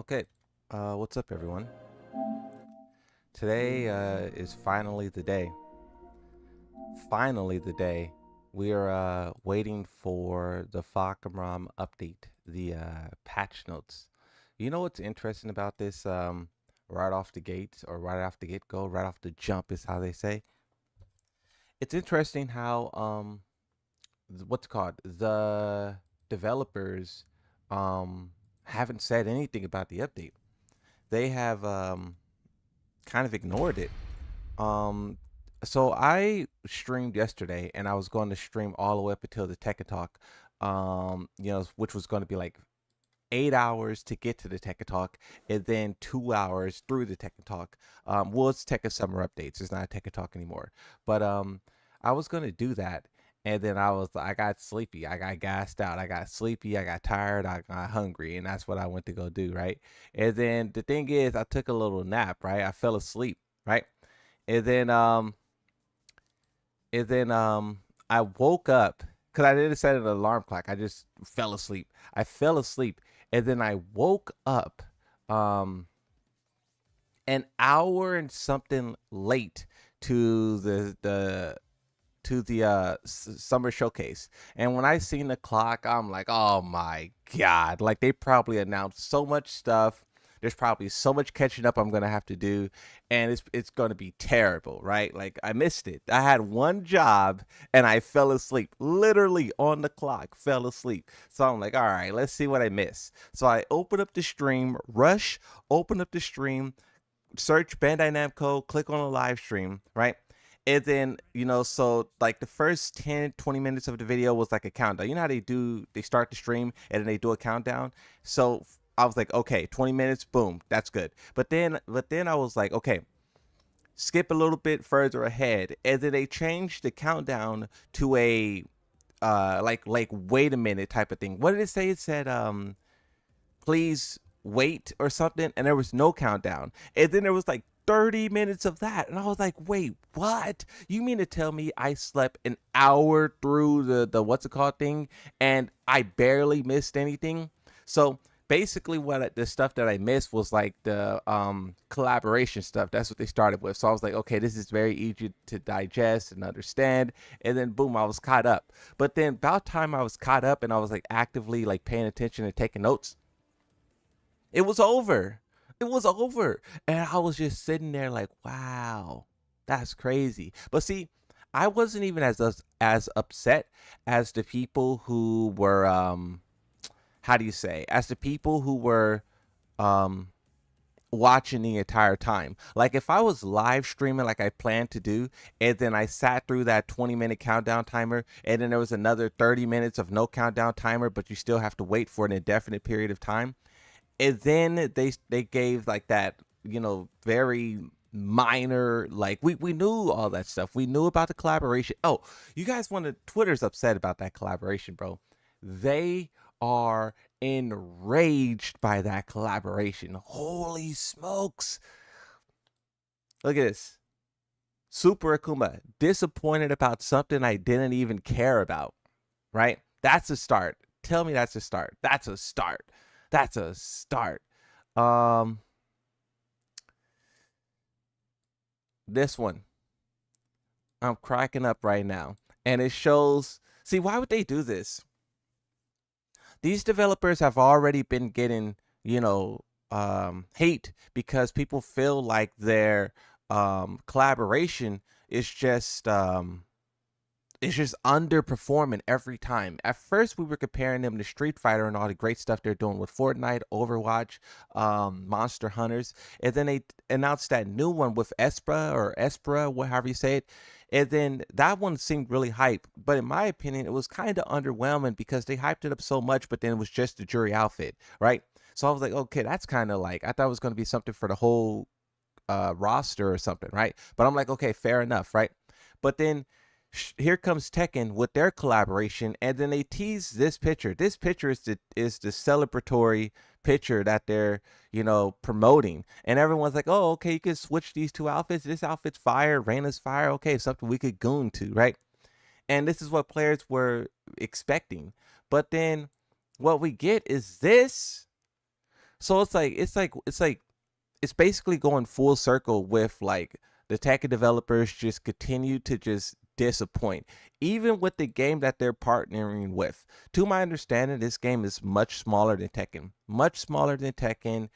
Okay, what's up, everyone? Today is finally the day. Finally, the day. We are waiting for the Fahkumram update, the patch notes. You know what's interesting about this? Right off the gate, or right off the get go, right off the jump is how they say. It's interesting how what's it called, the developers haven't said anything about the update. They have kind of ignored it. Um, so I streamed yesterday, and I was going to stream all the way up until the Tech Talk, which was going to be like 8 hours to get to the Tech Talk, and then 2 hours through the Tech Talk. Well, it's Tech Summer updates. It's not a Tech Talk anymore. But I was going to do that. And then I got sleepy. I got gassed out. I got sleepy. I got tired. I got hungry. And that's what I went to go do, right? And then the thing is, I took a little nap, right? I fell asleep, right? And then I woke up because I didn't set an alarm clock. I just fell asleep. I fell asleep, and then I woke up um an hour and something late to the summer showcase. And when I seen the clock, I'm like, oh my god, like they probably announced so much stuff. There's probably so much catching up I'm gonna have to do, and it's gonna be terrible, right? Like I missed it. I had one job and I fell asleep, literally on the clock, fell asleep. So I'm like, all right, let's see what I miss. So I open up the stream, open up the stream, search Bandai Namco, click on a live stream, right? And then, so like the first 10, 20 minutes of the video was like a countdown. You know how they start the stream and then they do a countdown. So I was like, okay, 20 minutes, boom, that's good. But then I was like, okay, skip a little bit further ahead. And then they changed the countdown to a like wait a minute type of thing. What did it say? It said please wait or something, and there was no countdown. And then there was like 30 minutes of that, and I was like, wait, what? You mean to tell me I slept an hour through the what's it called thing, and I barely missed anything? So basically the stuff that I missed was like the collaboration stuff. That's what they started with. So I was like, okay, this is very easy to digest and understand. And then boom, I was caught up. But then about time I was caught up and I was like actively like paying attention and taking notes, it was over. It was over. And I was just sitting there like, wow, that's crazy. But see, I wasn't even as upset as the people who were how do you say? As the people who were um watching the entire time. Like if I was live streaming like I planned to do, and then I sat through that 20-minute countdown timer, and then there was another 30 minutes of no countdown timer, but you still have to wait for an indefinite period of time, and then they gave like that, very minor, like we knew all that stuff. We knew about the collaboration. Oh, you guys wanted Twitter's upset about that collaboration, bro. They are enraged by that collaboration. Holy smokes. Look at this. Super Akuma, disappointed about something I didn't even care about. Right? That's a start. Tell me that's a start. That's a start. That's a start. Um, this one, I'm cracking up right now, and it shows. See, why would they do this? These developers have already been getting, hate because people feel like their collaboration is just underperforming every time. At first, we were comparing them to Street Fighter and all the great stuff they're doing with Fortnite, Overwatch, Monster Hunters, and then they announced that new one with Espra, however you say it. And then that one seemed really hype, but in my opinion, it was kind of underwhelming because they hyped it up so much, but then it was just the jury outfit, right? So I was like, okay, that's kind of like, I thought it was going to be something for the whole roster or something, right? But I'm like, okay, fair enough, right? But then here comes Tekken with their collaboration, and then they tease this picture. This picture is the celebratory picture that they're promoting, and everyone's like, "Oh, okay, you can switch these two outfits. This outfit's fire, Reina's fire. Okay, something we could goon to, right?" And this is what players were expecting. But then what we get is this. So it's basically going full circle with like the tech developers just continue to just disappoint, even with the game that they're partnering with. To my understanding, this game is much smaller than Tekken, much smaller than Tekken.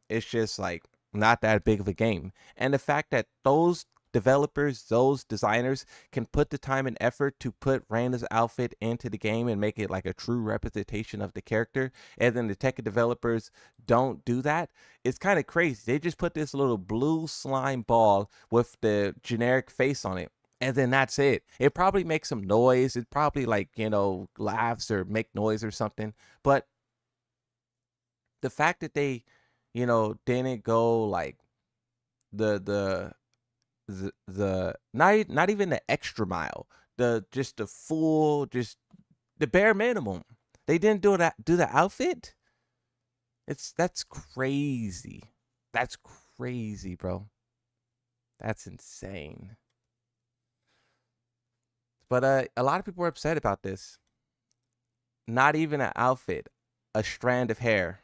It's just like not that big of a game, and the fact that those developers, those designers can put the time and effort to put Reina's outfit into the game and make it like a true representation of the character, and then the tech developers don't do that. It's kind of crazy. They just put this little blue slime ball with the generic face on it, and then that's it. It probably makes some noise. It probably like, laughs or make noise or something. But the fact that they, didn't go like the the not even the extra mile, the just the full, just the bare minimum. They didn't do the outfit. That's crazy. That's crazy, bro. That's insane. But a lot of people are upset about this. Not even an outfit, a strand of hair.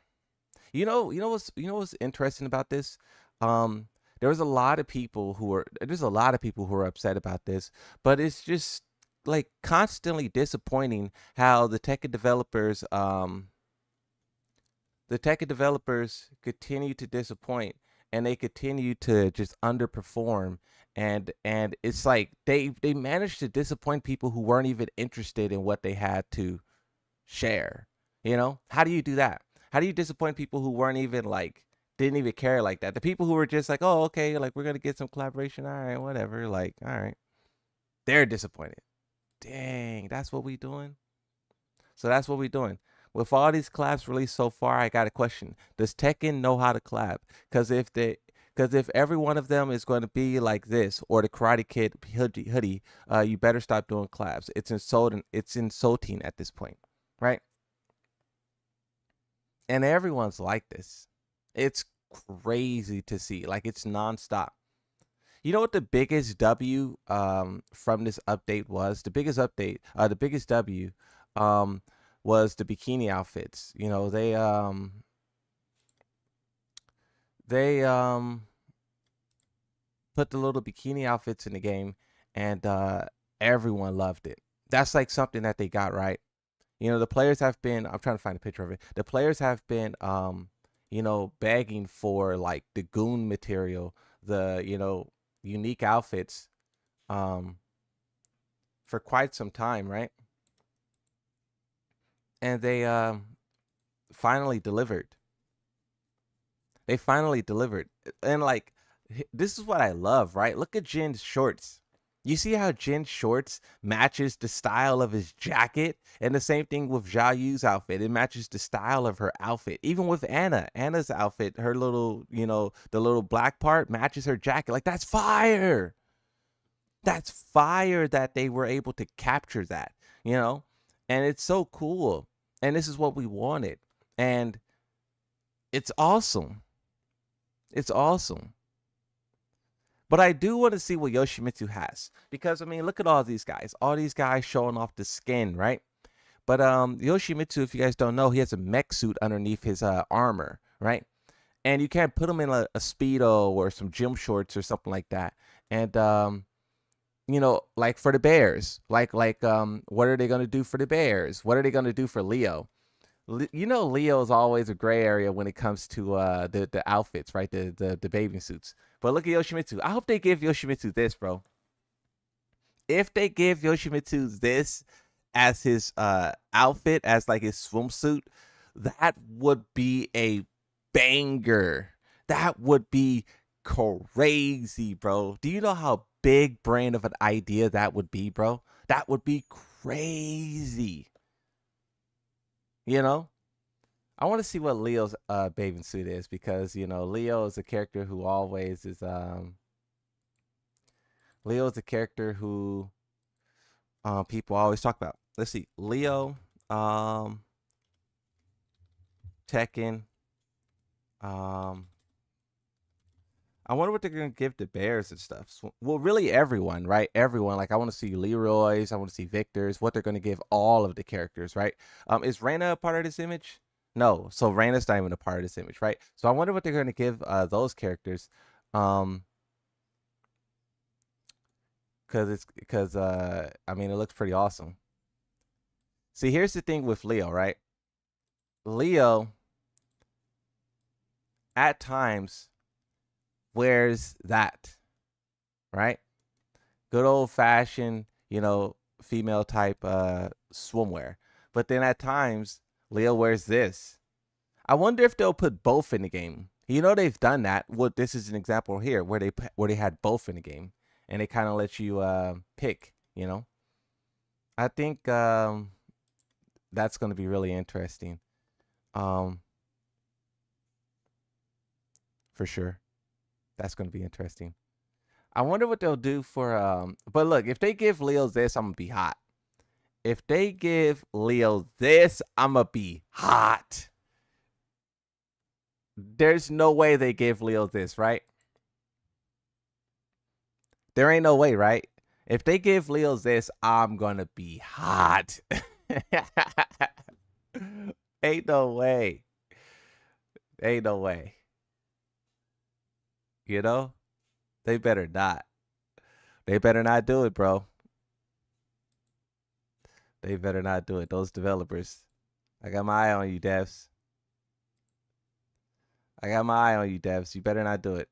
You know what's interesting about this? Um, there's a lot of people who are there's a lot of people who are upset about this, but it's just like constantly disappointing how the tech developers continue to disappoint, and they continue to just underperform, and it's like they managed to disappoint people who weren't even interested in what they had to share. How do you do that? How do you disappoint people who weren't even like, didn't even care like that? The people who were just like, oh, okay, like we're gonna get some collaboration, all right, whatever, like, all right, they're disappointed. Dang, that's what we doing. So that's what we doing. With all these collabs released so far, I got a question: does Tekken know how to collab? Because if every one of them is going to be like this, or the Karate Kid hoodie, you better stop doing collabs. It's insulting. It's insulting at this point, right? And everyone's like this. It's crazy to see. Like, it's nonstop. You know what the biggest W from this update was? The biggest W um was the bikini outfits. They put the little bikini outfits in the game, and everyone loved it. That's like something that they got right. The players have been, I'm trying to find a picture of it. The players have been begging for like the goon material, the unique outfits um for quite some time, right? And they finally delivered. They finally delivered. And like, this is what I love, right? Look at Jin's shorts. You see how Jin's shorts matches the style of his jacket? And the same thing with Zhao Yu's outfit. It matches the style of her outfit. Even with Anna. Anna's outfit, her little, the little black part matches her jacket. Like, that's fire. That's fire that they were able to capture that, you know? And it's so cool. And this is what we wanted. And it's awesome. It's awesome. But I do want to see what Yoshimitsu has, because I mean, look at all these guys. All these guys showing off the skin, right? But Yoshimitsu, if you guys don't know, he has a mech suit underneath his armor, right? And you can't put him in a speedo or some gym shorts or something like that. And like for the Bears, what are they gonna do for the Bears? What are they gonna do for Leo? Leo is always a gray area when it comes to the outfits, right? The bathing suits. But look at Yoshimitsu. I hope they give Yoshimitsu this, bro. If they give Yoshimitsu this as his outfit, as like his swimsuit, that would be a banger. That would be crazy, bro. Do you know how big brain of an idea that would be, bro? That would be crazy. You know? I want to see what Leo's bathing suit is, because Leo is a character who always is Leo is a character who people always talk about. Let's see. Leo, Tekken, um I wonder what they're gonna give the Bears and stuff. Well, really everyone, right? Everyone. Like, I want to see Leroy's, I want to see Victor's. What they're gonna give all of the characters, right? Is Reina a part of this image? No, so Raina's not even a part of this image, right? So I wonder what they're going to give those characters, um, because I mean, it looks pretty awesome. See, here's the thing with Leo, right? Leo at times wears that, right? Good old fashioned, female type swimwear. But then at times Leo wears this. I wonder if they'll put both in the game. They've done that. Well, this is an example here where they had both in the game, and they kind of let you pick. I think that's going to be really interesting, um, for sure. That's going to be interesting. I wonder what they'll do for. But look, if they give Leo this, I'm gonna be hot. If they give Leo this, I'm gonna be hot. There's no way they give Leo this, right? There ain't no way, right? If they give Leo this, I'm gonna be hot. Ain't no way. Ain't no way. You know? They better not. They better not do it, bro. They better not do it. Those developers. I got my eye on you, devs. I got my eye on you, devs. You better not do it.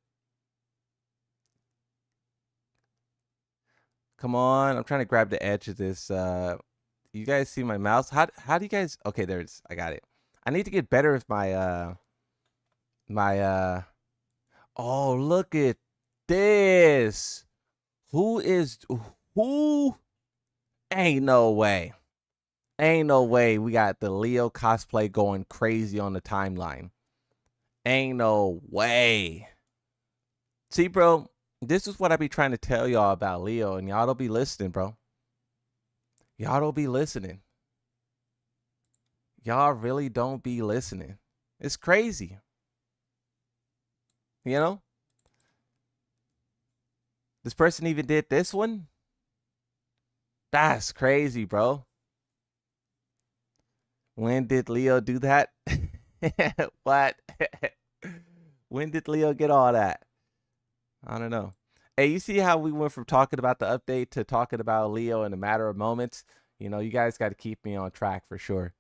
Come on. I'm trying to grab the edge of this. You guys see my mouse? How do you guys? Okay, there's. I got it. I need to get better with my. Oh, look at this. Who is who? Ain't no way. Ain't no way we got the Leo cosplay going crazy on the timeline. Ain't no way. See, bro, this is what I be trying to tell y'all about Leo, and y'all don't be listening, bro. Y'all don't be listening. Y'all really don't be listening. It's crazy. You know? This person even did this one? That's crazy, bro. When did Leo do that? What? When did Leo get all that? I don't know. Hey, you see how we went from talking about the update to talking about Leo in a matter of moments? You guys got to keep me on track for sure.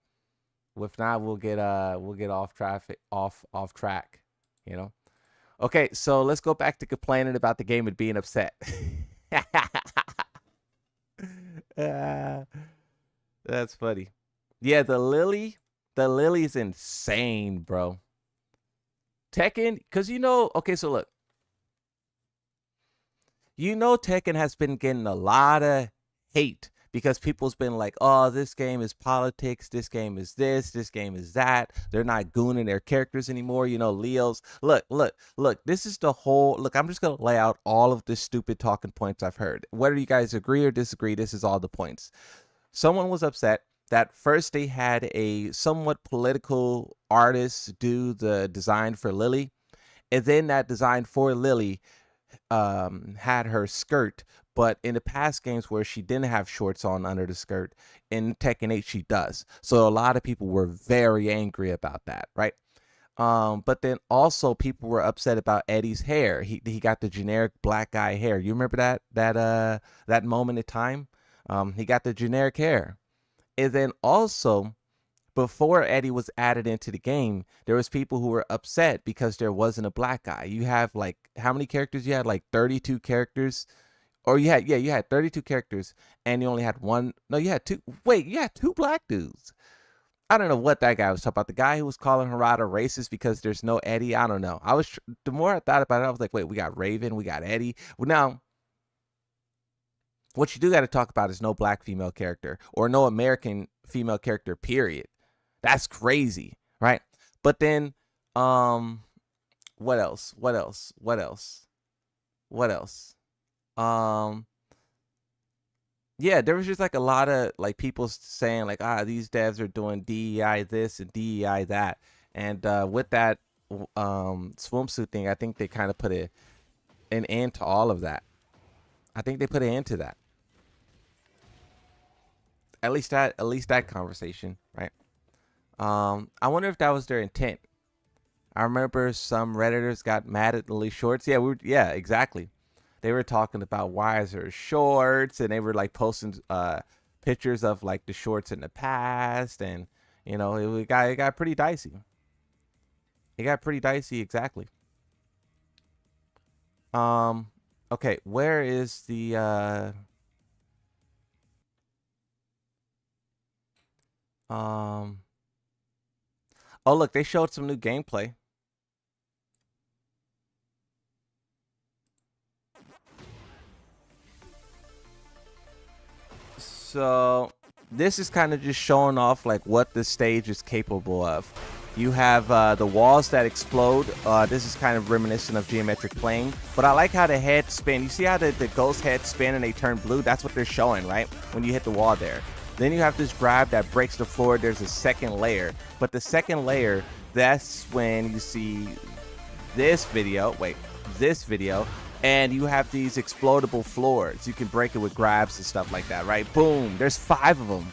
If not, we'll get off traffic, off track. You know. Okay, so let's go back to complaining about the game and being upset. uh, that's funny. Yeah, the Lily's insane, bro. Tekken, because okay, so look, Tekken has been getting a lot of hate because people's been like, oh, this game is politics, this game is this game is that. They're not gooning their characters anymore. Leo's look, this is the whole look. I'm just gonna lay out all of the stupid talking points I've heard. Whether you guys agree or disagree, this is all the points. Someone was upset that first they had a somewhat political artist do the design for Lily, and then that design for Lily had her skirt, but in the past games where she didn't have shorts on under the skirt, in Tekken 8 she does. So a lot of people were very angry about that, right? But then also people were upset about Eddie's hair. He got the generic black guy hair. You remember that moment in time? He got the generic hair. And then also, before Eddie was added into the game, there was people who were upset because there wasn't a black guy. You have like how many characters? You had like 32 characters, or you had 32 characters, and you only had one. No, you had two. Wait, you had two black dudes. I don't know what that guy was talking about. The guy who was calling Harada racist because there's no Eddie. I don't know. The more I thought about it, I was like, wait, we got Raven, we got Eddie. Well, now what you do got to talk about is no black female character or no American female character, period. That's crazy, right? But then, what else? What else? What else? What else? Yeah, there was just like a lot of like people saying like, these devs are doing DEI this and DEI that, and with that swimsuit thing, I think they kind of put an end to all of that. I think they put an end to that. At least that conversation, right? I wonder if that was their intent. I remember some Redditors got mad at the Lee shorts. Yeah, yeah, exactly. They were talking about why is there shorts, and they were like posting pictures of like the shorts in the past, and it got pretty dicey. It got pretty dicey, exactly. Um, okay, where is the um? Oh, look, they showed some new gameplay. So this is kind of just showing off like what the stage is capable of. You have the walls that explode. This is kind of reminiscent of geometric plane, but I like how the heads spin. You see how the ghost heads spin and they turn blue? That's what they're showing, right? When you hit the wall there. Then you have this grab that breaks the floor. There's a second layer, but the second layer, that's when you see this video. Wait, this video. And you have these explodable floors. You can break it with grabs and stuff like that, right? Boom, there's 5 of them.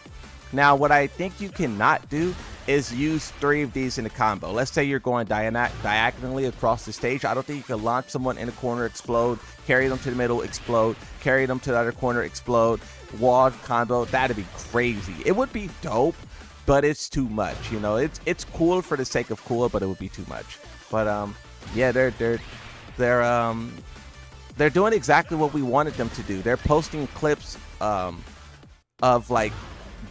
Now, what I think you cannot do is use 3 of these in a combo. Let's say you're going diagonally across the stage. I don't think you can launch someone in a corner, explode, carry them to the middle, explode, carry them to the other corner, explode, wall combo. That'd be crazy. It would be dope, but it's too much. It's cool for the sake of cool, but it would be too much. But yeah, they're doing exactly what we wanted them to do. They're posting clips of like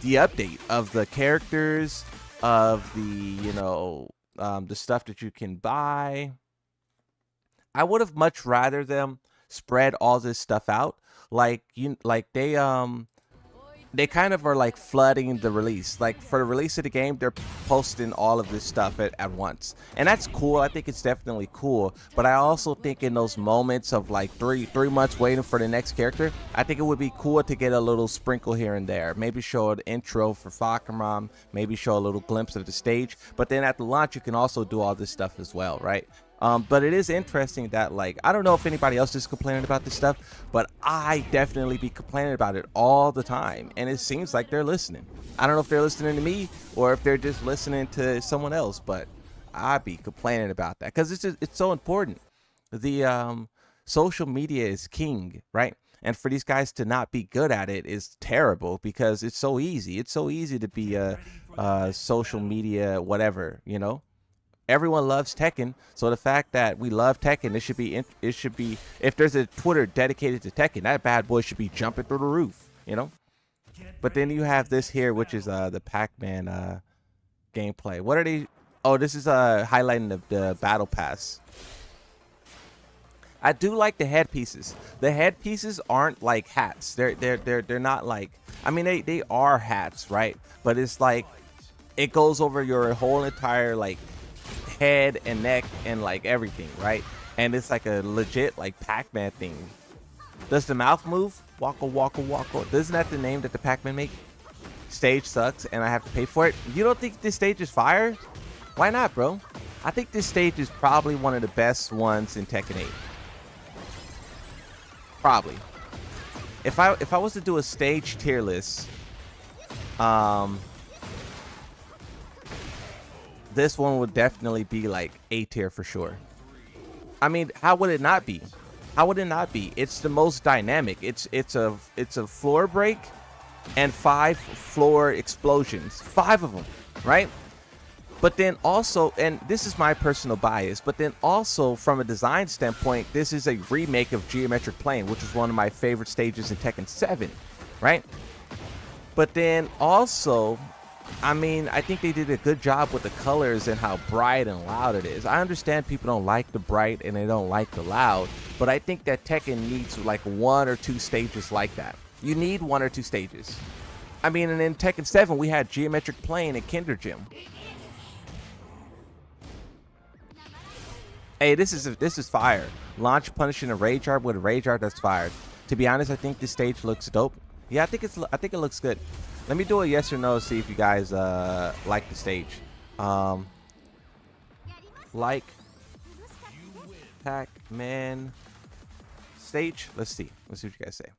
the update of the characters, of the stuff that you can buy. I would have much rather them spread all this stuff out. They kind of are like flooding the release. Like for the release of the game, they're posting all of this stuff at once. And that's cool. I think it's definitely cool. But I also think in those moments of like three months waiting for the next character, I think it would be cool to get a little sprinkle here and there. Maybe show an intro for Fahkumram, maybe show a little glimpse of the stage. But then at the launch, you can also do all this stuff as well, right? But it is interesting that, like, I don't know if anybody else is complaining about this stuff, but I definitely be complaining about it all the time. And it seems like they're listening. I don't know if they're listening to me or if they're just listening to someone else, but I be complaining about that because it's so important. The social media is king, right? And for these guys to not be good at it is terrible because it's so easy. It's so easy to be a social media whatever. Everyone loves Tekken, so the fact that we love Tekken, it should be if there's a Twitter dedicated to Tekken, that bad boy should be jumping through the roof. But then you have this here, which is the Pac-Man gameplay. What are they? Oh, this is highlighting the battle pass. I do like the headpieces. The headpieces aren't like hats. They're not like. I mean, they are hats, right? But it's like it goes over your whole entire like head and neck and like everything, right? And it's like a legit like Pac-Man thing. Does the mouth move? Waka waka waka. Isn't that the name that the Pac-Man make? Stage sucks and I have to pay for it. You don't think this stage is fire? Why not, bro? I think this stage is probably one of the best ones in Tekken 8. Probably. If I was to do a stage tier list, this one would definitely be like A tier for sure. I mean, how would it not be? How would it not be? It's the most dynamic. It's a floor break and 5 floor explosions. 5 of them, right? But then also, and this is my personal bias, but then also from a design standpoint, this is a remake of Geometric Plane, which is one of my favorite stages in Tekken 7, right? But then also, I mean, I think they did a good job with the colors and how bright and loud it is. I understand people don't like the bright and they don't like the loud, but I think that Tekken needs like 1 or 2 stages like that. You need 1 or 2 stages. I mean, and in Tekken 7, we had Geometric Plane and Kinder Gym. Hey, this is fire. Launch punishing a Rage Art with a Rage Art that's fired. To be honest, I think this stage looks dope. Yeah, I think it looks good. Let me do a yes or no, see if you guys like the stage. Like Pac-Man stage. Let's see what you guys say.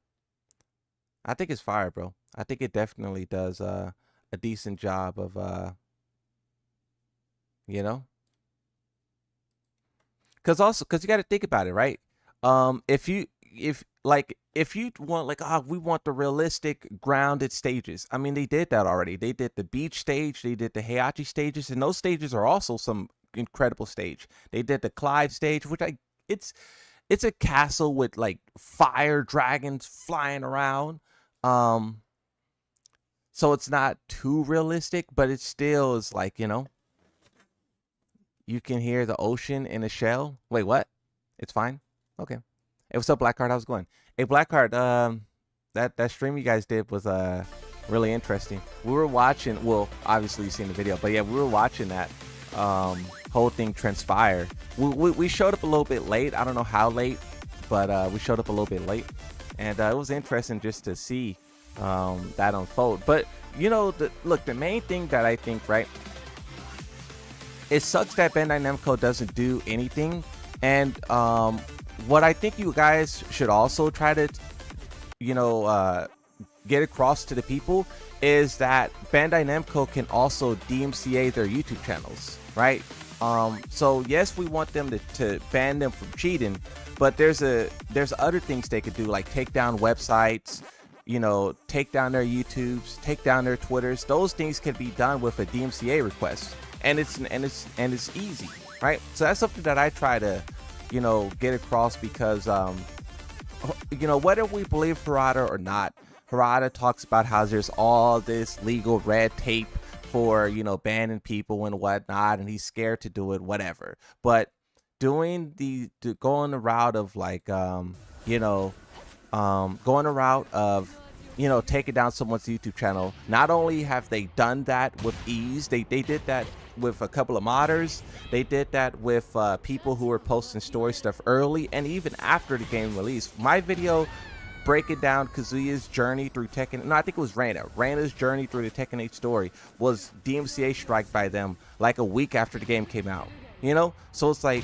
I think it's fire, bro. I think it definitely does a decent job of you know? Because you got to think about it, right? If you want, like, we want the realistic grounded stages. I mean, they did that already. They did the beach stage, they did the Heihachi stages, and those stages are also some incredible stage. They did the Clyde stage, which it's it's a castle with like fire dragons flying around. Um, so it's not too realistic, but it still is like, you can hear the ocean in a shell. Wait, what? It's fine. Okay. Hey, what's up, Blackheart? How's it going? Hey, Blackheart. That stream you guys did was really interesting. We were watching. Well, obviously you've seen the video, but yeah, we were watching that whole thing transpire. We showed up a little bit late. I don't know how late, but we showed up a little bit late, and it was interesting just to see that unfold. But look, the main thing that I think, right? It sucks that Bandai Namco doesn't do anything, and what I think you guys should also try to, get across to the people is that Bandai Namco can also DMCA their YouTube channels, right? So yes, we want them to ban them from cheating, but there's other things they could do, like take down websites, take down their YouTubes, take down their Twitters. Those things can be done with a DMCA request, and it's easy, right? So that's something that I try to, get across, because whether we believe Harada or not, Harada talks about how there's all this legal red tape for banning people and whatnot, and he's scared to do it, whatever. But going the route of like going a route of taking down someone's YouTube channel. Not only have they done that with ease, they did that with a couple of modders. They did that with people who were posting story stuff early and even after the game release. My video breaking down Kazuya's journey through Tekken, no, I think it was Reina's journey through the Tekken 8 story was DMCA strike by them like a week after the game came out. So it's like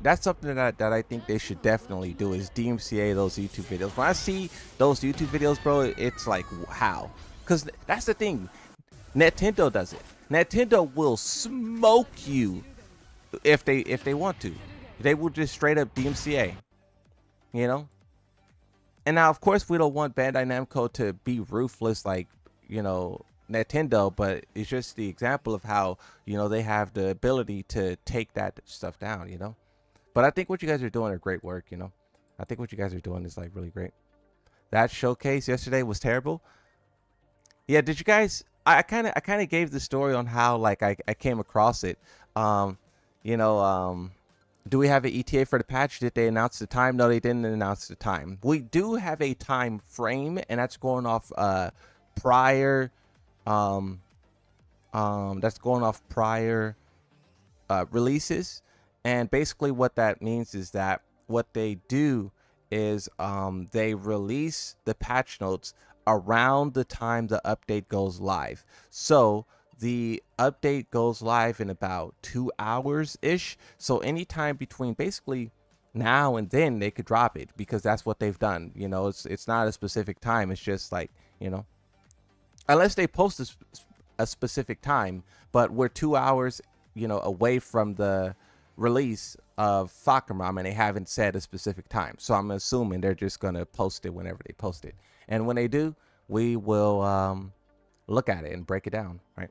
that's something that I think they should definitely do, is DMCA those YouTube videos. When I see those YouTube videos, bro, it's like, how? Because that's the thing. Nintendo does it. Nintendo will smoke you if they want to. They will just straight up DMCA. And now, of course, we don't want Bandai Namco to be ruthless like, Nintendo, but it's just the example of how they have the ability to take that stuff down. But I think what you guys are doing are great work. I think what you guys are doing is like really great. That showcase yesterday was terrible. Yeah, did you guys? I kind of gave the story on how like I came across it. Do we have an ETA for the patch? Did they announce the time? No, they didn't announce the time. We do have a time frame, and that's going off prior releases. And basically what that means is that what they do is they release the patch notes around the time the update goes live. So the update goes live in about 2 hours ish. So anytime between basically now and then they could drop it, because that's what they've done. It's not a specific time. It's just like, unless they post a specific time, but we're 2 hours, away from the release of Fahkumram, and they haven't said a specific time. So I'm assuming they're just going to post it whenever they post it. And when they do, we will look at it and break it down, right?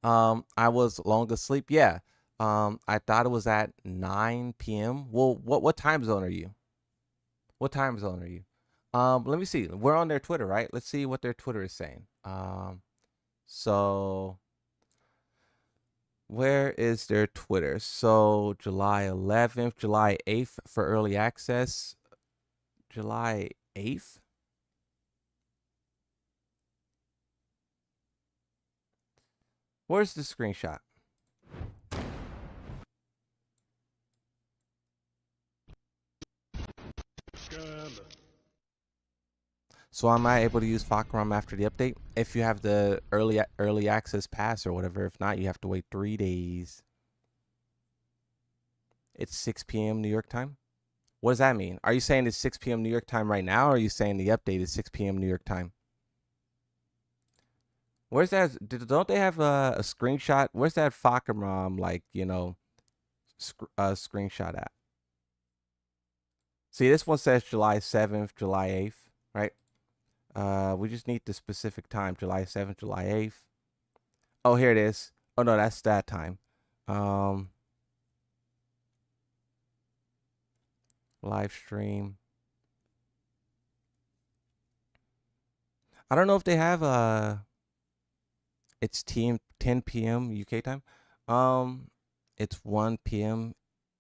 I was long asleep. Yeah. I thought it was at 9 p.m. Well, what time zone are you? What time zone are you? Let me see. We're on their Twitter, right? Let's see what their Twitter is saying. So where is their Twitter? So July 11th, July 8th for early access. July 8th. Where's the screenshot? So am I able to use Fahkumram after the update? If you have the early access pass or whatever. If not, you have to wait 3 days. It's 6 p.m. New York time. What does that mean? Are you saying it's 6 p.m. New York time right now, or are you saying the update is 6 p.m. New York time? Where's that? Don't they have a screenshot? Where's that Fahkumram, like, screenshot at? See, this one says July 7th, July 8th, right? We just need the specific time, July 7th, July 8th. Oh, here it is. Oh no, that's that time. Live stream. I don't know if they have it's 10 p.m. UK time. It's 1 p.m.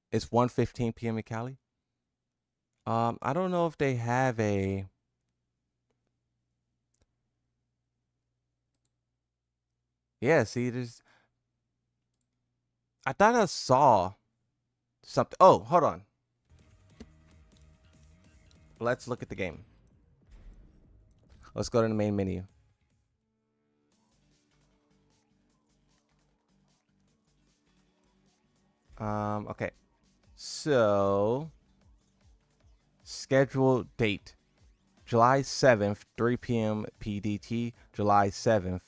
It's 1:15 p.m. in Cali. I don't know if they have a. Yeah, see, there's. I thought I saw something. Oh, hold on. Let's look at the game. Let's go to the main menu. Okay. So, scheduled date. July 7th, 3 p.m. PDT, July 7th,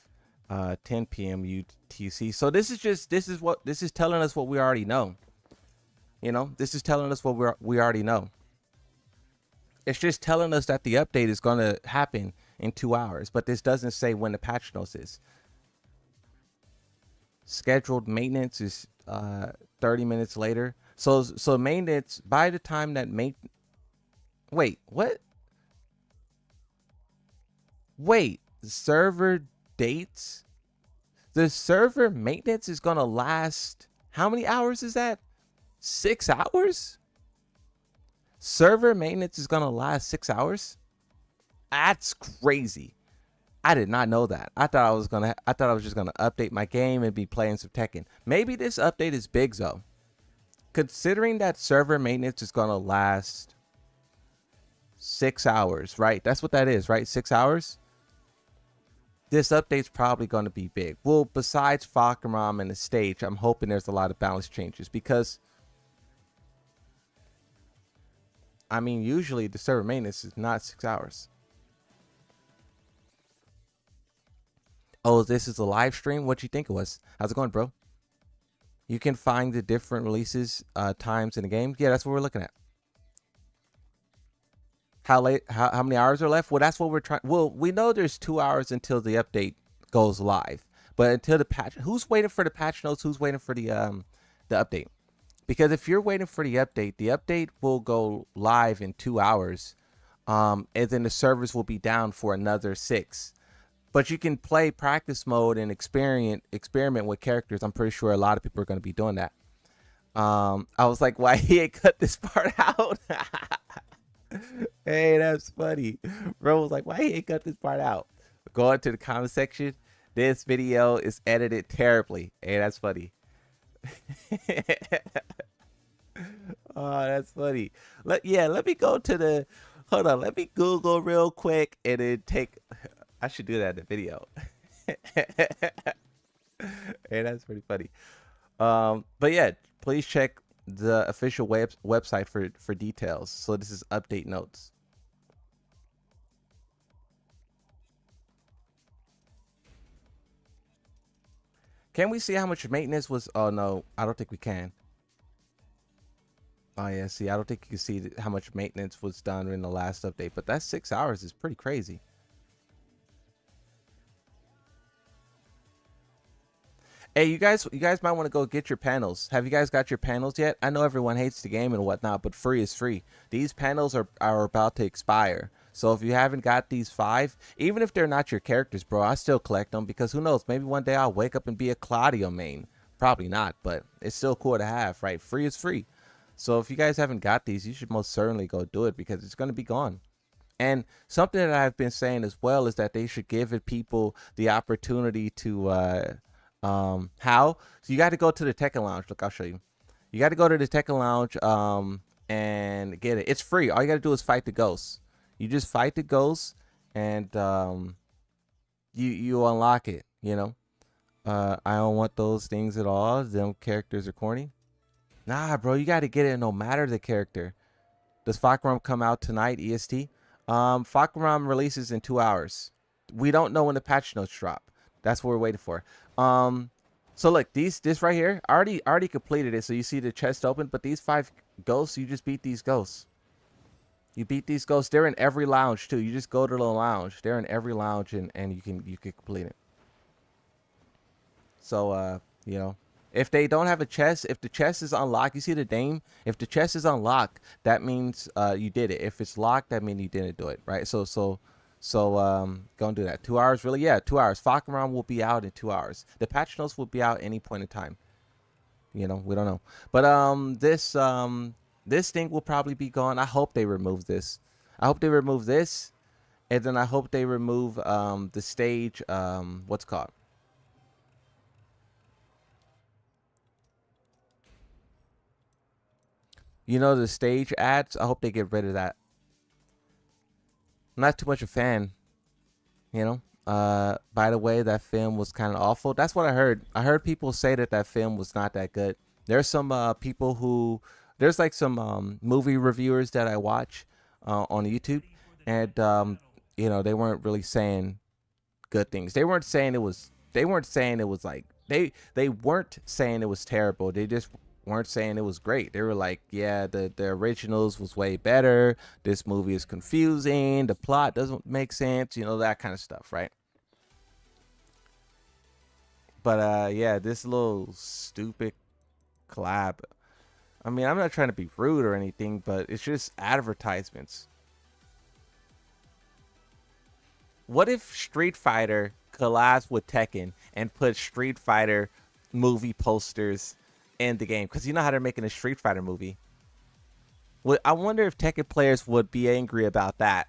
10 p.m. UTC. So this is telling us what we already know. This is telling us what we already know. It's just telling us that the update is going to happen in 2 hours, but this doesn't say when the patch notes is. Scheduled maintenance is 30 minutes later. So maintenance, by the time that wait, what? Wait, server dates? The server maintenance is going to last, how many hours is that? 6 hours? Server maintenance is going to last 6 hours? That's crazy. I did not know that. I thought I was just gonna update my game and be playing some Tekken. Maybe this update is big though. Considering that server maintenance is gonna last 6 hours, right? That's what that is, right? 6 hours. This update's probably gonna be big. Well, besides Fahkumram and the stage, I'm hoping there's a lot of balance changes because, I mean, usually the server maintenance is not 6 hours. Oh, this is a live stream? What'd you think it was? How's it going, bro? You can find the different releases times in the game. Yeah, that's what we're looking at. How many hours are left? Well, that's what we're trying. Well, we know there's 2 hours until the update goes live. But until the patch, who's waiting for the patch notes? Who's waiting for the update? Because if you're waiting for the update will go live in 2 hours. And then the servers will be down for another 6. But you can play practice mode and experiment with characters. I'm pretty sure a lot of people are going to be doing that. I was like, why he ain't cut this part out? Hey, that's funny. Bro was like, why he ain't cut this part out? Go into the comment section. This video is edited terribly. Hey, that's funny. Oh, that's funny. Let me go to the. Hold on. Let me Google real quick and then take. I should do that in the video. Hey, that's pretty funny. But yeah, please check the official website for details. So this is update notes. Can we see how much maintenance was? Oh no, I don't think we can. Oh yeah, see, I don't think you can see how much maintenance was done in the last update, but that 6 hours is pretty crazy. Hey, you guys might want to go get your panels. Have you guys got your panels yet? I know everyone hates the game and whatnot, but free is free. These panels are about to expire. So if you haven't got these 5, even if they're not your characters, bro, I still collect them because who knows? Maybe one day I'll wake up and be a Claudio main. Probably not, but it's still cool to have, right? Free is free. So if you guys haven't got these, you should most certainly go do it because it's going to be gone. And something that I've been saying as well is that they should give people the opportunity to how? So you got to go to the Tekken Lounge. Look, I'll show you. You got to go to the Tekken Lounge and get it. It's free. All you got to do is fight the ghosts. You just fight the ghosts and you unlock it, you know. I don't want those things at all. Them characters are corny. Nah, bro, you got to get it no matter the character. Does Fahkumram come out tonight, EST? Fahkumram releases in 2 hours. We don't know when the patch notes drop. That's what we're waiting for. So look, this right here, I already completed it. So you see the chest open, but these 5 ghosts, you just beat these ghosts. You beat these ghosts. They're in every lounge too. You just go to the lounge. They're in every lounge, and you can complete it. So you know, if they don't have a chest, if the chest is unlocked, you see the name. If the chest is unlocked, that means you did it. If it's locked, that means you didn't do it, right? So go and do that. 2 hours, really? Yeah, 2 hours. Fahkumram will be out in 2 hours. The patch notes will be out any point in time. You know, we don't know. But this thing will probably be gone. I hope they remove this. I hope they remove this, and then I hope they remove the stage what's it called? You know, the stage ads. I hope they get rid of that. I'm not too much a fan, you know. By the way, that film was kind of awful. That's what I heard. I heard people say that that film was not that good. There's some people who there's like some movie reviewers that I watch on YouTube, and you know, they weren't really saying good things. They weren't saying it was. They weren't saying it was like they weren't saying it was terrible. They just weren't saying it was great. They were like, yeah, the originals was way better. This movie is confusing. The plot doesn't make sense. You know, that kind of stuff, right? But yeah, this little stupid collab. I mean, I'm not trying to be rude or anything, but it's just advertisements. What if Street Fighter collabs with Tekken and put Street Fighter movie posters in the game? Because you know how they're making a Street Fighter movie. I wonder if Tekken players would be angry about that.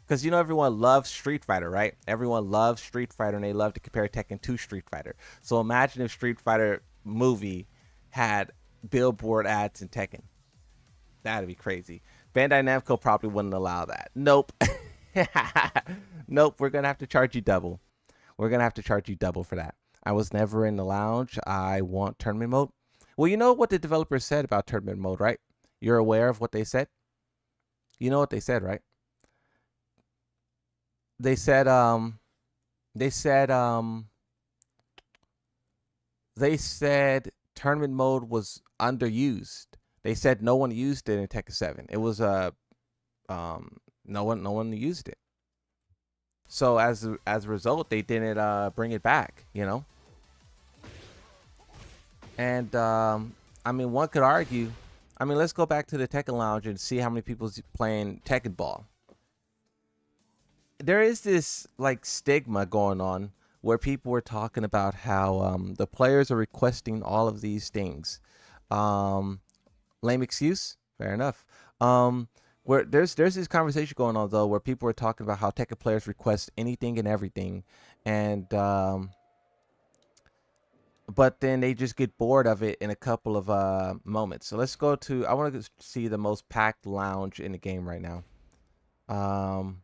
Because you know everyone loves Street Fighter, right? Everyone loves Street Fighter, and they love to compare Tekken to Street Fighter. So imagine if Street Fighter movie had billboard ads in Tekken. That'd be crazy. Bandai Namco probably wouldn't allow that. Nope. Nope, we're gonna have to charge you double. We're gonna have to charge you double for that. I was never in the lounge. I want tournament mode. Well, you know what the developers said about tournament mode, right? You're aware of what they said? You know what they said, right? They said they said they said tournament mode was underused. They said no one used it in Tekken 7. It was no one used it. So as a result, they didn't bring it back, you know. And I mean, one could argue. I mean, let's go back to the Tekken Lounge and see how many people's playing Tekken Ball. There is this like stigma going on where people were talking about how the players are requesting all of these things. Um, Lame excuse, fair enough. Where there's this conversation going on though, where people are talking about how Tekken players request anything and everything, and but then they just get bored of it in a couple of moments. So let's go to. I want to see the most packed lounge in the game right now. Um,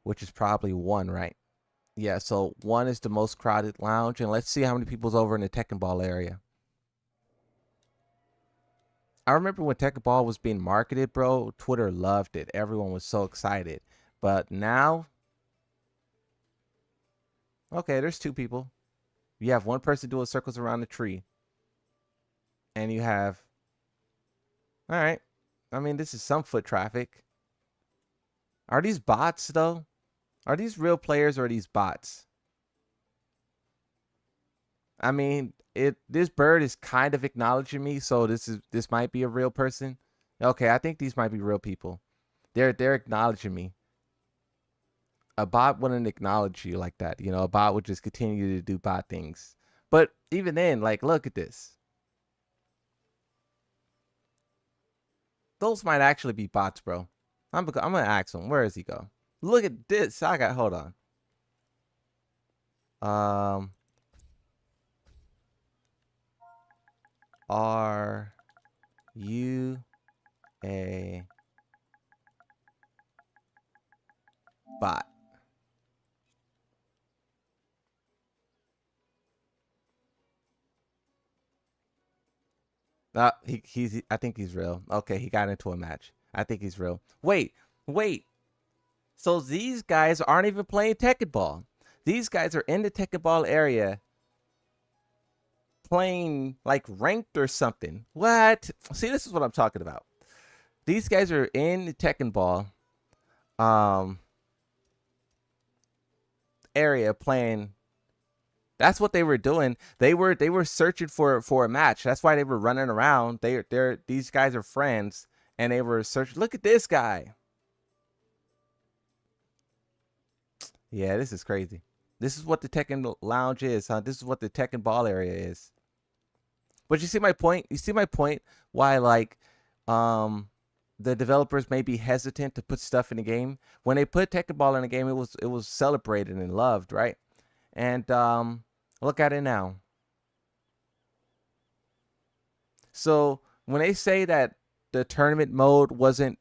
which is probably one, right? Yeah. So one is the most crowded lounge, and let's see how many people's over in the Tekken Ball area. I remember when Tekken Ball was being marketed, bro. Twitter loved it. Everyone was so excited. But now, okay, there's 2 people. You have one person doing circles around the tree, and you have. All right. I mean, this is some foot traffic. Are these bots though? Are these real players or are these bots? I mean, it this bird is kind of acknowledging me, so this might be a real person. Okay, I think these might be real people. They're acknowledging me. A bot wouldn't acknowledge you like that. You know, a bot would just continue to do bot things. But even then, like, look at this. Those might actually be bots, bro. I'm gonna ask him. Where does he go? Look at this. I got. Hold on. Um, are you a bot? He's. I think he's real. Okay, he got into a match. I think he's real. Wait. So these guys aren't even playing Tekken Ball. These guys are in the Tekken Ball area playing like ranked or something. What? See, this is what I'm talking about. These guys are in the Tekken Ball um area playing. That's what they were doing. They were searching for a match. That's why they were running around. They're these guys are friends and they were searching. Look at this guy. Yeah, this is crazy. This is what the Tekken Lounge is, huh? This is what the Tekken Ball area is. But you see my point? You see my point why like um the developers may be hesitant to put stuff in the game. When they put Tekken Ball in the game, it was celebrated and loved, right? And look at it now. So when they say that the tournament mode wasn't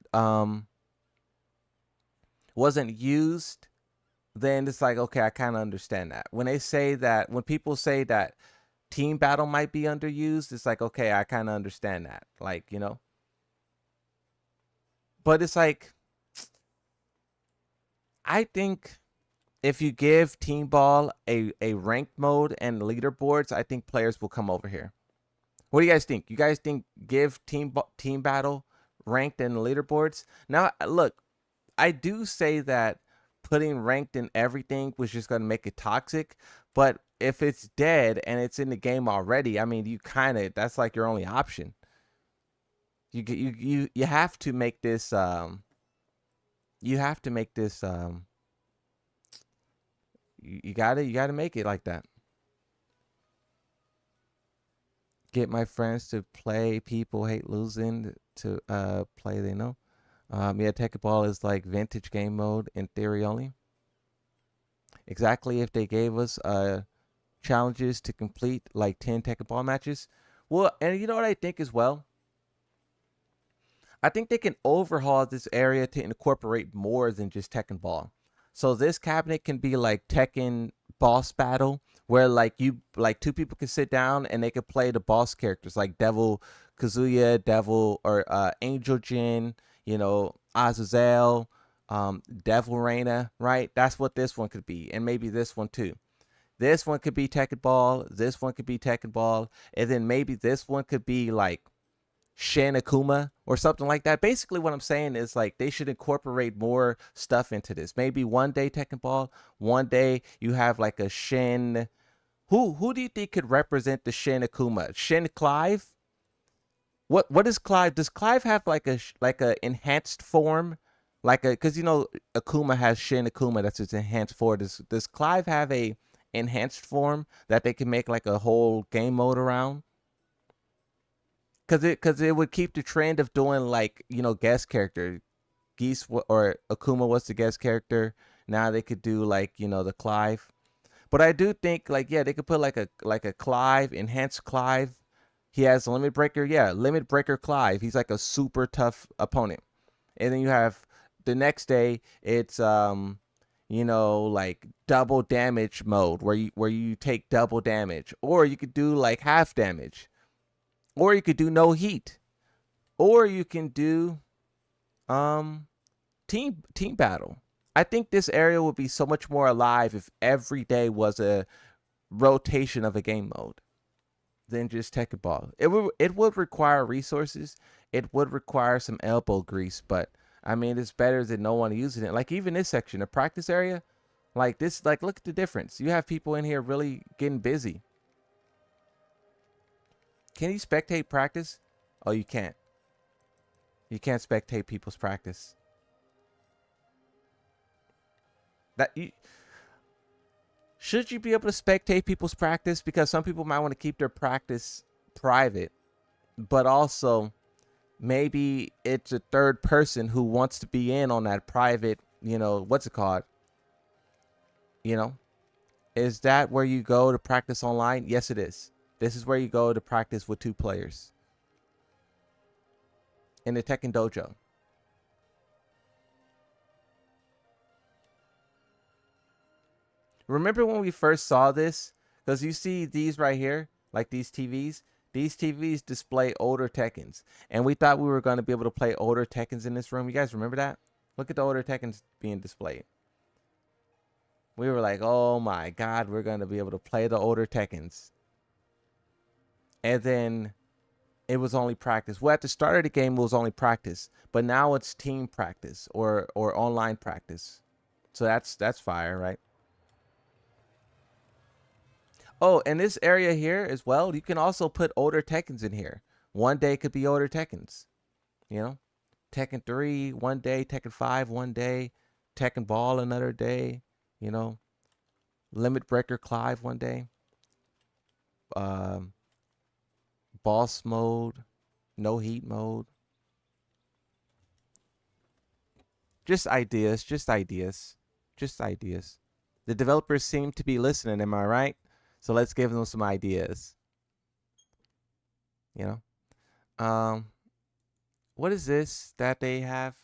used, then it's like, okay, I kind of understand that. When they say that, when people say that team battle might be underused, it's like, okay, I kind of understand that. Like, but it's like, I think if you give team ball a ranked mode and leaderboards, I think players will come over here. What do you guys think? You guys think give team battle ranked and leaderboards? Now, look, I do say that putting ranked in everything was just going to make it toxic, but if it's dead and it's in the game already, I mean, that's like your only option. You have to make this you have to make this you gotta make it like that. Get my friends to play. People hate losing to play. They know. Yeah, Tekken Ball is like vintage game mode in theory only. Exactly. If they gave us challenges to complete like 10 Tekken Ball matches, well, and you know what I think as well. I think they can overhaul this area to incorporate more than just Tekken Ball. So this cabinet can be like Tekken boss battle, where like two people can sit down and they can play the boss characters like Devil Kazuya, Devil or Angel Jin, Azazel, Devil Reina, right? That's what this one could be, and maybe this one too. This one could be Tekken Ball. This one could be Tekken Ball, and then maybe this one could be like Shin Akuma or something like that. Basically, what I'm saying is like they should incorporate more stuff into this. Maybe one day Tekken Ball, one day you have like a Shin. Who do you think could represent the Shin Akuma? Shin Clive? What is Clive? Does Clive have like a enhanced form? Because Akuma has Shin Akuma, that's its enhanced form. Does Clive have a enhanced form that they can make like a whole game mode around? Because it would keep the trend of doing like guest character. Geese or Akuma was the guest character. Now they could do like the Clive. But I do think like, yeah, they could put like a Clive, enhanced Clive. He has limit breaker, yeah, limit breaker Clive. He's like a super tough opponent. And then you have the next day, it's like double damage mode where you take double damage, or you could do like half damage, or you could do no heat, or you can do um team battle. I think this area would be so much more alive if every day was a rotation of a game mode than just Tekken Ball. It would require resources. It would require some elbow grease, but I mean it's better than no one using it. Like even this section, the practice area, like this, like look at the difference. You have people in here really getting busy. Can you spectate practice? Oh, you can't. You can't spectate people's practice. Should you be able to spectate people's practice? Because some people might want to keep their practice private, but also maybe it's a third person who wants to be in on that private, what's it called? Is that where you go to practice online? Yes, it is. This is where you go to practice with two players in the Tekken Dojo. Remember when we first saw this? Because you see these right here, like these TVs. These TVs display older Tekkens. And we thought we were going to be able to play older Tekkens in this room. You guys remember that? Look at the older Tekkens being displayed. We were like, oh my God, we're going to be able to play the older Tekkens. And then it was only practice. Well, at the start of the game, it was only practice, but now it's team practice or online practice. So that's fire, right? Oh, and this area here as well, you can also put older Tekkens in here. One day could be older Tekkens, you know? Tekken 3 one day, Tekken 5 one day, Tekken Ball another day, you know? Limit Breaker Clive one day. Um, boss mode, no heat mode. Just ideas, just ideas, just ideas. The developers seem to be listening, am I right? So let's give them some ideas. You know? What is this that they have?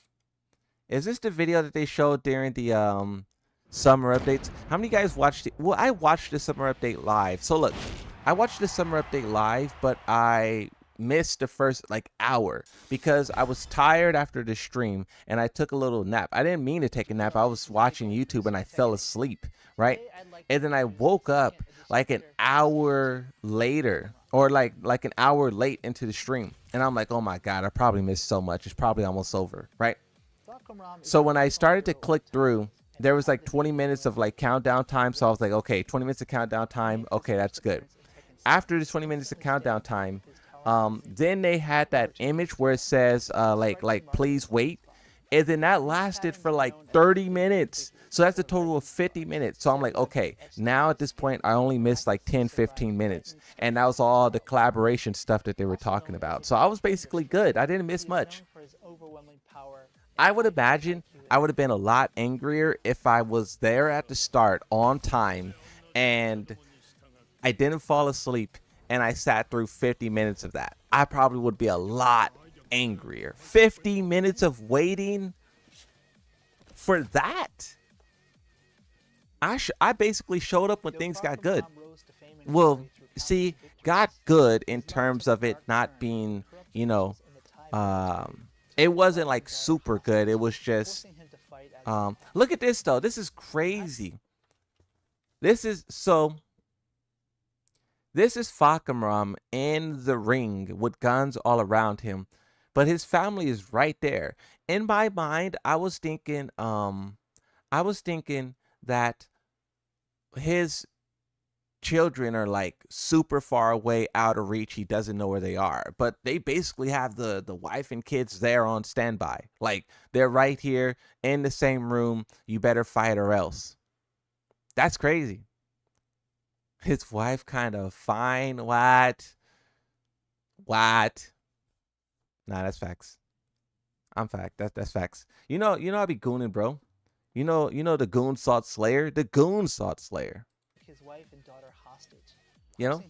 Is this the video that they showed during the summer updates? How many guys watched it? Well, I watched the summer update live. So look, I watched the summer update live, but I missed the first like hour because I was tired after the stream and I took a little nap. I didn't mean to take a nap. I was watching YouTube and I fell asleep, right? And then I woke up like an hour later or like an hour late into the stream. And I'm like, oh my God, I probably missed so much. It's probably almost over, right? So when I started to click through, there was like 20 minutes of like countdown time. So I was like, okay, 20 minutes of countdown time. Okay, that's good. After the 20 minutes of countdown time, then they had that image where it says like please wait, and then that lasted for like 30 minutes. So that's a total of 50 minutes. So I'm like, okay, now at this point I only missed like 10-15 minutes, and that was all the collaboration stuff that they were talking about. So I was basically good. I didn't miss much. I would imagine I would have been a lot angrier if I was there at the start on time and I didn't fall asleep and I sat through 50 minutes of that. I probably would be a lot angrier. 50 minutes of waiting for that? I basically showed up when things got good. Well, see, got good in terms of it not being, you know, it wasn't like super good. It was just, look at this though. This is crazy. This is Fahkumram in the ring with guns all around him, but his family is right there. In my mind, I was thinking that his children are like super far away, out of reach. He doesn't know where they are, but they basically have the wife and kids there on standby. Like they're right here in the same room. You better fight or else. That's crazy. His wife kind of fine. What? Nah, that's facts. I'm fact. That's facts. I be gooning, bro. The goon sought slayer. The goon sought slayer. His wife and daughter hostage. You know,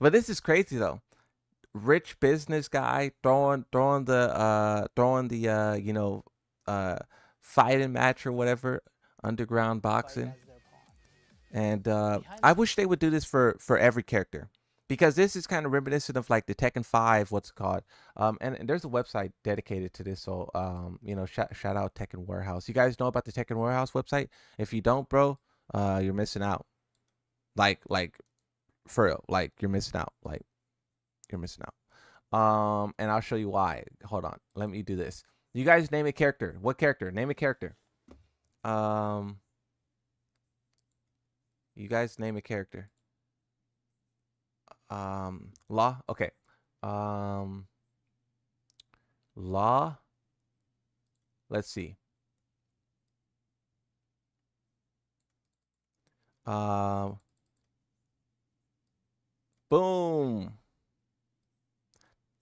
but this is crazy though. Rich business guy throwing the fighting match or whatever, underground boxing. And I wish they would do this for every character, because this is kind of reminiscent of like the Tekken 5, what's it called? And there's a website dedicated to this. So shout out Tekken Warehouse. You guys know about the Tekken Warehouse website? If you don't, bro, you're missing out. Like for real, like you're missing out. Like you're missing out. And I'll show you why. Hold on, let me do this. You guys name a character. What character? Name a character. You guys name a character. Law. Okay. Law. Let's see. Boom.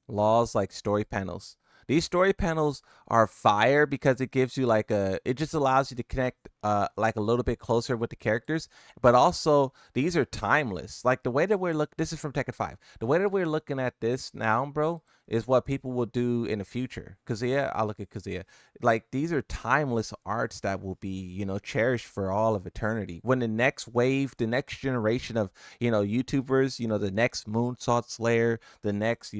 Laws like story panels. These story panels are fire because it gives you it just allows you to connect like a little bit closer with the characters, but also these are timeless. Like the way that this is from Tekken 5. The way that we're looking at this now, bro, is what people will do in the future. Kazuya, I'll look at Kazuya. Like these are timeless arts that will be, cherished for all of eternity. When the next wave, the next generation of, YouTubers, the next Moonsault Slayer, the next,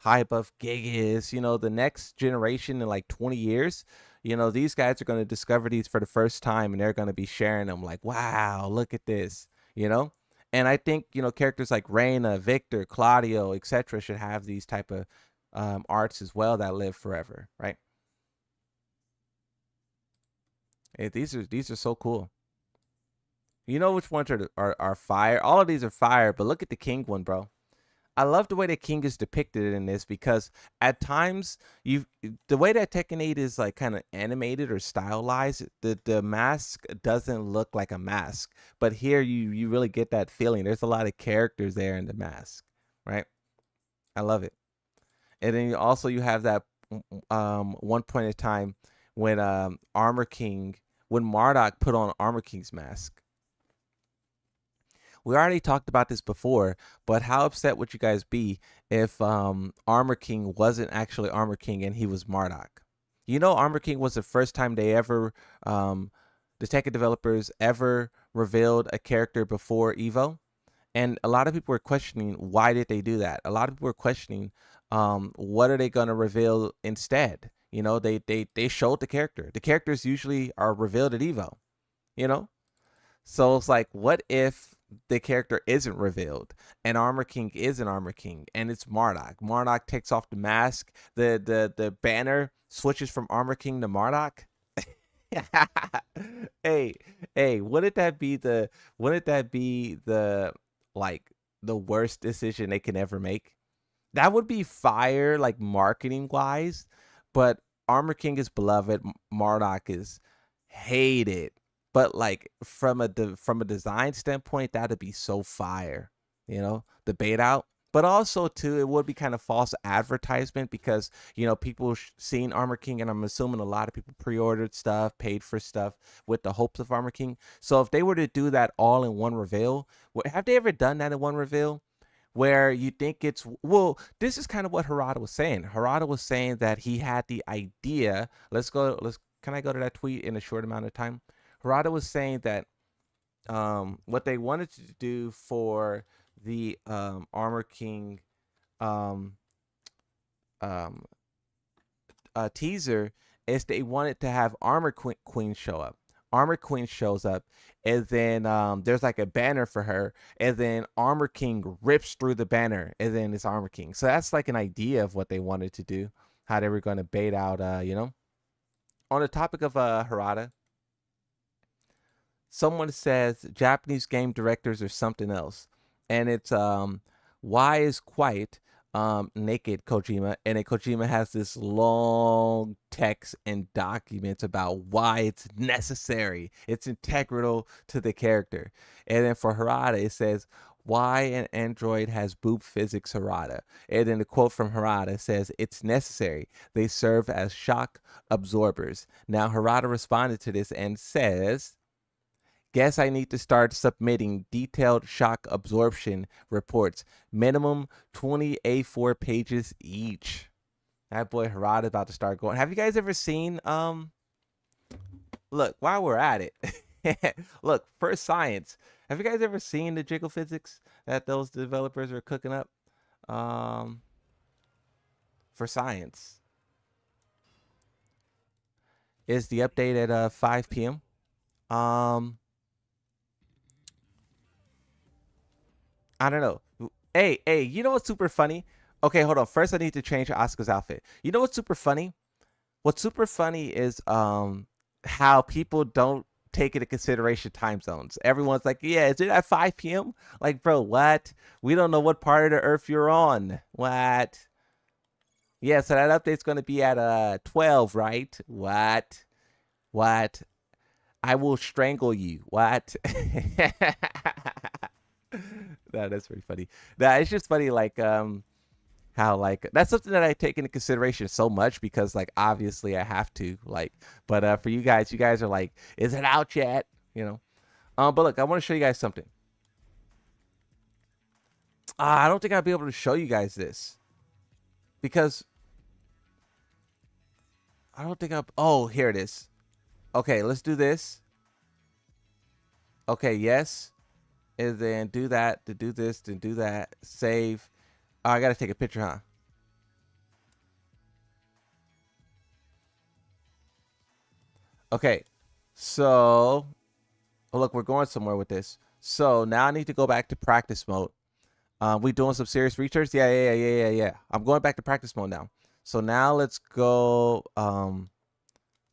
High Buff Gigas, the next generation in like 20 years, these guys are going to discover these for the first time, and they're going to be sharing them like, wow, look at this, you know? And I think, characters like Reina, Victor, Claudio, etc. should have these type of arts as well that live forever, right? These are so cool. You know which ones are fire? All of these are fire, but look at the king one, bro. I love the way the king is depicted in this because at times the way that Tekken 8 is like kind of animated or stylized, the mask doesn't look like a mask. But here you really get that feeling. There's a lot of characters there in the mask, right? I love it. And then you have that one point in time when Armor King when Marduk put on Armor King's mask. We already talked about this before, but how upset would you guys be if Armor King wasn't actually Armor King and he was Marduk? Armor King was the first time they ever, the Tekken developers ever revealed a character before Evo. And a lot of people were questioning why did they do that. A lot of people were questioning what are they going to reveal instead. They showed the character. The characters usually are revealed at Evo. You know, so it's like, what if the character isn't revealed and Armor King is an Armor King and it's Marduk? Marduk takes off the mask, the banner switches from Armor King to Marduk. hey, hey, wouldn't that be the like the worst decision they can ever make? That would be fire, like marketing wise, but Armor King is beloved, Marduk is hated. But like from a design standpoint, that'd be so fire, the bait out. But also too, it would be kind of false advertisement because people seen Armor King, and I'm assuming a lot of people pre-ordered stuff, paid for stuff with the hopes of Armor King. So if they were to do that all in one reveal, have they ever done that in one reveal? Where you think it's, well, this is kind of what Harada was saying. Harada was saying that he had the idea. Can I go to that tweet in a short amount of time? Harada was saying that what they wanted to do for the Armor King um, um, teaser is they wanted to have Armor Queen show up. Armor Queen shows up, and then there's like a banner for her, and then Armor King rips through the banner, and then it's Armor King. So that's like an idea of what they wanted to do, how they were going to bait out, On the topic of Harada, someone says Japanese game directors are something else, and it's why is quiet naked Kojima, and then Kojima has this long text and documents about why it's necessary, it's integral to the character. And then for Harada it says why an android has boob physics Harada. And then the quote from Harada says it's necessary, they serve as shock absorbers. Now Harada responded to this and says, guess I need to start submitting detailed shock absorption reports, minimum 20 A4 pages each. That boy Harada about to start going. Have you guys ever seen look, while we're at it, look, for science, have you guys ever seen the jiggle physics that those developers are cooking up for science? Is the update at 5 p.m. I don't know. Hey, you know what's super funny? Okay, hold on. First, I need to change Asuka's outfit. You know what's super funny? What's super funny is how people don't take into consideration time zones. Everyone's like, yeah, is it at 5 p.m.? Like, bro, what? We don't know what part of the earth you're on. What? Yeah, so that update's gonna be at 12, right? What? What? I will strangle you. What? No, that's pretty funny. That it's just funny, like how like that's something that I take into consideration so much because like obviously I have to like, but for you guys are like, is it out yet? But look, I want to show you guys something. I don't think I'll be able to show you guys this because I don't think I'll. Oh, here it is. Okay, let's do this. Okay, yes, and then do that, to do this, to do that, save. Oh, I gotta take a picture, huh? Okay. So, oh, look, we're going somewhere with this. So now I need to go back to practice mode. We doing some serious research? Yeah. I'm going back to practice mode now. So now let's go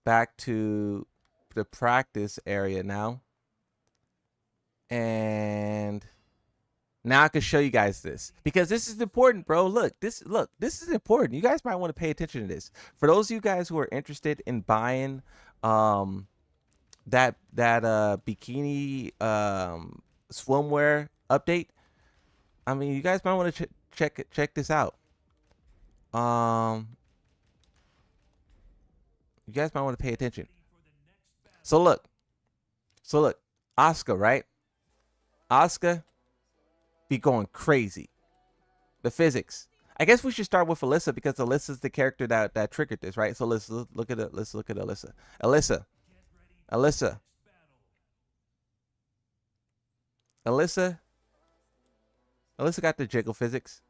back to the practice area now. And now I can show you guys this because this is important, bro. This is important. You guys might want to pay attention to this. For those of you guys who are interested in buying that bikini swimwear update, I mean, you guys might want to check this out. You guys might want to pay attention. So look, Oscar, right? Oscar be going crazy. The physics. I guess we should start with Alyssa because Alyssa's the character that triggered this, right? So let's look at it. Let's look at Alyssa. Alyssa. Alyssa got the jiggle physics.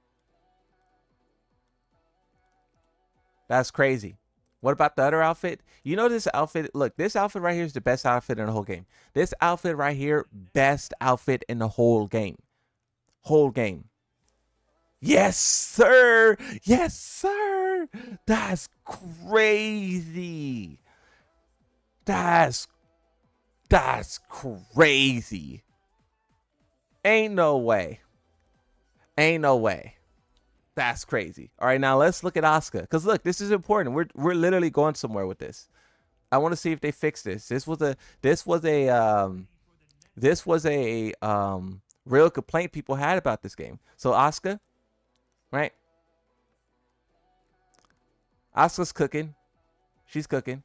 That's crazy. What about the other outfit? You know this outfit. Look, this outfit right here is the best outfit in the whole game. This outfit right here, best outfit in the whole game. Yes, sir. Yes, sir. That's crazy. That's crazy. Ain't no way. That's crazy. All right, now let's look at Asuka. Because look, this is important. We're literally going somewhere with this. I want to see if they fix this. This was a real complaint people had about this game. So Asuka, right? Asuka's cooking. She's cooking.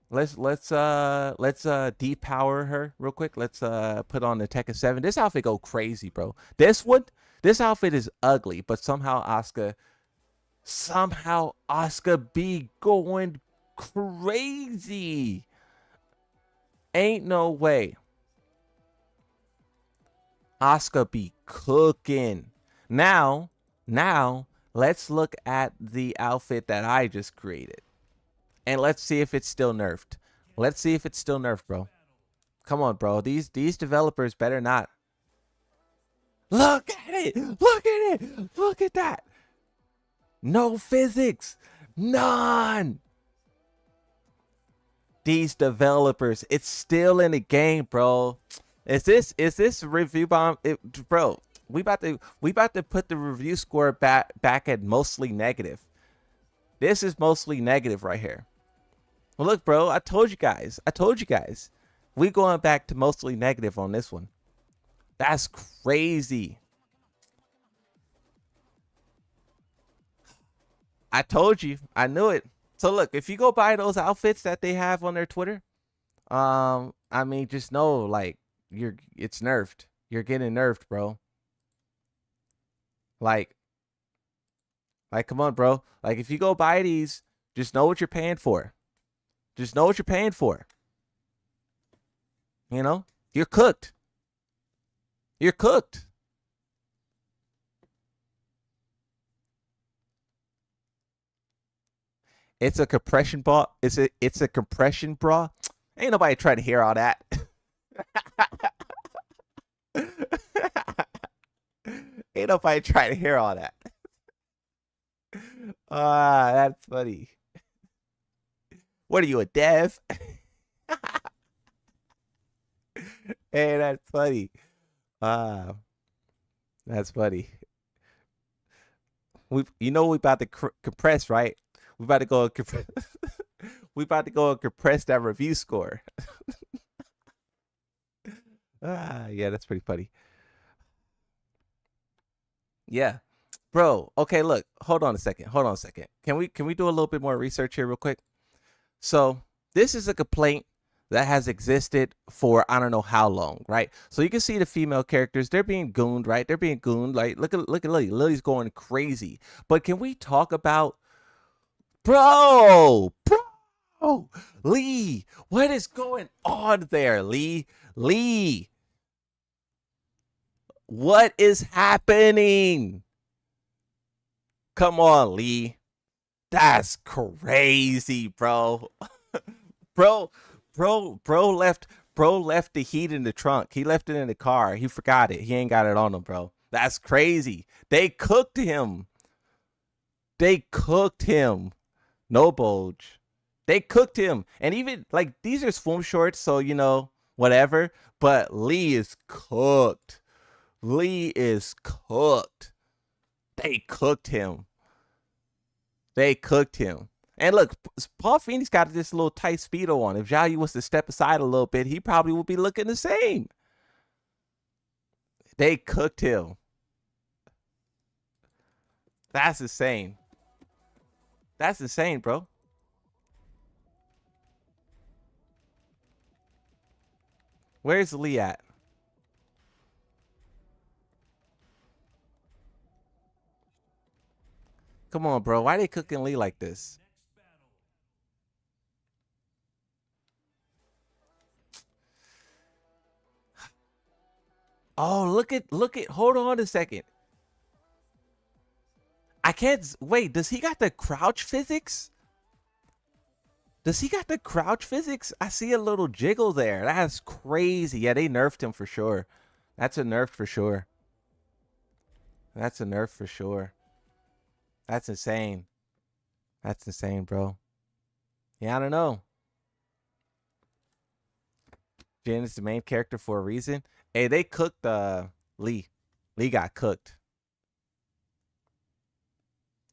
Let's depower her real quick. Let's put on the Tekken 7. This outfit go crazy, bro. This outfit is ugly, but somehow Asuka be going crazy. Ain't no way. Asuka be cooking. Now let's look at the outfit that I just created. And let's see if it's still nerfed. Bro. Come on, bro. These developers better not. Look at it. Look at that. No physics. None. These developers, it's still in the game, bro. Is this review bomb? Bro, we about to put the review score back at mostly negative. This is mostly negative right here. Well, look, bro, I told you guys. We going back to mostly negative on this one. That's crazy. I told you. I knew it. So look, if you go buy those outfits that they have on their Twitter, I mean, just know like it's nerfed. You're getting nerfed, bro. Like come on, bro. Like if you go buy these, just know what you're paying for. You know, you're cooked. It's a compression bra. It's a compression bra. Ain't nobody trying to hear all that. Ain't nobody trying to hear all that. That's funny. What are you, a dev? Hey, that's funny. That's funny. We about to compress, right? We about to go we about to go and compress that review score. Yeah, that's pretty funny. Yeah. Bro, okay, look. Hold on a second. Can we do a little bit more research here real quick? So, this is a complaint that has existed for I don't know how long, right? So you can see the female characters, they're being gooned, right? Like look at Lily. Lily's going crazy. But can we talk about Bro, Lee, what is going on there, Lee? What is happening? Come on, Lee. That's crazy, bro. bro, bro left the heat in the trunk. He left it in the car. He forgot it. He ain't got it on him, bro. That's crazy. They cooked him. They cooked him. No bulge. They cooked him. And even like these are swim shorts, so you know, whatever. But Lee is cooked. Lee is cooked. They cooked him. They cooked him. And look, Paul Feeney's got this little tight Speedo on. If Xiao was to step aside a little bit, he probably would be looking the same. They cooked him. That's insane. That's insane, bro. Where's Lee at? Come on, bro. Why they cooking Lee like this? Oh, look at hold on a second. I can't wait, does he got the crouch physics? Does he got the crouch physics? I see a little jiggle there. That's crazy. Yeah, they nerfed him for sure. That's a nerf for sure. That's a nerf for sure. That's insane. That's insane, bro. Yeah, I don't know. Jin is the main character for a reason. Hey, they cooked Lee. Lee got cooked.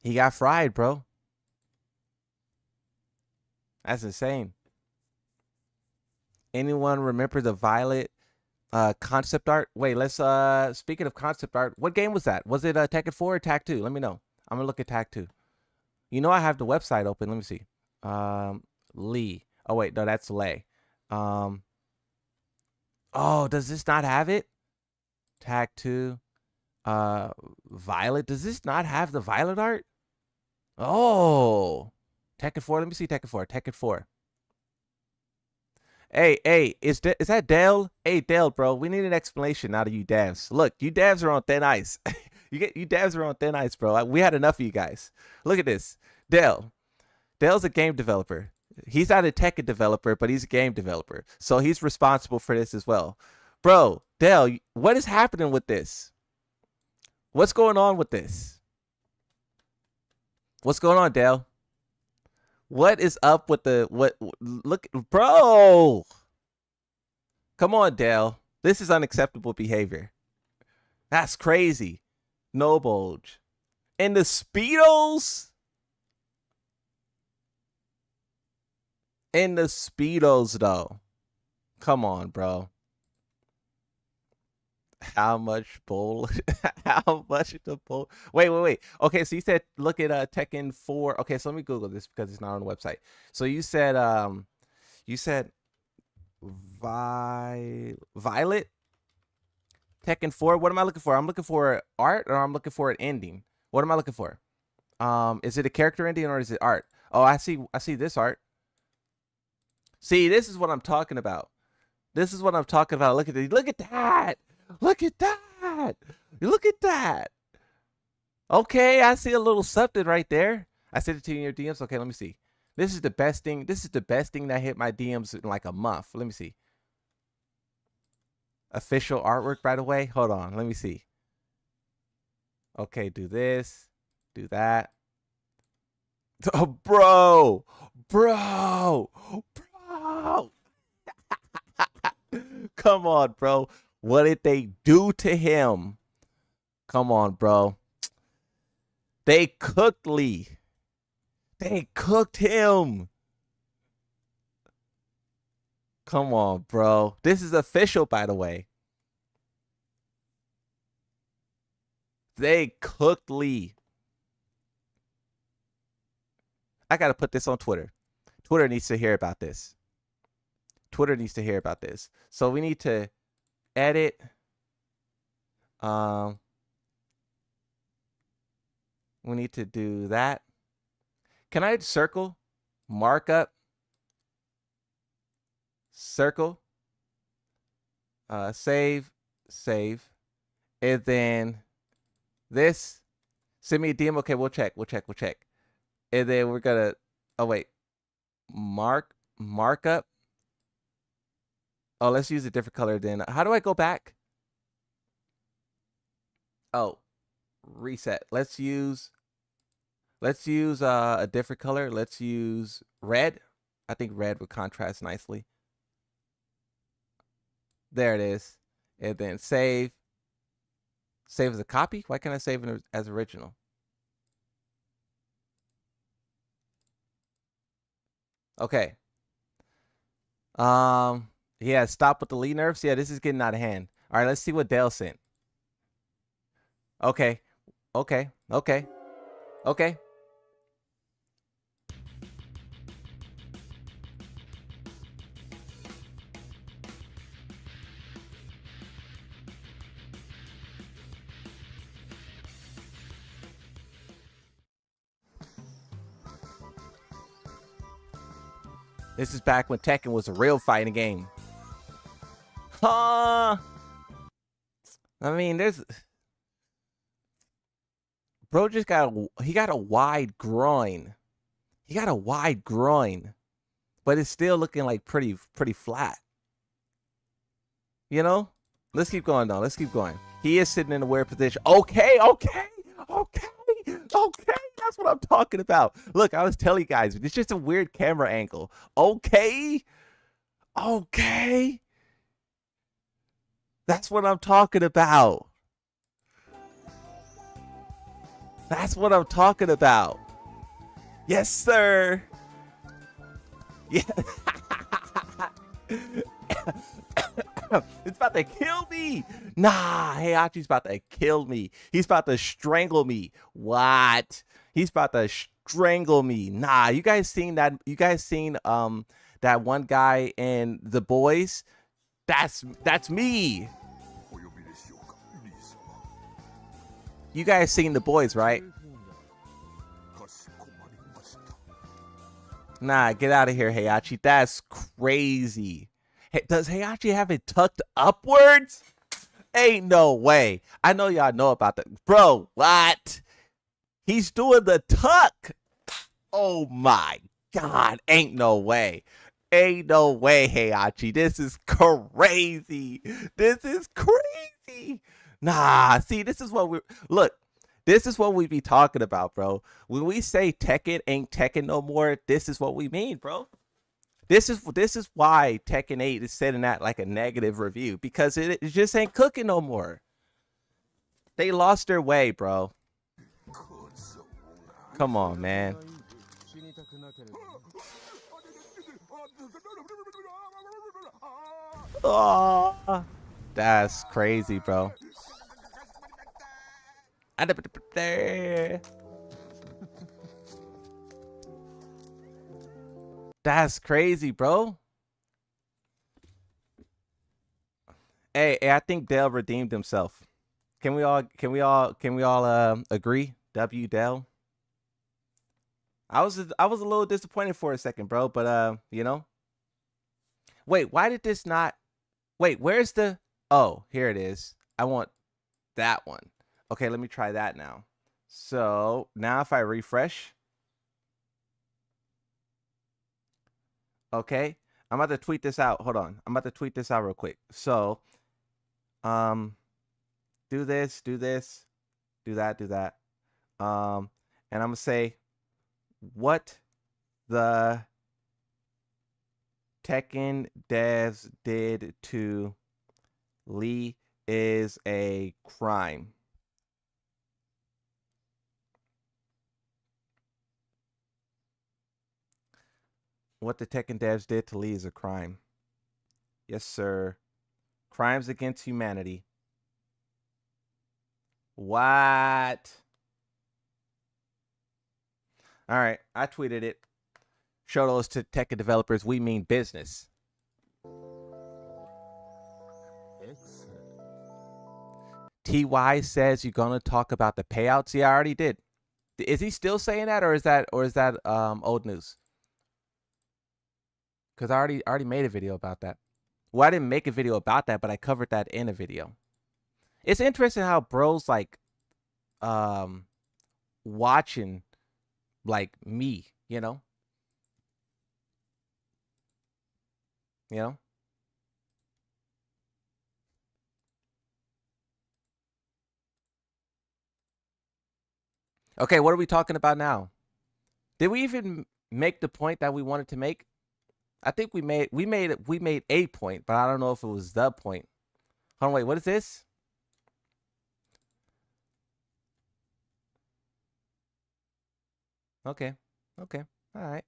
He got fried, bro. That's insane. Anyone remember the Violet concept art? Wait, let's speaking of concept art, what game was that? Was it Tekken 4 or Tag 2? Let me know. I'm gonna look at Tag 2. You know I have the website open. Let me see. Lee. Oh wait, no, that's Lay. Oh, does this not have it? Tag 2. Violet. Does this not have the Violet art? Oh. Tekken 4. Let me see Tekken 4. Tekken 4. Hey, is that Dale? Hey, Dale, bro, we need an explanation out of you devs. Look, you devs are on thin ice. you devs are on thin ice, bro. We had enough of you guys. Look at this. Dale's a game developer. He's not a tech developer, but he's a game developer. So he's responsible for this as well. Bro, Dale, what is happening with this? What's going on with this? What's going on, Dale? What is up with the look, bro? Come on, Dale. This is unacceptable behavior. That's crazy. No bulge. And the Speedos? In the Speedos, though. Come on, bro. How much bowl? How much the bowl? Wait. Okay, so you said look at Tekken 4. Okay, so let me Google this because it's not on the website. So you said Violet Tekken 4. What am I looking for? I'm looking for art or I'm looking for an ending. What am I looking for? Is it a character ending or is it art? Oh, I see this art. See, this is what I'm talking about. This is what I'm talking about. Look at that. Look at that. Look at that. Look at that. Okay, I see a little something right there. I sent it to you in your DMs. Okay, let me see. This is the best thing. This is the best thing that hit my DMs in like a month. Let me see. Official artwork right away. Hold on. Let me see. Okay, do this. Do that. Oh, bro. Come on, bro. What did they do to him? Come on, bro. They cooked Lee. They cooked him. Come on, bro. This is official, by the way. They cooked Lee. I got to put this on Twitter. Twitter needs to hear about this. Twitter needs to hear about this. So we need to edit. We need to do that. Can I circle? Markup. Circle. Save. And then this. Send me a DM. Okay, we'll check. And then we're gonna. Oh wait. Mark. markup. Oh, let's use a different color then. How do I go back? Oh, reset. Let's use a different color. Let's use red. I think red would contrast nicely. There it is. And then save. Save as a copy? Why can't I save it as original? Okay. Yeah, stop with the lead nerfs. Yeah, this is getting out of hand. All right, let's see what Dale sent. Okay. Okay. Okay. Okay. This is back when Tekken was a real fighting game. I mean, there's bro just got he got a wide groin. He got a wide groin, but it's still looking like pretty flat. You know? Let's keep going though. Let's keep going. He is sitting in a weird position. Okay. That's what I'm talking about. Look, I was telling you guys, it's just a weird camera angle. Okay. That's what I'm talking about. That's what I'm talking about. Yes, sir. Yeah. It's about to kill me. Nah, Heihachi's about to kill me. He's about to strangle me. What? He's about to strangle me. Nah, you guys seen that? You guys seen that one guy in The Boys? That's me. You guys seen The Boys, right? Nah, get out of here, Heihachi. That's crazy. Hey, does Heihachi have it tucked upwards? Ain't no way. I know y'all know about that. Bro, what? He's doing the tuck. Oh my God. Ain't no way. Ain't no way, Heihachi. This is crazy. This is crazy. Nah, see, this is what look. This is what we be talking about, bro. When we say Tekken ain't Tekken no more, this is what we mean, bro. This is why Tekken 8 is setting that like a negative review, because it just ain't cooking no more. They lost their way, bro. Come on, man. Oh, that's crazy, bro. That's crazy, bro. Hey, I think Dale redeemed himself. Can we all agree? W Dale. I was a little disappointed for a second, bro, but you know. Wait, why did this not? Wait, where's the? Oh, here it is. I want that one. Okay, let me try that now. So now if I refresh, okay, I'm about to tweet this out. Hold on, I'm about to tweet this out real quick. So, do this, do that, and I'm gonna say what the Tekken devs did to Lee is a crime. What the Tekken devs did to Lee is a crime. Yes, sir. Crimes against humanity. What? All right, I tweeted it. Show those to Tekken developers. We mean business. TY says you're gonna talk about the payouts. Yeah, I already did. Is he still saying that, or is that old news? Because I already made a video about that. Well, I didn't make a video about that, but I covered that in a video. It's interesting how bros like watching like me, you know. You know. Okay, what are we talking about now? Did we even make the point that we wanted to make? I think we made a point, but I don't know if it was the point. Hold on, wait, what is this? Okay, okay, all right,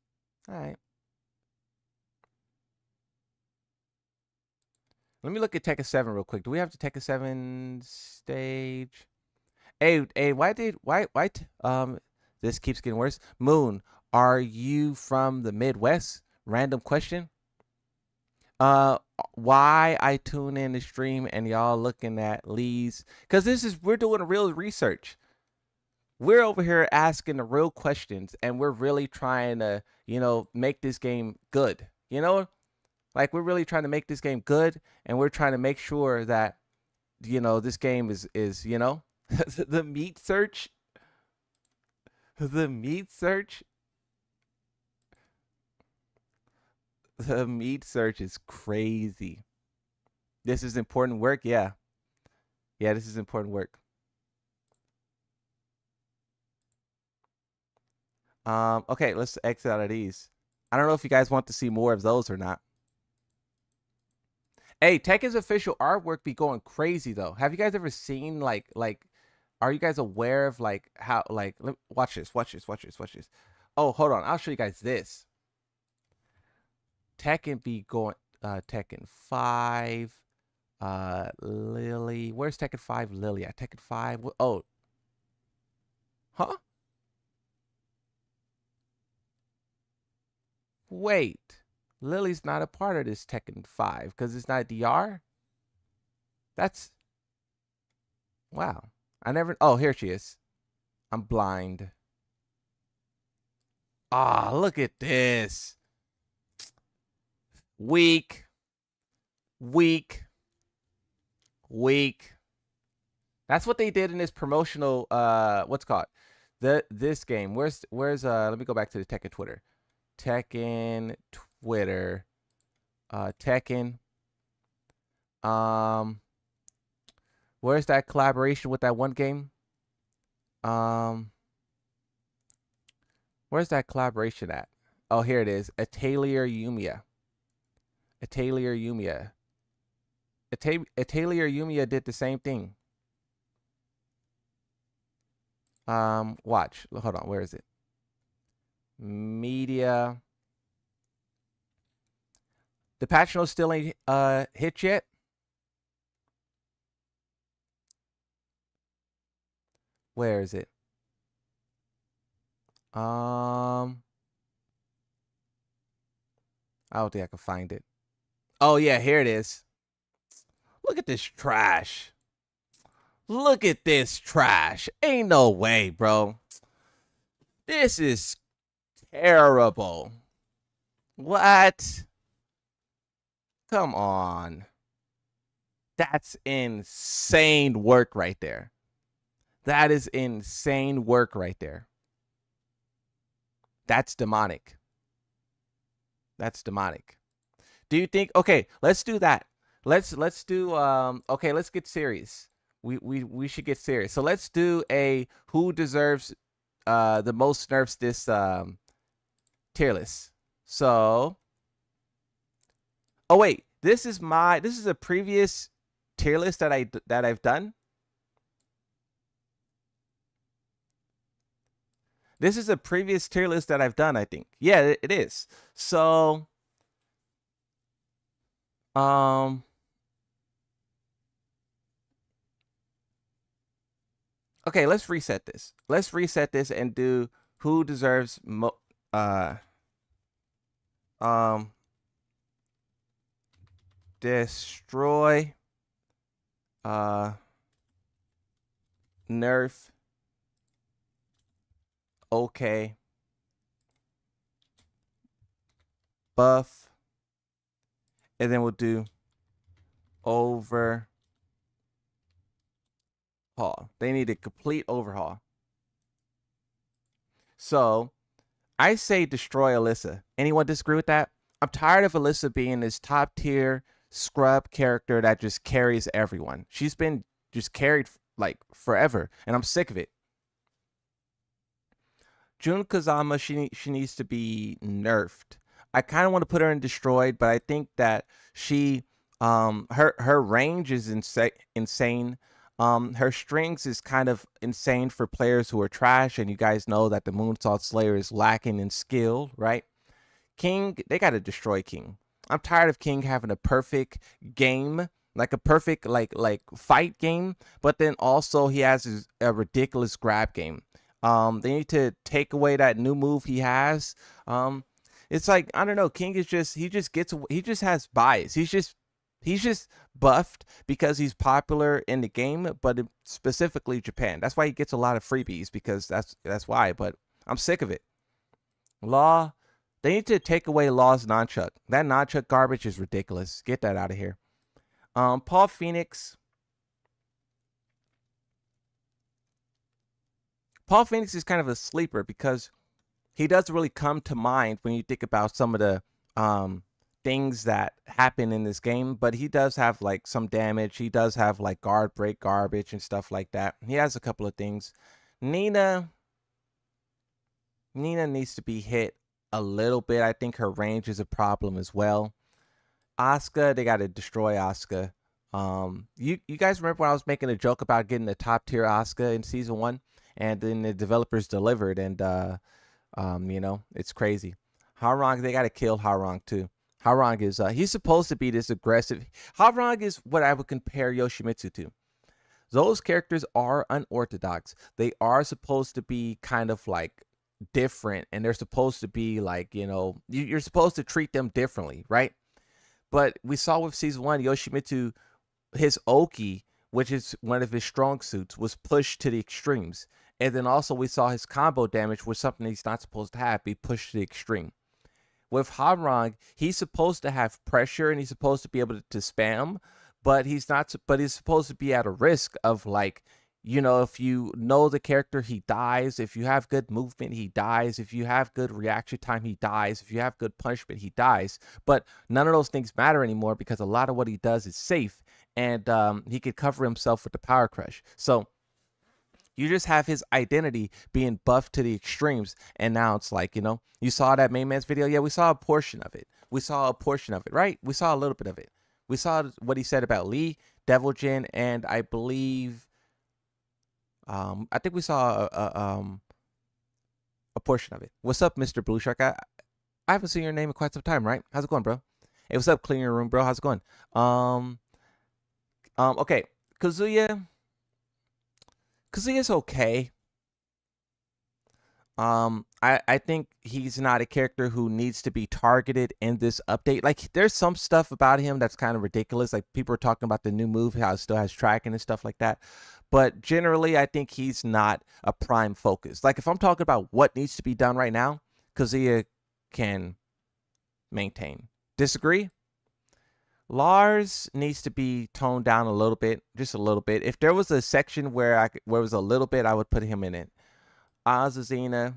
all right. Let me look at Tekken 7 real quick. Do we have the Tekken 7 stage? Hey, this keeps getting worse. Moon, are you from the Midwest? Random question. Uh, why I tune in the stream and y'all looking at Lee's? Because we're doing real research. We're over here asking the real questions, and we're really trying to, make this game good. Like we're really trying to make this game good, and we're trying to make sure that this game is the meat search, the meat search, the meat search is crazy. This is important work, yeah, yeah. This is important work. Okay, let's exit out of these. I don't know if you guys want to see more of those or not. Hey, Tekken's official artwork be going crazy though. Have you guys ever seen like are you guys aware of like how like watch this, watch this, watch this, watch this. Oh, hold on. I'll show you guys this. Tekken be going Tekken 5 Lily. Where's Tekken 5 Lily at? Tekken 5. Oh. Huh? Wait. Lily's not a part of this Tekken 5 cuz it's not DR? That's wow. I never Oh, here she is. I'm blind. Ah, look at this. Weak, weak, weak. That's what they did in this promotional what's it called? This game. Where's let me go back to the Tekken Twitter. Tekken Twitter. Tekken. Um where's that collaboration with that one game? Um where's that collaboration at? Oh, here it is. Atelier Yumia. Atelier Yumia. Atelier Yumia did the same thing. Watch. Hold on. Where is it? Media. The patch notes still ain't hit yet. Where is it? I don't think I can find it. Oh yeah, here it is. Look at this trash. Look at this trash. Ain't no way, bro. This is terrible. What? Come on. That's insane work right there. That is insane work right there. That's demonic. That's demonic. Do you think okay, let's do that. Let's do okay, let's get serious. We should get serious. So let's do a who deserves the most nerfs this tier list. So oh wait, this is a previous tier list that I've done. This is a previous tier list that I've done, I think. Yeah, it is. So okay, let's reset this. Let's reset this and do who deserves destroy nerf okay buff, and then we'll do overhaul. They need a complete overhaul. So I say destroy Alyssa. Anyone disagree with that? I'm tired of Alyssa being this top tier scrub character that just carries everyone. She's been just carried like forever, and I'm sick of it. Jun Kazama, she needs to be nerfed. I kind of want to put her in destroyed, but I think that she her range is insane. Her strings is kind of insane for players who are trash, and you guys know that the Moonsault Slayer is lacking in skill, right? King, they got to destroy King. I'm tired of King having a perfect game, like a perfect like fight game, but then also he has a ridiculous grab game. They need to take away that new move he has. It's like I don't know. King is just he just has bias. He's just buffed because he's popular in the game, but specifically Japan. That's why he gets a lot of freebies because that's why. But I'm sick of it. Law, they need to take away Law's nunchuck. That nunchuck garbage is ridiculous. Get that out of here. Paul Phoenix. Paul Phoenix is kind of a sleeper because he doesn't really come to mind when you think about some of the things that happen in this game, but he does have like some damage. He does have like guard break garbage and stuff like that. He has a couple of things. Nina needs to be hit a little bit. I think her range is a problem as well. Asuka, they got to destroy Asuka. You guys remember when I was making a joke about getting the top tier Asuka in season 1, and then the developers delivered, and it's crazy. Harong, they got to kill Harong too. Harong is he's supposed to be this aggressive. Harong is what I would compare Yoshimitsu to. Those characters are unorthodox. They are supposed to be kind of like different, and they're supposed to be like, you're supposed to treat them differently, right? But we saw with season 1, Yoshimitsu, his Oki, which is one of his strong suits, was pushed to the extremes. And then also we saw his combo damage was something he's not supposed to have, be pushed to the extreme. With Hamrang, he's supposed to have pressure and he's supposed to be able to spam, but he's not. But he's supposed to be at a risk of like, if you know the character, he dies. If you have good movement, he dies. If you have good reaction time, he dies. If you have good punishment, he dies. But none of those things matter anymore because a lot of what he does is safe, and he could cover himself with the power crush. So you just have his identity being buffed to the extremes, and now it's like, you saw that main man's video. Yeah, we saw a portion of it. Right? We saw a little bit of it. We saw what he said about Lee, Devil Jin, and I believe, I think we saw a portion of it. What's up, Mr. Blue Shark? I haven't seen your name in quite some time, right? How's it going, bro? Hey, what's up, clean your room, bro? How's it going? Okay, Kazuya's okay. I think he's not a character who needs to be targeted in this update. Like, there's some stuff about him that's kind of ridiculous. Like, people are talking about the new move, how it still has tracking and stuff like that. But generally, I think he's not a prime focus. Like, if I'm talking about what needs to be done right now, Kazuya can maintain. Disagree? Lars needs to be toned down a little bit, just a little bit. If there was a section where it was a little bit, I would put him in it. Azazina,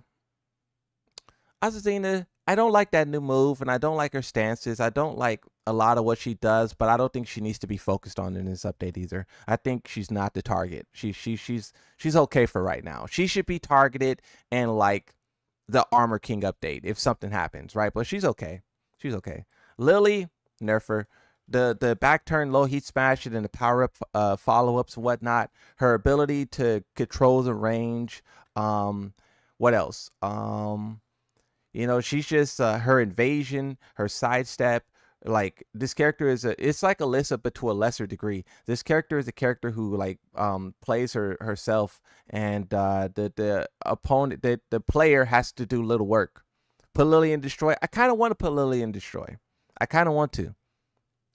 I don't like that new move, and I don't like her stances. I don't like a lot of what she does, but I don't think she needs to be focused on in this update either. I think she's not the target. She's okay for right now. She should be targeted in like the Armor King update if something happens, right? But she's okay. Lily, nerfer. The back turn low heat smash and the power up follow-ups and whatnot. Her ability to control the range. What else? She's just her invasion, her sidestep. Like, this character it's like Alyssa, but to a lesser degree. This character is a character who like plays herself, and the opponent, the player has to do little work. Put Lily in destroy. I kind of want to put Lily in destroy. I kind of want to.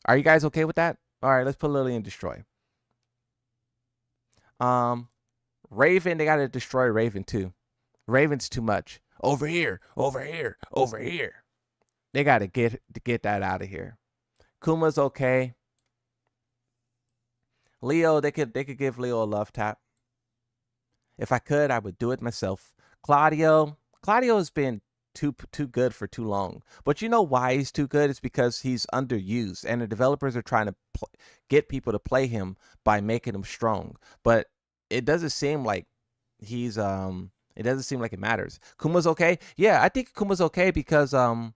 Are you guys okay with that? All right, let's put Lily in destroy. Raven, they gotta destroy Raven too. Raven's too much. Over here. They gotta get that out of here. Kuma's okay. Leo, they could give Leo a love tap. If I could, I would do it myself. Claudio's been too good for too long. But you know why he's too good? It's because he's underused, and the developers are trying to get people to play him by making him strong. But it doesn't seem like he's it doesn't seem like it matters. Kuma's okay. Yeah, I think Kuma's okay because I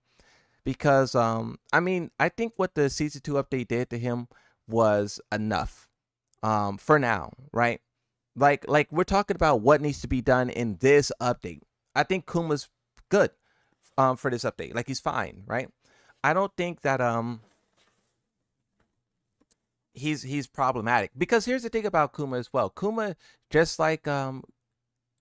mean, I think what the season 2 update did to him was enough for now, right? Like we're talking about what needs to be done in this update. I think Kuma's good for this update. Like he's fine, right? I don't think that he's problematic, because here's the thing about Kuma as well. Kuma, just like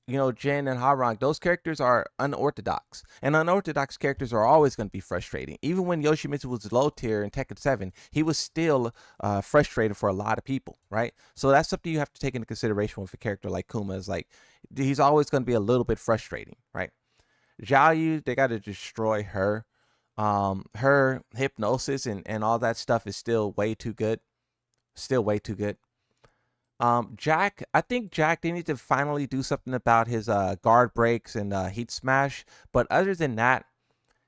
you know, Jin and Harang, those characters are unorthodox. And unorthodox characters are always going to be frustrating. Even when Yoshimitsu was low tier in Tekken 7, he was still frustrating for a lot of people, right? So that's something you have to take into consideration with a character like Kuma. Is like, he's always going to be a little bit frustrating, right? Zhao Yu, they got to destroy her. Her hypnosis and all that stuff is still way too good. Still way too good. Jack, I think Jack, they need to finally do something about his guard breaks and heat smash. But other than that,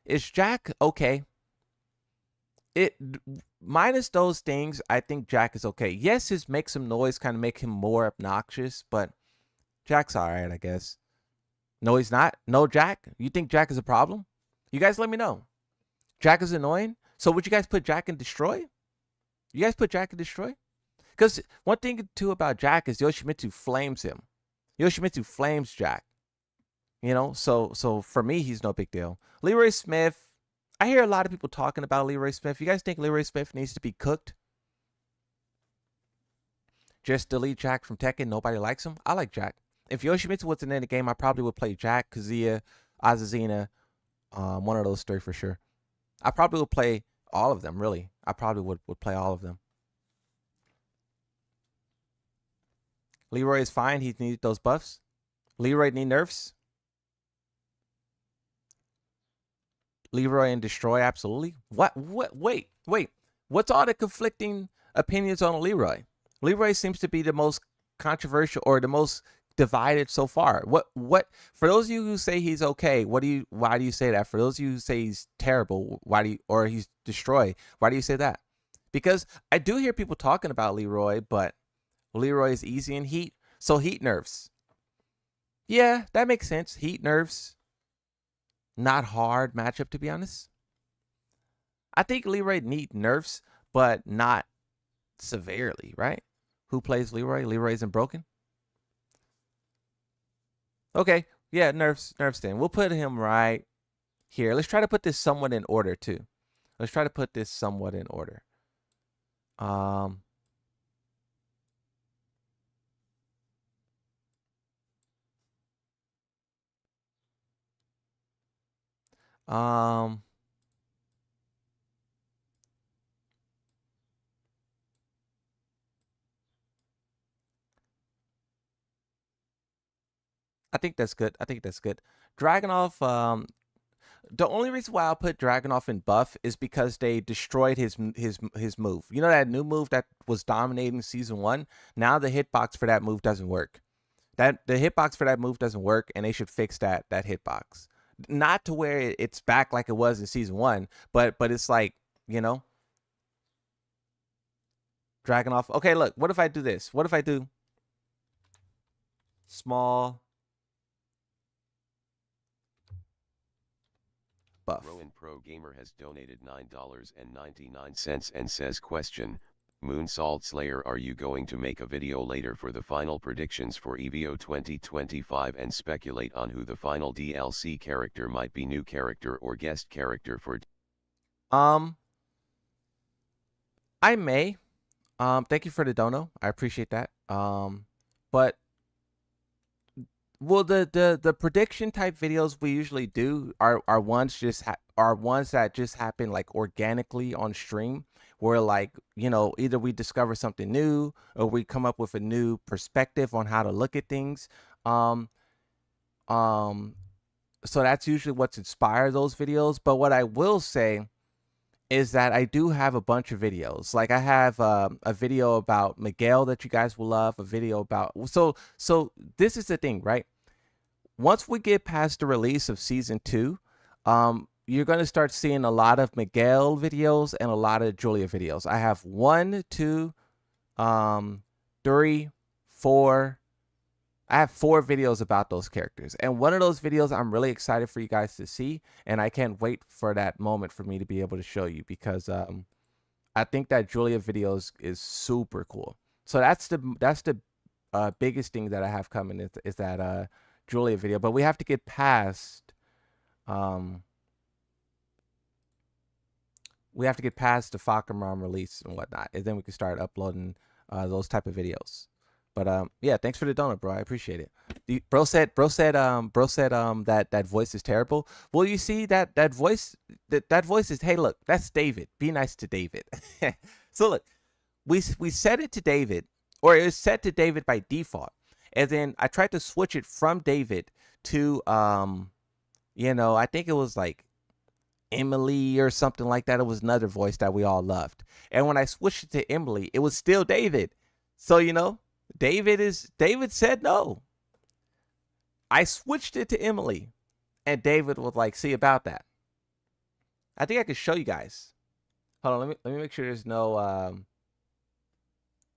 is Jack okay? It minus those things, I think Jack is okay. Yes, his make some noise kind of make him more obnoxious, but Jack's all right, I guess. No, he's not. No, Jack. You think Jack is a problem? You guys, let me know. Jack is annoying. So would you guys put Jack in Destroy? You guys put Jack in Destroy? Because one thing too about Jack is Yoshimitsu flames him. Yoshimitsu flames Jack. You know, so for me, he's no big deal. Leroy Smith, I hear a lot of people talking about Leroy Smith. You guys think Leroy Smith needs to be cooked? Just delete Jack from Tekken. Nobody likes him. I like Jack. If Yoshimitsu wasn't in the game, I probably would play Jack, Kazuya, Azazina, one of those three for sure. I probably would play all of them, really. I probably would play all of them. Leroy is fine. He needed those buffs. Leroy need nerfs. Leroy and Destroy, absolutely. What? Wait. What's all the conflicting opinions on Leroy? Leroy seems to be the most controversial or the most divided so far. What? For those of you who say he's okay, why do you say that? For those of you who say he's terrible, or he's Destroy, why do you say that? Because I do hear people talking about Leroy, but Leroy is easy in heat, so heat nerfs. Yeah, that makes sense. Heat nerfs. Not hard matchup, to be honest. I think Leroy need nerfs, but not severely, right? Who plays Leroy? Leroy isn't broken. Okay, yeah, nerfs then. We'll put him right here. Let's try to put this somewhat in order too. Let's try to put this somewhat in order. I think that's good. I think that's good. Dragunov, the only reason why I'll put Dragunov in buff is because they destroyed his move. You know that new move that was dominating season 1? Now the hitbox for that move doesn't work. The hitbox for that move doesn't work, and they should fix that hitbox. Not to where it's back like it was in season 1, but it's like, you know, Dragunov. Okay, look, what if I do this? What if I do small buff? Rowan Pro Gamer has donated $9.99 and says, question, Moonsault Slayer, are you going to make a video later for the final predictions for EVO 2025 and speculate on who the final DLC character might be, new character or guest character for? I may. Thank you for the dono. I appreciate that. But well, the prediction type videos we usually do are ones that just happen like organically on stream, where, like, you know, either we discover something new or we come up with a new perspective on how to look at things. So that's usually what's inspired those videos. But what I will say is that I do have a bunch of videos. Like I have a video about Miguel that you guys will love, a video about, so this is the thing, right? Once we get past the release of season 2, you're going to start seeing a lot of Miguel videos and a lot of Julia videos. I have 1, 2, 3, 4. I have 4 videos about those characters. And one of those videos I'm really excited for you guys to see. And I can't wait for that moment for me to be able to show you, because I think that Julia videos is super cool. So that's the biggest thing that I have coming is that Julia video. But we have to get past we have to get past the Fahkumram release and whatnot, and then we can start uploading those type of videos. But yeah, thanks for the donut, bro. I appreciate it. Bro said that voice is terrible. Well, you see that voice is, hey, look, that's David. Be nice to David. So look, we set it to David, or it's set to David by default, and then I tried to switch it from David to I think it was like Emily or something like that. It was another voice that we all loved. And when I switched it to Emily, it was still David. So, David said no. I switched it to Emily, and David was like, see about that. I think I could show you guys. Hold on, let me make sure there's no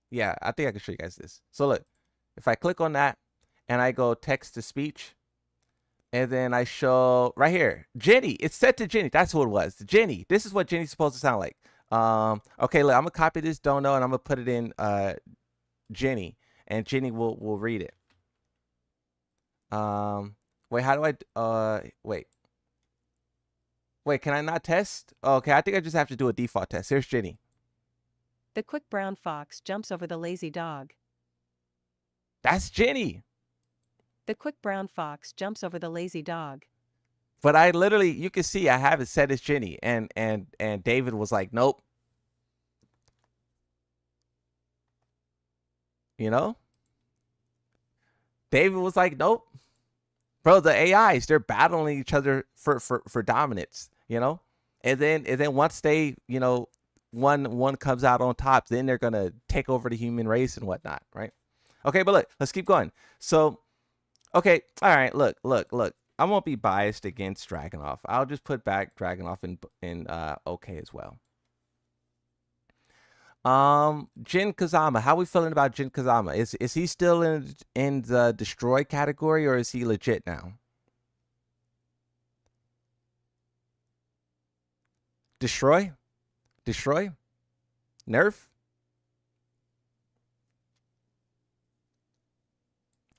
yeah, I think I can show you guys this. So look, if I click on that and I go text to speech, and then I show right here, Jenny. It's set to Jenny. That's who it was. Jenny. This is what Jenny's supposed to sound like. Okay, look, I'm gonna copy this dono and I'm gonna put it in Jenny, and Jenny will read it. Wait, how do I wait, can I not test? Okay, I think I just have to do a default test. Here's Jenny. The quick brown fox jumps over the lazy dog. That's Jenny. The quick brown fox jumps over the lazy dog. But I literally, you can see I have it set as Jenny, and David was like, nope. David was like, nope. Bro, the AIs, they're battling each other for dominance, and then once they, one comes out on top, then they're gonna take over the human race and whatnot, right? Okay, but look, let's keep going. So, okay, all right, look. I won't be biased against Dragonoff. I'll just put back Dragonoff in okay as well. Jin Kazama, how we feeling about Jin Kazama? Is he still in the destroy category, or is he legit now? Destroy? Nerf?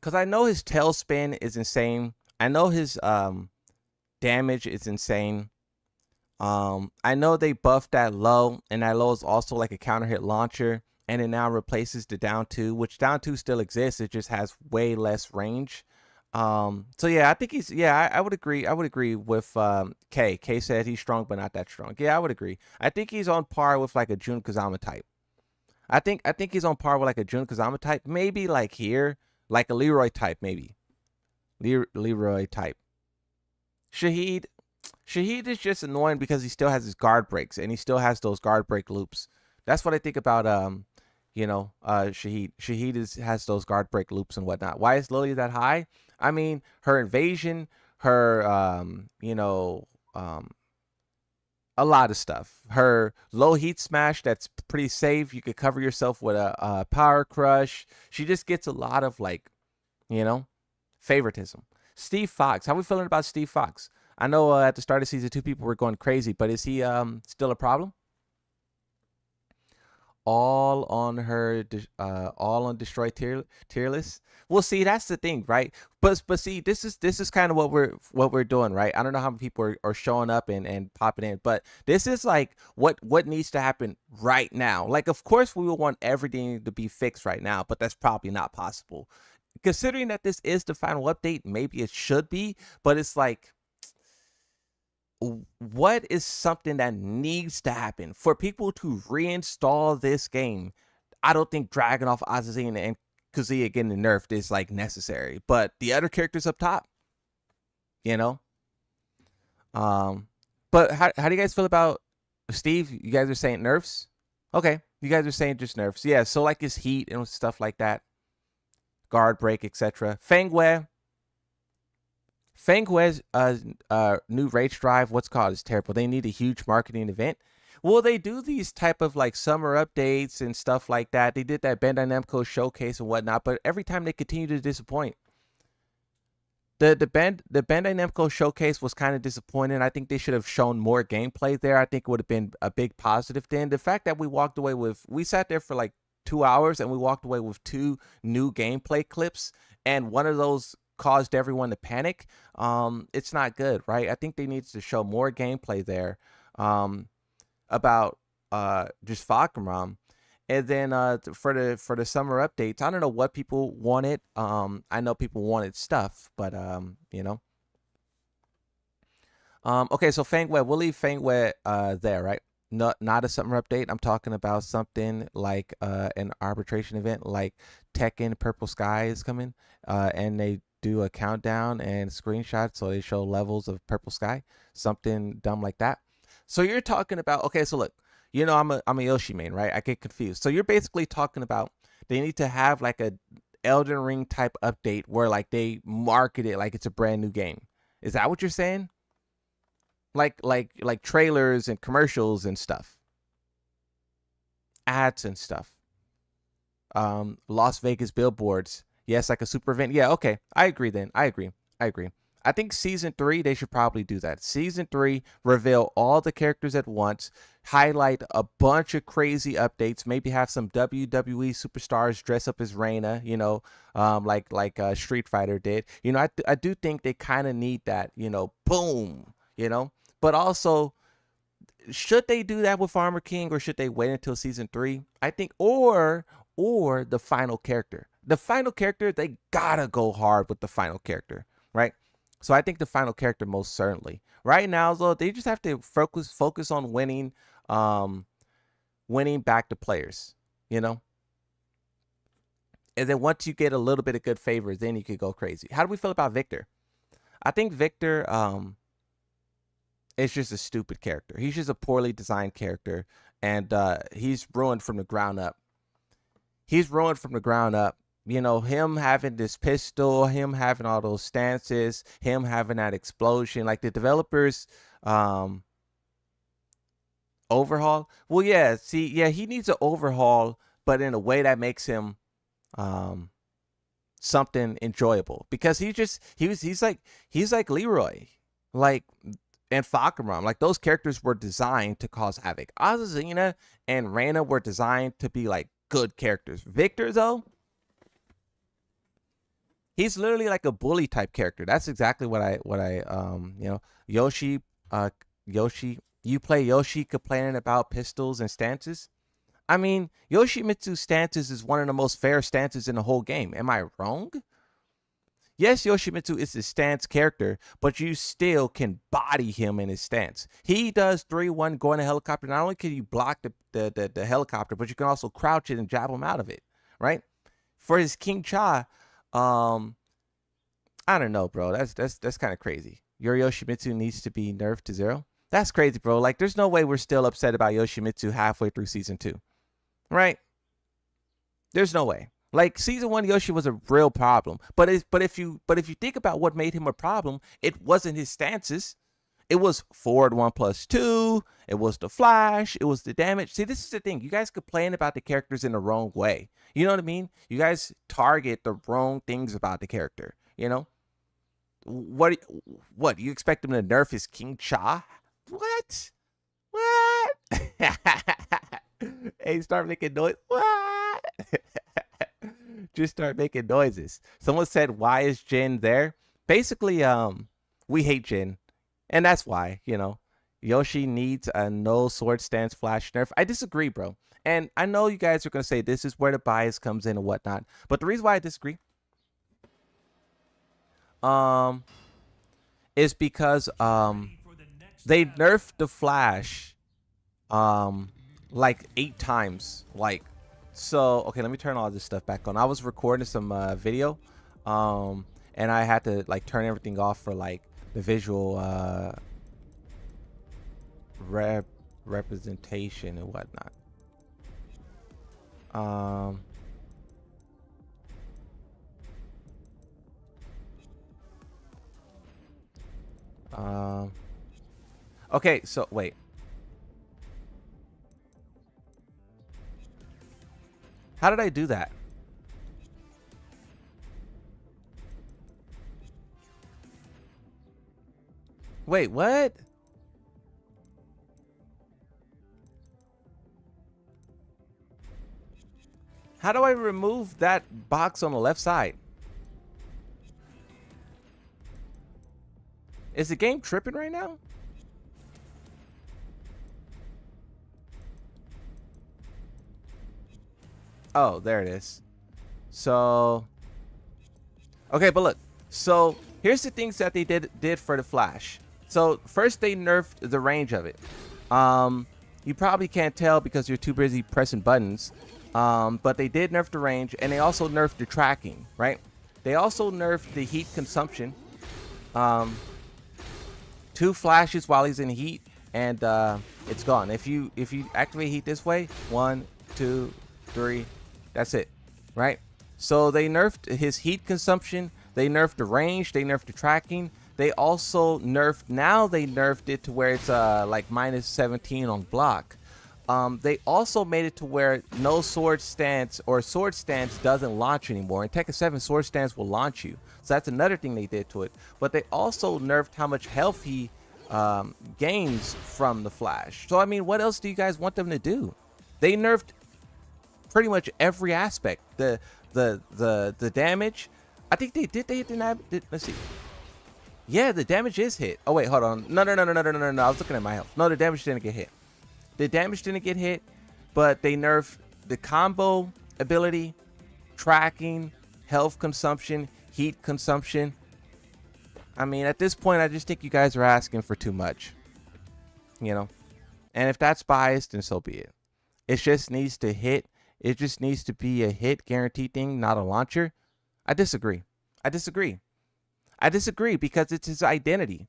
Because I know his tailspin is insane. I know his damage is insane. I know they buffed that low, and that low is also like a counter hit launcher, and it now replaces the down 2, which down 2 still exists. It just has way less range. So yeah, I think he's, I would agree. I would agree with K. K said he's strong, but not that strong. Yeah, I would agree. I think he's on par with like a Jun Kazama type. I think he's on par with like a Jun Kazama type. Maybe like here, like a Leroy type, maybe. Leroy type. Shahid is just annoying because he still has his guard breaks, and he still has those guard break loops. That's what I think about Shahid. Shahid has those guard break loops and whatnot. Why is Lily that high? I mean, her invasion, her a lot of stuff. Her low heat smash, that's pretty safe. You could cover yourself with a power crush. She just gets a lot of favoritism. Steve Fox, how we feeling about Steve Fox? I know at the start of season 2 people were going crazy, but is he still a problem? All on destroy tier list. Well, see, that's the thing, right? But see, this is kind of what we're doing, right? I don't know how many people are showing up and popping in, but this is like what needs to happen right now. Like, of course, we will want everything to be fixed right now, but that's probably not possible. Considering that this is the final update, maybe it should be, but it's like, what is something that needs to happen for people to reinstall this game? I don't think Dragonoff, Azazine, and Kazuya getting nerfed is like necessary, but the other characters up top, but how do you guys feel about Steve? You guys are saying nerfs? Okay, you guys are saying just nerfs. Yeah, so like his heat and stuff like that, guard break, etc. Fengwei Fangway's new race drive, what's called, is terrible. They need a huge marketing event. Well, they do these type of like summer updates and stuff like that. They did that Bandai Namco showcase and whatnot, but every time they continue to disappoint. The Bandai Namco showcase was kind of disappointing. I think they should have shown more gameplay there. I think it would have been a big positive then. The fact that we sat there for like 2 hours and we walked away with 2 new gameplay clips, and one of those caused everyone to panic. It's not good, right? I think they need to show more gameplay there, about just Fahkumram. And then for the summer updates, I don't know what people wanted. I know people wanted stuff, but you know. Okay, so Fangway, we'll leave Fangway there, right? Not a summer update. I'm talking about something like an arbitration event, like Tekken Purple Sky is coming, and they do a countdown and screenshots, so they show levels of Purple Sky, something dumb like that. So you're talking about, okay, so look, you know, I'm a Yoshi main, right? I get confused. So you're basically talking about they need to have like a Elden Ring type update where like they market it like it's a brand new game. Is that what you're saying? Like trailers and commercials and stuff, ads and stuff. Las Vegas billboards. Yes, like a super event. Yeah, okay. I agree then. I agree. I think season 3, they should probably do that. Season 3, reveal all the characters at once, highlight a bunch of crazy updates, maybe have some WWE superstars dress up as Reina, you know, like Street Fighter did. You know, I do think they kind of need that, you know, boom, you know. But also, should they do that with Armor King, or should they wait until season 3? I think, or the final character. The final character, they gotta go hard with the final character, right? So I think the final character, most certainly. Right now, though, they just have to focus on winning, winning back to players, you know. And then once you get a little bit of good favors, then you could go crazy. How do we feel about Victor? I think Victor, is just a stupid character. He's just a poorly designed character, and he's ruined from the ground up. You know, him having this pistol, him having all those stances, him having that explosion, like the developers overhaul. Well, yeah, see, yeah, he needs an overhaul, but in a way that makes him something enjoyable, because he's like Leroy, like, and Fahkumram. Like, those characters were designed to cause havoc. Azazina and Reina were designed to be like good characters. Victor, though, he's literally like a bully type character. That's exactly what I you know, Yoshi, you play Yoshi complaining about pistols and stances. I mean, Yoshimitsu's stances is one of the most fair stances in the whole game. Am I wrong? Yes, Yoshimitsu is the stance character, but you still can body him in his stance. He does 3-1 going to helicopter. Not only can you block the helicopter, but you can also crouch it and jab him out of it, right? For his King Cha, I don't know, bro. That's kind of crazy. Your Yoshimitsu needs to be nerfed to 0. That's crazy, bro. Like, there's no way we're still upset about Yoshimitsu halfway through season 2, right? There's no way. Like, season 1, Yoshi was a real problem. But if you think about what made him a problem, it wasn't his stances. It was forward 1+2. It was the flash. It was the damage. See, this is the thing. You guys complain about the characters in the wrong way. You know what I mean? You guys target the wrong things about the character. You know? What you expect him to nerf his King Cha? What? Hey, start making noise. What? Just start making noises. Someone said, why is Jin there? Basically, we hate Jin, and that's why, you know, Yoshi needs a no sword stance flash nerf. I disagree, bro. And I know you guys are going to say this is where the bias comes in and whatnot, but the reason why I disagree is because they nerfed the flash like 8 times. Like, so okay, let me turn all this stuff back on. I was recording some video, and I had to like turn everything off for like the visual representation and whatnot. Um. Okay, so wait. How did I do that? Wait, what? How do I remove that box on the left side? Is the game tripping right now? Oh, there it is. So, okay, but look. So here's the things that they did for the Flash. So first they nerfed the range of it. You probably can't tell because you're too busy pressing buttons. But they did nerf the range, and they also nerfed the tracking, right? They also nerfed the heat consumption. 2 flashes while he's in heat, and it's gone. If you activate heat this way, 1, 2, 3, that's it, right? So they nerfed his heat consumption. They nerfed the range. They nerfed the tracking. They also nerfed. Now they nerfed it to where it's like minus 17 on block. They also made it to where no sword stance or sword stance doesn't launch anymore. In Tekken 7, sword stance will launch you. So that's another thing they did to it. But they also nerfed how much health he gains from the Flash. So I mean, what else do you guys want them to do? They nerfed pretty much every aspect. The damage. I think they hit the let's see. Yeah, the damage is hit. Oh wait, hold on. No. I was looking at my health. No, the damage didn't get hit. The damage didn't get hit, but they nerfed the combo ability, tracking, health consumption, heat consumption. I mean, at this point, I just think you guys are asking for too much, you know? And if that's biased, then so be it. It just needs to hit. It just needs to be a hit guaranteed thing, not a launcher. I disagree. I disagree because it's his identity.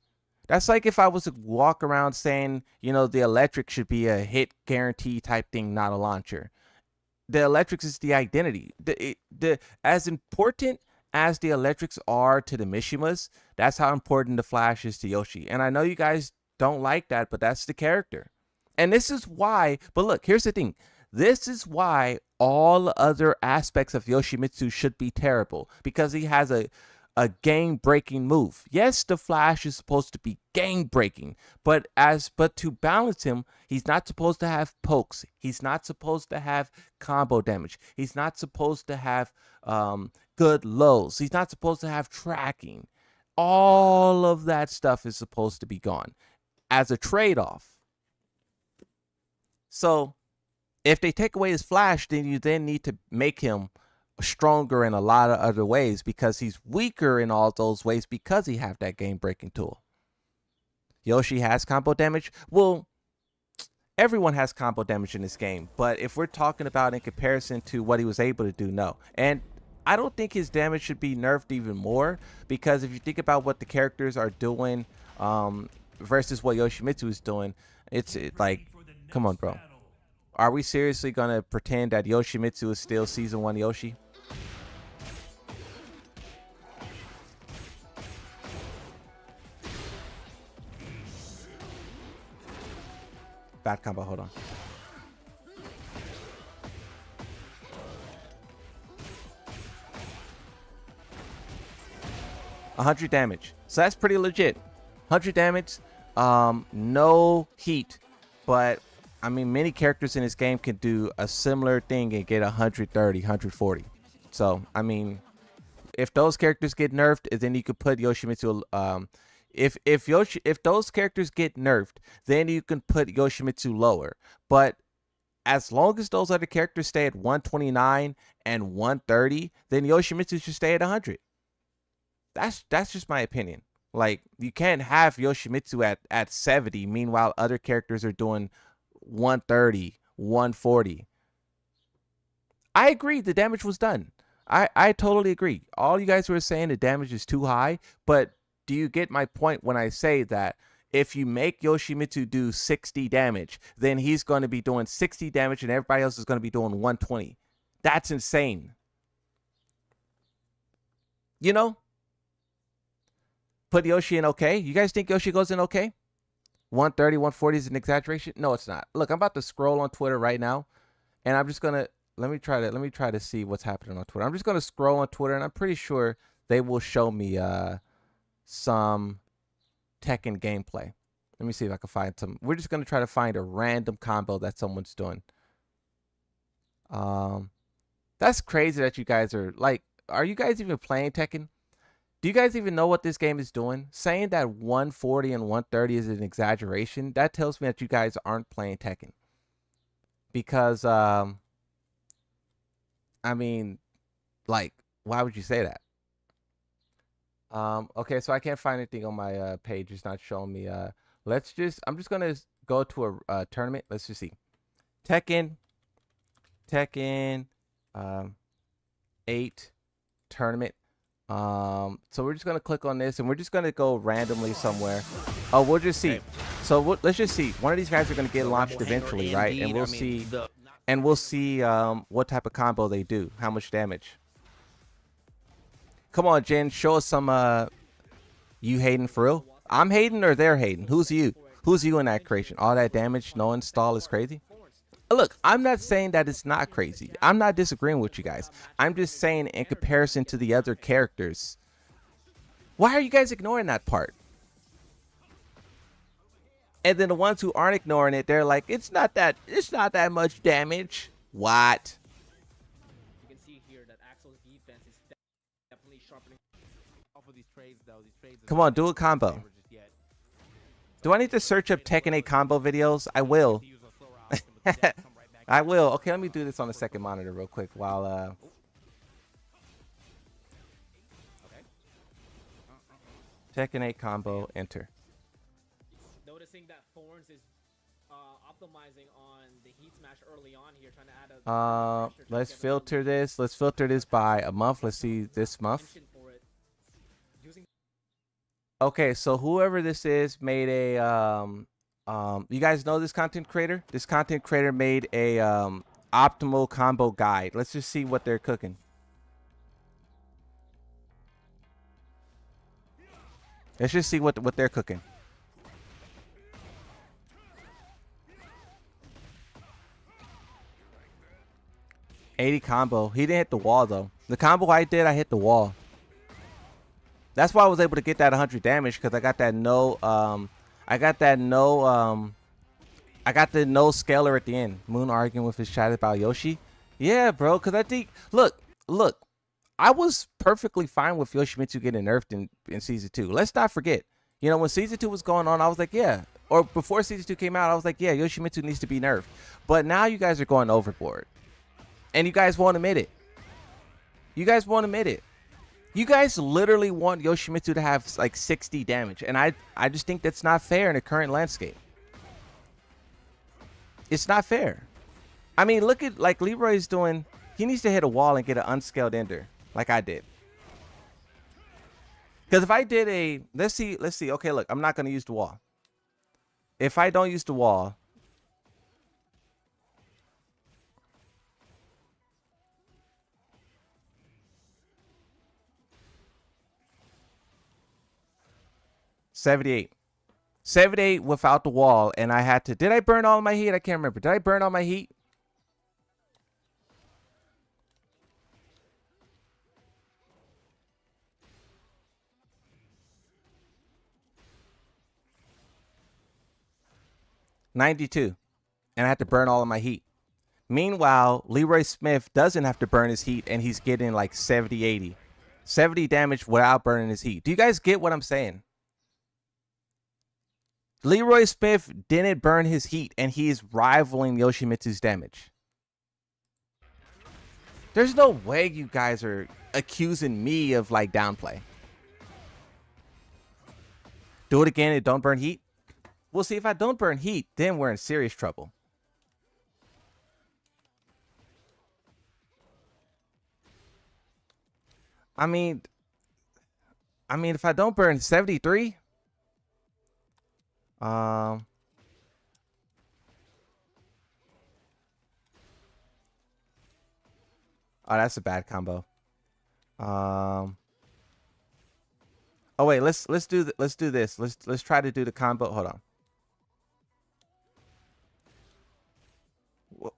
That's like if I was to walk around saying, you know, the electric should be a hit guarantee type thing, not a launcher. The electrics is the identity. The as important as the electrics are to the Mishimas, that's how important the Flash is to Yoshi. And I know you guys don't like that, but that's the character. And this is why, but look, here's the thing. This is why all other aspects of Yoshimitsu should be terrible, because he has a game-breaking move. Yes, the Flash is supposed to be game-breaking, but to balance him, he's not supposed to have pokes. He's not supposed to have combo damage. He's not supposed to have good lows. He's not supposed to have tracking. All of that stuff is supposed to be gone as a trade-off. So if they take away his Flash, then you then need to make him stronger in a lot of other ways, because he's weaker in all those ways because he have that game breaking tool. Yoshi has combo damage. Well, everyone has combo damage in this game, but if we're talking about in comparison to what he was able to do, no. And I don't think his damage should be nerfed even more, because if you think about what the characters are doing versus what Yoshimitsu is doing, it's like, come on, bro. Are we seriously gonna pretend that Yoshimitsu is still season 1 Yoshi? Bad combo, hold on. $100 damage. So that's pretty legit. 100 damage, no heat, but I mean, many characters in this game can do a similar thing and get 130, 140. So, I mean, if those characters get nerfed, then you could put Yoshimitsu. If those characters get nerfed, then you can put Yoshimitsu lower. But as long as those other characters stay at 129 and 130, then Yoshimitsu should stay at 100. That's just my opinion. Like, you can't have Yoshimitsu at 70, meanwhile other characters are doing 130, 140. I agree, the damage was done. I totally agree. All you guys were saying the damage is too high, but do you get my point when I say that if you make Yoshimitsu do 60 damage, then he's going to be doing 60 damage and everybody else is going to be doing 120? That's insane. You know? Put Yoshi in okay. You guys think Yoshi goes in okay? 130, 140 is an exaggeration? No, it's not. Look, I'm about to scroll on Twitter right now, and I'm just gonna let me try to see what's happening on Twitter. I'm just gonna scroll on Twitter, and I'm pretty sure they will show me some Tekken gameplay. Let me see if I can find some. We're just gonna try to find a random combo that someone's doing. That's crazy that you guys are like. Are you guys even playing Tekken? Do you guys even know what this game is doing? Saying that 140 and 130 is an exaggeration, that tells me that you guys aren't playing Tekken. Because, I mean, like, why would you say that? Okay, so I can't find anything on my page. It's not showing me. I'm just going to go to a tournament. Let's just see. Tekken, 8 tournament. So we're just gonna click on this, and we're just gonna go randomly somewhere. Oh, we'll just see. So let's just see. One of these guys are gonna get launched eventually, right? And we'll see. And we'll see what type of combo they do, how much damage. Come on, Jen, show us some. You hating for real? I'm hating or they're hating? Who's you? Who's you in that creation? All that damage, no install is crazy. Look, I'm not saying that it's not crazy. I'm not disagreeing with you guys. I'm just saying in comparison to the other characters. Why are you guys ignoring that part? And then the ones who aren't ignoring it, they're like, it's not that much damage. What? You can see here that Axel's defense is definitely sharpening off of these trades, though. Come on, do a combo. Do I need to search up Tekken 8 combo videos? I will. I will. Okay, let me do this on the second monitor real quick while Tekken 8 combo, enter. Noticing that Thorns is optimizing on the heat smash early on here, trying to add a let's filter this. Let's filter this by a month. Let's see this month. Okay, so whoever this is made a you guys know this content creator? This content creator made a optimal combo guide. Let's just see what they're cooking. Let's just see what they're cooking. $80 combo. He didn't hit the wall though. The combo I did, I hit the wall. That's why I was able to get that 100 damage, because I got that I got the no scaler at the end. Moon arguing with his chat about Yoshi. Yeah, bro, because I think, look, I was perfectly fine with Yoshimitsu getting nerfed in Season 2. Let's not forget. You know, when Season 2 was going on, I was like, yeah. Or before Season 2 came out, I was like, yeah, Yoshimitsu needs to be nerfed. But now you guys are going overboard. And you guys won't admit it. You guys won't admit it. You guys literally want Yoshimitsu to have like 60 damage. And I just think that's not fair in the current landscape. It's not fair. I mean, look at like Leroy's doing. He needs to hit a wall and get an unscaled ender like I did. Because if I did a, let's see. Okay, look, I'm not going to use the wall. If I don't use the wall. $78 without the wall, and I had to. Did I burn all my heat? I can't remember. Did I burn all my heat? $92, and I had to burn all of my heat. Meanwhile, Leroy Smith doesn't have to burn his heat, and he's getting like 70, 80. 70 damage without burning his heat. Do you guys get what I'm saying? Leroy Smith didn't burn his heat, and he is rivaling Yoshimitsu's damage. There's no way you guys are accusing me of like downplay. Do it again and don't burn heat? We'll see. If I don't burn heat, then we're in serious trouble. I mean, if I don't burn 73, oh, that's a bad combo. Oh wait, let's do this. Let's try to do the combo. Hold on.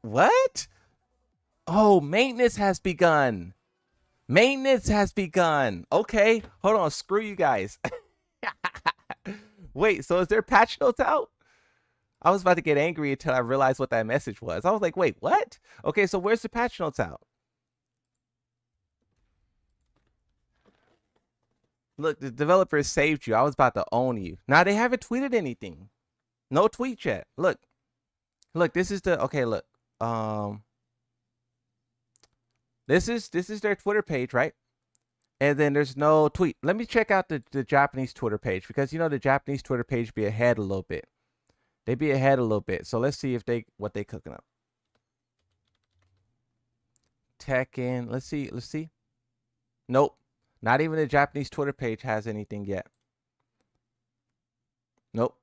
What? Oh, maintenance has begun. Maintenance has begun. Okay, hold on. Screw you guys. Wait, so is there patch notes out? I was about to get angry until I realized what that message was. I was like, wait, what? Okay, so where's the patch notes out? Look, the developer saved you. I was about to own you. Now they haven't tweeted anything. No tweet yet. Look, this is the okay. Look, this is their Twitter page, right? And then there's no tweet. Let me check out the Japanese Twitter page, because you know the Japanese Twitter page be ahead a little bit. They be ahead a little bit. So let's see if what they cooking up. Tekken. Let's see. Nope. Not even the Japanese Twitter page has anything yet. Nope.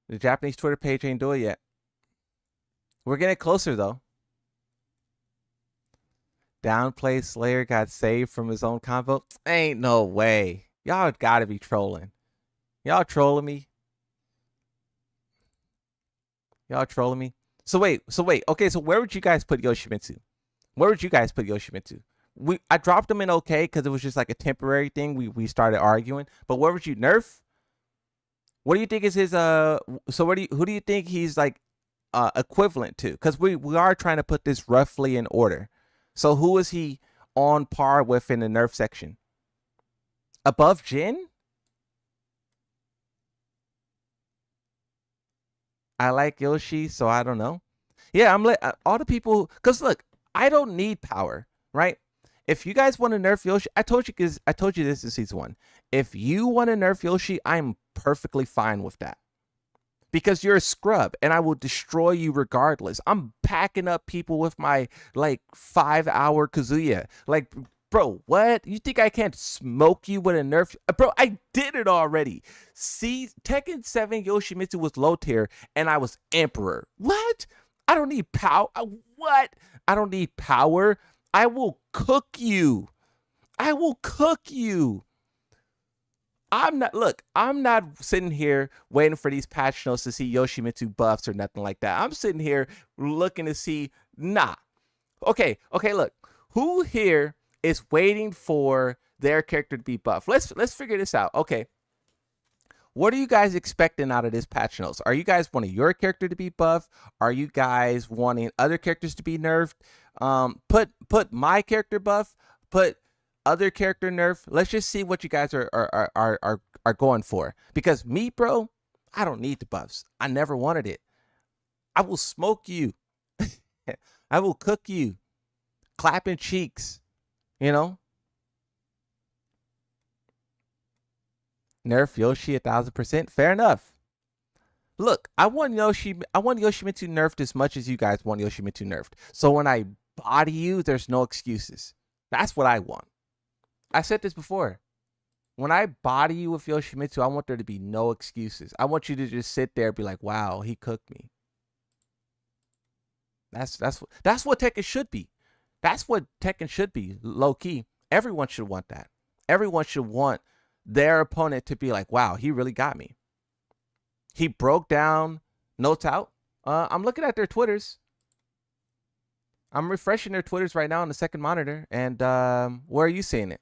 The Japanese Twitter page ain't doing it yet. We're getting closer though. Downplay Slayer got saved from his own combo. Ain't no way. Y'all gotta be trolling. Y'all trolling me. Y'all trolling me. So wait. Okay, so where would you guys put Yoshimitsu? Where would you guys put Yoshimitsu? I dropped him in okay because it was just like a temporary thing. We started arguing. But where would you nerf? What do you think is his so who do you think he's like equivalent to? Because we are trying to put this roughly in order. So who is he on par with in the nerf section? Above Jin? I like Yoshi, so I don't know. Yeah, I'm like all the people, because look, I don't need power, right? If you guys want to nerf Yoshi, I told you this in season 1. If you want to nerf Yoshi, I'm perfectly fine with that. Because you're a scrub and I will destroy you regardless. I'm packing up people with my like 5-hour Kazuya. Like, bro, what? You think I can't smoke you with a nerf? Bro, I did it already. See, Tekken 7 Yoshimitsu was low tier and I was Emperor. What? I don't need power. What? I don't need power. I will cook you. I will cook you. I'm not sitting here waiting for these patch notes to see Yoshimitsu buffs or nothing like that. I'm sitting here looking to see, nah. Okay, look. Who here is waiting for their character to be buffed? Let's figure this out. Okay. What are you guys expecting out of this patch notes? Are you guys wanting your character to be buffed? Are you guys wanting other characters to be nerfed? Put my character buff, put other character nerf. Let's just see what you guys are going for. Because me, bro, I don't need the buffs. I never wanted it. I will smoke you. I will cook you. Clapping cheeks. You know? Nerf Yoshi 1000%. Fair enough. Look, I want Yoshimitsu nerfed as much as you guys want Yoshimitsu nerfed. So when I body you, there's no excuses. That's what I want. I said this before. When I body you with Yoshimitsu, I want there to be no excuses. I want you to just sit there and be like, wow, he cooked me. That's what Tekken should be. That's what Tekken should be, low key. Everyone should want that. Everyone should want their opponent to be like, wow, he really got me. He broke down notes out. I'm looking at their Twitters. I'm refreshing their Twitters right now on the second monitor. And where are you seeing it?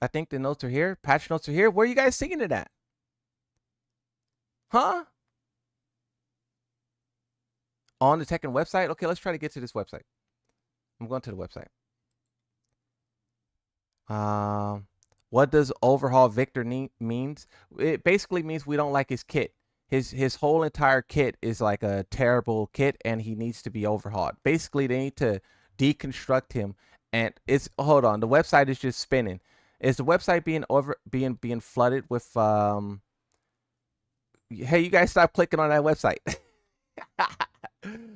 I think the notes are here. Patch notes are here. Where are you guys seeing it at? Huh? On the Tekken website? Okay, let's try to get to this website. I'm going to the website. What does overhaul Victor means? It basically means we don't like his kit. His whole entire kit is like a terrible kit and he needs to be overhauled. Basically, they need to deconstruct him. And it's, hold on, the website is just spinning. Is the website being flooded with hey, you guys stop clicking on that website.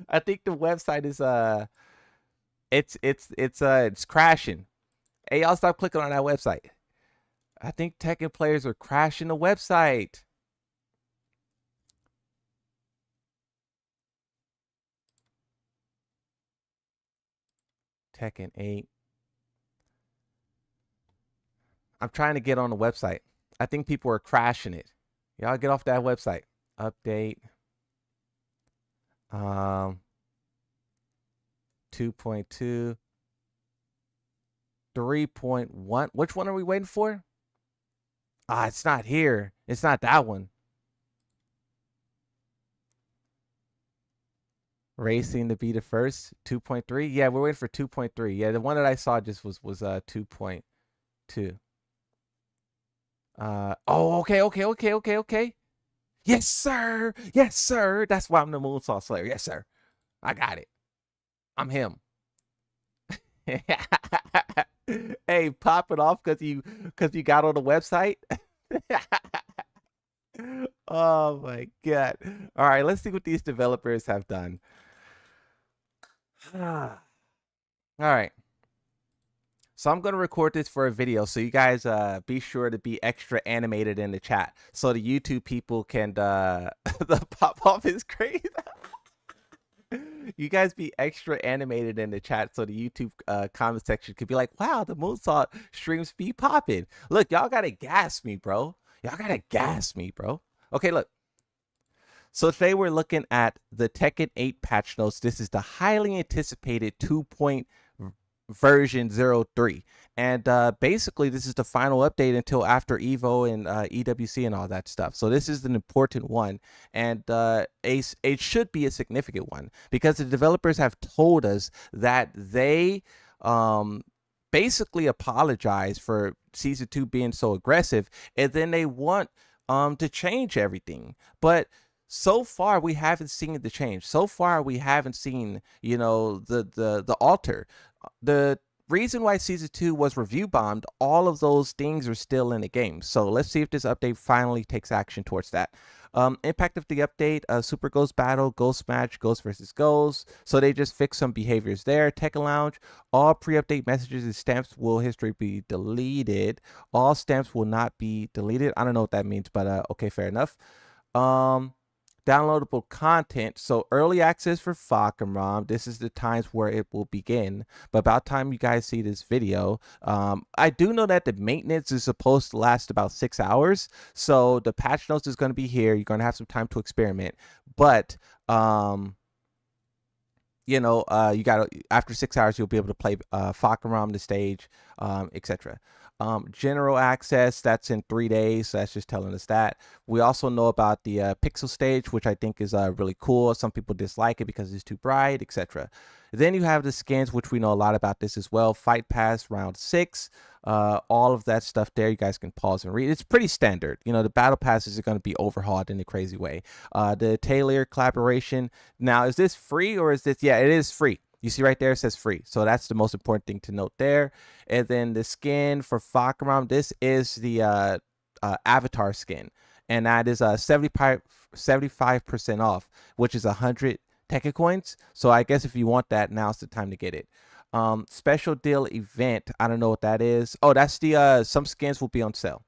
I think the website is it's crashing. Hey, y'all stop clicking on that website. I think Tekken players are crashing the website. Tekken 8. I'm trying to get on the website. I think people are crashing it. Y'all get off that website. Update. 2.2. 3.1. Which one are we waiting for? It's not here. It's not that one. Racing to be the first. 2.3. Yeah, we're waiting for 2.3. Yeah, the one that I saw just was 2.2. Okay. Yes, sir. Yes, sir. That's why I'm the Moonsault Slayer. Yes, sir. I got it. I'm him. Hey, pop it off because you got on the website. Oh my god. All right, let's see what these developers have done. All right. So I'm going to record this for a video, so you guys be sure to be extra animated in the chat so the YouTube people can the pop off is crazy. You guys be extra animated in the chat so the YouTube comment section could be like, wow, the Moonsault streams be popping. Look, y'all got to gas me, bro. Y'all got to gas me, bro. Okay, look. So today we're looking at the Tekken 8 patch notes. This is the highly anticipated 2. Version 03, and basically this is the final update until after Evo and EWC and all that stuff. So this is an important one, and it should be a significant one because the developers have told us that they basically apologize for season 2 being so aggressive, and then they want to change everything. But so far we haven't seen the change. So far we haven't seen, you know, the alter. The reason why season 2 was review bombed, all of those things are still in the game. So let's see if this update finally takes action towards that. Impact of the update: Super Ghost Battle, Ghost Match, Ghost versus Ghost. So they just fixed some behaviors there. Tekken Lounge: all pre-update messages and stamps will history be deleted. All stamps will not be deleted. I don't know what that means, but okay, fair enough. Downloadable content. So early access for Fahkumram. This is the times where it will begin. But about time you guys see this video, I do know that the maintenance is supposed to last about 6 hours. So the patch notes is going to be here. You're going to have some time to experiment. But you know, you got after 6 hours you'll be able to play Fahkumram the stage, etc. General access, that's in 3 days, so that's just telling us that. We also know about the pixel stage, which I think is really cool. Some people dislike it because it's too bright, etc. Then you have the skins, which we know a lot about this as well. Fight Pass round 6, all of that stuff there. You guys can pause and read. It's pretty standard. You know, the battle passes are going to be overhauled in a crazy way. The Taylor collaboration. Now, is this free or is this? Yeah, it is free. You see right there, it says free. So that's the most important thing to note there. And then the skin for Fahkumram, this is the avatar skin. And that is 75% off, which is 100 Tekken coins. So I guess if you want that, now's the time to get it. Special deal event. I don't know what that is. Oh, that's the some skins will be on sale.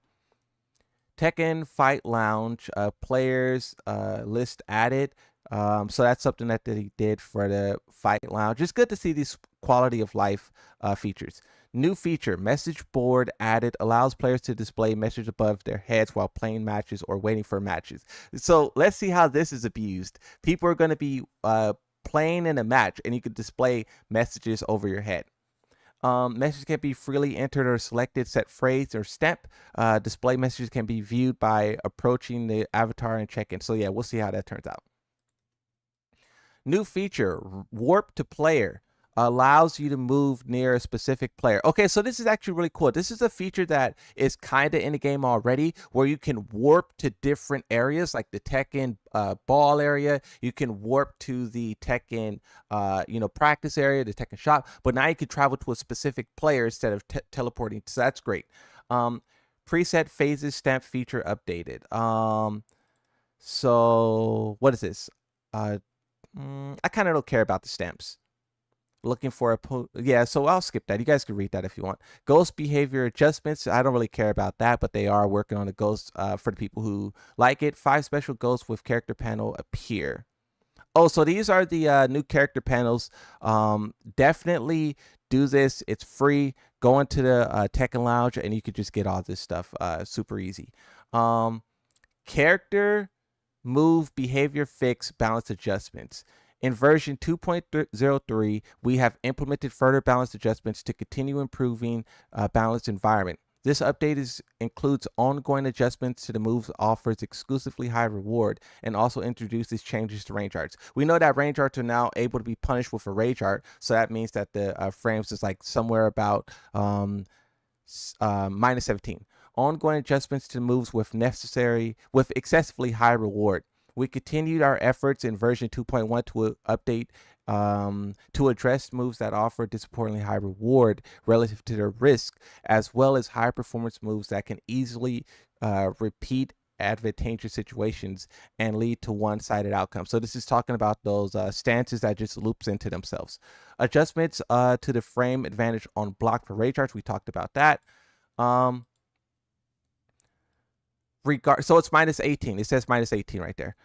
Tekken Fight Lounge, players list added. So that's something that he did for the Fight Lounge. It's good to see these quality of life features. New feature: message board added, allows players to display messages above their heads while playing matches or waiting for matches. So let's see how this is abused. People are going to be playing in a match and you could display messages over your head. Messages can be freely entered or selected, set phrase or step. Display messages can be viewed by approaching the avatar and check in. So yeah, we'll see how that turns out. New feature: warp to player, allows you to move near a specific player. Okay, so this is actually really cool. This is a feature that is kind of in the game already, where you can warp to different areas, like the Tekken ball area. You can warp to the Tekken practice area, the Tekken shop. But now you can travel to a specific player instead of teleporting. So that's great. Preset phases stamp feature updated. So what is this? I kind of don't care about the stamps. Looking for yeah, so I'll skip that. You guys can read that if you want. Ghost behavior adjustments. I don't really care about that, but they are working on the ghosts for the people who like it. 5 special ghosts with character panel appear. Oh, so these are the new character panels. Definitely do this. It's free. Go into the Tekken Lounge and you could just get all this stuff super easy. Um, Character move behavior fix balance adjustments. In version 2.03, we have implemented further balance adjustments to continue improving balanced environment. This update includes ongoing adjustments to the moves, offers exclusively high reward, and also introduces changes to range arts. We know that range arts are now able to be punished with a rage art, so that means that the frames is like somewhere about minus 17. Ongoing adjustments to moves with excessively high reward. We continued our efforts in version 2.1 to update to address moves that offer disappointingly high reward relative to their risk, as well as high performance moves that can easily repeat advantageous situations and lead to one-sided outcomes. So this is talking about those stances that just loops into themselves. Adjustments to the frame advantage on block for rage arts. We talked about that. So it's minus 18. It says minus 18 right there.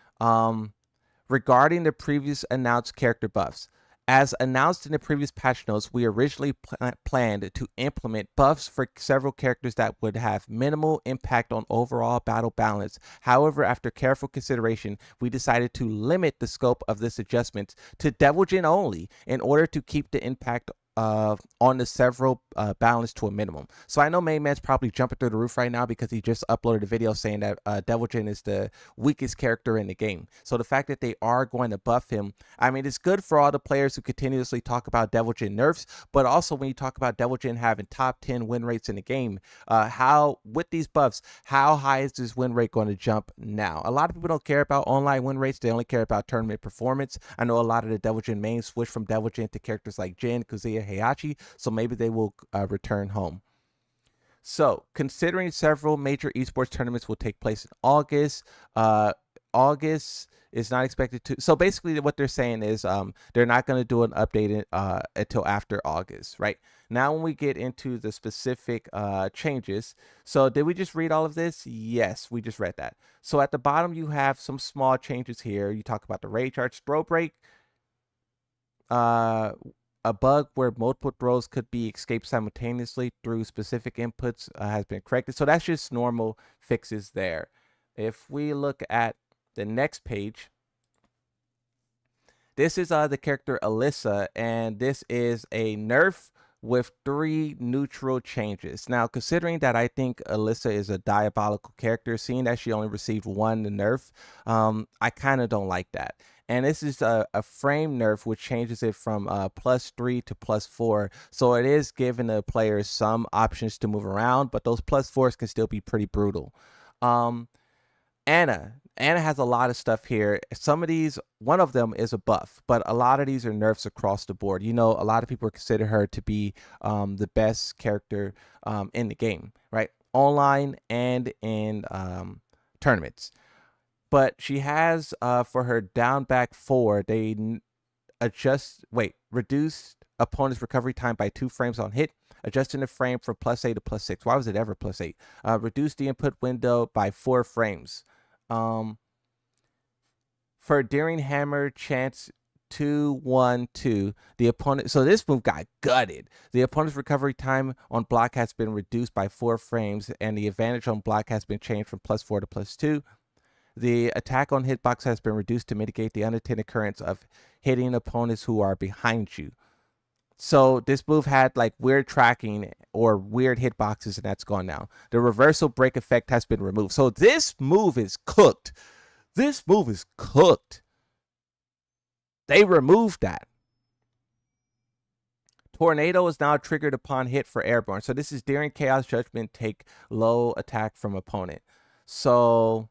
Regarding the previous announced character buffs. As announced in the previous patch notes, we originally planned to implement buffs for several characters that would have minimal impact on overall battle balance. However, after careful consideration, we decided to limit the scope of this adjustment to Devil Jin only in order to keep the impact on the several balance to a minimum. So I know Main Man's probably jumping through the roof right now because he just uploaded a video saying that Devil Jin is the weakest character in the game. So the fact that they are going to buff him, I mean, it's good for all the players who continuously talk about Devil Jin nerfs, but also when you talk about Devil Jin having top 10 win rates in the game, how with these buffs, how high is this win rate going to jump now? A lot of people don't care about online win rates. They only care about tournament performance. I know a lot of the Devil Jin mains switch from Devil Jin to characters like Jin, Kazuya, Heihachi, so maybe they will return home. So, considering several major esports tournaments will take place in August, August is not expected to. So basically, what they're saying is they're not going to do an update until after August, right? Now, when we get into the specific changes, so did we just read all of this? Yes, we just read that. So at the bottom, you have some small changes here. You talk about the rage arts, throw break. A bug where multiple throws could be escaped simultaneously through specific inputs has been corrected. So that's just normal fixes there. If we look at the next page, this is the character Alyssa, and this is a nerf with 3 neutral changes. Now, considering that I think Alyssa is a diabolical character, seeing that she only received 1 nerf, I kind of don't like that. And this is a frame nerf, which changes it from +3 to +4. So it is giving the players some options to move around, but those +4s can still be pretty brutal. Anna has a lot of stuff here. Some of these, one of them is a buff, but a lot of these are nerfs across the board. You know, a lot of people consider her to be the best character in the game, right? Online and in tournaments. But she has, for her down back 4, they reduced opponent's recovery time by 2 frames on hit, adjusting the frame from +8 to +6. Why was it ever +8? Reduce the input window by 4 frames. For Daring Hammer chance 2-1-2, the opponent. So this move got gutted. The opponent's recovery time on block has been reduced by 4 frames, and the advantage on block has been changed from +4 to +2. The attack on hitbox has been reduced to mitigate the unintended occurrence of hitting opponents who are behind you. So this move had like weird tracking or weird hitboxes, and that's gone now. The reversal break effect has been removed. So this move is cooked. This move is cooked. They removed that. Tornado is now triggered upon hit for airborne. So this is during Chaos Judgment, take low attack from opponent. So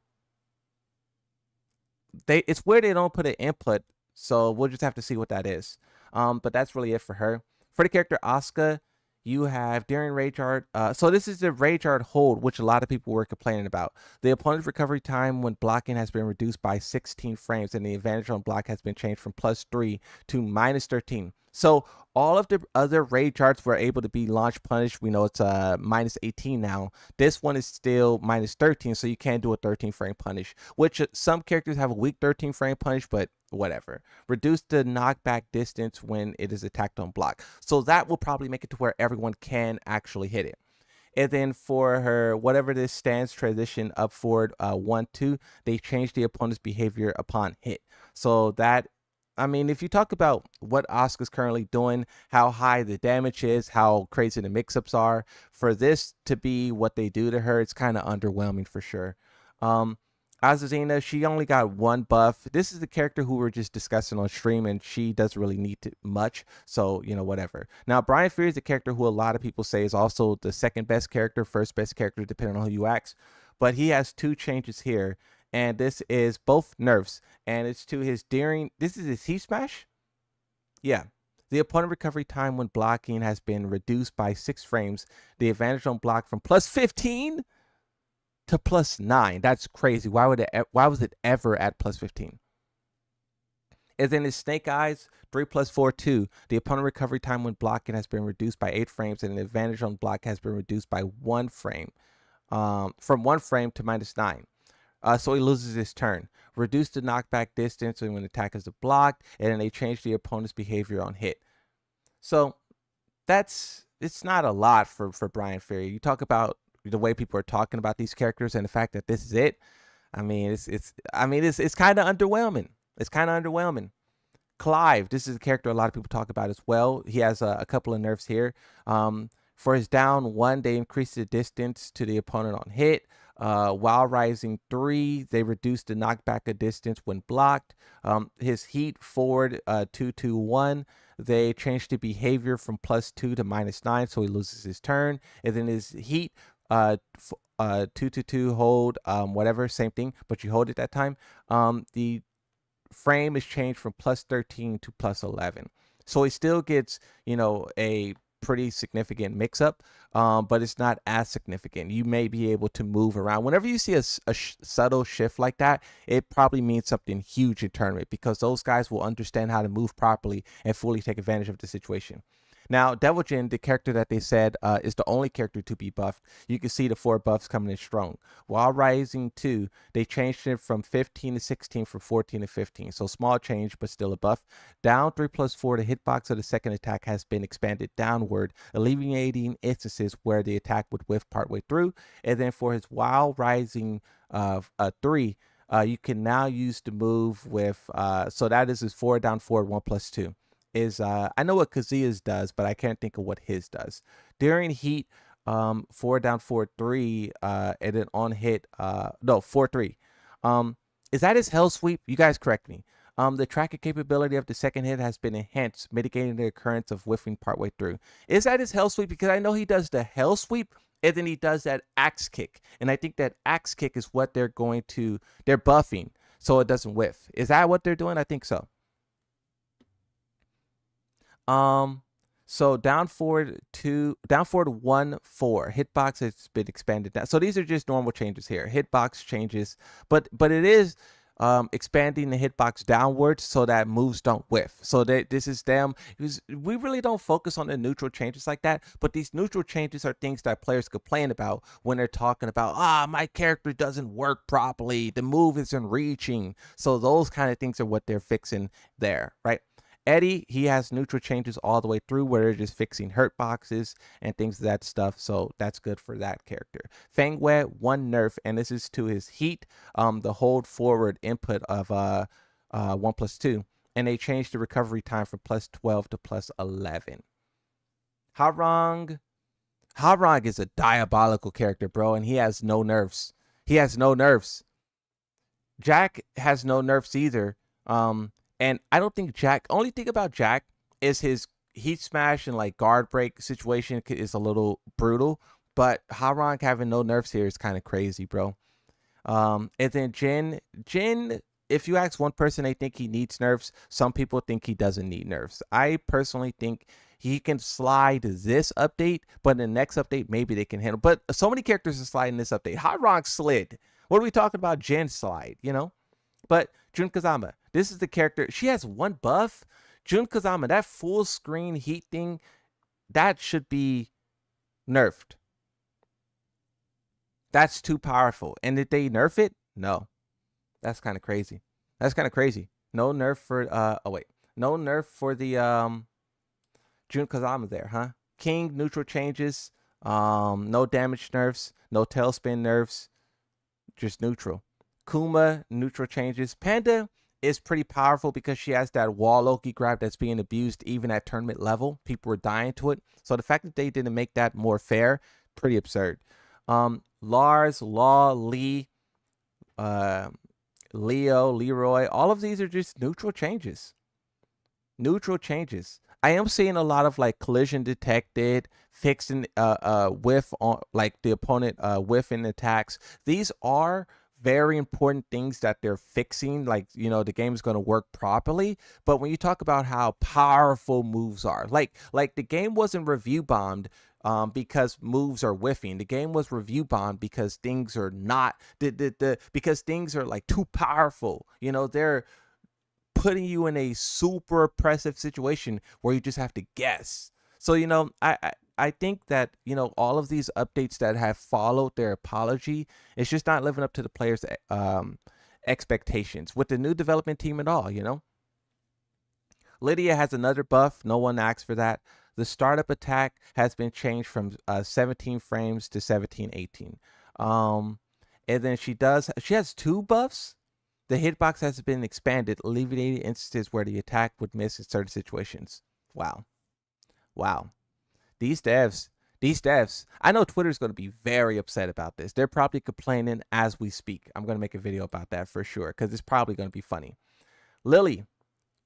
it's weird they don't put an input, so we'll just have to see what that is. But that's really it for her. For the character Asuka, you have during Rage Art. So this is the Rage Art hold, which a lot of people were complaining about. The opponent's recovery time when blocking has been reduced by 16 frames, and the advantage on block has been changed from +3 to -13. So all of the other raid charts were able to be launch punished. We know it's minus 18 now. This one is still minus 13, so you can't do a 13 frame punish, which some characters have a weak 13 frame punish, but whatever. Reduce the knockback distance when it is attacked on block. So that will probably make it to where everyone can actually hit it. And then for her, whatever this stance transition up forward 1-2, they change the opponent's behavior upon hit. So that, I mean, if you talk about what Asuka's currently doing, how high the damage is, how crazy the mix-ups are, for this to be what they do to her, it's kind of underwhelming for sure. Azazina, she only got one buff. This is the character who we're just discussing on stream, and she doesn't really need much, so, you know, whatever. Now, Brian Fury is the character who a lot of people say is also the second best character, first best character, depending on who you ask, but he has two changes here, and this is both nerfs, and it's to his daring. This is his heat smash? Yeah. The opponent recovery time when blocking has been reduced by 6 frames. The advantage on block from plus 15 to plus 9. That's crazy. Why was it ever at plus 15? And then his Snake Eyes, 3+4, 2. The opponent recovery time when blocking has been reduced by 8 frames, and the advantage on block has been reduced by 1 frame. From 1 frame to -9. So he loses his turn. Reduce the knockback distance when attack is blocked, and then they change the opponent's behavior on hit. So it's not a lot for Brian Fury. You talk about the way people are talking about these characters and the fact that this is it. I mean, it's kind of underwhelming. It's kind of underwhelming. Clive, this is a character a lot of people talk about as well. He has a couple of nerfs here. For his down 1, they increase the distance to the opponent on hit. While rising 3, they reduce the knockback of distance when blocked. His heat forward 2-2-1, they change the behavior from +2 to -9, so he loses his turn. And then his heat 2-2 hold, whatever, same thing, but you hold it that time. The frame is changed from +13 to +11, so he still gets, you know, a pretty significant mix-up, but it's not as significant. You may be able to move around. Whenever you see a subtle shift like that, it probably means something huge in tournament, because those guys will understand how to move properly and fully take advantage of the situation. Now, Devil Jin, the character that they said is the only character to be buffed, you can see the 4 buffs coming in strong. While rising 2, they changed it from 15 to 16, from 14 to 15. So small change, but still a buff. Down 3+4, the hitbox of the second attack has been expanded downward, alleviating instances where the attack would whiff partway through. And then for his while rising 3, you can now use the move with, so that is his forward down forward 1+2. Is I know what Kazuya's does, but I can't think of what his does. During heat, 4 down 4-3, and then on hit, no, 4-3. Is that his hell sweep? You guys correct me. The tracking capability of the second hit has been enhanced, mitigating the occurrence of whiffing partway through. Is that his hell sweep? Because I know he does the hell sweep, and then he does that axe kick, and I think that axe kick is what they're buffing, so it doesn't whiff. Is that what they're doing? I think so. So down forward 1-4 hitbox has been expanded down. So these are just normal changes here. Hitbox changes, but it is expanding the hitbox downwards so that moves don't whiff. So this is them. We really don't focus on the neutral changes like that, but these neutral changes are things that players complain about when they're talking about, my character doesn't work properly, the move isn't reaching. So those kind of things are what they're fixing there, right? Eddie, he has neutral changes all the way through, where they're just fixing hurt boxes and things of that stuff. So that's good for that character. Fang Wei, 1 nerf, and this is to his heat, the hold forward input of 1+2. And they changed the recovery time from +12 to +11. Harang is a diabolical character, bro, and he has no nerfs. Jack has no nerfs either. And I don't think only thing about Jack is his heat smash and like guard break situation is a little brutal, but Harang having no nerfs here is kind of crazy, bro. And then Jin, if you ask one person, they think he needs nerfs. Some people think he doesn't need nerfs. I personally think he can slide this update, but in the next update, maybe they can handle. But so many characters are sliding this update. Harang slid. What are we talking about? Jin slide, you know? But Jun Kazama, this is the character. She has 1 buff. Jun Kazama, that full screen heat thing, that should be nerfed. That's too powerful. And did they nerf it? No. That's kind of crazy. That's kind of crazy. No nerf for no nerf for the Jun Kazama there, huh? King neutral changes. No damage nerfs, no tailspin nerfs, just neutral. Kuma neutral changes. Panda is pretty powerful because she has that wall Loki grab that's being abused even at tournament level. People were dying to it. So the fact that they didn't make that more fair, pretty absurd. Lars, Law, Lee, Leo, Leroy, all of these are just neutral changes. Neutral changes. I am seeing a lot of like collision detected, fixing whiff on like the opponent whiffing attacks. These are very important things that they're fixing, like, you know, the game is going to work properly. But when you talk about how powerful moves are, like the game wasn't review bombed because moves are whiffing. The game was review bombed because things are not because things are like too powerful. You know, they're putting you in a super oppressive situation where you just have to guess. So, you know, I think that, you know, all of these updates that have followed their apology, it's just not living up to the players' expectations with the new development team and all, you know. Lydia has another buff. No one asked for that. The startup attack has been changed from 17 frames to 1718. And then she has 2 buffs. The hitbox has been expanded, alleviating instances where the attack would miss in certain situations. Wow. These devs, I know Twitter's going to be very upset about this. They're probably complaining as we speak. I'm going to make a video about that for sure because it's probably going to be funny. Lily,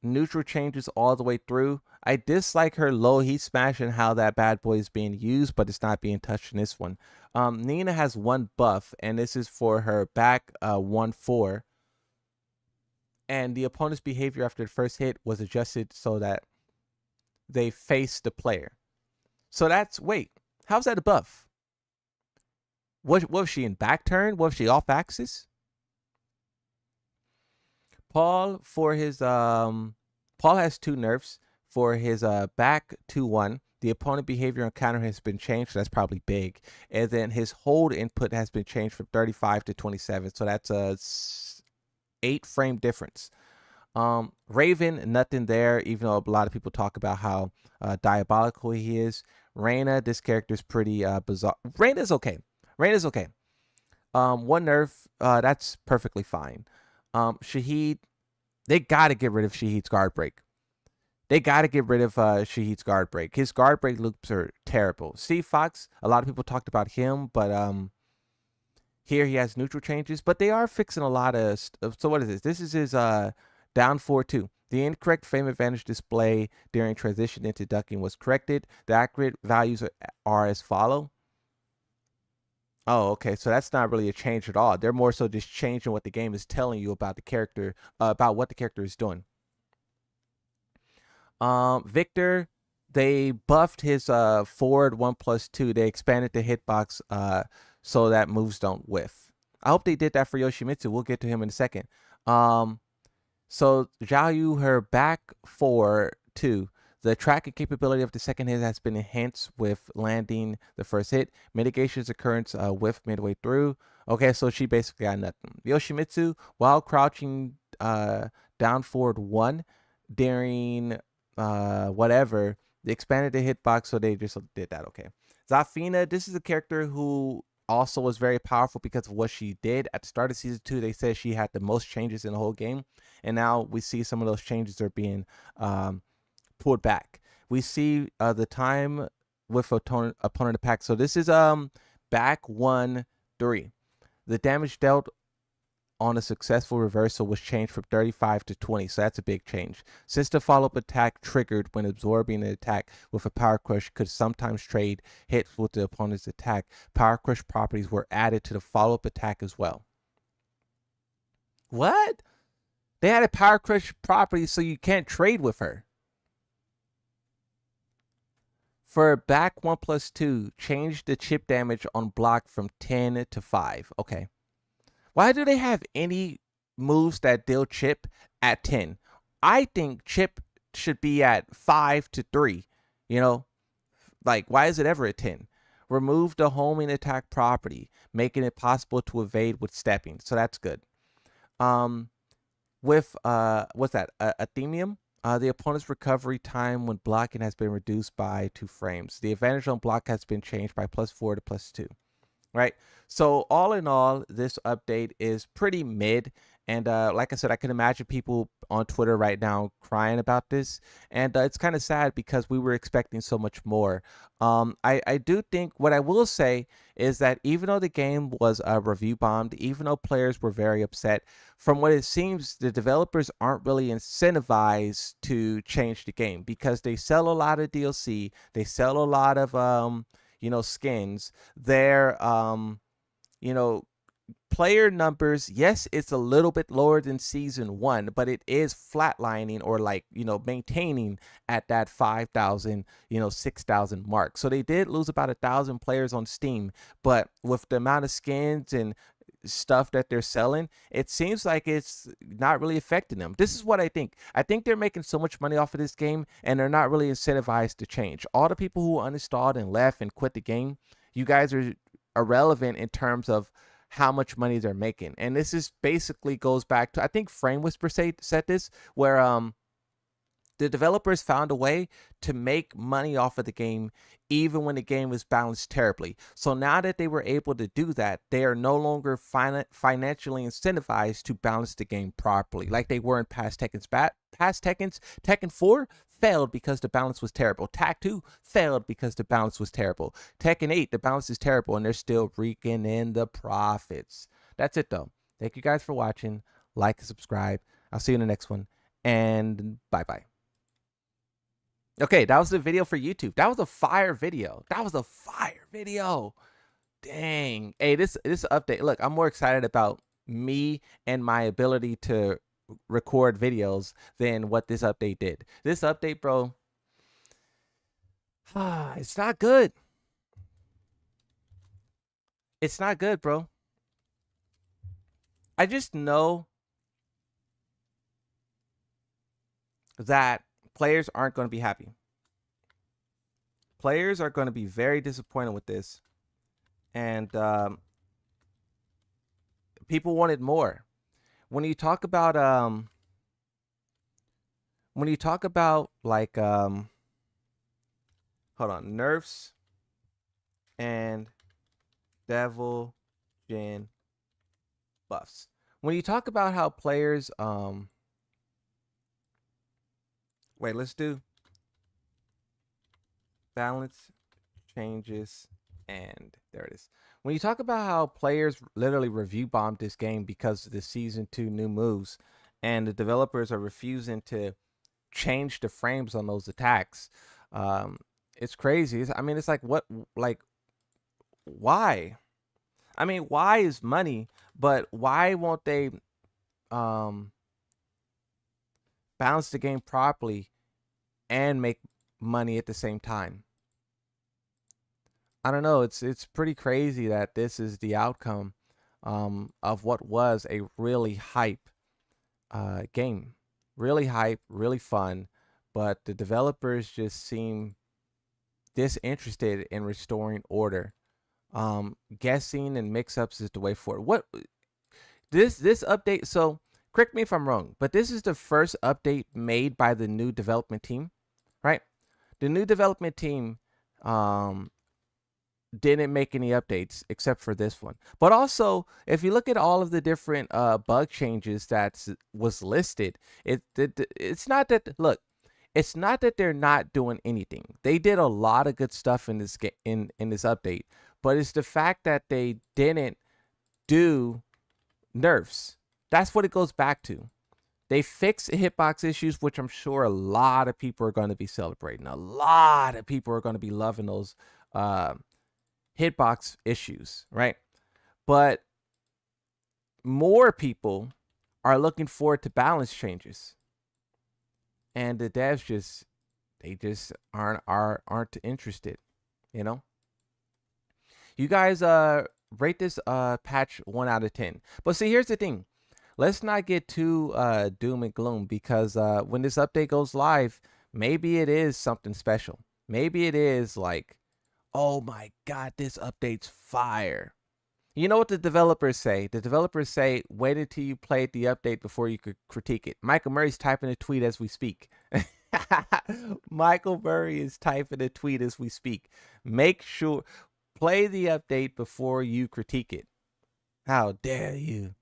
neutral changes all the way through. I dislike her low heat smash and how that bad boy is being used, but it's not being touched in this one. Nina has 1 buff, and this is for her back 1-4. And the opponent's behavior after the first hit was adjusted so that they face the player. So that's, wait, how's that a buff? Was she in back turn? Was she off axis? Paul has 2 nerfs for his back 2-1. The opponent behavior on counter has been changed, so that's probably big. And then his hold input has been changed from 35 to 27, so that's a 8 frame difference. Raven, nothing there, even though a lot of people talk about how diabolical he is. Reyna, this character is pretty bizarre. Reyna's okay. 1 nerf, that's perfectly fine. Shahid, they got to get rid of Shahid's guard break. Shahid's guard break. His guard break loops are terrible. Steve Fox, a lot of people talked about him, but here he has neutral changes, but they are fixing a lot of stuff. So what is this? This is his down 4-2. The incorrect frame advantage display during transition into ducking was corrected. The accurate values are as follow. Oh, okay. So that's not really a change at all. They're more so just changing what the game is telling you about the character, about what the character is doing. Victor, they buffed his forward 1+2. They expanded the hitbox so that moves don't whiff. I hope they did that for Yoshimitsu. We'll get to him in a second. So Zhao Yu, her back 4-2. The tracking capability of the second hit has been enhanced with landing the first hit. Mitigation's occurrence whiff midway through. Okay, so she basically got nothing. Yoshimitsu, while crouching down forward 1 during whatever, they expanded the hitbox, so they just did that. Okay. Zafina, this is a character who also was very powerful because of what she did. At the start of season 2, they said she had the most changes in the whole game. And now we see some of those changes are being pulled back. We see the time with opponent attack. So this is back 1-3. The damage dealt on a successful reversal was changed from 35 to 20, so that's a big change. Since the follow-up attack triggered when absorbing an attack with a Power Crush could sometimes trade hits with the opponent's attack, Power Crush properties were added to the follow-up attack as well. What? They added Power Crush properties so you can't trade with her. For back 1+2, change the chip damage on block from 10 to 5. Okay. Why do they have any moves that deal chip at 10? I think chip should be at 5 to 3. You know, like, why is it ever at 10? Remove the homing attack property, making it possible to evade with stepping. So that's good. With what's that? Athenium. The opponent's recovery time when blocking has been reduced by 2 frames. The advantage on block has been changed by +4 to +2. Right. So all in all, this update is pretty mid. And like I said, I can imagine people on Twitter right now crying about this. And it's kind of sad because we were expecting so much more. I do think what I will say is that even though the game was review bombed, even though players were very upset, from what it seems, the developers aren't really incentivized to change the game because they sell a lot of DLC. They sell a lot of, skins. Their, player numbers, yes, it's a little bit lower than season 1, but it is flatlining or maintaining at that 5,000, 6,000 mark. So they did lose about 1,000 players on Steam, but with the amount of skins and stuff that they're selling, it seems like it's not really affecting them. This is what I think. I think they're making so much money off of this game and they're not really incentivized to change. All the people who uninstalled and left and quit the game, you guys are irrelevant in terms of how much money they're making. And this is basically goes back to, I think Frame Whisper said this, where the developers found a way to make money off of the game even when the game was balanced terribly. So now that they were able to do that, they are no longer financially incentivized to balance the game properly like they were in past Tekken's. Tekken 4 failed because the balance was terrible. Tak 2 failed because the balance was terrible. Tekken 8, the balance is terrible, and they're still raking in the profits. That's it, though. Thank you guys for watching. Like and subscribe. I'll see you in the next one, and bye-bye. Okay, that was the video for YouTube. That was a fire video. Dang. Hey, this update, look, I'm more excited about me and my ability to record videos than what this update did. This update, bro, it's not good. It's not good, bro. I just know that players aren't going to be happy. Players are going to be very disappointed with this. And people wanted more. When you talk about like hold on, nerfs and devil gen buffs. When you talk about how players wait, let's do balance changes, and there it is. When you talk about how players literally review bombed this game because of the season 2 new moves, and the developers are refusing to change the frames on those attacks, it's crazy. I mean, it's like, what, like, why? I mean, why is money, but why won't they balance the game properly and make money at the same time? I don't know. It's pretty crazy that this is the outcome of what was a really hype game. Really hype, really fun, but the developers just seem disinterested in restoring order. Guessing and mix-ups is the way forward. What this update, so correct me if I'm wrong, but this is the first update made by the new development team, right? The new development team didn't make any updates except for this one. But also, if you look at all of the different bug changes that was listed, it's not that, look, it's not that they're not doing anything. They did a lot of good stuff in this in this update, but it's the fact that they didn't do nerfs. That's what it goes back to. They fixed hitbox issues, which I'm sure a lot of people are going to be celebrating. A lot of people are going to be loving those hitbox issues, right? But more people are looking forward to balance changes, and the devs just aren't interested. You know, you guys rate this patch 1 out of 10. But see, here's the thing. let's not get too doom and gloom, because when this update goes live, maybe it is something special. Maybe it is like, oh my god, this update's fire. You know what the developers say? The developers say, wait until you play the update before you could critique it. Michael Murray's typing a tweet as we speak. Michael Murray is typing a tweet as we speak. Make sure, play the update before you critique it. How dare you?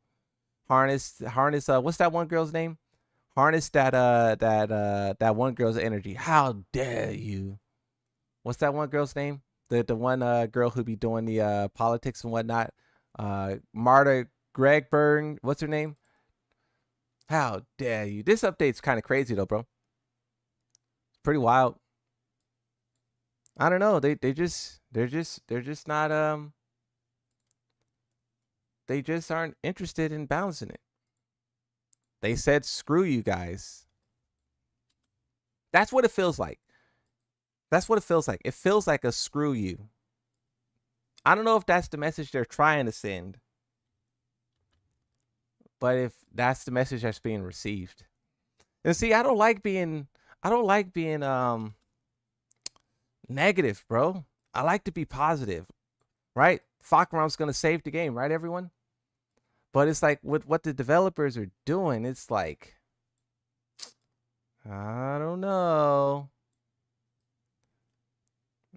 Harness, what's that one girl's name? Harness that one girl's energy. How dare you? What's that one girl's name? The one girl who be doing the politics and whatnot. Marta Gregburn. What's her name? How dare you? This update's kind of crazy though, bro. It's pretty wild. I don't know. They're just not they just aren't interested in balancing it. They said screw you guys. That's what it feels like. That's what it feels like. It feels like a screw you. I don't know if that's the message they're trying to send, but if that's the message that's being received. And see, I don't like being negative, bro. I like to be positive, right? Fahkumram's gonna save the game, right, everyone? But it's like with what the developers are doing, it's like, I don't know.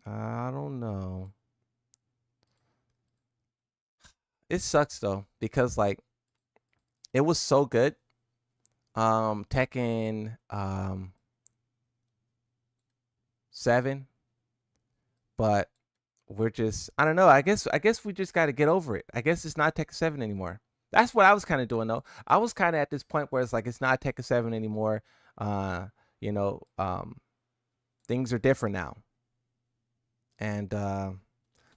I don't know. It sucks though, because like it was so good. Tekken 7, but we're just, I don't know. I guess we just got to get over it. I guess it's not Tekken 7 anymore. That's what I was kind of doing though. I was kind of at this point where it's like it's not Tekken 7 anymore. You know, things are different now. And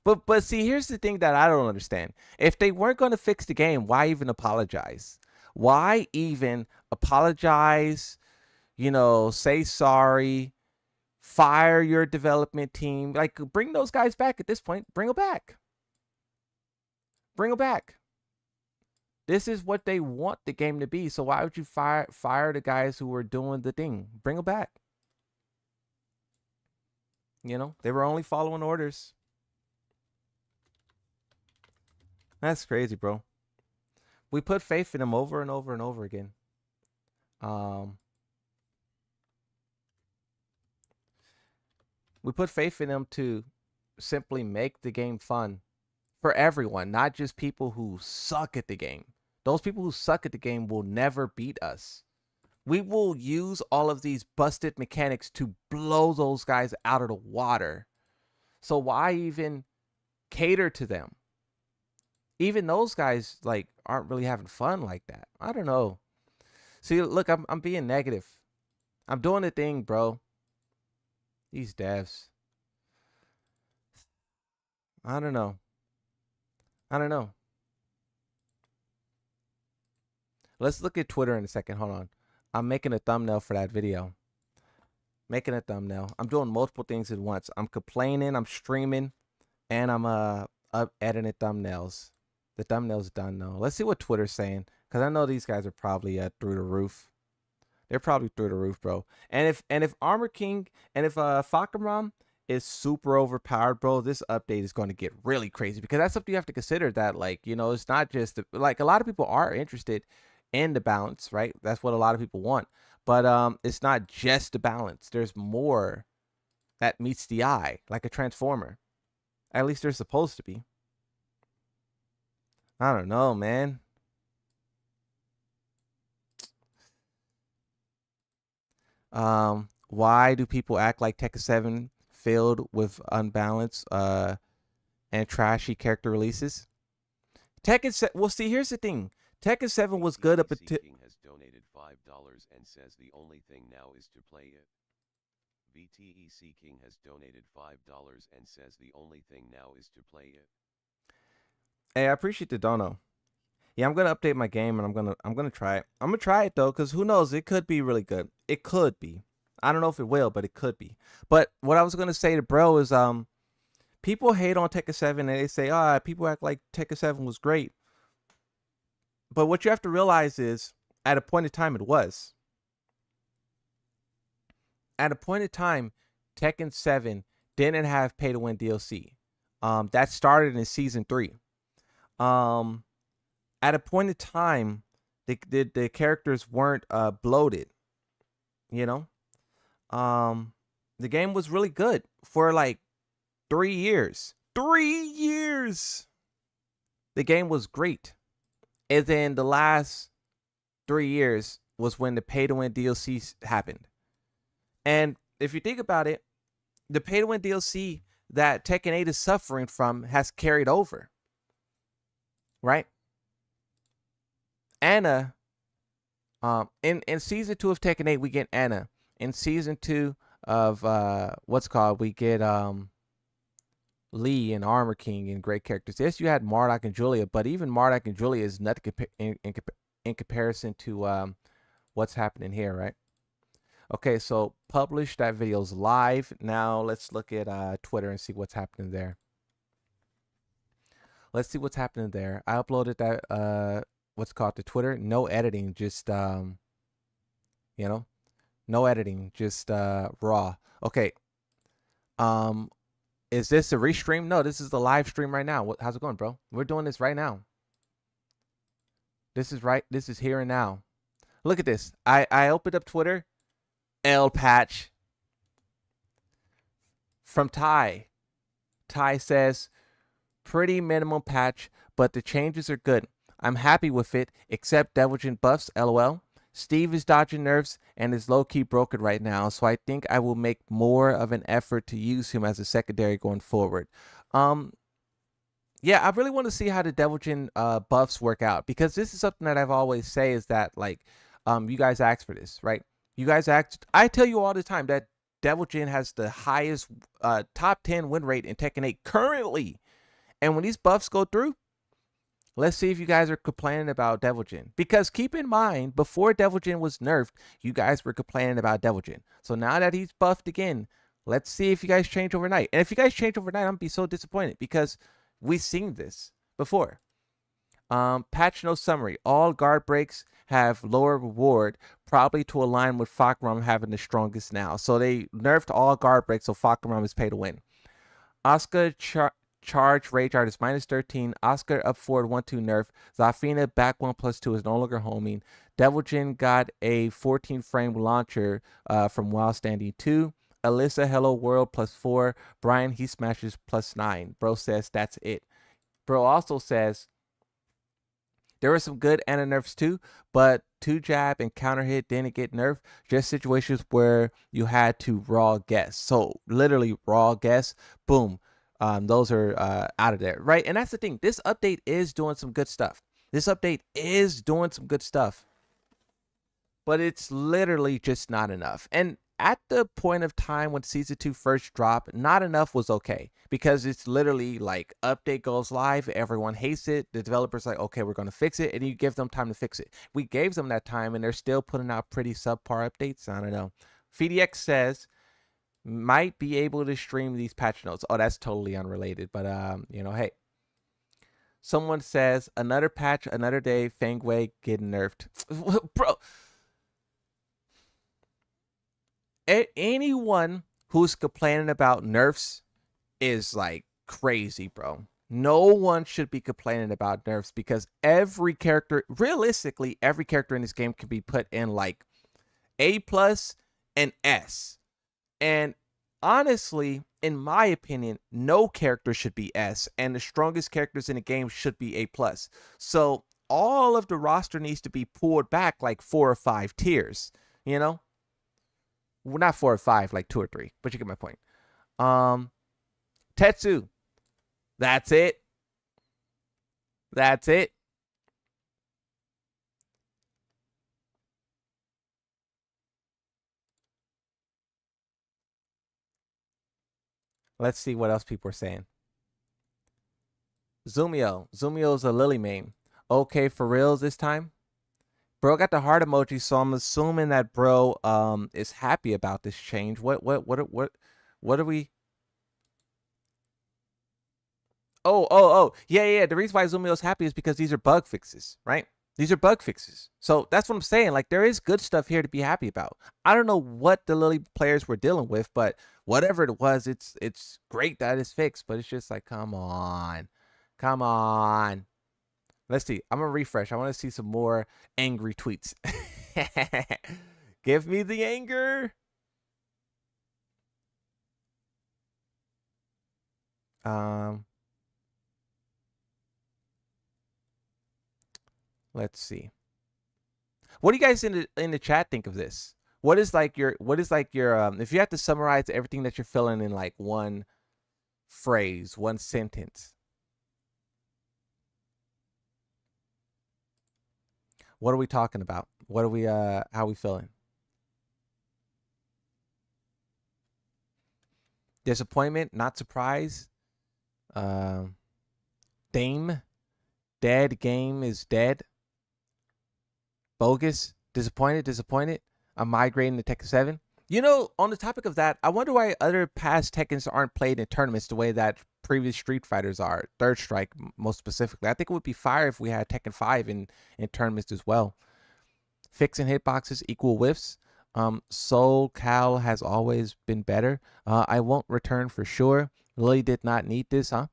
but see, here's the thing that I don't understand. If they weren't going to fix the game, why even apologize? Why even apologize? You know, say sorry, fire your development team. Like, bring those guys back at this point. Bring them back. Bring them back. This is what they want the game to be. So why would you fire the guys who were doing the thing? Bring them back. You know, they were only following orders. That's crazy, bro. We put faith in them over and over and over again. We put faith in them to simply make the game fun for everyone, not just people who suck at the game. Those people who suck at the game will never beat us. We will use all of these busted mechanics to blow those guys out of the water. So why even cater to them? Even those guys like aren't really having fun like that. I don't know. See, look, I'm being negative. I'm doing the thing, bro. These devs. I don't know. I don't know. Let's look at Twitter in a second. Hold on. I'm making a thumbnail for that video. Making a thumbnail. I'm doing multiple things at once. I'm complaining, I'm streaming, and I'm up editing thumbnails. The thumbnail's done though. Let's see what Twitter's saying, because I know these guys are probably through the roof. They're probably through the roof, bro. And if Armor King and if Fahkumram is super overpowered, bro, this update is going to get really crazy, because that's something you have to consider, that like, you know, it's not just like, a lot of people are interested in the balance, right? That's what a lot of people want. But it's not just the balance. There's more that meets the eye, like a transformer. At least they're supposed to be. I don't know, man. Why do people act like Tekken 7 filled with unbalanced and trashy character releases? Tekken 7, well, see, here's the thing. Tekken 7 was good up until... King has donated $5 and says the only thing now is to play it. VTEC King has donated $5 and says the only thing now is to play it. Hey, I appreciate the dono. Yeah, I'm gonna update my game, and I'm gonna try it. I'm gonna try it though, because who knows? It could be really good. It could be. I don't know if it will, but it could be. But what I was gonna say to bro is, people hate on Tekken 7 and they say, people act like Tekken 7 was great. But what you have to realize is, at a point in time, it was. At a point in time, Tekken 7 didn't have pay to win DLC. That started in season 3. At a point in time, the characters weren't bloated. You know, the game was really good for like 3 years. 3 years. The game was great. And then the last 3 years was when the pay to win DLC happened. And if you think about it, the pay to win DLC that Tekken 8 is suffering from has carried over. Right? Anna, in season 2 of Tekken 8, we get Anna. In season 2 of we get Lee and Armor King and great characters. Yes, you had Marduk and Julia, but even Marduk and Julia is nothing in comparison to what's happening here, right? Okay, so publish that video's live. Now let's look at Twitter and see what's happening there. Let's see what's happening there. I uploaded that to Twitter. No editing, just no editing, just raw. Okay. Is this a restream? No, this is the live stream right now. How's it going, bro? We're doing this right now. This is here and now. Look at this. I opened up Twitter. L patch from Ty. Ty says, pretty minimum patch, but the changes are good. I'm happy with it, except Devilgen buffs, lol. Steve is dodging nerfs and is low-key broken right now, so I think I will make more of an effort to use him as a secondary going forward. Yeah, I really want to see how the Devilgen buffs work out, because this is something that I've always say is that, like, you guys asked for this, right? You guys asked. I tell you all the time that Devilgen has the highest top 10 win rate in Tekken 8 currently. And when these buffs go through, let's see if you guys are complaining about Devilgen. Because keep in mind, before Devilgen was nerfed, you guys were complaining about Devilgen. So now that he's buffed again, let's see if you guys change overnight. And if you guys change overnight, I'm going to be so disappointed, because we've seen this before. Patch no summary. All guard breaks have lower reward, probably to align with Fahkumram having the strongest now. So they nerfed all guard breaks, so Fahkumram is pay to win. Oscar charge rage art is -13. Oscar up forward 1-2 nerf. Zafina back 1+2 is no longer homing. Devilgen got a 14 frame launcher from Wild Standing 2. Alyssa Hello World +4. Brian he smashes +9. Bro says that's it. Bro also says there were some good Anna nerfs too, but 2-jab and counter hit didn't get nerfed. Just situations where you had to raw guess. So literally raw guess, boom. Those are out of there, right? And that's the thing. This update is doing some good stuff. But it's literally just not enough. And at the point of time when season 2 first dropped, not enough was okay, because it's literally like update goes live, everyone hates it, the developers like, okay, we're going to fix it, and you give them time to fix it. We gave them that time, and they're still putting out pretty subpar updates. I don't know. FDX says might be able to stream these patch notes. Oh, that's totally unrelated, but hey. Someone says another patch, another day, Fangway getting nerfed. Bro, anyone who's complaining about nerfs is like crazy, bro. No one should be complaining about nerfs, because every character, realistically, every character in this game can be put in like A+ and S. And honestly, in my opinion, no character should be S, and the strongest characters in the game should be A+. So all of the roster needs to be pulled back like 4 or 5 tiers, you know? Well, not 4 or 5, like 2 or 3, but you get my point. Tetsu. That's it. Let's see what else people are saying. Zumio's a Lily main. Okay, for reals this time? Bro got the heart emoji, so I'm assuming that bro is happy about this change. What are we? Oh. Yeah. The reason why Zumio's happy is because these are bug fixes, right? These are bug fixes. So that's what I'm saying. Like, there is good stuff here to be happy about. I don't know what the Lily players were dealing with, but whatever it was, it's great that it's fixed. But it's just like, come on. Come on. Let's see. I'm gonna refresh. I want to see some more angry tweets. Give me the anger. Let's see. What do you guys in the chat think of this? What is like your if you have to summarize everything that you're feeling in like one phrase, one sentence? What are we talking about? What are we how are we feeling? Disappointment, not surprise. Dame, dead game is dead. Bogus, disappointed. I'm migrating to Tekken 7. You know, on the topic of that, I wonder why other past Tekkens aren't played in tournaments the way that previous Street Fighters are. Third Strike, most specifically. I think it would be fire if we had Tekken 5 in tournaments as well. Fixing hitboxes equal whiffs. Soul Cal has always been better. I won't return for sure. Lily did not need this, huh?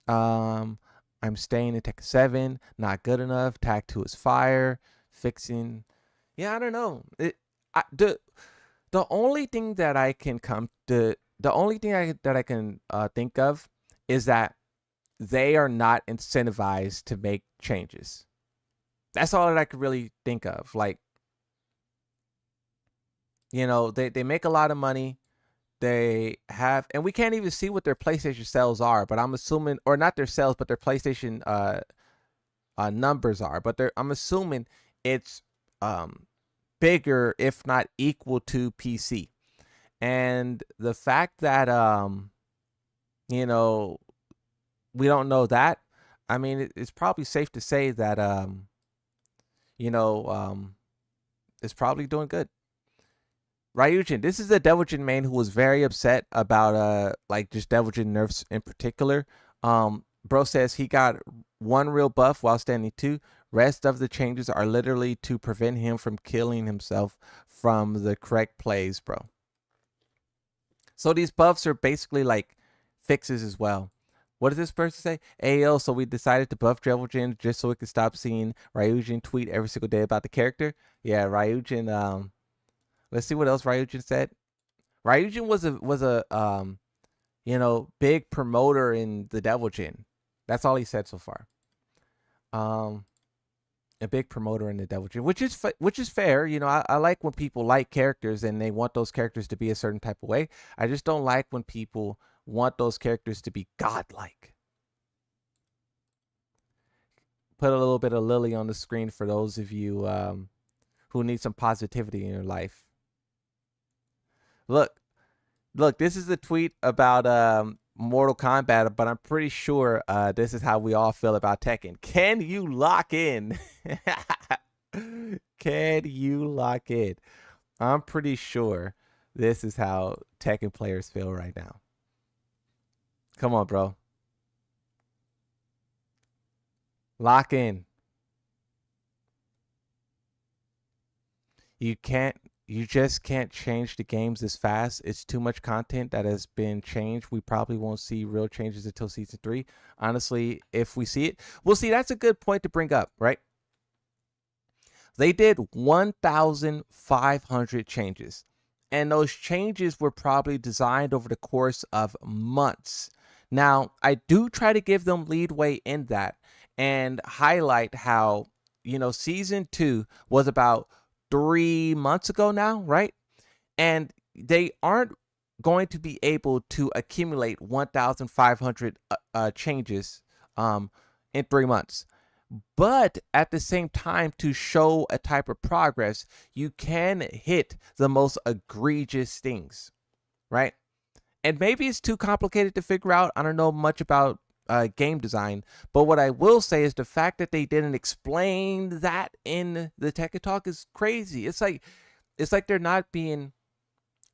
I'm staying in Tekken 7. Not good enough. Tag 2 is fire. Fixing. Yeah, I don't know. The only thing that I can think of is that they are not incentivized to make changes. That's all that I could really think of. Like, you know, they make a lot of money. They have, and we can't even see what their PlayStation sales are, but I'm assuming, or not their sales, but their PlayStation numbers are. But I'm assuming it's bigger, if not equal to PC. And the fact that you know, we don't know that, I mean, it's probably safe to say that you know, it's probably doing good. Ryujin, this is a Devilgen main who was very upset about like just Devilgen nerfs in particular. Bro says he got one real buff while standing 2. Rest of the changes are literally to prevent him from killing himself from the correct plays, bro. So these buffs are basically like fixes as well. What does this person say? Ayo, so we decided to buff Devilgen just so we could stop seeing Ryujin tweet every single day about the character. Yeah, Ryujin, let's see what else Ryujin said. Ryujin was a you know, big promoter in the Devilgen. That's all he said so far. A big promoter in the Devilgen, which is fair. You know, I like when people like characters and they want those characters to be a certain type of way. I just don't like when people want those characters to be godlike. Put a little bit of Lily on the screen for those of you who need some positivity in your life. Look, this is a tweet about Mortal Kombat, but I'm pretty sure this is how we all feel about Tekken. Can you lock in? Can you lock in? I'm pretty sure this is how Tekken players feel right now. Come on, bro. Lock in. You just can't change the games this fast. It's too much content that has been changed. We probably won't see real changes until season 3. Honestly, if we see it, we'll see. That's a good point to bring up, right? They did 1,500 changes, and those changes were probably designed over the course of months. Now, I do try to give them leadway in that and highlight how, you know, season 2 was about 3 months ago now, right? And they aren't going to be able to accumulate 1,500 changes in 3 months. But at the same time, to show a type of progress, you can hit the most egregious things, right? And maybe it's too complicated to figure out. I don't know much about game design, but what I will say is the fact that they didn't explain that in the Tekken Talk is crazy. It's like they're not being,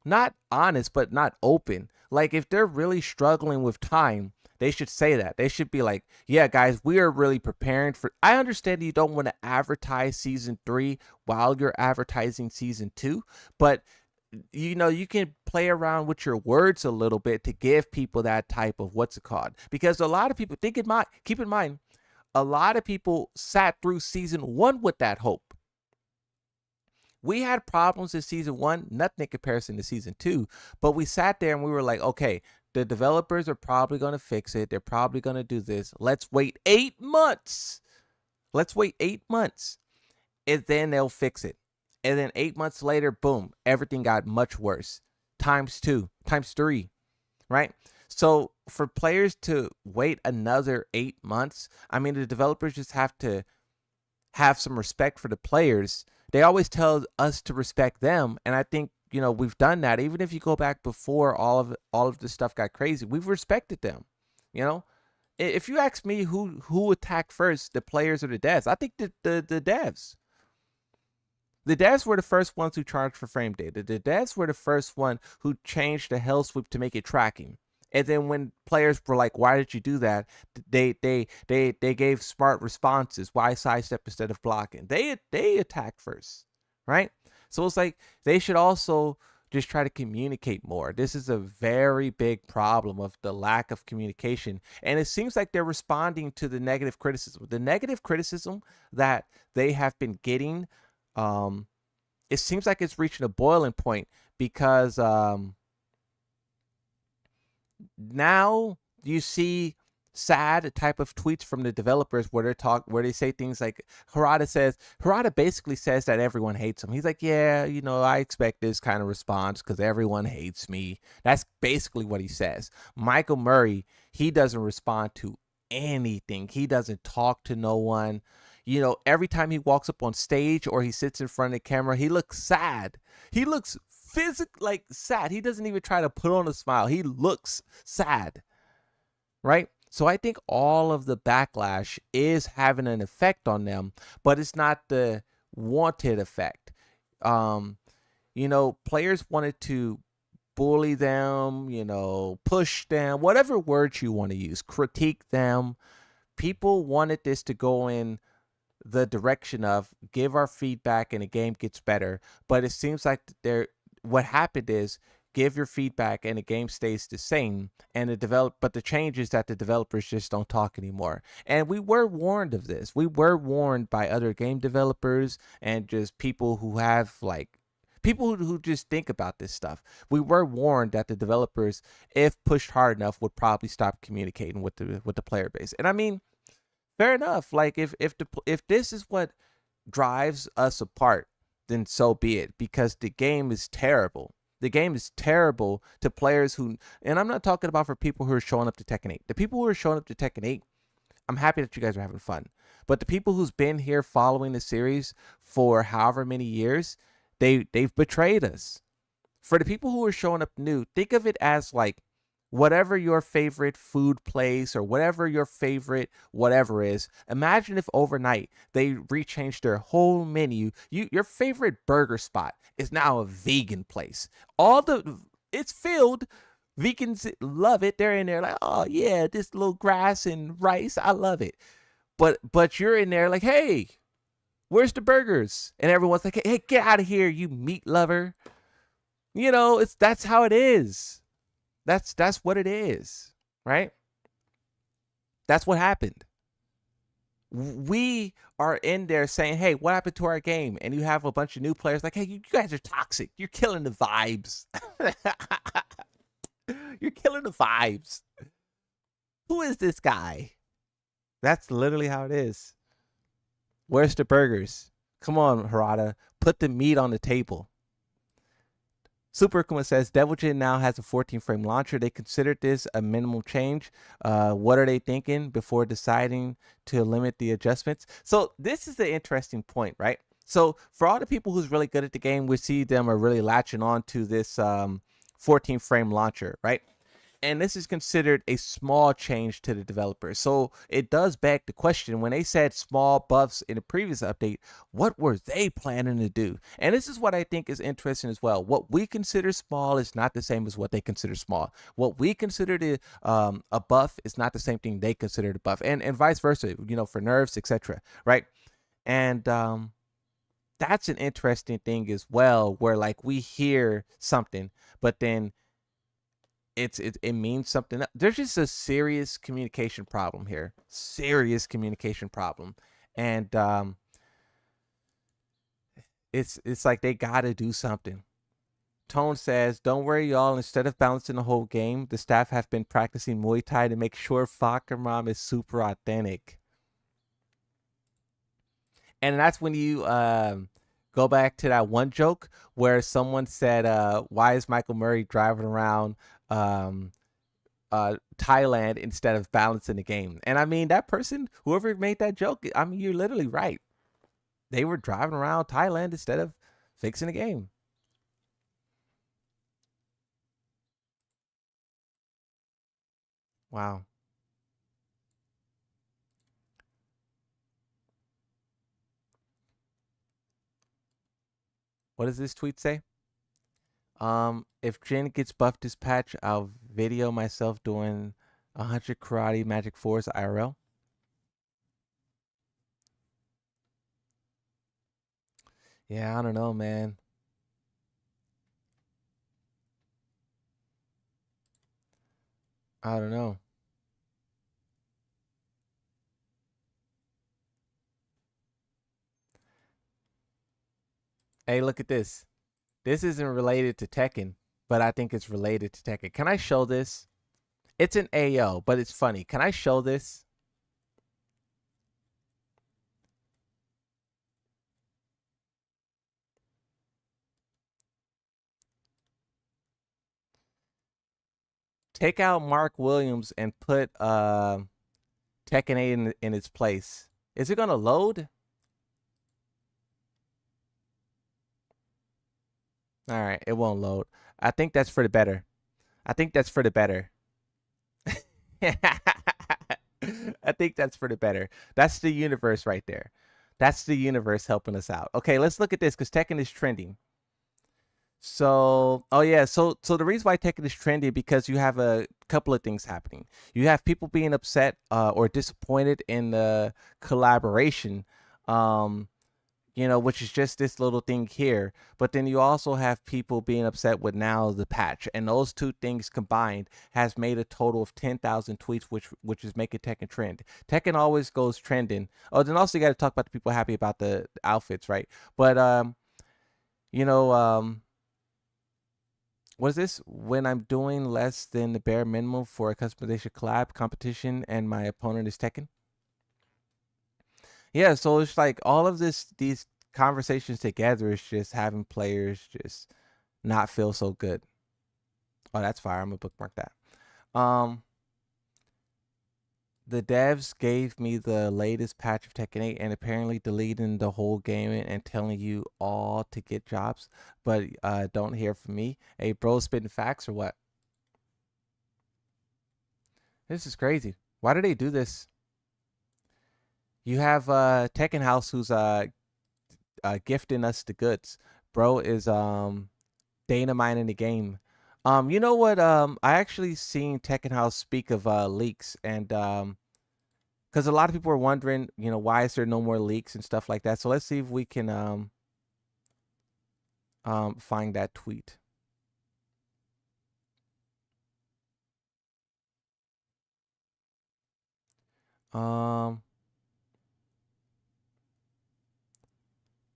not honest, but not open. Like, if they're really struggling with time, They should say that. They should be like, yeah, guys, we are really preparing for. I understand you don't want to advertise season 3 while you're advertising season 2, but you can play around with your words a little bit to give people that type of what's it called. Because a lot of people keep in mind, a lot of people sat through season 1 with that hope. We had problems in season 1, nothing in comparison to season 2, but we sat there and we were like, okay, the developers are probably going to fix it. They're probably going to do this. Let's wait 8 months. Let's wait 8 months. And then they'll fix it. And then 8 months later, boom, everything got much worse. Times 2, times 3, right? So for players to wait another 8 months, I mean, the developers just have to have some respect for the players. They always tell us to respect them, and I think we've done that. Even if you go back before all of this stuff got crazy, we've respected them. If you ask me who attacked first, the players or the devs, I think the devs. The devs were the first ones who charged for frame data. The devs were the first one who changed the hell sweep to make it tracking. And then when players were like, "Why did you do that?" They gave smart responses. Why sidestep instead of blocking? They attacked first, right? So it's like they should also just try to communicate more. This is a very big problem of the lack of communication, and it seems like they're responding to the negative criticism. The negative criticism that they have been getting. It seems like it's reaching a boiling point because now you see sad type of tweets from the developers where they say things like Harada basically says that everyone hates him. He's like, yeah, I expect this kind of response because everyone hates me. That's basically what he says. Michael Murray, he doesn't respond to anything. He doesn't talk to no one. Every time he walks up on stage or he sits in front of the camera, he looks sad. He looks physically sad. He doesn't even try to put on a smile. He looks sad, right? So I think all of the backlash is having an effect on them, but it's not the wanted effect. Players wanted to bully them, push them, whatever words you want to use, critique them. People wanted this to go in the direction of give our feedback and the game gets better, but it seems like what happened is give your feedback and the game stays the same, and but the change is that the developers just don't talk anymore. And we were warned of this. We were warned by other game developers and just people who have people who just think about this stuff. We were warned that the developers, if pushed hard enough, would probably stop communicating with the player base. And I mean, fair enough. Like if this is what drives us apart, then so be it. Because the game is terrible. The game is terrible to players who, and I'm not talking about for people who are showing up to Tekken 8. The people who are showing up to Tekken 8, I'm happy that you guys are having fun. But the people who's been here following the series for however many years, they've betrayed us. For the people who are showing up new, think of it as like whatever your favorite food place or whatever your favorite whatever is. Imagine if overnight they rechanged their whole menu. Your favorite burger spot is now a vegan place. It's filled. Vegans love it. They're in there like, oh yeah, this little grass and rice, I love it. But you're in there like, hey, where's the burgers? And everyone's like, hey, get out of here, you meat lover. That's how it is. That's what it is, right? That's what happened. We are in there saying, hey, what happened to our game? And you have a bunch of new players like, hey, you guys are toxic. You're killing the vibes. You're killing the vibes. Who is this guy? That's literally how it is. Where's the burgers? Come on, Harada. Put the meat on the table. Super Kuma says, Devil Jin now has a 14 frame launcher. They considered this a minimal change. What are they thinking before deciding to limit the adjustments? So this is the interesting point, right? So for all the people who's really good at the game, we see them are really latching on to this 14 frame launcher, right? And this is considered a small change to the developer. So it does beg the question, when they said small buffs in the previous update, what were they planning to do? And this is what I think is interesting as well. What we consider small is not the same as what they consider small. What we consider a buff is not the same thing they consider a buff, and vice versa, for nerfs, etc. Right? And that's an interesting thing as well, where like we hear something, but then it means something else. There's just a serious communication problem here. Serious communication problem. And it's like they gotta do something. Tone says, "Don't worry, y'all. Instead of balancing the whole game, the staff have been practicing Muay Thai to make sure Fahkumram is super authentic." And that's when you go back to that one joke where someone said, "Why is Michael Murray driving around Thailand instead of balancing the game?" And I mean, that person, whoever made that joke, I mean, you're literally right. They were driving around Thailand instead of fixing the game. Wow. What does this tweet say? If Jin gets buffed this patch, I'll video myself doing 100 karate magic force IRL. Yeah, I don't know, man. I don't know. Hey, look at this. This isn't related to Tekken, but I think it's related to Tekken. Can I show this? It's an AO, but it's funny. Can I show this? Take out Mark Williams and put Tekken 8 in its place. Is it gonna load? All right, it won't load. I think that's for the better. I think that's for the better. I think that's for the better. That's the universe right there. That's the universe helping us out. Okay, let's look at this because Tekken is trending. So, oh yeah, so the reason why Tekken is trendy because you have a couple of things happening. You have people being upset or disappointed in the collaboration, um, which is just this little thing here. But then you also have people being upset with now the patch, and those two things combined has made a total of 10,000 tweets, which is making Tekken trend. Tekken always goes trending. Oh, then also you got to talk about the people happy about the outfits, right? But you know, what is this? When I'm doing less than the bare minimum for a customization collab competition, and my opponent is Tekken. Yeah, so it's like all of these conversations together is just having players just not feel so good. Oh, that's fire. I'm gonna bookmark that. The devs gave me the latest patch of Tekken 8 and apparently deleting the whole game and telling you all to get jobs, but don't hear from me. Hey, bro, spitting facts or what? This is crazy. Why do they do this? You have Tekken House who's gifting us the goods. Bro is data mining the game. You know what? I actually seen Tekken House speak of leaks, and because a lot of people are wondering, why is there no more leaks and stuff like that. So let's see if we can find that tweet.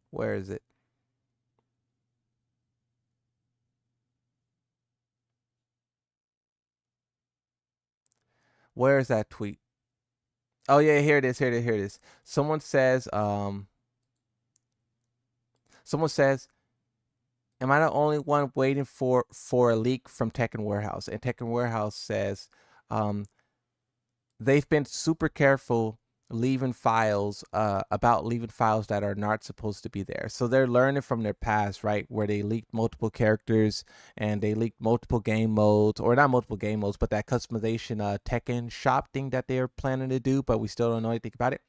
Where is it? Where is that tweet? Oh yeah, here it is. Here it is. Someone says, am I the only one waiting for a leak from Tekken Warehouse? And Tekken Warehouse says, they've been super careful leaving files about leaving files that are not supposed to be there. So they're learning from their past, right? Where they leaked multiple characters and they leaked multiple game modes, or not multiple game modes, but that customization Tekken shop thing that they're planning to do, but we still don't know anything about it.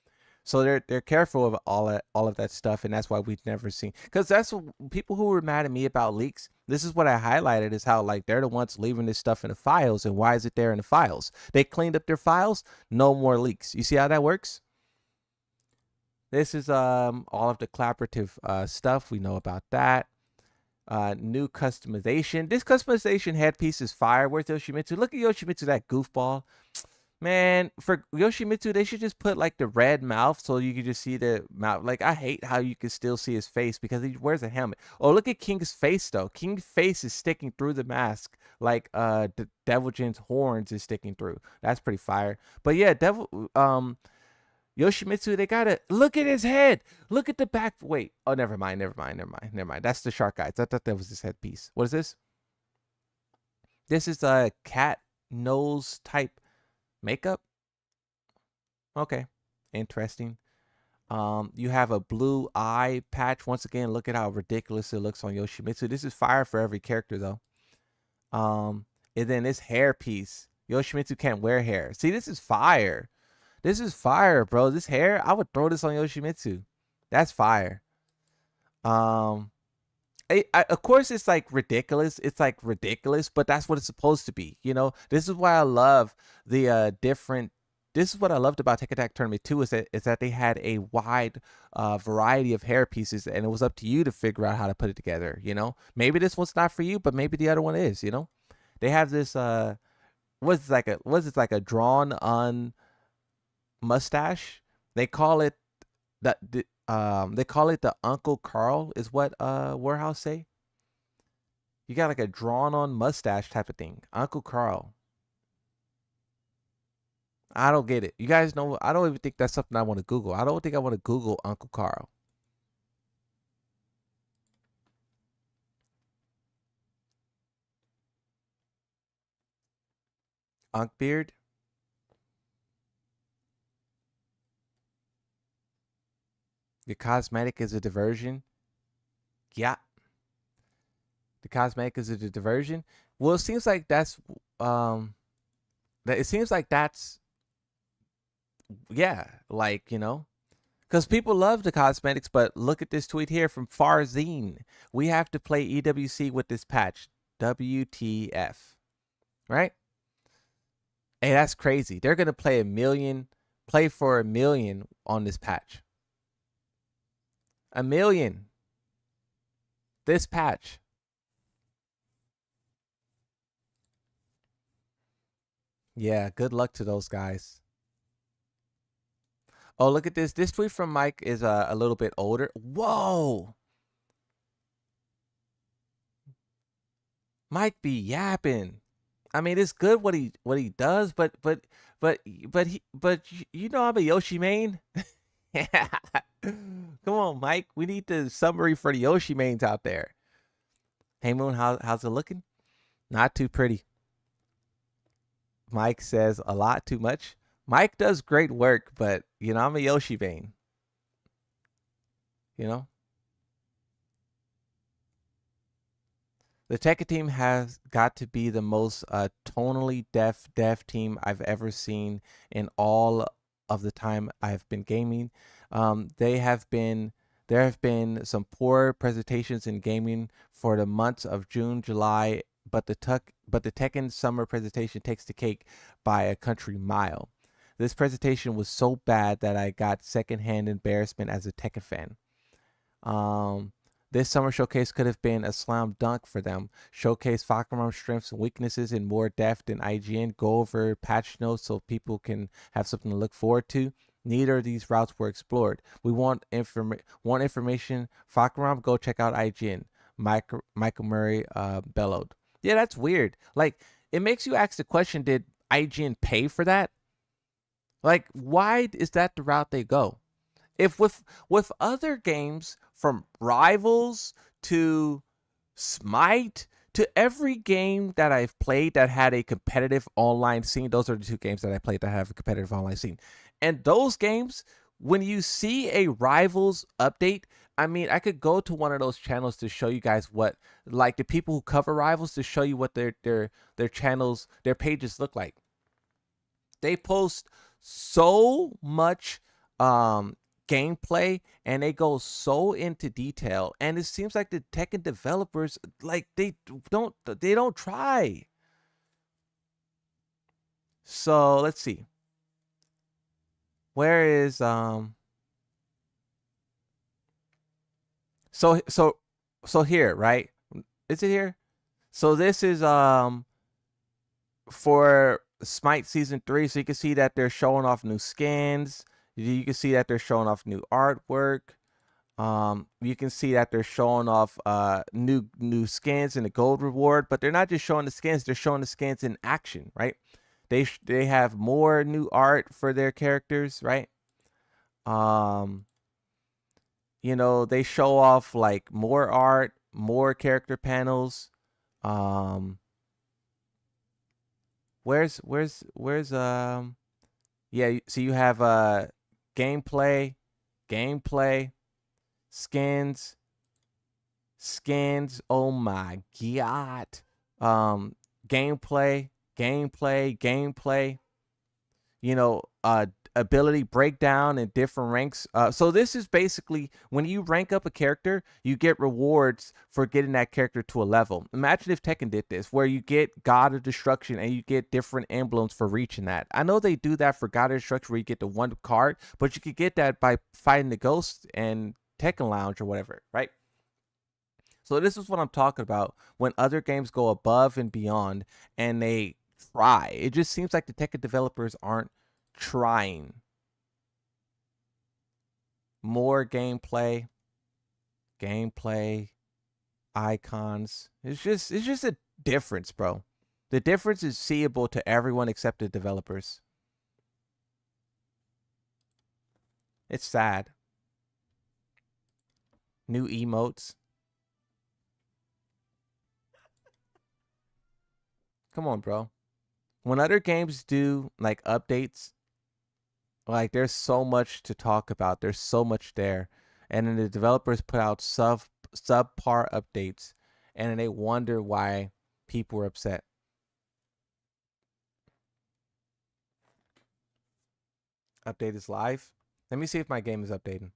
So they're careful of all of that stuff, and that's why we've never seen. Because that's what, people who were mad at me about leaks. This is what I highlighted, is how like they're the ones leaving this stuff in the files, and why is it there in the files? They cleaned up their files, no more leaks. You see how that works? This is all of the collaborative stuff, we know about that. New customization. This customization headpiece is fire. Where's Yoshimitsu? Look at Yoshimitsu, that goofball. Man, for Yoshimitsu, they should just put like the red mouth so you can just see the mouth. Like, I hate how you can still see his face because he wears a helmet. Oh, look at King's face though. King's face is sticking through the mask, like the Devil Jin's horns is sticking through. That's pretty fire. But yeah, Yoshimitsu, they gotta look at his head. Look at the back. Wait. Oh, never mind. That's the shark eyes. I thought that was his headpiece. What is this? This is a cat nose type makeup. Okay, interesting. You have a blue eye patch. Once again, look at how ridiculous it looks on Yoshimitsu. This is fire for every character though. And then this hair piece. Yoshimitsu can't wear hair. See, this is fire. This is fire, bro. This hair, I would throw this on Yoshimitsu. That's fire. Of course, it's like ridiculous. It's like ridiculous, but that's what it's supposed to be. You know, this is why I love the different. This is what I loved about Tekken Tag Tournament 2 is that they had a wide variety of hair pieces, and it was up to you to figure out how to put it together. You know, maybe this one's not for you, but maybe the other one is. You know, they have this what's it like a drawn on mustache. They call it they call it the Uncle Carl is what Warehouse say. You got like a drawn on mustache type of thing. Uncle Carl. I don't get it. You guys know, I don't even think that's something I want to Google. I don't think I want to Google Uncle Carl. Unc Beard. The cosmetic is a diversion. Yeah. The cosmetic is a diversion. Well, it seems like that's yeah, like, you know, because people love the cosmetics, but look at this tweet here from Farzine. We have to play EWC with this patch. WTF. Right? Hey, that's crazy. They're gonna play for $1 million on this patch. $1 million. This patch. Yeah, good luck to those guys. Oh, look at this. This tweet from Mike is a little bit older. Whoa. Mike be yapping. I mean, it's good what he does, but you know I'm a Yoshi main. Come on, Mike. We need the summary for the Yoshi mains out there. Hey Moon, how's it looking? Not too pretty. Mike says a lot too much. Mike does great work, but you know, I'm a Yoshi main. You know? The Tekken team has got to be the most tonally deaf team I've ever seen in all of the time I've been gaming. There have been some poor presentations in gaming for the months of June, July, but the Tekken summer presentation takes the cake by a country mile. This presentation was so bad that I got secondhand embarrassment as a Tekken fan. This summer showcase could have been a slam dunk for them. Showcase Fahkumram's strengths and weaknesses in more depth than IGN. Go over patch notes so people can have something to look forward to. Neither of these routes were explored. We want information. Fahkumram, go check out IGN. Michael Murray bellowed. Yeah, that's weird. Like, it makes you ask the question, did IGN pay for that? Like, why is that the route they go? If with other games, from Rivals to Smite to every game that I've played that had a competitive online scene, those are the 2 games that I played that have a competitive online scene. And those games, when you see a Rivals update, I mean, I could go to one of those channels to show you guys what, like the people who cover Rivals, to show you what their channels, their pages look like. They post so much gameplay, and they go so into detail, and it seems like the tech and developers, like, they don't try. So let's see, where is so here, right? Is it here? So this is for Smite Season 3, so you can see that they're showing off new skins. You can see that they're showing off new artwork. You can see that they're showing off new skins and the gold reward, but they're not just showing the skins, they're showing the skins in action, right? They have more new art for their characters, right? You know, they show off like more art, more character panels. Where's yeah, so you have gameplay, skins, oh my god. Gameplay, you know, ability breakdown and different ranks. So this is basically when you rank up a character, you get rewards for getting that character to a level. Imagine if Tekken did this, where you get God of Destruction and you get different emblems for reaching that. I know they do that for God of Destruction where you get the one card, but you could get that by fighting the ghost and Tekken Lounge or whatever, right? So this is what I'm talking about when other games go above and beyond and they try. It just seems like the Tekken developers aren't trying. More gameplay, icons. It's just a difference, bro. The difference is seeable to everyone except the developers. It's sad. New emotes. Come on, bro. When other games do like updates, like there's so much to talk about. There's so much there. And then the developers put out subpar updates, and then they wonder why people are upset. Update is live. Let me see if my game is updating.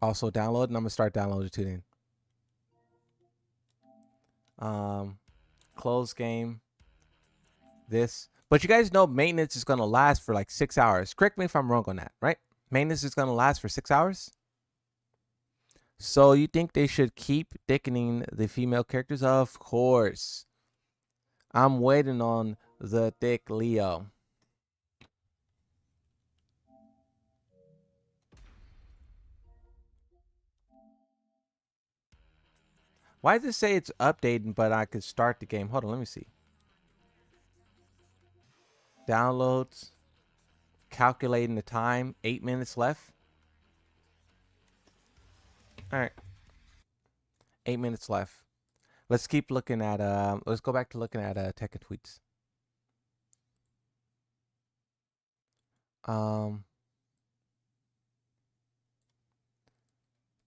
Also download, and I'm gonna start downloading today. Close game. This. But you guys know maintenance is gonna last for like 6 hours. Correct me if I'm wrong on that, right? Maintenance is gonna last for 6 hours. So you think they should keep thickening the female characters? Of course. I'm waiting on the thick Leo. Why does it say it's updating, but I could start the game? Hold on, let me see. Downloads. Calculating the time. 8 minutes left. All right. 8 minutes left. Let's keep looking at let's go back to looking at Tekken tweets.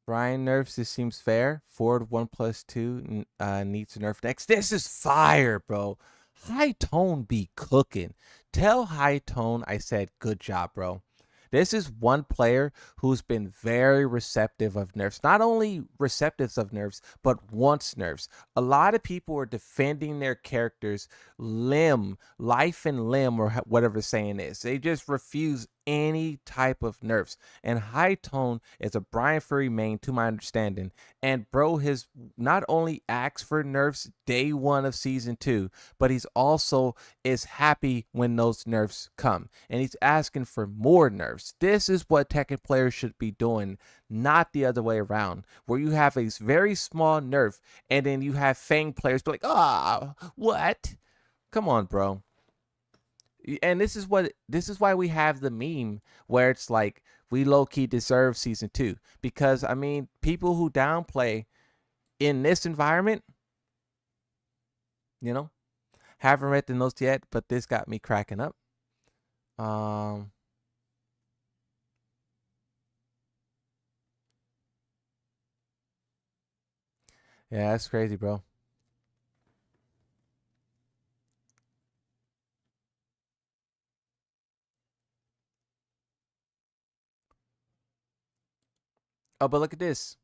Brian nerfs, this seems fair. Forward 1+2 needs to nerf next. This is fire, bro. High Tone be cooking. Tell High Tone I said good job, bro. This is one player who's been very receptive of nerfs. Not only receptive of nerfs, but wants nerfs. A lot of people are defending their characters life and limb, or whatever the saying is. They just refuse any type of nerfs. And High Tone is a Brian Fury main, to my understanding. And bro has not only asked for nerfs day 1 of season 2, but he's also is happy when those nerfs come. And he's asking for more nerfs. This is what Tekken players should be doing, not the other way around, where you have a very small nerf and then you have Fang players be like, what? Come on, bro. And this is why we have the meme where it's like we low key deserve season 2, because I mean people who downplay in this environment, you know, haven't read the notes yet, but this got me cracking up. Yeah, that's crazy, bro. Oh, but look at this.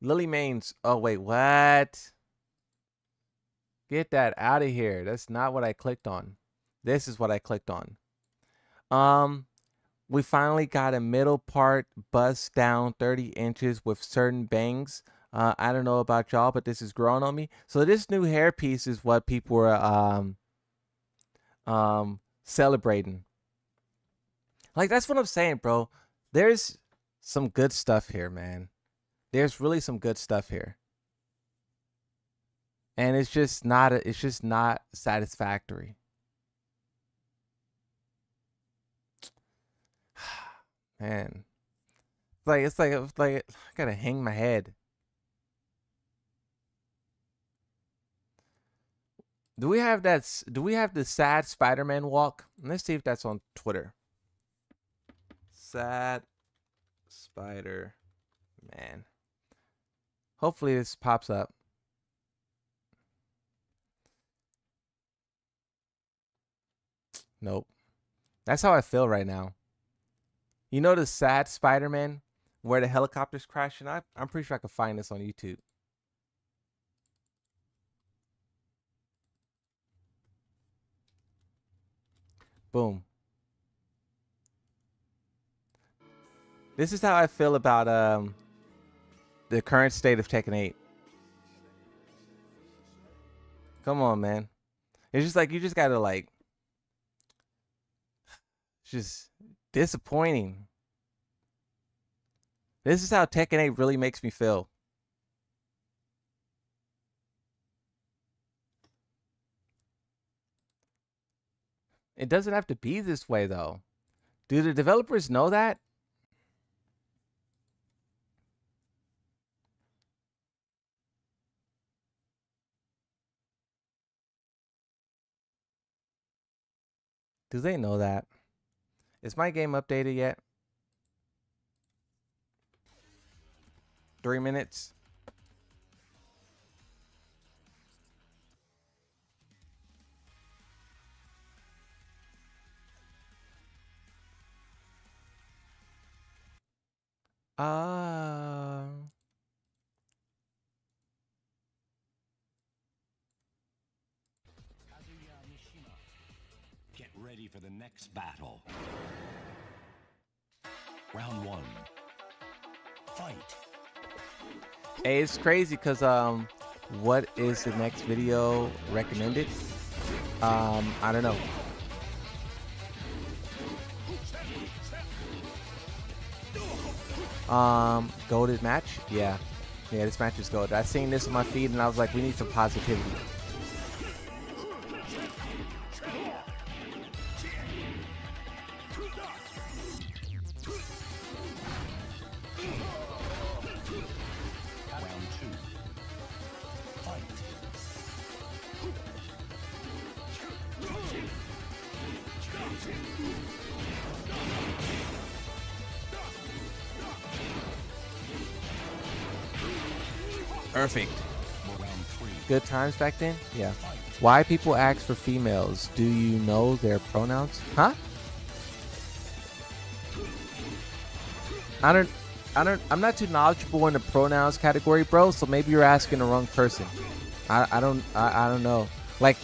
Lily Mains. Oh, wait, what? Get that out of here. That's not what I clicked on. This is what I clicked on. We finally got a middle part bust down 30 inches with certain bangs. I don't know about y'all, but this is growing on me. So this new hair piece is what people were celebrating. Like, that's what I'm saying, bro. There's some good stuff here, man. There's really some good stuff here. And it's just not satisfactory. Man. It's like I gotta hang my head. Do we have the sad Spider-Man walk? Let's see if that's on Twitter. Sad Spider-Man. Hopefully this pops up. Nope. That's how I feel right now. You know the sad Spider-Man where the helicopter's crashing? I'm pretty sure I could find this on YouTube. Boom. This is how I feel about the current state of Tekken 8. Come on, man. It's just like you just gotta like. It's just disappointing. This is how Tekken 8 really makes me feel. It doesn't have to be this way though. Do the developers know that? Do they know that? Is my game updated yet? 3 minutes. Get ready for the next battle. Round 1. Fight. Hey, it's crazy because what is the next video recommended? I don't know. Goated match? Yeah, this match is goated. I seen this on my feed and I was like, we need some positivity. Round 2. Fight. Perfect. Round 3. Good times back then? Yeah. Why people ask for females? Do you know their pronouns? Huh? I'm not too knowledgeable in the pronouns category, bro, so maybe you're asking the wrong person. I don't know. Like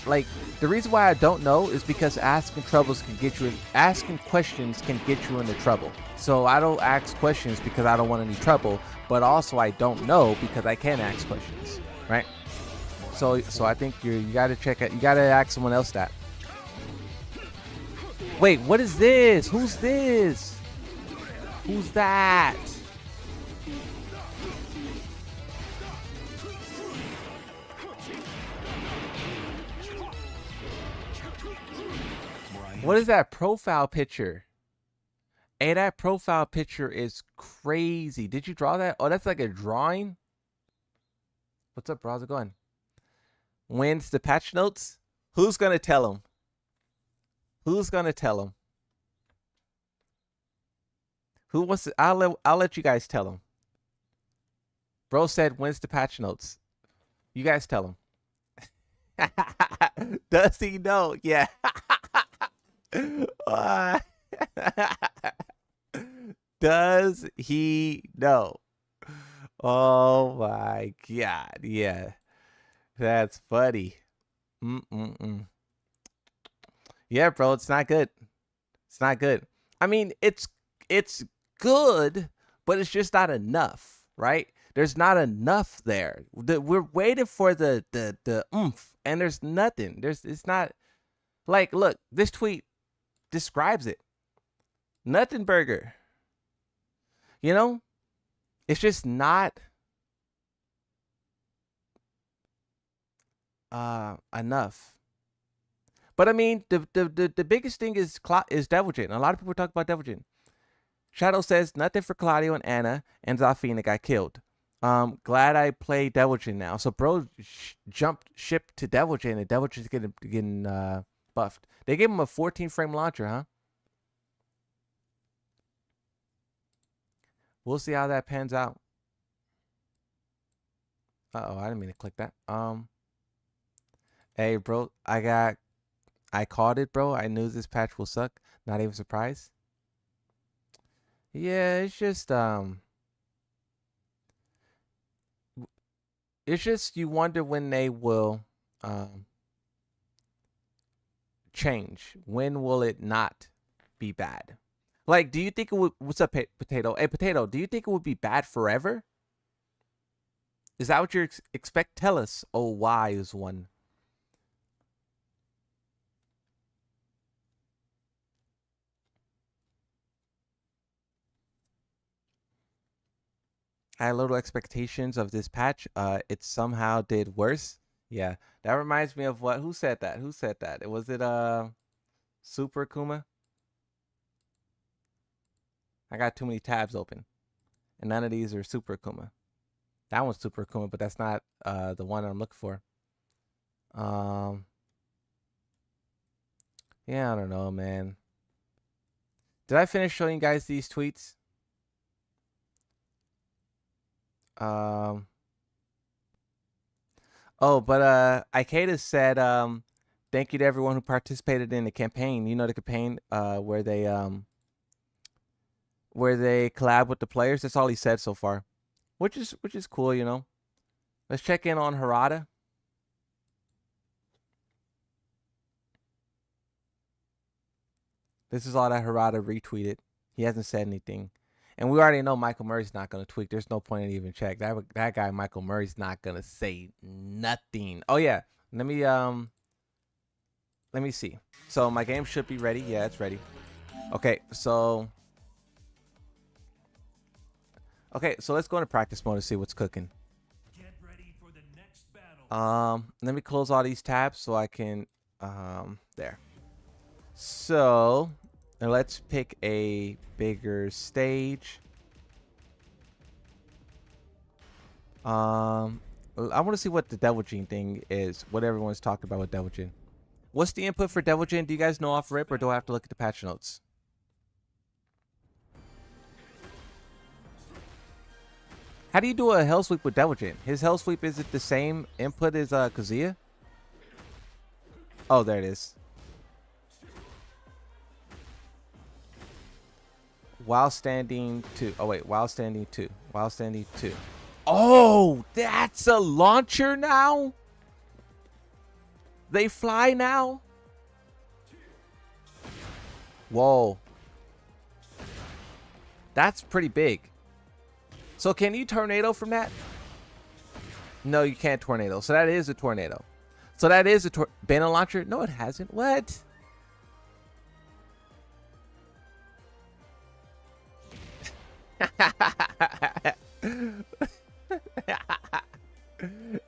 the reason why I don't know is because asking questions can get you into trouble. So I don't ask questions because I don't want any trouble, but also I don't know because I can ask questions, right? So I think you gotta check it. You gotta ask someone else that. Wait, what is this? Who's this? Who's that? What is that profile picture? Hey, that profile picture is crazy. Did you draw that? Oh, that's like a drawing. What's up, bro? How's it going? When's the patch notes? Who's gonna tell him? Who's gonna tell him? Who wants to? I'll let you guys tell him. Bro said, "When's the patch notes?" You guys tell him. Does he know? Yeah. Does he know? Oh my God. Yeah. That's funny. Yeah, bro, it's not good. It's not good. I mean, it's good, but it's just not enough, right? There's not enough there. We're waiting for the oomph, and there's nothing. It's not like, look, this tweet describes it. Nothing burger. You know, it's just not enough. But I mean, the biggest thing is Devilgen. A lot of people talk about Devilgen. Shadow says nothing for Claudio and Anna, and Zafina got killed. Glad I play Devilgen now. So bro jumped ship to Devilgen, and Devilgen's getting buffed. They gave him a 14 frame launcher, huh? We'll see how that pans out. Uh-oh, I didn't mean to click that. Hey, bro, I called it, bro. I knew this patch will suck. Not even surprised. Yeah, it's just you wonder when they will change. When will it not be bad? Like, do you think it would? What's up, Potato? Hey, Potato, do you think it would be bad forever? Is that what you expect? Tell us. Oh, why is one? I had little expectations of this patch. It somehow did worse. Yeah, that reminds me of what? Who said that? Who said that? Was it Super Kuma? I got too many tabs open, and none of these are Super Kuma. That one's Super Kuma, but that's not the one I'm looking for. Yeah, I don't know, man. Did I finish showing you guys these tweets? Oh, but Ikeda said thank you to everyone who participated in the campaign. You know, the campaign where they collab with the players. That's all he said so far, which is cool, you know. Let's check in on Harada. This is all that Harada retweeted. He hasn't said anything. And we already know Michael Murray's not going to tweak. There's no point in even check. That guy, Michael Murray's not going to say nothing. Oh, yeah. Let me see. So my game should be ready. Yeah, it's ready. Okay, so let's go into practice mode and see what's cooking. Get ready for the next battle. Let me close all these tabs so I can there. So let's pick a bigger stage. I want to see what the Devilgen thing is. What everyone's talking about with Devilgen. What's the input for Devilgen? Do you guys know off rip, or do I have to look at the patch notes? How do you do a hell sweep with Devilgen? His hell sweep, is it the same input as Kazuya? Oh, there it is. While standing 2. Oh wait, while standing 2. While standing 2. Oh, that's a launcher now? They fly now? Whoa. That's pretty big. So can you tornado from that? No, you can't tornado. So that is a tornado. So that is a banner launcher? No, it hasn't. What?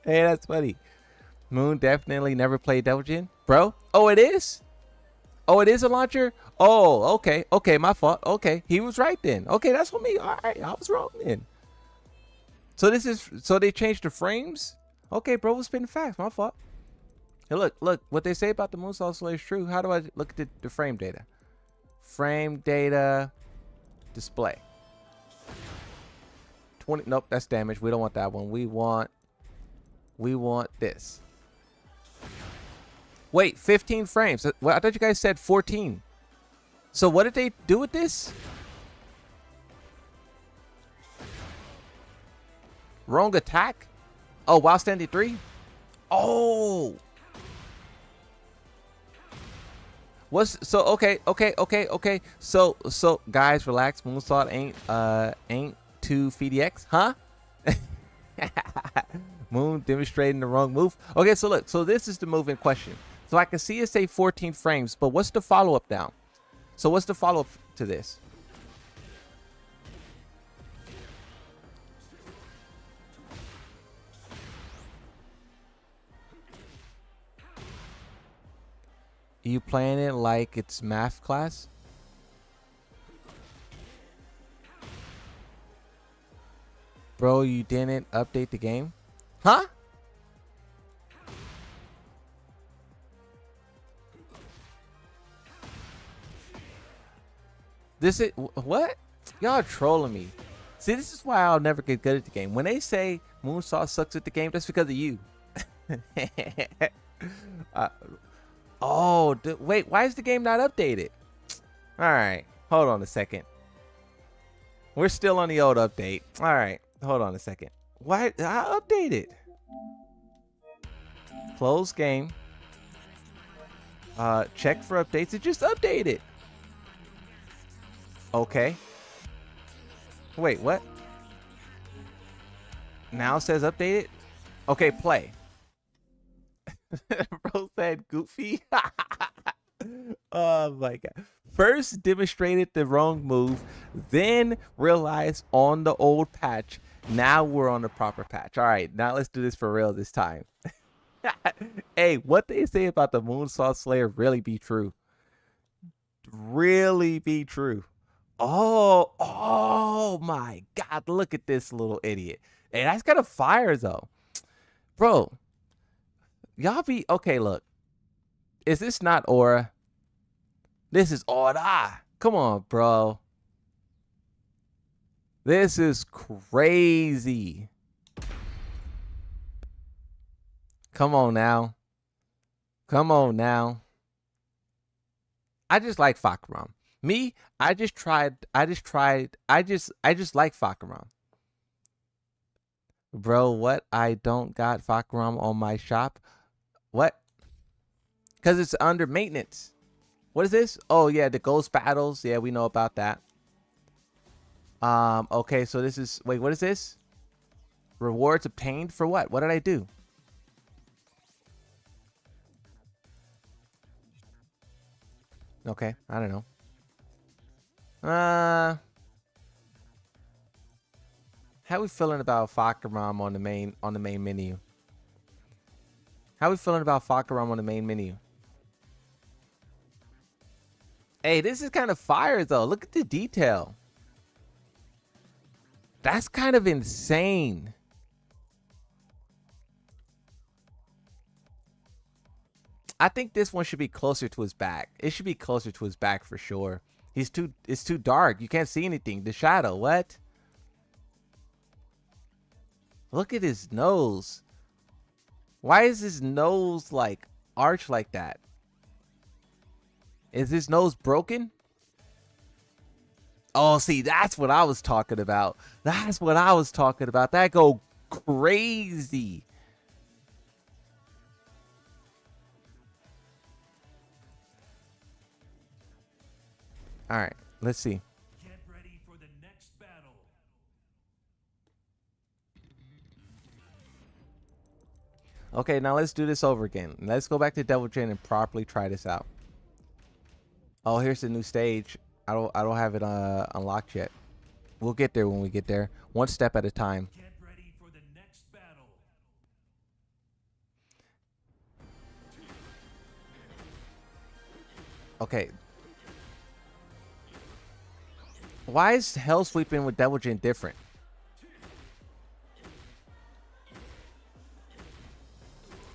Hey, that's funny. Moon definitely never played Devilgen, bro. Oh, it is. Oh, it is a launcher? Oh, okay. Okay, my fault. Okay, he was right then. Okay, that's on me. All right, I was wrong then. So this is, so they changed the frames? Okay, bro was spitting facts. My fault. Hey, look. What they say about the Moonsault Slayer is true. How do I look at the frame data? Frame data, display. 20. Nope, that's damage. We don't want that one. We want this. Wait, 15 frames. Well, I thought you guys said 14. So what did they do with this? Wrong attack? Oh, while standing 3? Oh. What's so okay. So guys, relax. Moonsault ain't 2 FDX, huh? Moon demonstrating the wrong move. Okay, so look, so this is the move in question. So I can see it say 14 frames, but what's the follow-up now? So what's the follow-up to this? You playing it like it's math class? Bro, you didn't update the game? Huh? This is what? Y'all trolling me. See, this is why I'll never get good at the game. When they say Moonsault sucks at the game, that's because of you. Oh, wait, why is the game not updated? All right, hold on a second. We're still on the old update. All right, hold on a second. Why? I updated. Close game. Check for updates. It just updated. Okay. Wait, what? Now it says updated? Okay, play. Bro said goofy. Oh my god. First demonstrated the wrong move, then realized on the old patch. Now we're on the proper patch. All right, now let's do this for real this time. Hey, what they say about the Moonsault Slayer really be true. Really be true. Oh my god, look at this little idiot. Hey, that's kind of fire though. Bro, y'all be okay, look. Is this not aura? This is aura. Come on, bro. This is crazy. Come on now. Come on now. I just like Fahkumram. Me, I just like Fahkumram. Bro, what? I don't got Fahkumram on my shop. What? Because it's under maintenance. What is this? Oh, yeah, the ghost battles. Yeah, we know about that. Okay, so this is... Wait, what is this? Rewards obtained for what? What did I do? Okay, I don't know. How we feeling about Fahkumram on the main menu? How we feeling about Fahkumram on the main menu? Hey, this is kind of fire though. Look at the detail. That's kind of insane. I think this one should be closer to his back. It should be closer to his back for sure. It's too dark. You can't see anything. The shadow, what? Look at his nose. Why is his nose like arched like that? Is his nose broken? Oh, see, that's what I was talking about. That's what I was talking about. That go crazy. All right, let's see. Get ready for the next battle. Okay, now let's do this over again. Let's go back to Devil Jin and properly try this out. Oh, here's the new stage. I don't have it unlocked yet. We'll get there when we get there. One step at a time. Get ready for the next battle. Okay. Why is Hell Sweeping with Devil Jin different?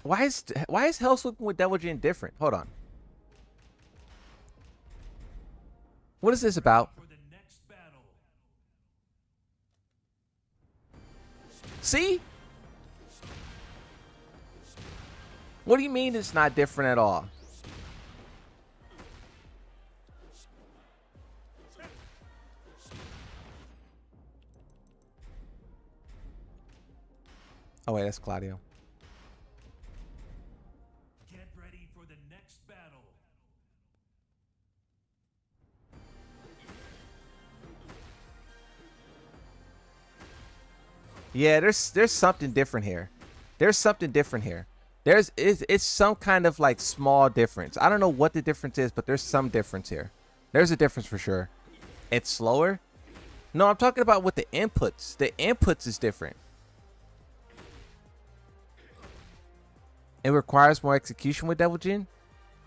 Why is Hell Sweeping with Devil Jin different? Hold on. What is this about? For the next battle. See? What do you mean it's not different at all? Oh wait, that's Claudio. Get ready for the next battle. Yeah, there's something different here. There's something different here. It's some kind of like small difference. I don't know what the difference is, but there's some difference here. There's a difference for sure. It's slower. No, I'm talking about with the inputs. The inputs is different. It requires more execution with Devil Jin.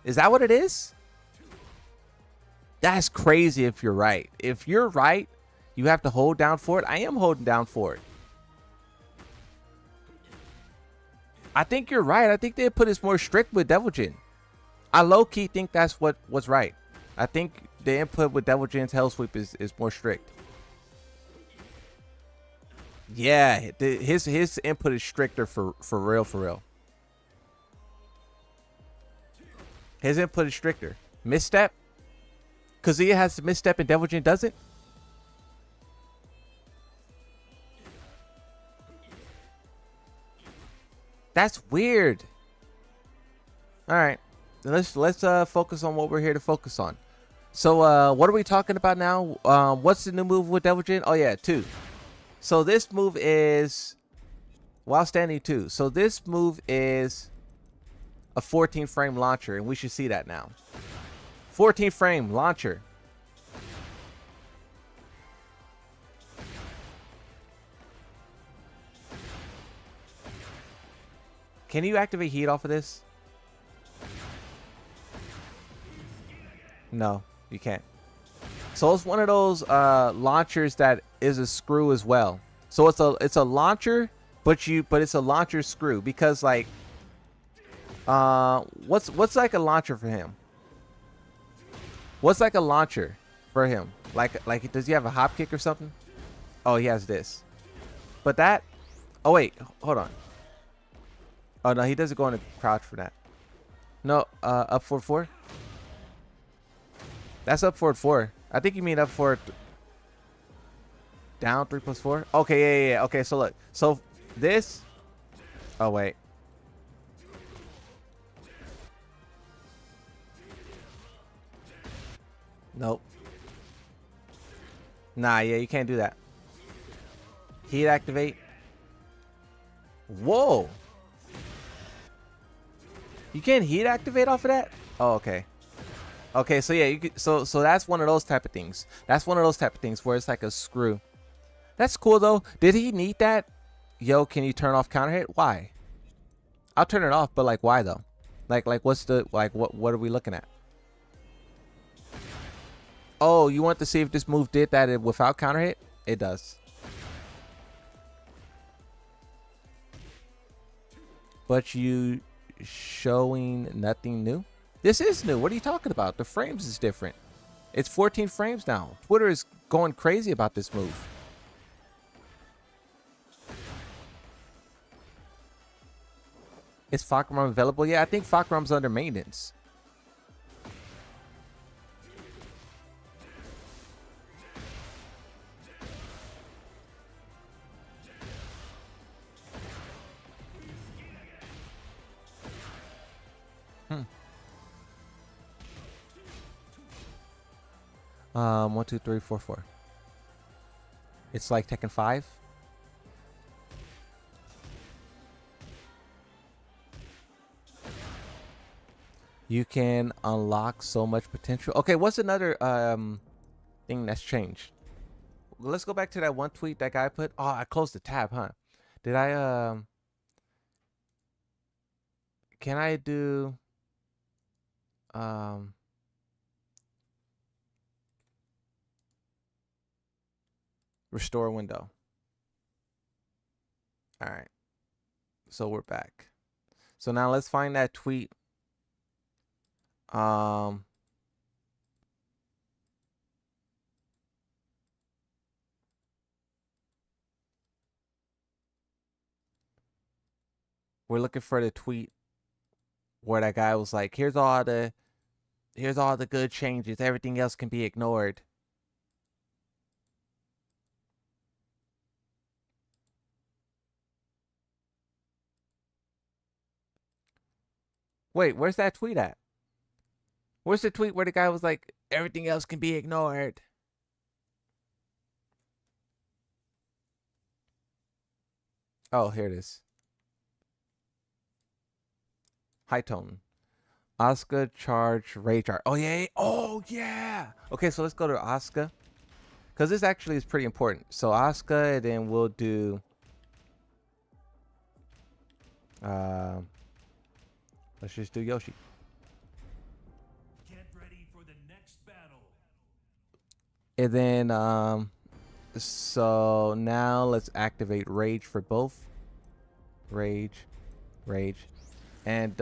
Is that what it is? That's crazy if you're right. If you're right, you have to hold down for it. I am holding down for it. I think you're right. I think the input is more strict with Devil Jin. I low-key think that's what's right. I think the input with Devil Jin's Hell Sweep is more strict. Yeah, his input is stricter for real. His input is stricter. Misstep? Kazuya has to misstep and Devil Jin doesn't? That's weird. All right. Let's focus on what we're here to focus on. So what are we talking about now? What's the new move with Devil Jin? Oh yeah, 2. So this move is while standing 2. So this move is a 14 frame launcher, and we should see that now. 14 frame launcher. Can you activate heat off of this? No, you can't. So it's one of those launchers that is a screw as well. So it's a launcher, but it's a launcher screw because like what's like a launcher for him? What's like a launcher for him? Like does he have a hop kick or something? Oh, he has this. But that oh wait, hold on. Oh no, he doesn't go into crouch for that. No, up forward 4. That's up forward 4. I think you mean up forward down 3 plus 4. Okay, yeah. Okay, so look. So this. Oh wait. Nope. Nah, yeah, you can't do that. Heat activate. Whoa. You can't heat activate off of that? Oh, okay. Okay, so yeah, you could, so that's one of those type of things. That's one of those type of things where it's like a screw. That's cool though. Did he need that? Yo, can you turn off counter hit? Why? I'll turn it off, but like why though? Like what's the what are we looking at? Oh, you want to see if this move did that without counter hit? It does. But you showing nothing new? This is new. What are you talking about? The frames is different. It's 14 frames now. Twitter is going crazy about this move. Is Fahkumram available? Yeah, I think Fahkumram's under maintenance. Hmm. 1, 2, 3, 4, 4. It's like Tekken 5. You can unlock so much potential. Okay, what's another thing that's changed? Let's go back to that one tweet that guy put. Oh, I closed the tab, huh? Did I can I do Restore window. All right. So we're back. So now let's find that tweet. We're looking for the tweet where that guy was like, here's all the good changes. Everything else can be ignored. Wait, where's that tweet at? Where's the tweet where the guy was like, everything else can be ignored? Oh, here it is. High tone. Asuka charge rage art. Oh yeah. Oh yeah. Okay, so let's go to Asuka. Because this actually is pretty important. So Asuka, and then we'll do let's just do Yoshi. Get ready for the next battle. And then so now let's activate rage for both. Rage. And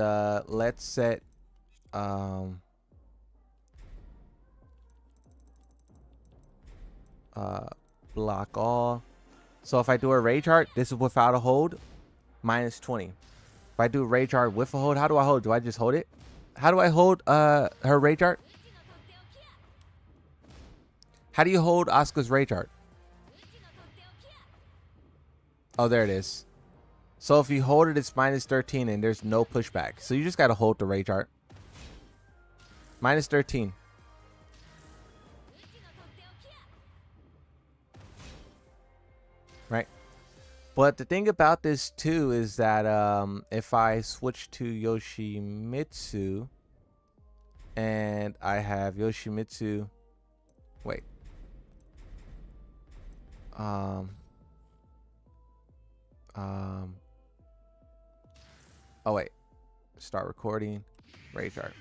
let's set block all. So if I do a rage art, this is without a hold, minus 20. If I do rage art with a hold, how do I hold? Do I just hold it? How do I hold her rage art? How do you hold Asuka's rage art? Oh, there it is. So if you hold it, it's minus 13 and there's no pushback. So you just got to hold the rage art. Minus 13. Right. But the thing about this too is that if I switch to Yoshimitsu and I have Yoshimitsu, wait. Oh wait, start recording, rage art,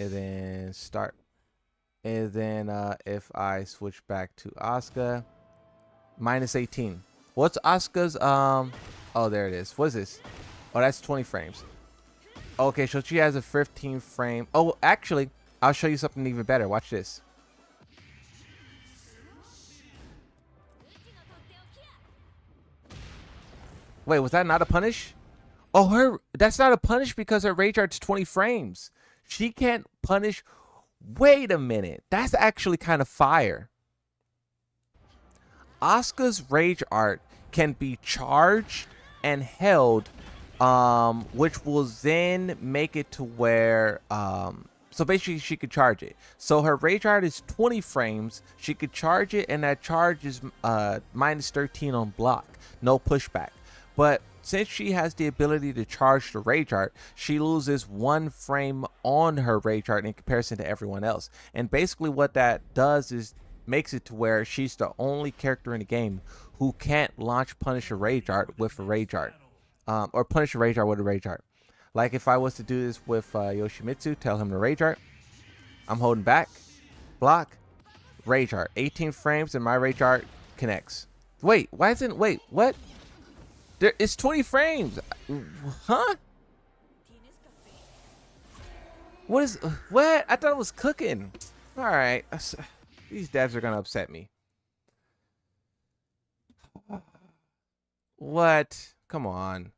and then start, and then if I switch back to Asuka, minus 18. What's Asuka's oh there it is. What is this? Oh, that's 20 frames. Okay, so she has a 15 frame. Oh, actually, I'll show you something even better. Watch this. Wait, was that not a punish? Oh, that's not a punish because her rage art's 20 frames. She can't punish. Wait a minute. That's actually kind of fire. Asuka's rage art can be charged and held, which will then make it to where so basically she could charge it. So her rage art is 20 frames. She could charge it, and that charge is minus 13 on block. No pushback. But since she has the ability to charge the rage art, she loses 1 frame on her rage art in comparison to everyone else. And basically what that does is makes it to where she's the only character in the game who can't launch punish a rage art with a rage art. Or punish a rage art with a rage art. Like if I was to do this with Yoshimitsu, tell him to rage art. I'm holding back. Block. Rage art. 18 frames and my rage art connects. Wait, why isn't... Wait, what? It's 20 frames. Huh? What is... What? I thought it was cooking. Alright. These devs are going to upset me. What? Come on.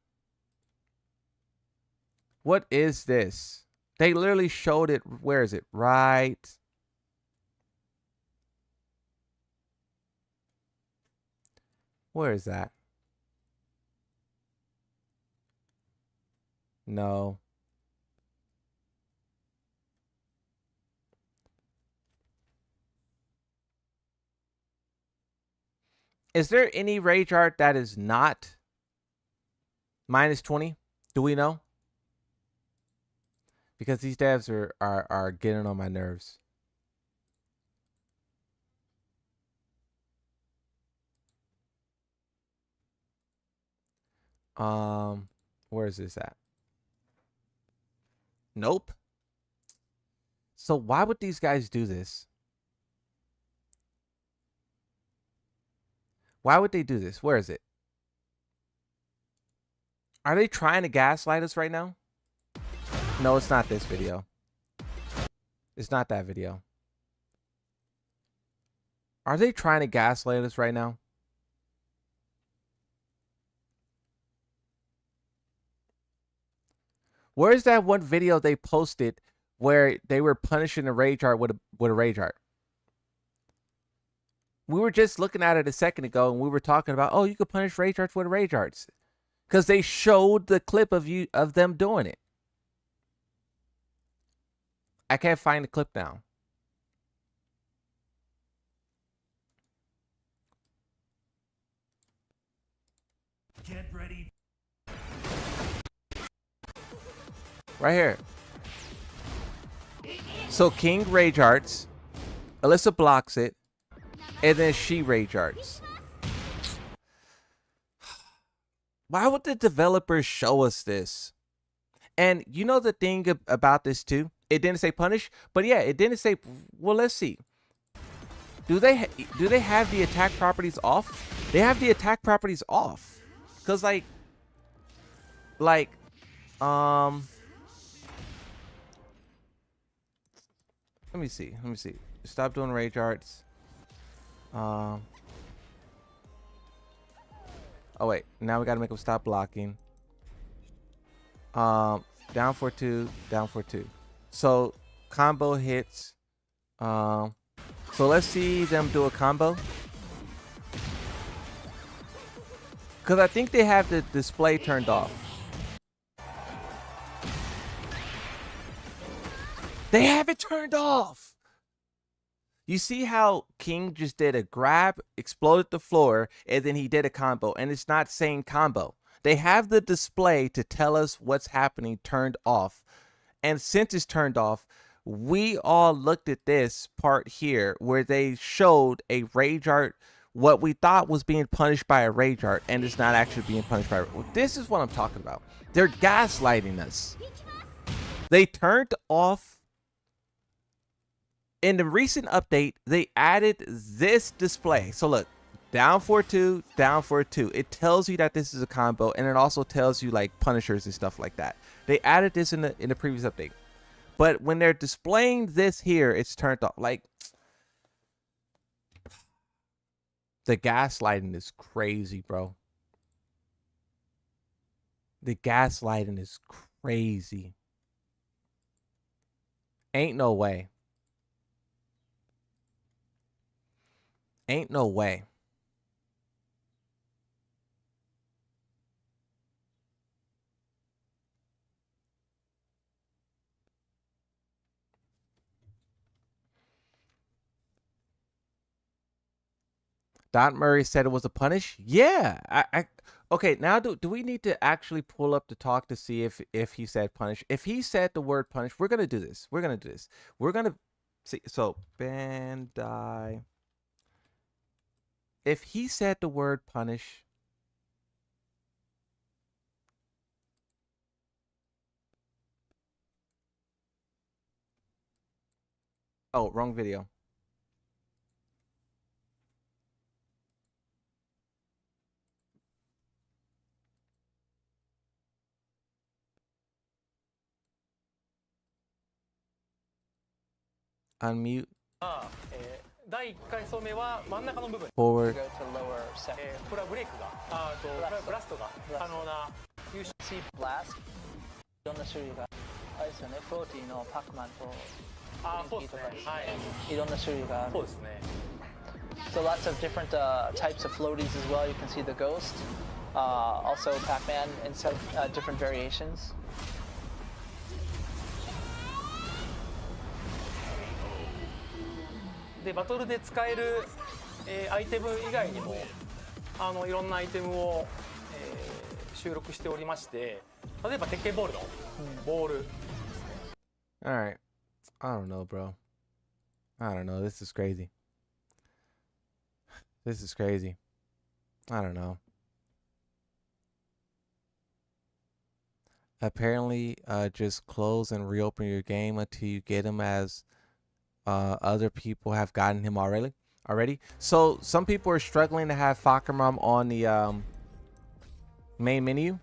What is this? They literally showed it. Where is it? Right. Where is that? No. Is there any rage art that is not minus 20? Do we know? Because these devs are getting on my nerves. Where is this at? Nope. So why would these guys do this? Why would they do this? Where is it? Are they trying to gaslight us right now? No, it's not this video. It's not that video. Are they trying to gaslight us right now? Where's that one video they posted where they were punishing a rage art with a rage art? We were just looking at it a second ago and we were talking about, oh, you could punish rage arts with rage arts. Because they showed the clip of them doing it. I can't find the clip now. Get ready. Right here. So King rage arts, Alyssa blocks it, and then she rage arts. Why would the developers show us this? And you know the thing about this too? It didn't say punish, but yeah, it didn't say. Well, let's see. Do they have the attack properties off? They have the attack properties off, cause like, let me see. Stop doing rage arts. Oh wait, now we gotta make them stop blocking. Down for two, down for two. So combo hits. So let's see them do a combo. Cause I think they have the display turned off. They have it turned off. You see how King just did a grab, exploded the floor, and then he did a combo, and it's not saying combo. They have the display to tell us what's happening turned off. And since it's turned off, we all looked at this part here where they showed a rage art, what we thought was being punished by a rage art, and it's not actually being punished by. This is what I'm talking about. They're gaslighting us. They turned off. In the recent update, they added this display. So look, down for two, down for two. It tells you that this is a combo, and it also tells you like punishers and stuff like that. They added this in the previous update. But when they're displaying this here, it's turned off. Like, the gaslighting is crazy, bro. The gaslighting is crazy. Ain't no way. Ain't no way. Don Murray said it was a punish. Yeah. Okay, now do we need to actually pull up the talk to see if he said punish? If he said the word punish, we're gonna do this. We're gonna do this. We're gonna see. So Bandai. If he said the word punish, oh, wrong video. Unmute. 第1回走目は真ん中の部分 Forward. Go to lower second. これはブレイクがブラストが可能な You should see blast いろんな種類があれですよねフローティーのパックマンとそうですねはいいろんな種類があるそうですね So lots of different types of floaties as well. You can see the ghost, also Pac-Man and some different variations. でバトルで使える、アイテム以外にもいろんなアイテムを、収録しておりまして例えば鉄拳ボールのボール All right. I don't know, bro. I don't know. This is crazy. This is crazy. I don't know. Apparently, just close and reopen your game until you get him as other people have gotten him already. already. So some people are struggling to have Fahkumram on the main menu.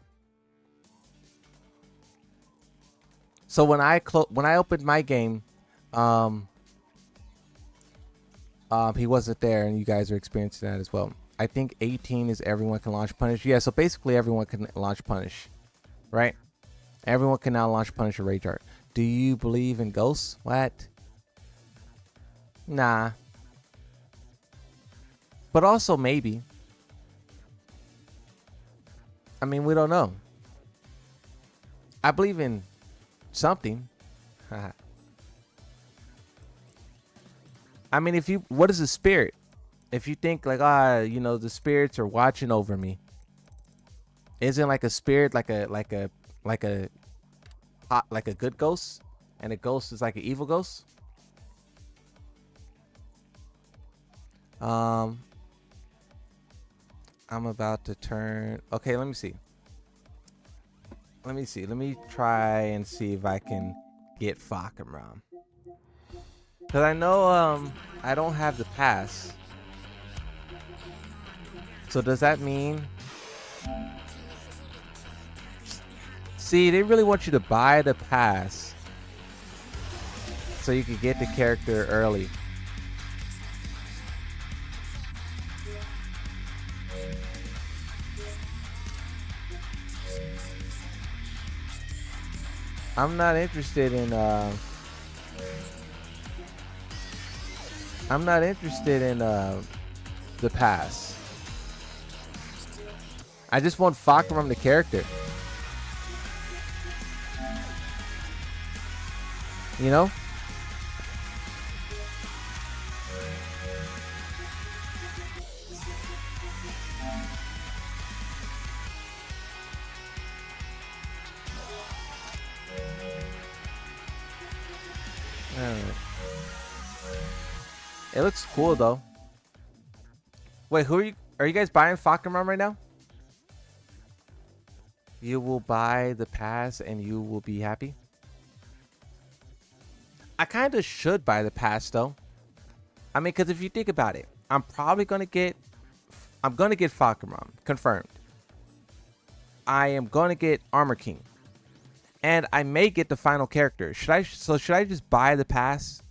So when I opened my game, he wasn't there, and you guys are experiencing that as well. I think 18 is everyone can launch punish. Yeah, so basically everyone can launch punish, right? Everyone can now launch punish or rage art. Do you believe in ghosts? What? Nah. But also maybe. I mean, we don't know. I believe in something. I mean, what is a spirit? If you think like, you know, the spirits are watching over me. Isn't like a spirit like a good ghost, and a ghost is like an evil ghost? I'm about to turn. Okay, let me see. Let me try and see if I can get Fahkumram. Because I know I don't have the pass. So does that mean... See, they really want you to buy the pass so you can get the character early. I'm not interested in the pass. I just want Fahkumram the character. You know? Alright. It looks cool though. Wait, who are you? Are you guys buying Fahkumram right now? You will buy the pass and you will be happy. I kind of should buy the pass though. I mean, because if you think about it, I'm gonna get Fahkumram confirmed. I am gonna get Armor King, and I may get the final character. Should I just buy the pass?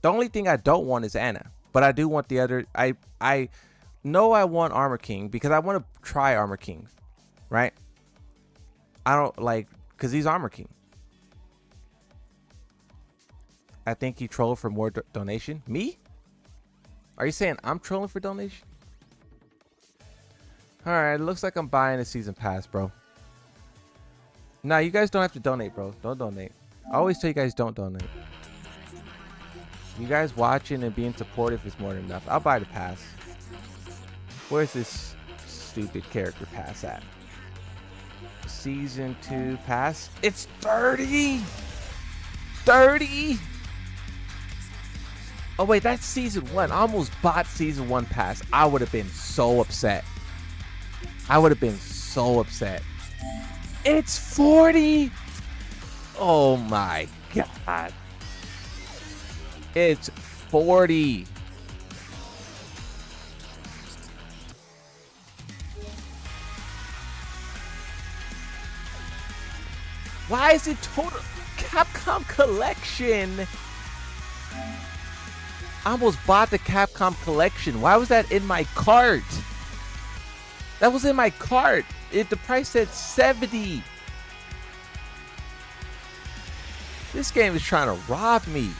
The only thing I don't want is Anna, but I do want the other. I know I want Armor King because I want to try Armor King, right? I don't like because he's Armor King. I think you troll for more donation. Me? Are you saying I'm trolling for donation? Alright, it looks like I'm buying a season pass, bro. Nah, you guys don't have to donate, bro. Don't donate. I always tell you guys don't donate. You guys watching and being supportive is more than enough. I'll buy the pass. Where's this stupid character pass at? Season 2 pass. It's 30! 30! Oh wait, that's season 1. I almost bought season 1 pass. I would have been so upset. I would have been so upset. It's 40. Oh my god. It's 40. Why is it total Capcom collection? I almost bought the Capcom collection. Why was that in my cart? That was in my cart. The price said 70. This game is trying to rob me.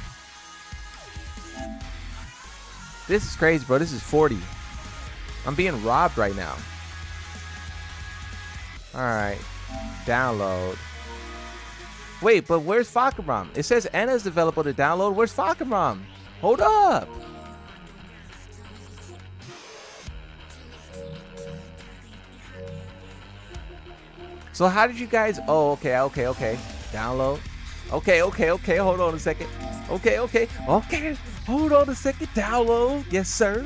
This is crazy, bro. This is 40. I'm being robbed right now. Alright. Download. Wait, but where's Fahkumram? It says Anna's available to download. Where's Fahkumram? Hold up. So how did you guys... Oh, okay. Download. Okay. Hold on a second. Okay. Hold on a second. Download. Yes, sir.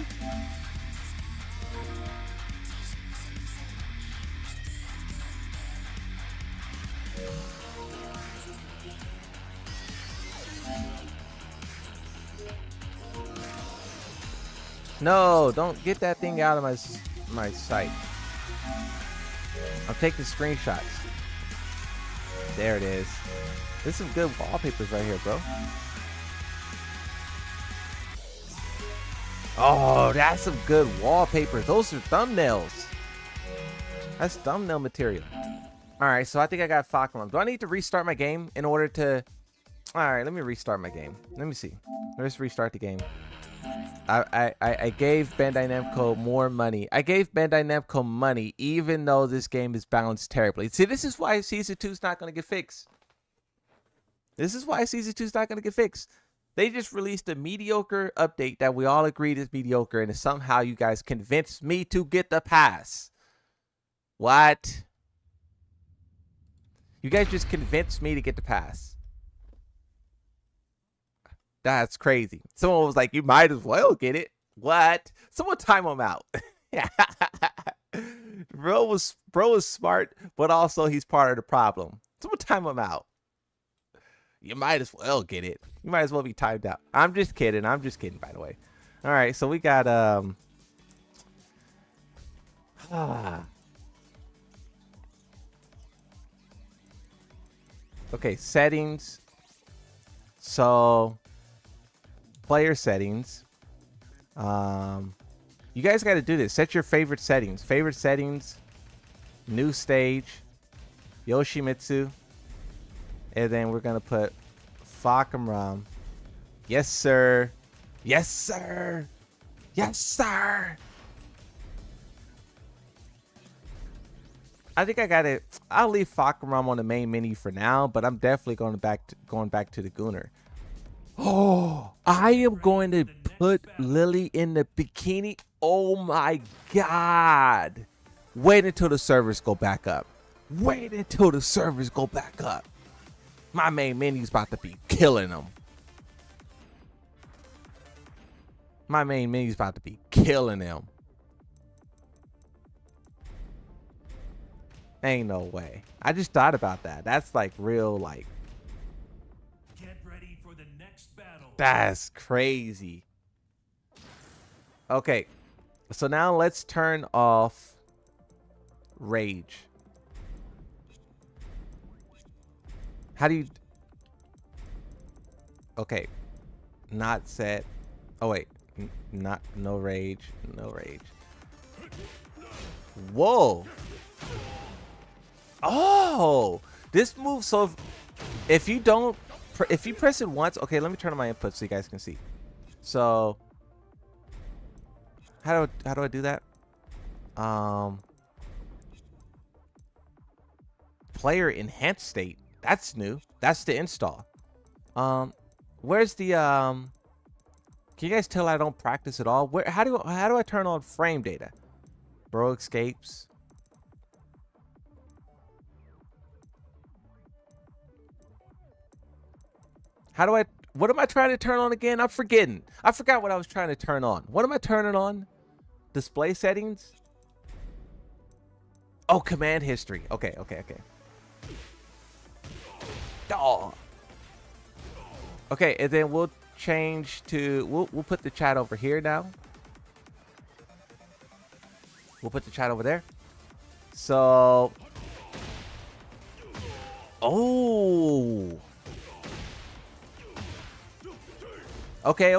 No, don't get that thing out of my sight. I'm taking screenshots. There it is. There's some good wallpapers right here, bro. Oh, that's some good wallpapers. Those are thumbnails. That's thumbnail material. All right, so I think I got Fahkumram. Do I need to restart my game in order to... All right, let me restart my game. Let me see. Let's restart the game. I gave Bandai Namco more money. I gave Bandai Namco money even though this game is balanced terribly. See, this is why Season 2 is not going to get fixed. This is why Season 2 is not going to get fixed. They just released a mediocre update that we all agreed is mediocre, and somehow you guys convinced me to get the pass. What? You guys just convinced me to get the pass. That's crazy. Someone was like, you might as well get it. What? Someone time him out. Bro was smart, but also he's part of the problem. Someone time him out. You might as well get it. You might as well be timed out. I'm just kidding. I'm just kidding, by the way. All right, so we got okay, settings. So player settings. You guys got to do this. Set your favorite settings. Favorite settings. New stage. Yoshimitsu. And then we're gonna put Fahkumram. Yes, sir. Yes, sir. Yes, sir. I think I got it. I'll leave Fahkumram on the main menu for now, but I'm definitely going back to the Gunner. Oh, I am going to put Lily in the bikini. Oh my God. Wait until the servers go back up. Wait until the servers go back up. My main menu's about to be killing them. My main menu's about to be killing them. Ain't no way. I just thought about that. That's like real, like. Get ready for the next battle. That's crazy. Okay. So now let's turn off Rage. How do you... Okay. Not set. Oh, wait. Not... No rage. No rage. Whoa. Oh! This move, so... If you don't... If you press it once... Okay, let me turn on my input so you guys can see. So... How do I do that? Player enhanced state. That's new. That's the install. Where's the Can you guys tell I don't practice at all? Where how do I turn on frame data? Bro escapes. What am I trying to turn on again? I'm forgetting. I forgot what I was trying to turn on. What am I turning on? Display settings? Oh, command history. Okay. Oh. Okay, and then we'll change to we'll put the chat over here now. We'll put the chat over there. So oh. Okay.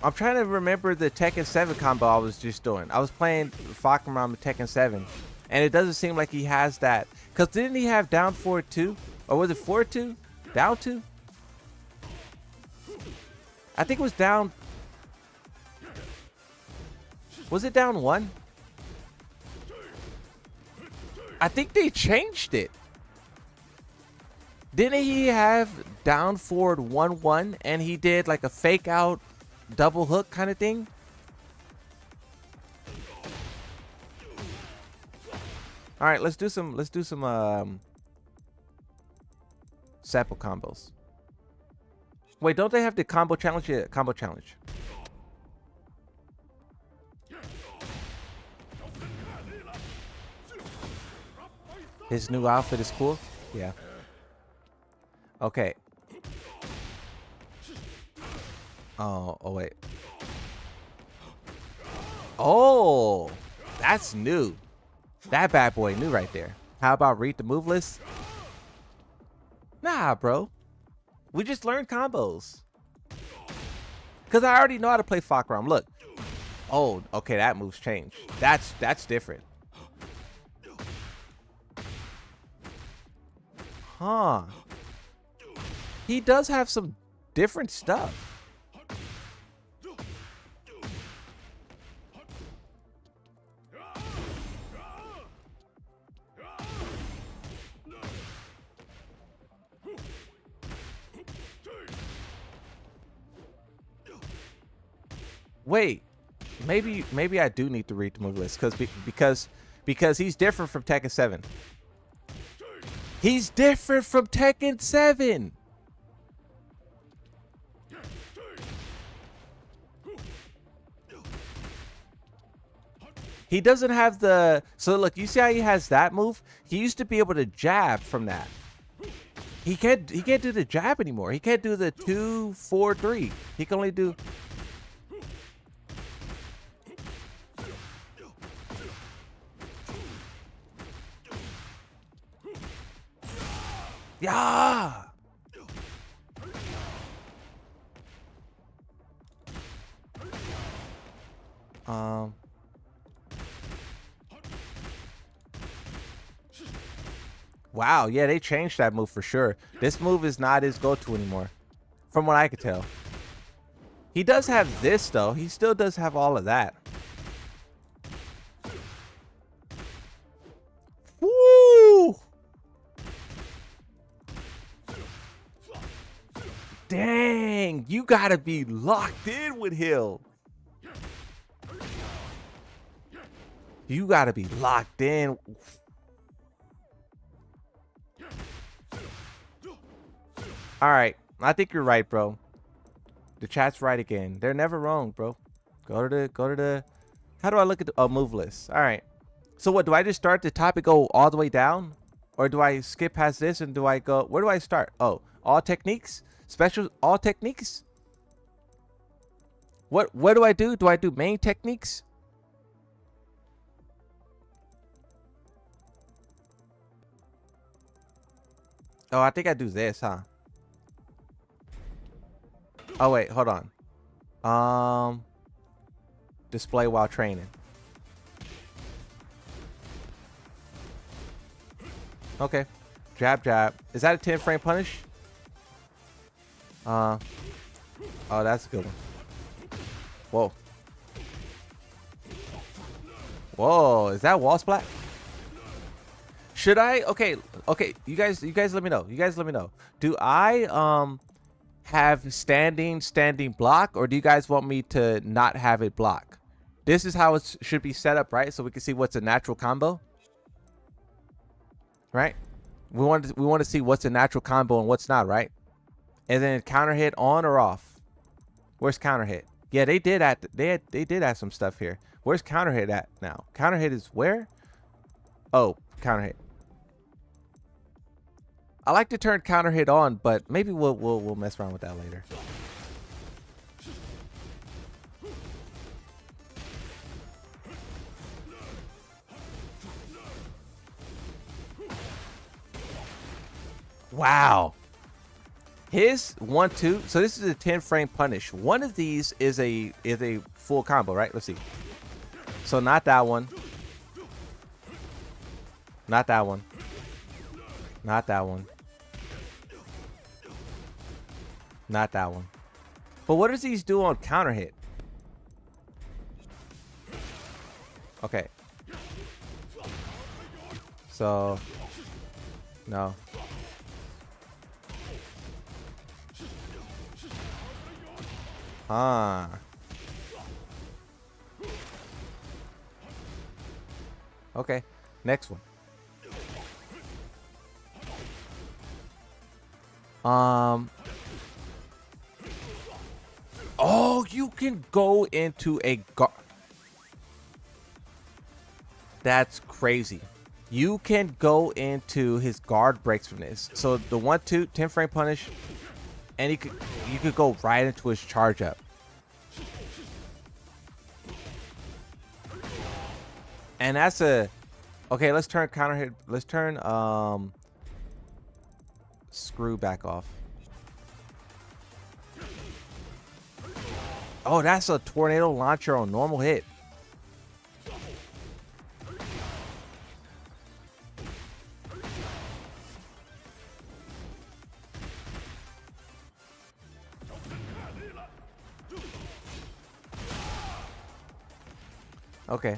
I'm trying to remember the Tekken 7 combo I was just doing. I was playing Fahkumram with Tekken 7, and it doesn't seem like he has that. Because didn't he have down forward 2? Or was it forward 2? Down 2? I think it was down... Was it down 1? I think they changed it. Didn't he have down forward 1-1 and he did like a fake out double hook kind of thing? All right, let's do some sample combos. Wait, don't they have the combo challenge? Yeah, combo challenge. His new outfit is cool. Yeah. Okay. Oh wait. Oh, that's new. That bad boy new right there. How about read the move list? Nah, bro. We just learned combos. Cause I already know how to play Fahkumram. Look. Oh, okay, that move's changed. That's different. Huh. He does have some different stuff. Wait, maybe I do need to read the move list because he's different from Tekken 7. He's different from Tekken 7. He doesn't have the, so look, you see how he has that move? He used to be able to jab from that. He can't do the jab anymore. He can't do the 2, 4, 3. He can only do. Yeah. Wow, yeah, they changed that move for sure. This move is not his go-to anymore, from what I could tell. He does have this though. He still does have all of that. Woo! Dang, you gotta be locked in with him. You gotta be locked in. All right, I think you're right, bro. The chat's right again. They're never wrong, bro. Go to the. How do I look at the move list? All right. So what, do I just start at the top and go all the way down, or do I skip past this and do I go? Where do I start? Oh, all techniques, special, all techniques. What do I do? Do I do main techniques? Oh, I think I do this, huh? Oh wait, hold on. Display while training. Okay. Jab, jab. Is that a 10 frame punish? Oh, that's a good one. Whoa. Whoa, is that wall splat? Should I? Okay, you guys let me know. Do I have standing block, or do you guys want me to not have it block? This is how it should be set up, right? So we can see what's a natural combo. Right? We want to see what's a natural combo and what's not, right? And then counter hit on or off. Where's counter hit? Yeah, they did add some stuff here. Where's counter hit at now? Counter hit is where? Oh, counter hit. I like to turn counter hit on, but maybe we'll mess around with that later. Wow. His 1-2. So this is a 10 frame punish. One of these is a full combo, right? Let's see. So not that one. Not that one. Not that one. Not that one. But what does these do on counter hit? Okay. So no. Ah. Okay. Next one. Oh, you can go into a guard. That's crazy. you can go into his guard breaks from this. So the 1-2 10 frame punish, and you could go right into his charge up. And that's a okay. Let's turn counter hit. Let's turn screw back off. Oh, that's a tornado launcher on normal hit. Okay.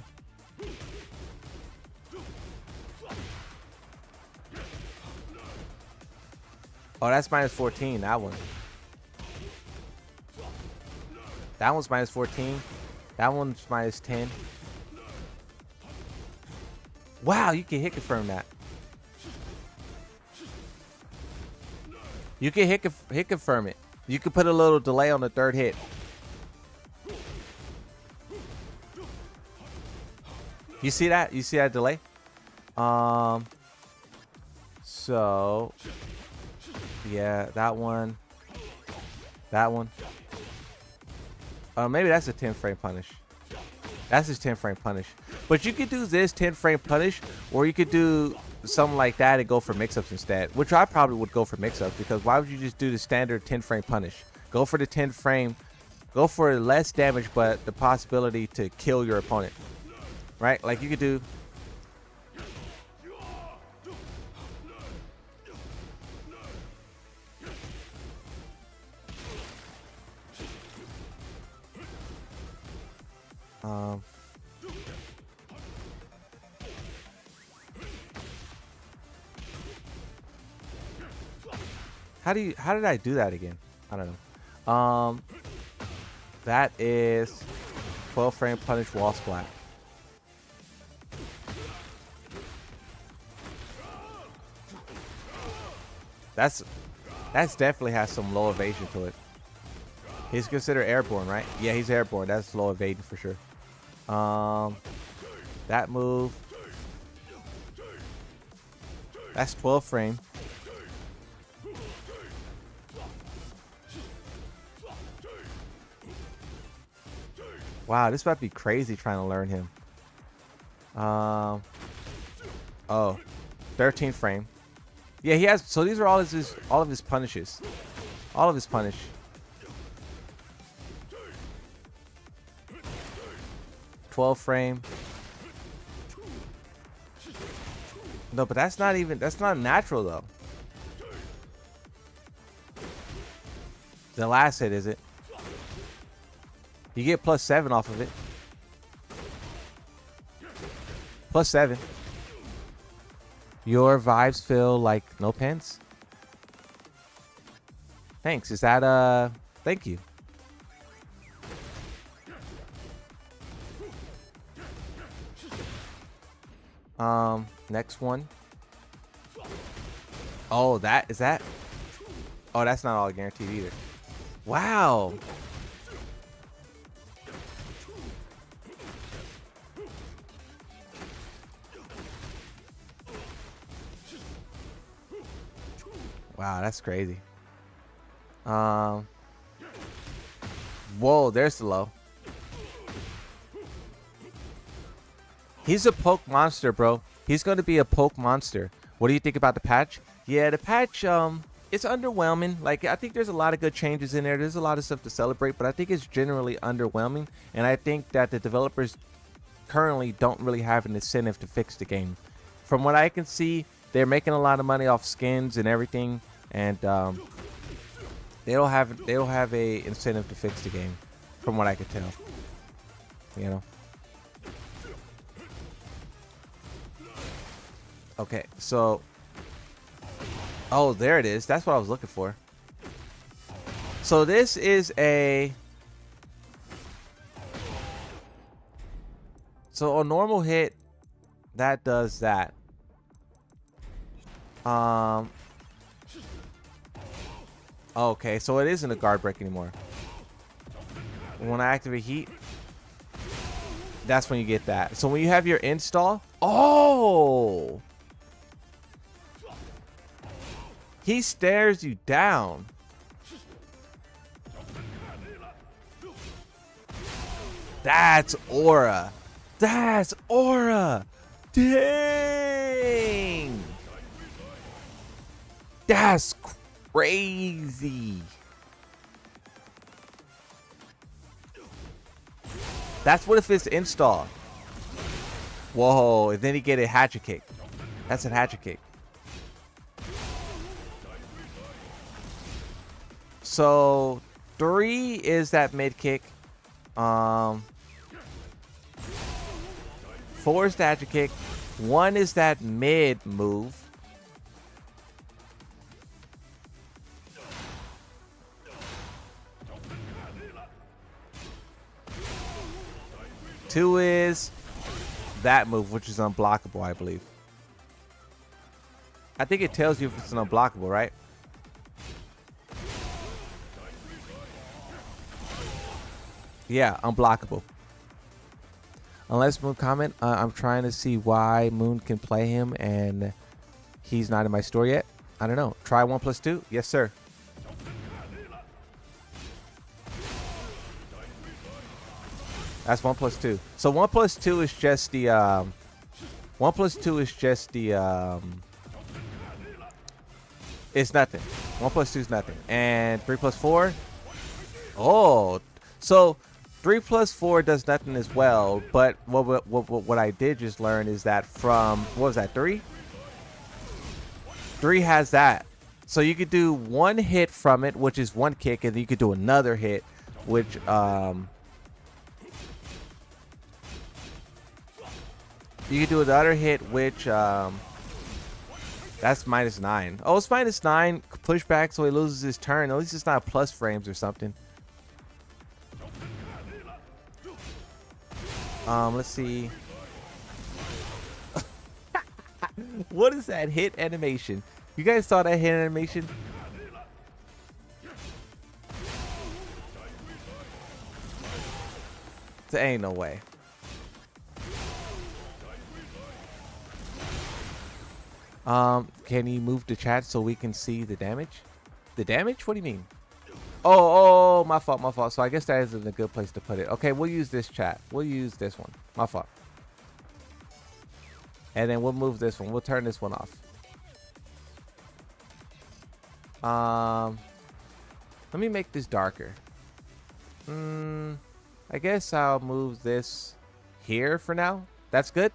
Oh, that's minus 14. That one. That one's minus 14. That one's minus 10. Wow, you can hit confirm that. You can hit confirm it. You can put a little delay on the third hit. You see that? You see that delay? So yeah, that one. That one. Maybe that's a 10 frame punish. That's his 10 frame punish. But you could do this 10 frame punish, or you could do something like that and go for mix-ups instead, which I probably would go for mix-ups, because why would you just do the standard 10 frame punish? Go for the 10 frame, go for less damage, but the possibility to kill your opponent, right? Like you could do. How did I do that again? I don't know. That is 12 frame punish wall splat. That's definitely has some low evasion to it. He's considered airborne, right? Yeah, he's airborne. That's low evading for sure. That move. That's 12 frame. Wow, this might be crazy trying to learn him. Oh, 13 frame. Yeah, he has. So these are all of his punishes. All of his punish. $12 frame. No, but that's not natural though. The last hit, is it? You get +7 off of it. +7. Your vibes feel like no pants. Thanks. Is that thank you. Next one. Oh, that is that. Oh, that's not all guaranteed either. Wow. Wow, that's crazy. Whoa, there's the low. He's a poke monster, bro. He's going to be a poke monster. What do you think about the patch? Yeah, the patch, it's underwhelming. Like, I think there's a lot of good changes in there. There's a lot of stuff to celebrate, but I think it's generally underwhelming. And I think that the developers currently don't really have an incentive to fix the game. From what I can see, they're making a lot of money off skins and everything, and they don't have a incentive to fix the game, from what I could tell. You know. Okay, so oh, there it is. That's what I was looking for. So this is a a normal hit that does that. Okay, so it isn't a guard break anymore. When I activate heat, that's when you get that. So when you have your install, Oh! He stares you down. That's aura. That's aura. Dang. That's crazy. That's what if it's install. Whoa, and then he get a hatchet kick. That's a hatchet kick. So 3 is that mid kick. 4 is the hatchet kick. 1 is that mid move. Two is that move, which is unblockable, I believe. I think it tells you if it's an unblockable, right? Yeah, unblockable. Unless Moon comment, I'm trying to see why Moon can play him and he's not in my store yet. I don't know. Try 1+2. Yes, sir. That's 1+2. So 1+2 is just the 1+2 is just the it's nothing. 1+2 is nothing. And 3+4. Oh, so 3+4 does nothing as well. But what I did just learn is that from what was that 3? 3 has that. So you could do 1 hit from it, which is 1 kick, and then you could do another hit, which you could do another hit, which that's -9. Oh, it's -9 pushback, so he loses his turn. At least it's not plus frames or something. Let's see. What is that hit animation? You guys saw that hit animation? There ain't no way. Can you move the chat so we can see the damage? The damage? What do you mean? Oh, my fault, my fault. So I guess that isn't a good place to put it. Okay, we'll use this chat. We'll use this one. My fault. And then we'll move this one. We'll turn this one off. Let me make this darker. I guess I'll move this here for now. That's good.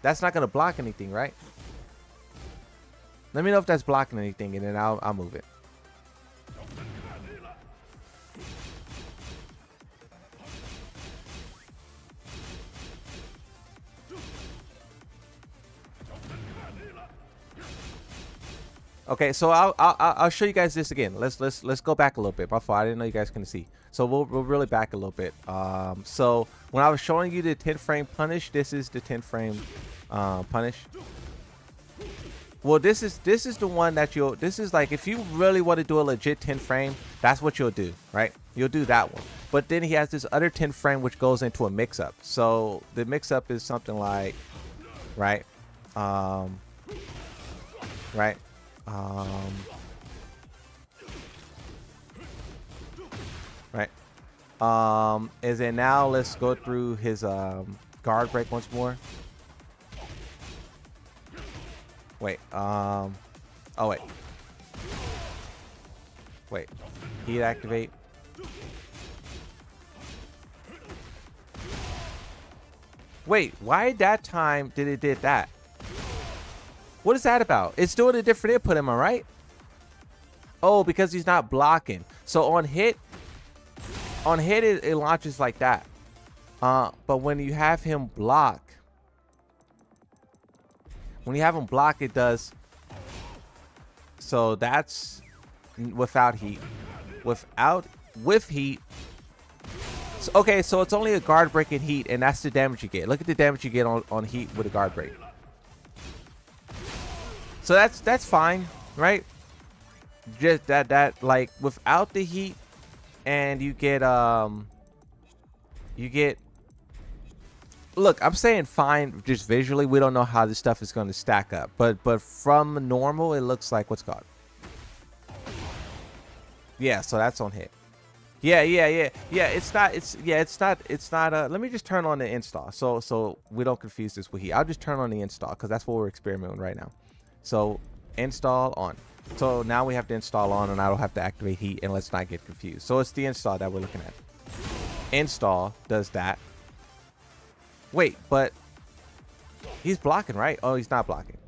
That's not gonna block anything, right? Let me know if that's blocking anything, and then I'll move it. Okay, so I'll show you guys this again. Let's go back a little bit. My fault. I didn't know you guys can see. So we'll really back a little bit. So when I was showing you the 10 frame punish, this is the 10 frame punish. Well, this is the one that this is like, if you really want to do a legit 10 frame, that's what you'll do, right? You'll do that one. But then he has this other 10 frame which goes into a mix up. So the mix up is something like, right? Right? Right. Is it now? Let's go through his guard break once more. Wait. Oh wait. Wait. Heat activate. Wait. Why that time did it did that? What is that about? It's doing a different input, am I right? Oh, because he's not blocking. So on hit it launches like that. But when you have him block, it does. So that's without heat. With heat. So, okay, so it's only a guard break in heat, and that's the damage you get. Look at the damage you get on heat with a guard break. So that's fine, right? Just that like without the heat, and you get look, I'm saying fine just visually. We don't know how this stuff is going to stack up. But from normal, it looks like what's called. Yeah, so that's on hit. Yeah. It's not. Let me just turn on the install, so we don't confuse this with heat. I'll just turn on the install because that's what we're experimenting right now. So install on. So now we have to install on, and I don't have to activate heat, and let's not get confused. So it's the install that we're looking at. Install does that. Wait, but he's blocking, right? Oh, he's not blocking.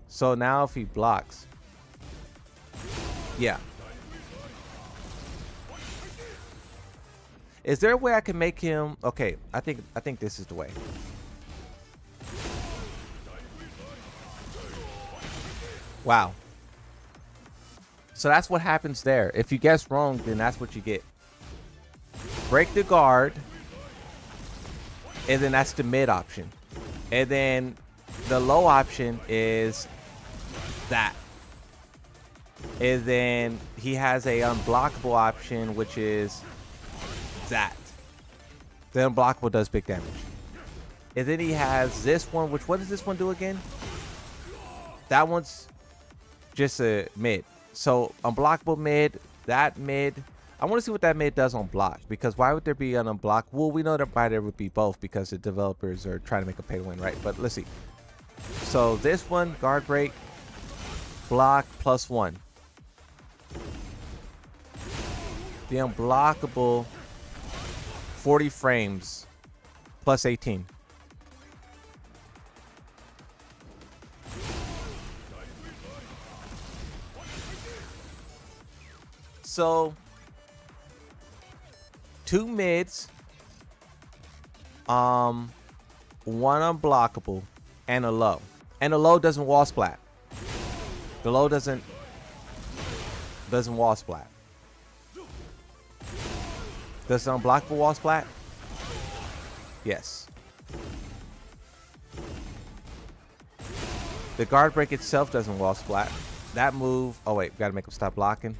So now if he blocks, yeah. Is there a way I can make him? Okay, I think this is the way. Wow. So that's what happens there. If you guess wrong, then that's what you get. Break the guard, and then that's the mid option. And then the low option is that. And then he has a unblockable option, which is that. The unblockable does big damage. And then he has this one, which, what does this one do again? That one's just a mid. So unblockable mid, that mid. I want to see what that mid does on block, because why would there be an unblock? Well, we know that why there would be both, because the developers are trying to make a pay to win, right? But let's see. So this one, guard break, block +1. The unblockable, 40 frames +18. So 2 mids, one unblockable, and a low. And the low doesn't wall splat. The low doesn't wall splat. Does the unblockable wall splat? Yes. The guard break itself doesn't wall splat. That move. Oh wait, gotta make him stop blocking.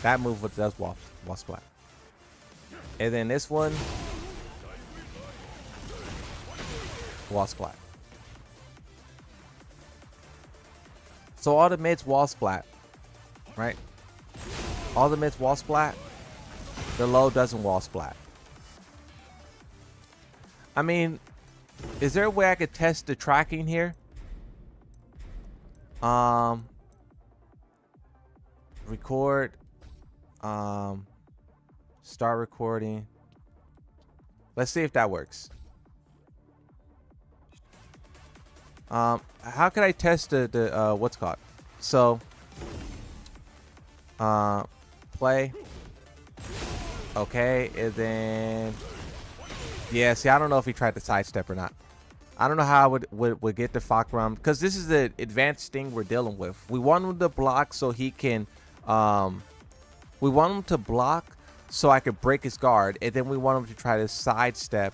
That move does wall splat. And then this one, wall splat. So all the mids wall splat, right? All the mids wall splat. The low doesn't wall splat. I mean, is there a way I could test the tracking here? Record. Start recording. Let's see if that works. How can I test the what's called? So, play. Okay, and then yeah. See, I don't know if he tried to sidestep or not. I don't know how I would get the Fahkumram, because this is the advanced thing we're dealing with. We want him to block so he can. We want him to block so I could break his guard, and then we want him to try to sidestep,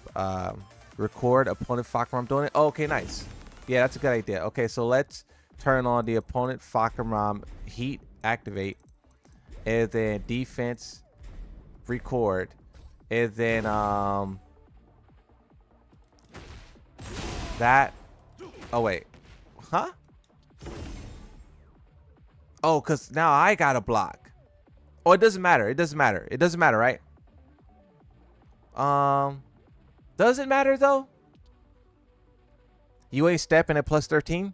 record opponent Fahkumram doing it. Oh, okay, nice. Yeah, that's a good idea. Okay, so let's turn on the opponent Fahkumram heat activate, and then defense record, and then that. Oh wait, huh? Oh, cause now I gotta block. Oh, it doesn't matter. It doesn't matter. It doesn't matter, right? Does it matter though? You ain't stepping at +13.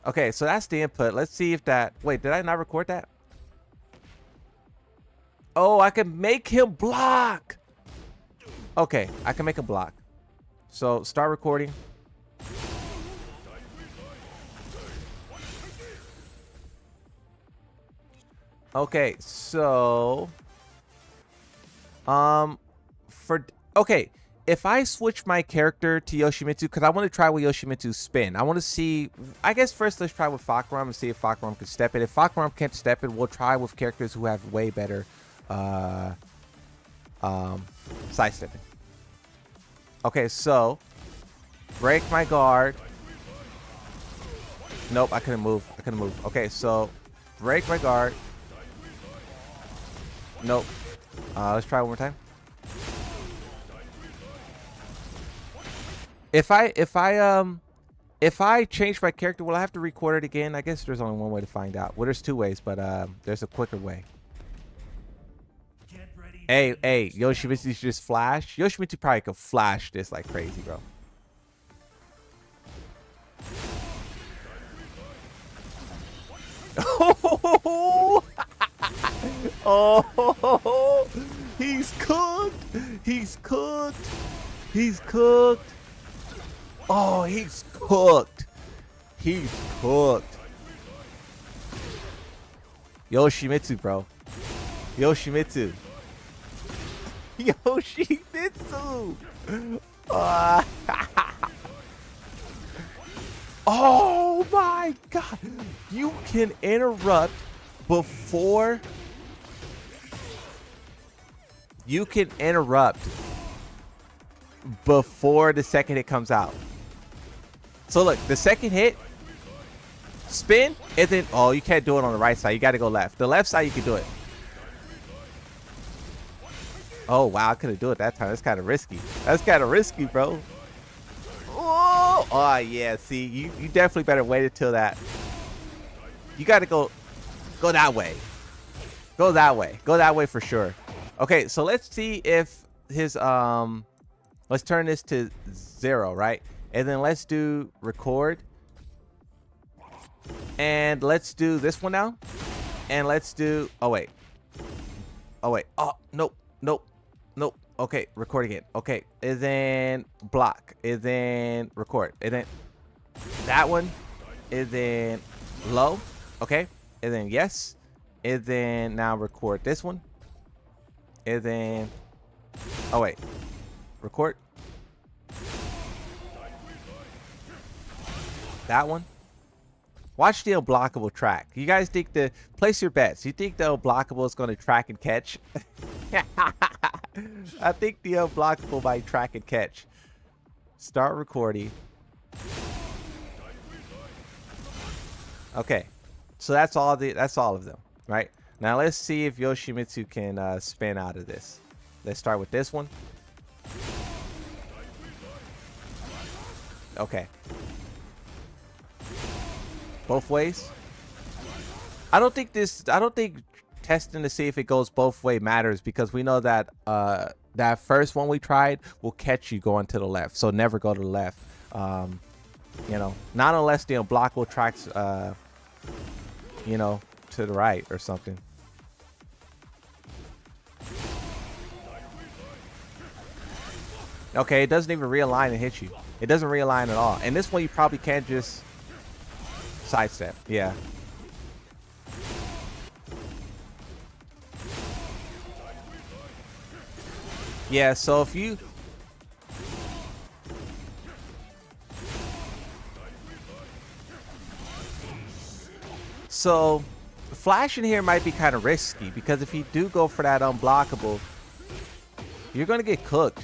Okay, so that's the input. Let's see if that. Wait, did I not record that? Oh, I can make him block. Okay, I can make him block. So start recording. Okay, so okay, if I switch my character to Yoshimitsu, because I want to try with Yoshimitsu's spin. I want to see, I guess first let's try with Fahkumram and see if Fahkumram can step it. If Fahkumram can't step it, we'll try with characters who have way better sidestepping. Okay, so break my guard. Nope, I couldn't move. I couldn't move. Okay, so break my guard. Nope. Let's try one more time. If I change my character, will I have to record it again? I guess there's only one way to find out. Well, there's two ways, but there's a quicker way. Get ready. Hey, Yoshimitsu just flash. Yoshimitsu probably could flash this like crazy, bro. Oh, he's cooked. He's cooked. He's cooked. Oh, he's cooked. He's cooked. Yoshimitsu, bro. Yoshimitsu. Yoshimitsu. Oh my god. You can interrupt before. You can interrupt before the second hit comes out. So look, the second hit, spin, and then, oh, you can't do it on the right side. You got to go left. The left side, you can do it. Oh, wow, I couldn't do it that time. That's kind of risky. That's kind of risky, bro. Oh, yeah, see, you definitely better wait until that. You got to go that way. Go that way. Go that way for sure. Okay, so let's see if his, let's turn this to 0, right? And then let's do record. And let's do this one now. And let's do, oh, wait. Oh, wait. Oh, nope, nope, nope. Okay, record again. Okay, and then block. And then record. And then that one. And then low. Okay, and then yes. And then now record this one. And then, oh, wait. Record. That one. Watch the unblockable track. You guys think place your bets. You think the unblockable is going to track and catch? I think the unblockable might track and catch. Start recording. Okay. So that's all of them, right? Now let's see if Yoshimitsu can spin out of this. Let's start with this one. Okay. Both ways. I don't think testing to see if it goes both way matters, because we know that that first one we tried will catch you going to the left. So never go to the left. You know, not unless the unblockable tracks you know, to the right or something. Okay, it doesn't even realign and hit you. It doesn't realign at all. And this one you probably can't just sidestep. Yeah. Yeah, so if you flashing here might be kind of risky, because if you do go for that unblockable, you're going to get cooked.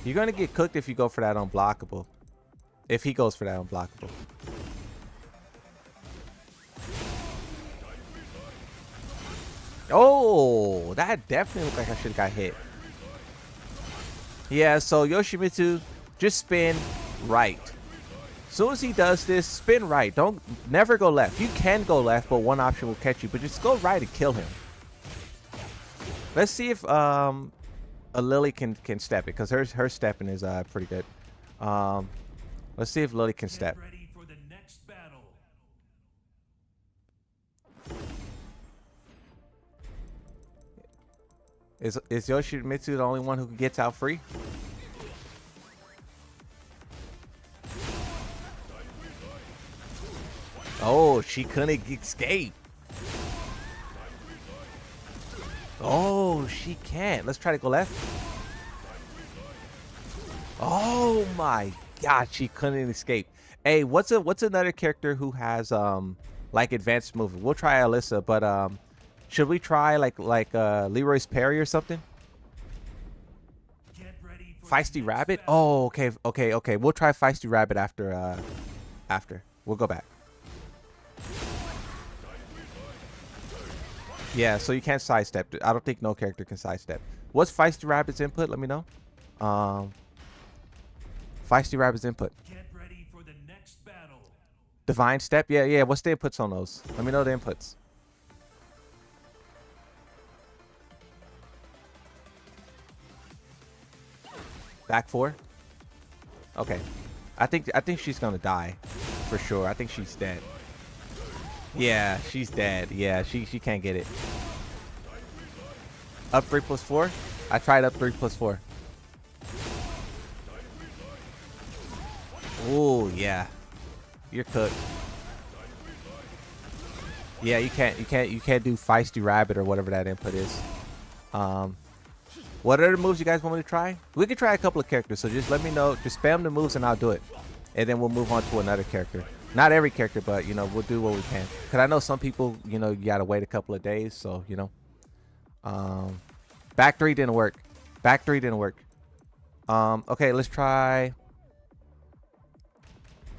You're going to get cooked if you go for that unblockable. If he goes for that unblockable. Oh, that definitely looked like I should have got hit. Yeah, so Yoshimitsu, just spin right. As soon as he does this, spin right. Never go left. You can go left, but one option will catch you. But just go right and kill him. Let's see if a Lily can step it, because her stepping is pretty good. Let's see if Lily can step. Get ready for the next battle. Is Yoshimitsu the only one who gets out free? Oh, she couldn't escape. Oh, she can't. Let's try to go left. Oh my god, she couldn't escape. Hey, what's another character who has like advanced movement? We'll try Alyssa, but should we try like Leroy's Perry or something? Get ready for Feisty the next Rabbit? battle. Oh, okay. We'll try Feisty Rabbit after. We'll go back. Yeah, so you can't sidestep. I don't think no character can sidestep. What's Feisty Rabbit's input? Let me know. Feisty Rabbit's input. Get ready for the next battle. Divine Step? Yeah. What's the inputs on those? Let me know the inputs. Back 4? Okay. I think she's gonna die. For sure. I think she's dead. Yeah, she's dead. Yeah, she can't get it. Up 3+4? I tried up 3+4. Ooh, yeah. You're cooked. Yeah, you can't do Feisty Rabbit or whatever that input is. What other moves you guys want me to try? We could try a couple of characters, so just let me know. Just spam the moves and I'll do it. And then we'll move on to another character. Not every character, but you know, we'll do what we can. Cause I know some people, you know, you gotta wait a couple of days, so you know. Back 3 didn't work. Back 3 didn't work. Okay, let's try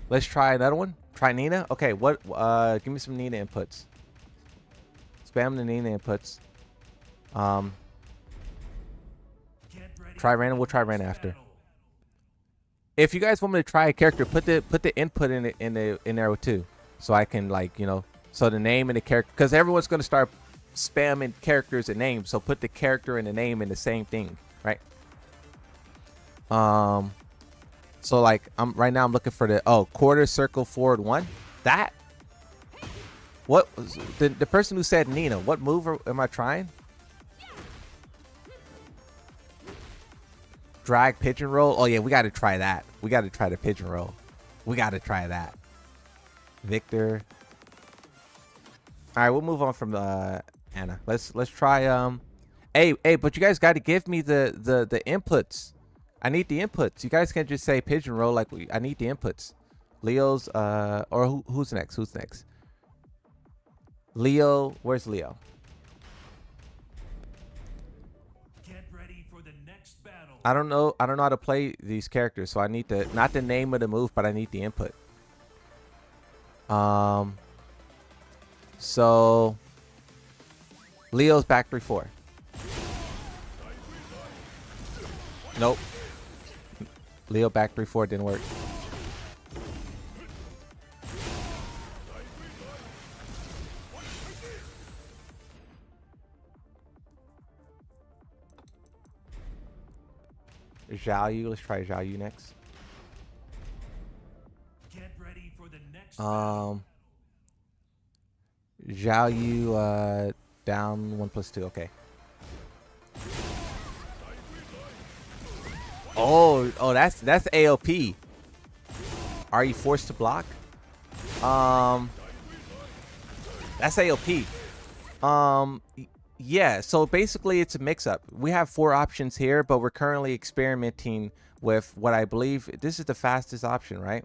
another one. Try Nina. Okay, what give me some Nina inputs. Spam the Nina inputs. Try random. We'll try random after. If you guys want me to try a character, put the input in there too, so I can, like, you know, so the name and the character, because everyone's gonna start spamming characters and names, so put the character and the name in the same thing, right? So like right now I'm looking for the quarter circle forward 1. That what the person who said Nina, what move am I trying? Drag pigeon roll. Oh yeah, we got to try that. We got to try the pigeon roll. We got to try that. Victor. All right, we'll move on from Anna. Let's try hey, but you guys got to give me the inputs. I need the inputs. You guys can't just say pigeon roll. Like, I need the inputs. Leo's or who's next? Who's next? Leo, where's Leo? Get ready for the next battle. I don't know how to play these characters, so I need the, not the name of the move, but I need the input. So Leo's back 3-4. Nope. Leo back 3-4 didn't work. Zhao Yu, let's try Zhao Yu next. Get ready for the next Zhao Yu down 1+2, okay. Oh, that's AOP. Are you forced to block? That's AOP. Yeah, so basically it's a mix-up. We have 4 options here, but we're currently experimenting with what I believe this is the fastest option, right?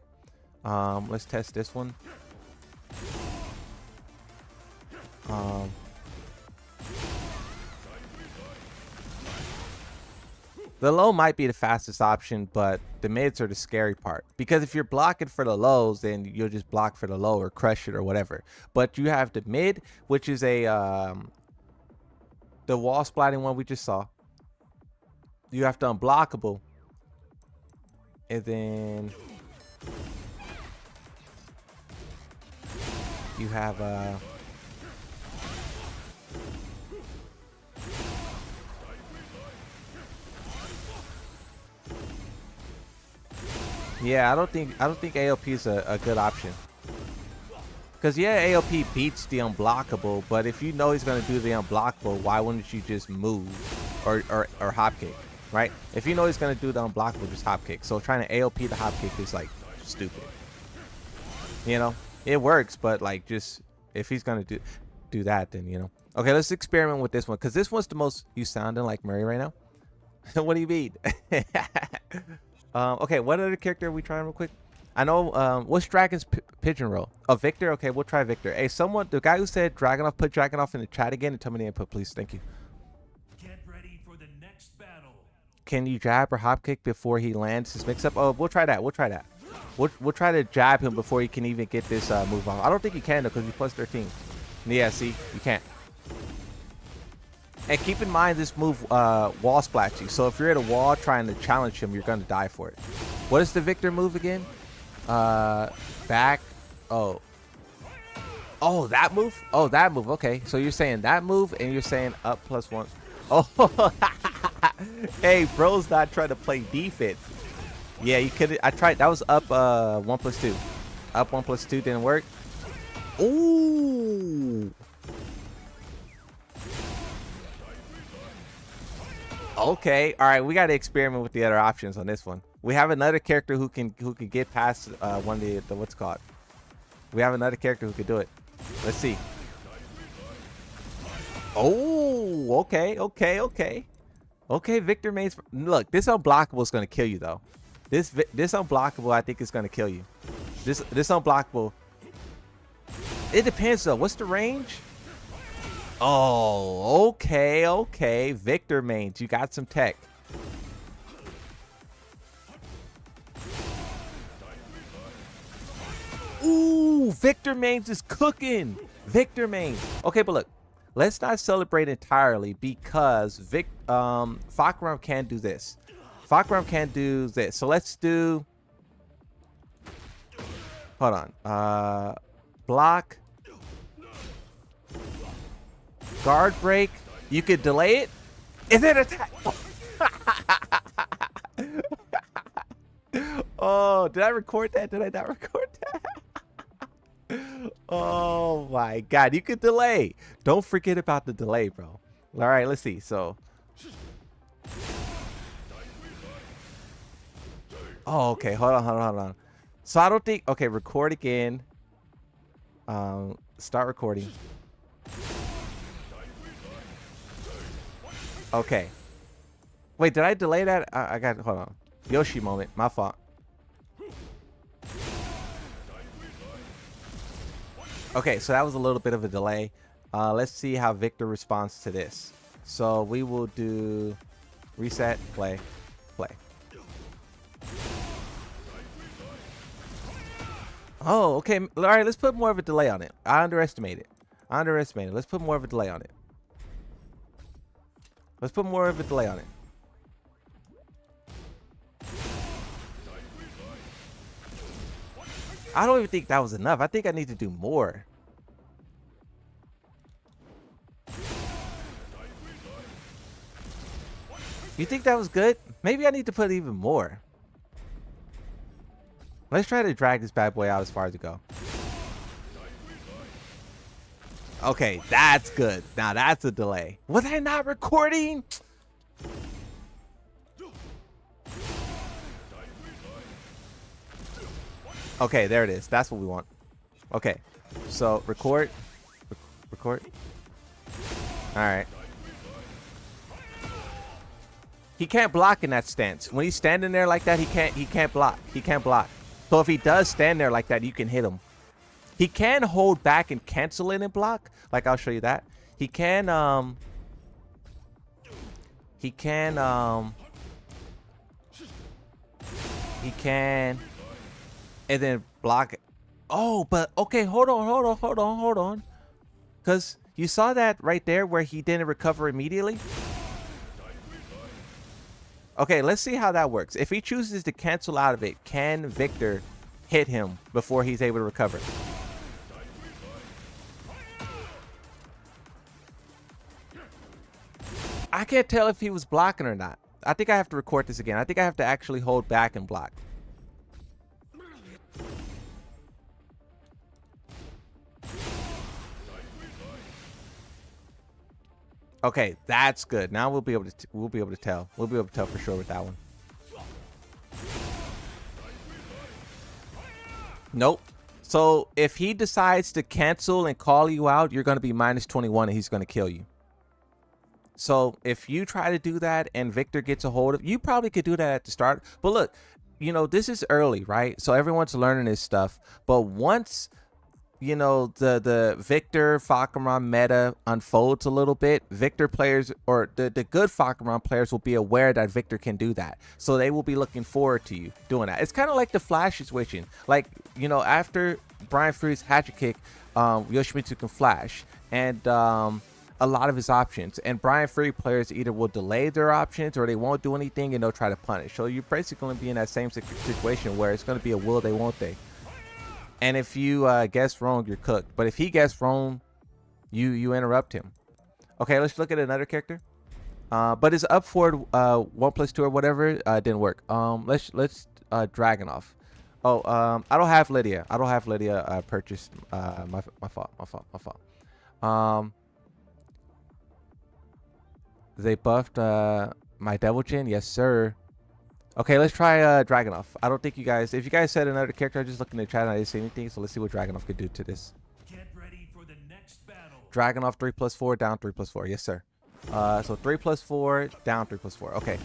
Let's test this one. The low might be the fastest option, but the mids are the scary part. Because if you're blocking for the lows, then you'll just block for the low or crush it or whatever. But you have the mid, which is a the wall splatting one we just saw. You have to unblockable. And then you have yeah, I don't think AOP is a good option. Because yeah, AOP beats the unblockable, but if you know he's gonna do the unblockable, why wouldn't you just move or hop kick, right? If you know he's gonna do the unblockable, just hop kick. So trying to AOP the hop kick is like stupid. You know, it works, but like just if he's gonna do that, then you know. Okay, let's experiment with this one because this one's the most. You sounding like Murray right now? What do you mean? Okay, what other character are we trying real quick? I know, what's Dragon's pigeon roll? Oh, Victor? Okay, we'll try Victor. Hey, someone, the guy who said Dragonoff, put Dragonoff in the chat again and tell me the input, please. Thank you. Get ready for the next battle. can you jab or hop kick before he lands his mix up? Oh, we'll try that. We'll try that. We'll try to jab him before he can even get this move off. I don't think he can though, because he's plus 13. Yeah, see, you can't. And keep in mind this move wall splats you. So if you're at a wall trying to challenge him, you're gonna die for it. What is the Victor move again? Back. Oh, that move. Oh, that move. Okay, so you're saying that move, and you're saying up +1. Oh, hey, bro's not trying to play defense. Yeah, you could. I tried. That was up 1+2. Up 1+2 didn't work. Ooh. Okay. All right. We got to experiment with the other options on this one. We have another character who can get past one of the what's it called. We have another character who could do it. Let's see. Oh. Okay. Okay. Okay. Okay. Victor Mains. Look, this unblockable is gonna kill you though. This unblockable, I think, is gonna kill you. This unblockable. It depends though. What's the range? Oh, okay, okay. Victor Mains, you got some tech. Ooh, Victor Mains is cooking. Victor Mains. Okay, but look, let's not celebrate entirely because Fahkumram can do this. Fahkumram can do this. So let's do. Hold on. Block. Guard break. You could delay it. And then attack. Oh, did I record that? Did I not record that? Oh my God. You could delay. Don't forget about the delay, bro. All right, let's see. So. Oh, okay. Hold on. So I don't think. Okay, record again. Start recording. Okay. Wait, did I delay that? I got. Hold on. Yoshi moment. My fault. Okay, so that was a little bit of a delay. Let's see how Victor responds to this. So we will do reset, play. Oh, okay. All right, let's put more of a delay on it. I underestimated. Let's put more of a delay on it. I don't even think that was enough. I think I need to do more. You think that was good? Maybe I need to put even more. Let's try to drag this bad boy out as far as it go. Okay, that's good. Now that's a delay. Was I not recording? Okay, there it is. That's what we want. Okay, so record. All right. He can't block in that stance. When he's standing there like that, he can't block. So if he does stand there like that, you can hit him. He can hold back and cancel in and block. Like I'll show you that. He can and then block it. Oh, but okay, hold on. Because you saw that right there where he didn't recover immediately. Okay, let's see how that works. If he chooses to cancel out of it, can Victor hit him before he's able to recover? I can't tell if he was blocking or not. I think I have to record this again. I think I have to actually hold back and block. Okay, that's good. Now we'll be able to tell. We'll be able to tell for sure with that one. Nope. So if he decides to cancel and call you out, you're going to be -21 and he's going to kill you. So if you try to do that and Victor gets a hold of, you probably could do that at the start. But look, you know, this is early, right? So everyone's learning this stuff. But once you know, the Victor Fahkumram meta unfolds a little bit, Victor players or the good Fahkumram players will be aware that Victor can do that. So they will be looking forward to you doing that. It's kind of like the flash switching. Like, you know, after Brian Free's hatchet kick, Yoshimitsu can flash. And a lot of his options. And Brian Free players either will delay their options or they won't do anything and they'll try to punish. So you're basically going to be in that same situation where it's going to be a will they, won't they. And if you guess wrong, you're cooked. But if he guessed wrong, you interrupt him. Okay, let's look at another character. But his up forward 1+2 or whatever didn't work. Let's Dragunov. Oh, I don't have Lydia. I don't have Lydia purchased. My fault. They buffed my Devil Jin. Yes, sir. Okay, let's try Dragunov. I don't think you guys... If you guys said another character, I just looked in the chat and I didn't see anything. So let's see what Dragunov could do to this. Get ready for the next battle. Dragunov 3+4, down 3+4. Yes, sir. So 3+4, down 3+4. Okay.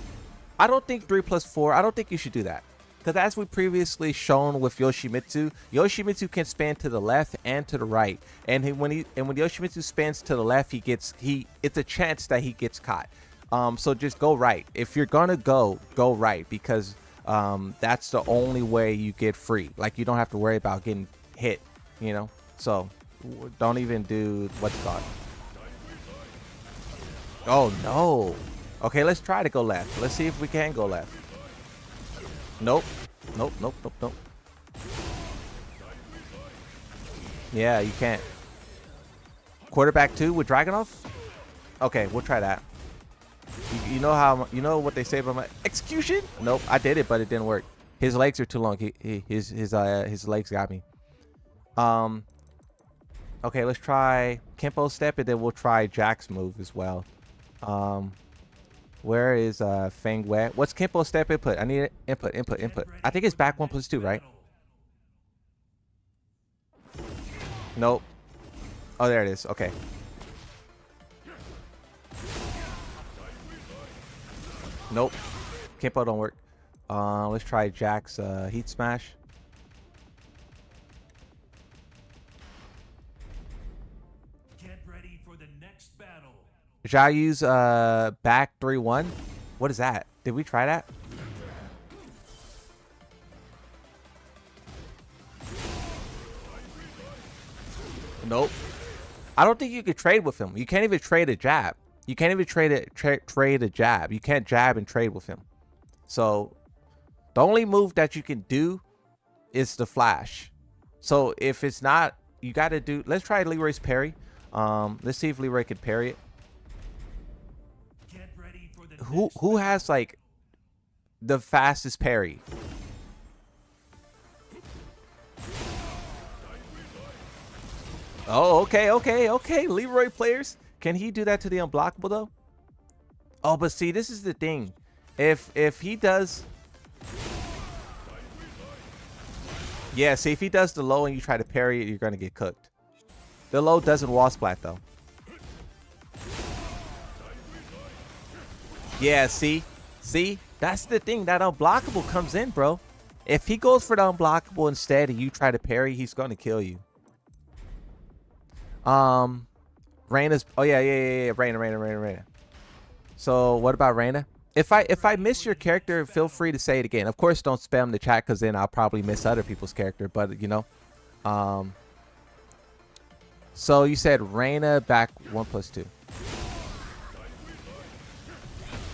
I don't think 3+4... I don't think you should do that. Because as we previously shown with Yoshimitsu, Yoshimitsu can span to the left and to the right. And when Yoshimitsu spans to the left, it's a chance that he gets caught. So just go right. If you're gonna go right, because that's the only way you get free. Like, you don't have to worry about getting hit, you know. So don't even do what's it called. Oh no. Okay, let's try to go left. Let's see if we can go left. Nope. Nope. Yeah, you can't. Quarterback 2 with Dragunov? Okay, we'll try that. You know what they say about my execution? Nope, I did it, but it didn't work. His legs are too long. His legs got me. Okay, let's try Kempo step, and then we'll try Jack's move as well. Where is Feng Wei? What's Kempo step input? I need input. I think it's back 1+2, right? Nope. Oh, there it is. Okay. Nope. Kempo don't work. Let's try Jack's heat smash. Get ready for the next battle. Jayu's back 3-1. What is that? Did we try that? Nope. I don't think you could trade with him. You can't even trade a jab. You can't even trade a jab. You can't jab and trade with him. So the only move that you can do is the flash. So if it's not, you got to do. Let's try Leroy's parry. Let's see if Leroy can parry it. Get ready for the Who has like the fastest parry? Oh, okay. Leroy players. Can he do that to the unblockable though? Oh, but see, this is the thing. If he does, yeah, see, if he does the low and you try to parry it, you're gonna get cooked. The low doesn't wall splat though. Yeah, see, that's the thing. That unblockable comes in, bro. If he goes for the unblockable instead and you try to parry, he's gonna kill you. Reina's, oh yeah, Reina. So what about Reina? If I miss your character, feel free to say it again. Of course, don't spam the chat because then I'll probably miss other people's character. But you know, so you said Reina back 1+2.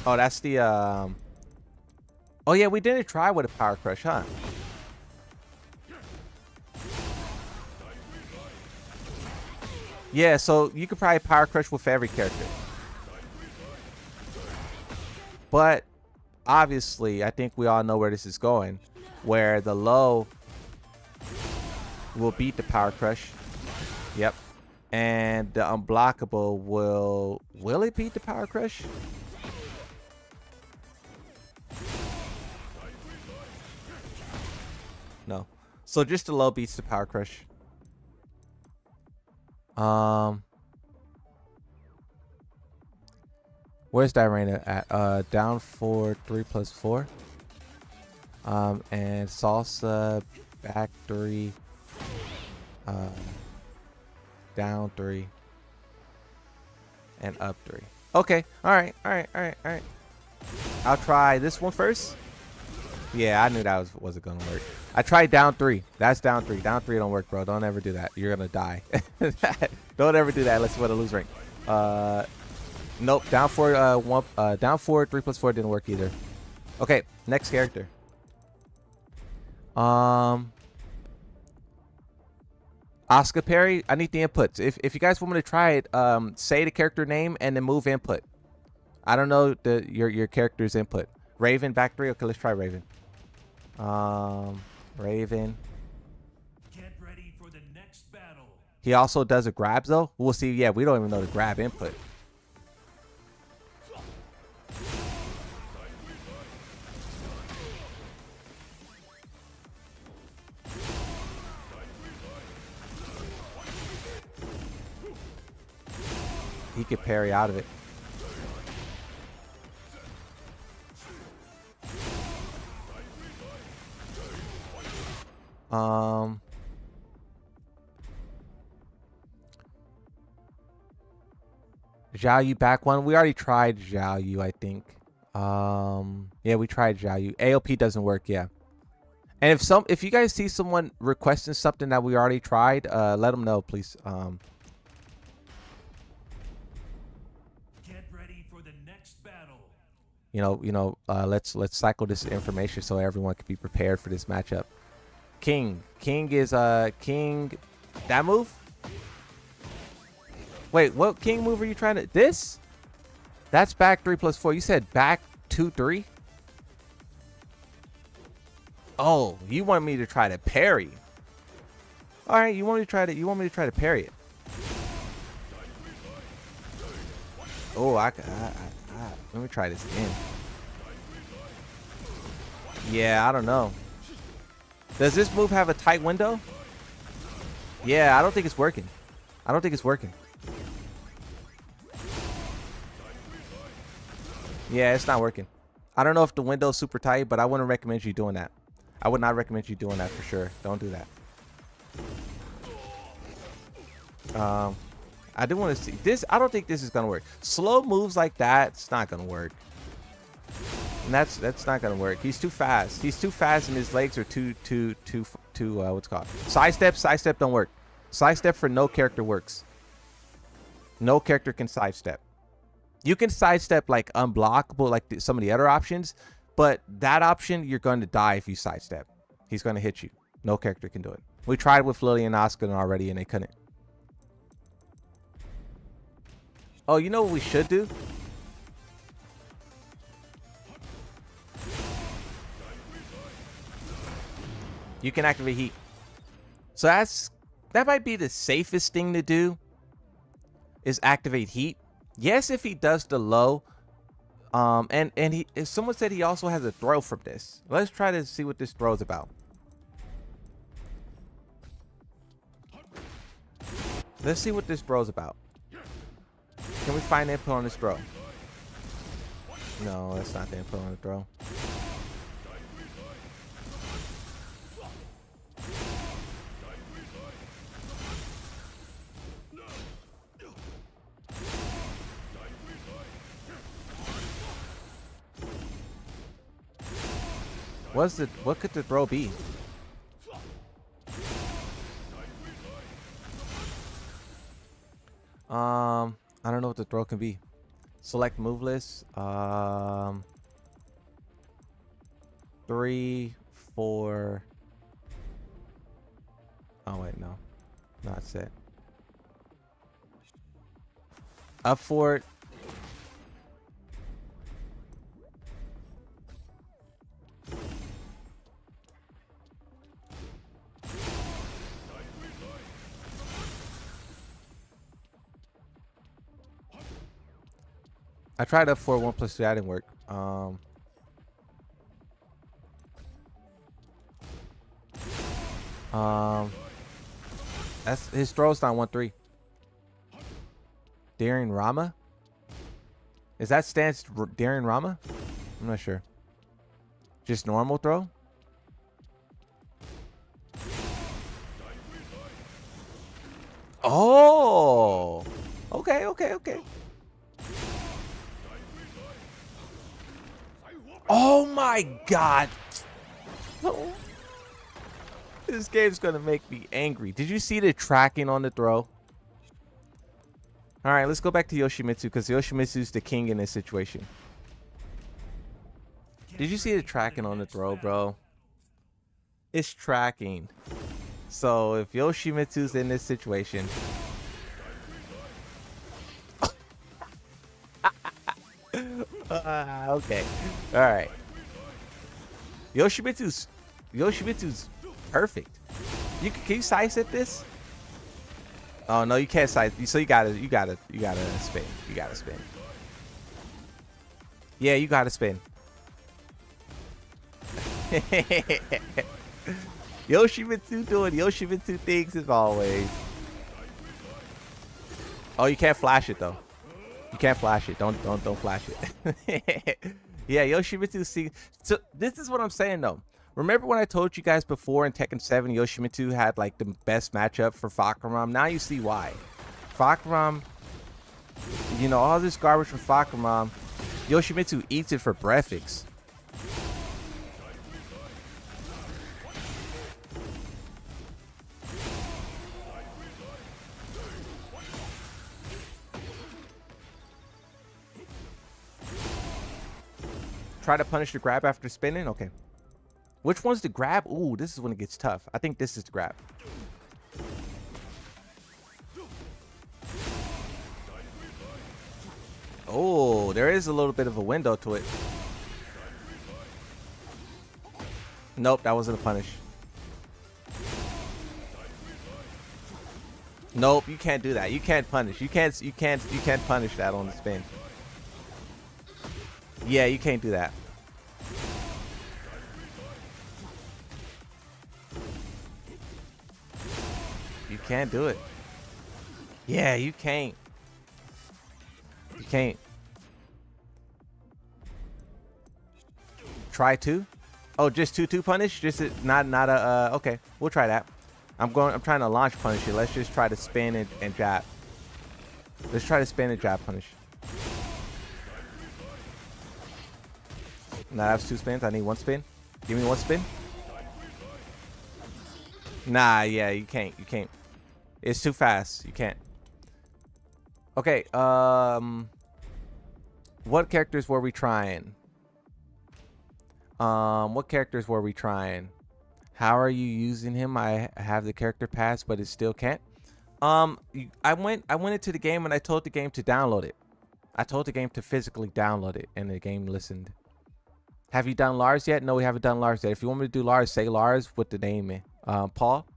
Oh, that's the oh yeah, we didn't try with a power crush, huh? Yeah, so you could probably power crush with every character. But obviously, I think we all know where this is going, where the low will beat the power crush. Yep. And the unblockable will it beat the power crush? No. So just the low beats the power crush. Where's that Reina at? Down for 3+4. And Salsa back 3. down 3, and up 3. Okay. All right. I'll try this one first. Yeah, I knew that wasn't gonna work. I tried down 3. That's down 3. Down 3 don't work, bro. Don't ever do that. You're gonna die. Don't ever do that unless you want to lose rank. Nope. Down 4. Down 4. 3 plus 4 didn't work either. Okay. Next character. Oscar Perry. I need the inputs. If you guys want me to try it, say the character name and then move input. I don't know your character's input. Raven back 3. Okay, let's try Raven. Raven. Get ready for the next battle. He also does a grab though. We'll see. Yeah, we don't even know the grab input. He could parry out of it. Zhao Yu back 1. We already tried Zhao Yu, I think. Yeah, we tried Zhao Yu. AOP doesn't work, yeah. And if you guys see someone requesting something that we already tried, let them know, please. Get ready for the next battle. Let's cycle this information so everyone can be prepared for this matchup. King is King. That move? Wait, what King move are you trying to? This? That's back 3 plus 4. You said back 2 3. Oh, you want me to try to parry? All right, you want me to try to parry it? Oh, let me try this again. Yeah, I don't know. Does this move have a tight window? Yeah, I don't think it's working. Yeah, it's not working. I don't know if the window's super tight, but I wouldn't recommend you doing that. I would not recommend you doing that for sure. Don't do that. I do want to see this. I don't think this is gonna work. Slow moves like that, it's not gonna work. And that's not gonna work. He's too fast. He's too fast, and his legs are too what's it called? Sidestep don't work. Sidestep for no character works. No character can sidestep. You can sidestep like unblockable, like some of the other options, but that option you're going to die if you sidestep. He's going to hit you. No character can do it. We tried with Lily and Oscar already, and they couldn't. Oh, you know what we should do? You can activate heat. So that might be the safest thing to do, is activate heat. Yes, if he does the low. If someone said he also has a throw from this. Let's try to see what this throw is about. Let's see what this throw is about. Can we find input on this throw? No, that's not the input on the throw. What could the throw be? I don't know what the throw can be. Select move list. 3, 4. Oh wait, no, not set. Up forward. I tried up 4 1 plus 2. That didn't work. That's his throw's not 1 3. Daring Rama. Is that stance Daring Rama? I'm not sure. Just normal throw. Oh. Okay, okay, okay. Oh my god. No. This game's gonna make me angry. Did you see the tracking on the throw? All right, let's go back to Yoshimitsu because Yoshimitsu's the king in this situation. Did you see the tracking on the throw, bro? It's tracking. So if Yoshimitsu's in this situation, okay, all right. Yoshimitsu's perfect. Can you side at this? Oh no, you can't side. So you gotta spin. You gotta spin. Yeah, you gotta spin. Yoshimitsu doing Yoshimitsu things as always. Oh, you can't flash it though. You can't flash it. Don't flash it. Yeah, Yoshimitsu see. So this is what I'm saying though. Remember when I told you guys before in Tekken 7, Yoshimitsu had like the best matchup for Fahkumram? Now you see why. Fahkumram, you know, all this garbage from Fahkumram, Yoshimitsu eats it for breakfast. Try to punish the grab after spinning? Okay. Which one's the grab? Ooh, this is when it gets tough. I think this is the grab. Oh, there is a little bit of a window to it. Nope, that wasn't a punish. Nope, you can't do that. You can't punish. You can't punish that on the spin. Yeah, you can't do that. You can't do it. Yeah, you can't. You can't. Try two? Oh, just two punish? Just not a okay. We'll try that. I'm trying to launch punish it. Let's just try to spin and jab. Let's try to spin and jab punish. Nah, that's two spins. I need one spin. Give me one spin. Nah, yeah, you can't. You can't. It's too fast. You can't. Okay, what characters were we trying? What characters were we trying? How are you using him? I have the character pass, but it still can't. I went into the game and I told the game to download it. I told the game to physically download it, and the game listened. Have you done Lars yet? No, we haven't done Lars yet. If you want me to do Lars, say Lars with the name in. Paul.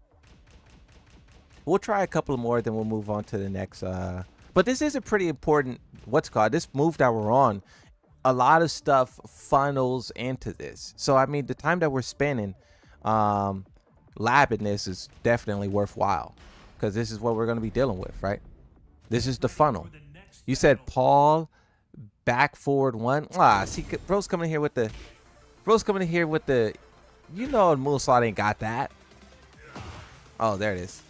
We'll try a couple more, then we'll move on to the next. But this is a pretty important, this move that we're on. A lot of stuff funnels into this. So, I mean, the time that we're spending labbing this is definitely worthwhile. Because this is what we're going to be dealing with, right? This is the funnel. You said Paul, back forward one. See, bro's coming here with the... You know Moonsault ain't got that. Oh, there it is.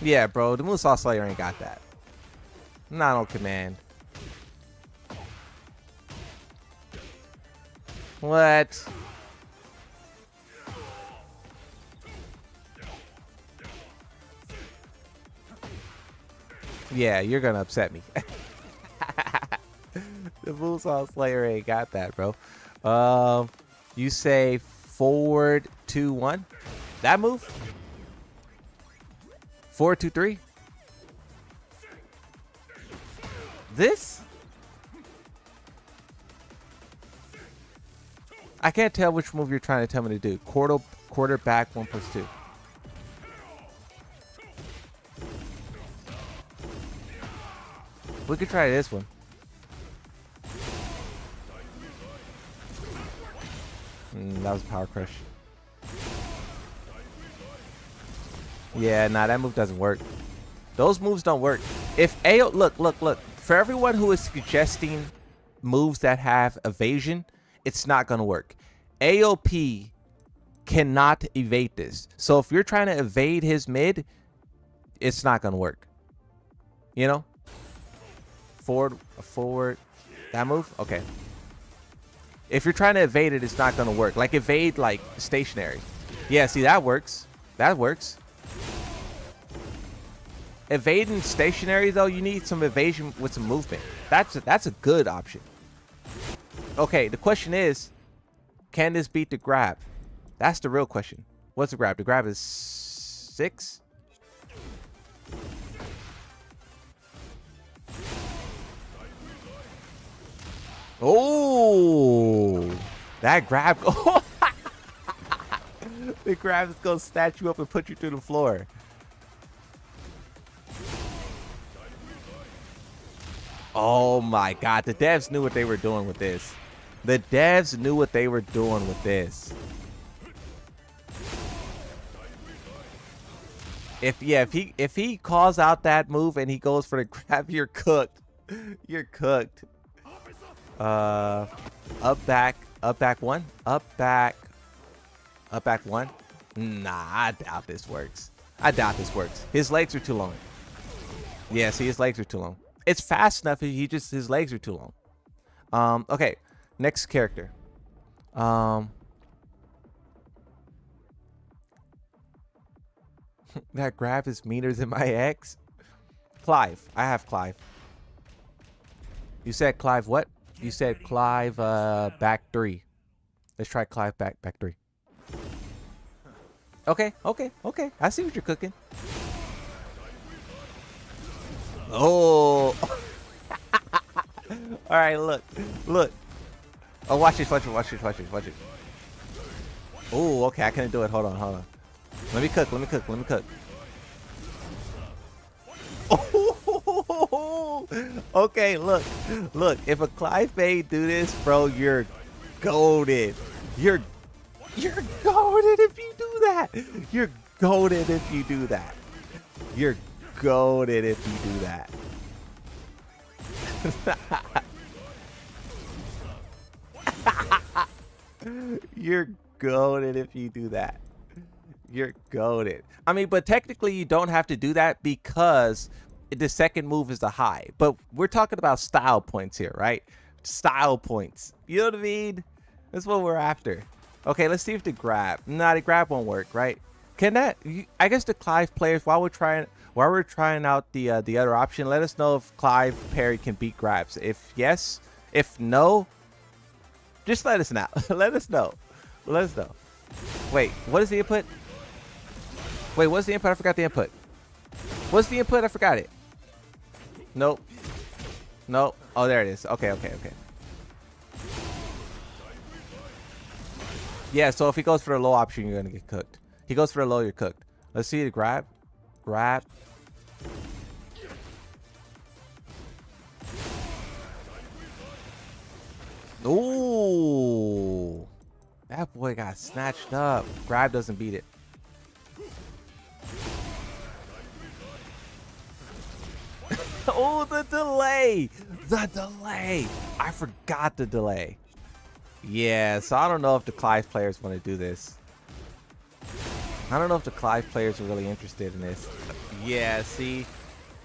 Yeah, bro, the Moonsault Slayer ain't got that. Not on command. What? Yeah, you're gonna upset me. The Moonsault Slayer ain't got that, bro. You say forward 2-1. That move? 4-2-3. This? I can't tell which move you're trying to tell me to do. Quarter back 1+2. We could try this one. That was a power crush. Yeah, nah, that move doesn't work. Those moves don't work. If AO, look. For everyone who is suggesting moves that have evasion, it's not gonna work. AOP cannot evade this. So if you're trying to evade his mid, it's not gonna work. You know, forward. That move. Okay. If you're trying to evade it, it's not gonna work. Like evade like stationary. Yeah, see that works. That works. Evading stationary though, you need some evasion with some movement. That's a good option. Okay, the question is, can this beat the grab? That's the real question. What's the grab? The grab is 6. Oh, that grab. The grab is gonna snatch you up and put you through the floor. Oh my god, the devs knew what they were doing with this. The devs knew what they were doing with this. If he calls out that move and he goes for the grab, you're cooked. You're cooked. Up back one, up back one. Nah, I doubt this works. His legs are too long. Yeah, see, his legs are too long. It's fast enough. His legs are too long. Okay, next character. That grab is meaner than my ex. Clive. I have Clive. You said Clive what? You said Clive back 3. Let's try Clive back 3. Okay. I see what you're cooking. Oh. All right, look. Oh, watch this. Oh, okay, I couldn't do it. Hold on. Let me cook. Oh, okay, look. If a Clive Bay do this, bro, you're goated. You're goated if you do that. You're goated if you do that. You're goated if you do that. You're goated if you do that. You're goated. I mean, but technically you don't have to do that because the second move is the high. But we're talking about style points here, right? Style points. You know what I mean? That's what we're after. Okay, let's see if the grab. Nah, the grab won't work, right? Can that? I guess the Clive players, while we're trying out the other option, let us know if Clive parry can beat grabs. If yes, if no, just let us know. Let us know. Wait, what is the input? I forgot the input. What's the input? I forgot it. Nope. Oh, there it is. Okay. Yeah, so if he goes for the low option, you're gonna get cooked. He goes for the low, you're cooked. Let's see the grab. Ooh, that boy got snatched up. Grab doesn't beat it. Oh, the delay. I forgot the delay. Yeah, so I don't know if the Clive players want to do this. I don't know if the Clive players are really interested in this. Yeah, see,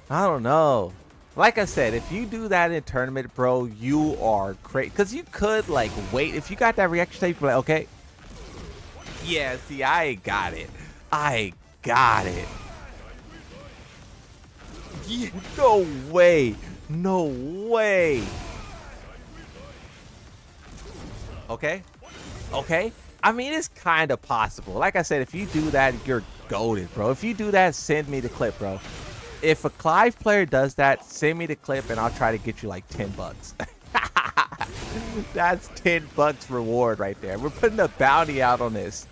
I don't know. Like I said, if you do that in tournament, bro, you are crazy. Because you could, like, wait. If you got that reaction tape, you're like, okay. Yeah, see, I got it. Yeah, no way. Okay. I mean, it's kind of possible. Like I said, if you do that, you're goated, bro. If you do that, send me the clip, bro. If a Clive player does that, send me the clip and I'll try to get you like $10. That's $10 reward right there. We're putting a bounty out on this.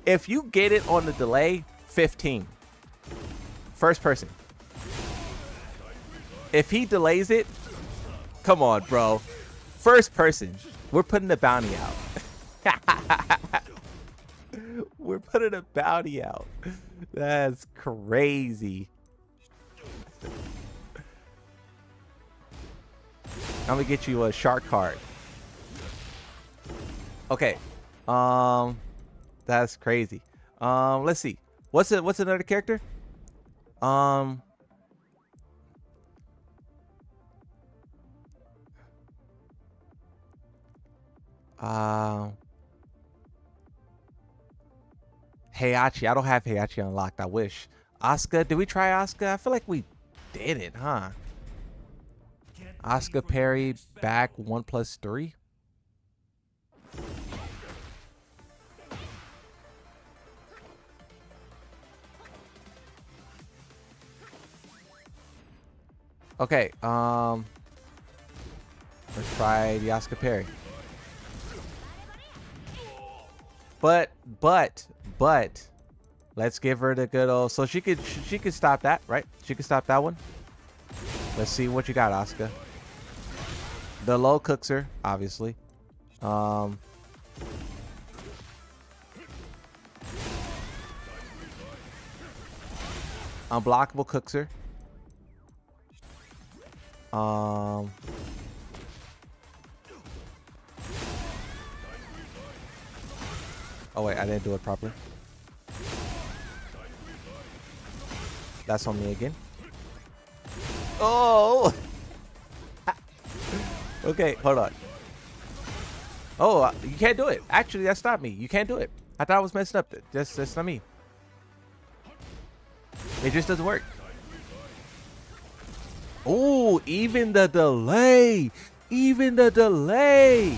If you get it on the delay, 15. First person. If he delays it, come on, bro. First person. We're putting the bounty out. We're putting a bounty out. That's crazy. I'm gonna get you a shark card. Okay. That's crazy. Let's see. What's another character? Heihachi. I don't have Heihachi unlocked. I wish. Asuka. Did we try Asuka? I feel like we did it, huh? Asuka parry back 1+3. Okay, let's try the Asuka parry. But let's give her the good old, so she could stop that, right? She could stop that one. Let's see what you got, Asuka. The low cooks her, obviously. Unblockable cooks her. Oh wait, I didn't do it properly. That's on me again. Oh! Okay, hold on. Oh, you can't do it. Actually, that's not me. You can't do it. I thought I was messing up. That's not me. It just doesn't work. Oh, even the delay. Even the delay.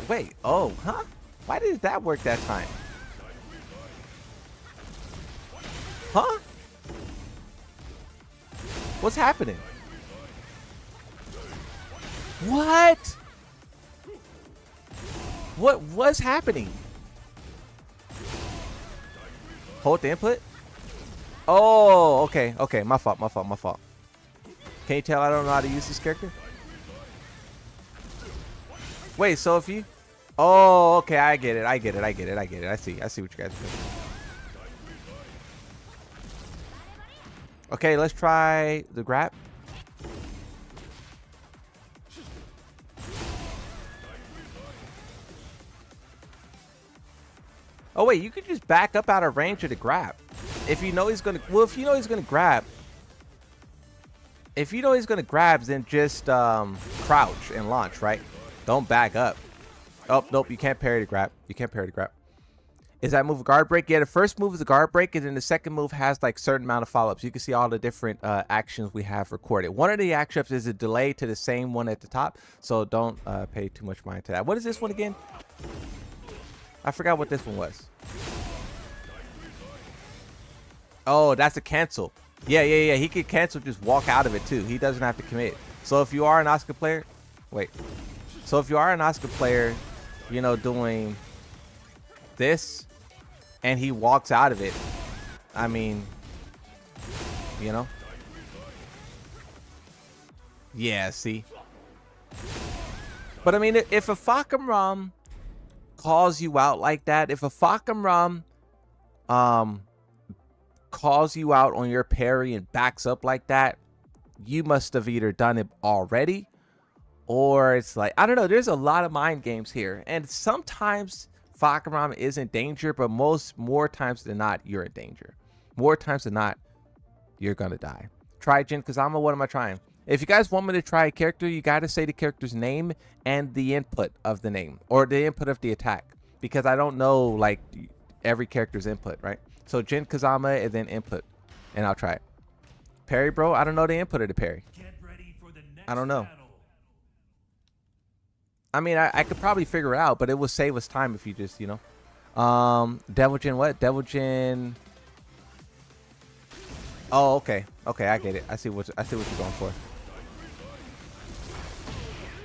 Wait, oh, huh? Why did that work that time? Huh? What's happening? What? What was happening? Hold the input? Oh, okay, okay. My fault, my fault, my fault. Can you tell I don't know how to use this character? Wait, so if you... Oh, okay, I get it, I get it, I get it, I get it. I see what you guys are doing. Okay, let's try the grab. Oh wait, you could just back up out of range of the grab. If you know he's gonna, well, if you know he's gonna grab, then just crouch and launch, right? Don't back up. Oh, nope, you can't parry the grab. You can't parry the grab. Is that move a guard break? Yeah, the first move is a guard break, and then the second move has like certain amount of follow-ups. You can see all the different actions we have recorded. One of the actions is a delay to the same one at the top, so don't pay too much mind to that. What is this one again? I forgot what this one was. Oh, that's a cancel. Yeah. He could cancel, just walk out of it too. He doesn't have to commit. So if you are an Asuka player, wait. So if you are an Asuka player, you know, doing this, and he walks out of it, I mean, you know. Yeah, see. But I mean, if a Fahkumram calls you out like that, if a Fahkumram calls you out on your parry and backs up like that, you must have either done it already, or it's like, I don't know, there's a lot of mind games here. And sometimes Fahkumram is in danger, but more times than not, you're in danger. More times than not, you're gonna die. Try Jin Kazama. What am I trying? If you guys want me to try a character, you got to say the character's name and the input of the name, or the input of the attack, because I don't know like every character's input, right? So Jin Kazama and then input, and I'll try it. Parry, bro. I don't know the input of the parry. I don't know. I mean, I could probably figure it out, but it will save us time if you just, you know. Devil Jin what? Devil Jin. Oh, okay. Okay, I get it. I see what you're going for.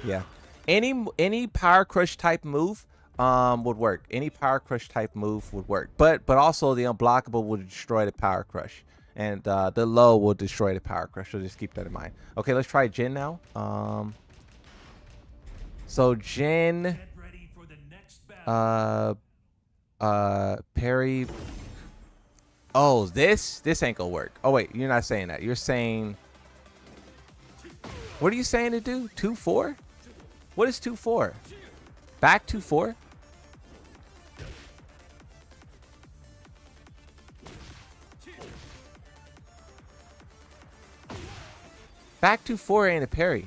Yeah. Any power crush type move would work. Any power crush type move would work. But also the unblockable will destroy the power crush. And the low will destroy the power crush. So just keep that in mind. Okay, let's try Jin now. So Jin, parry. Oh, this ain't gonna work. Oh wait, you're not saying that. You're saying, what are you saying to do? 2-4? What is 2-4? Back 2-4? Back to 4 ain't a parry.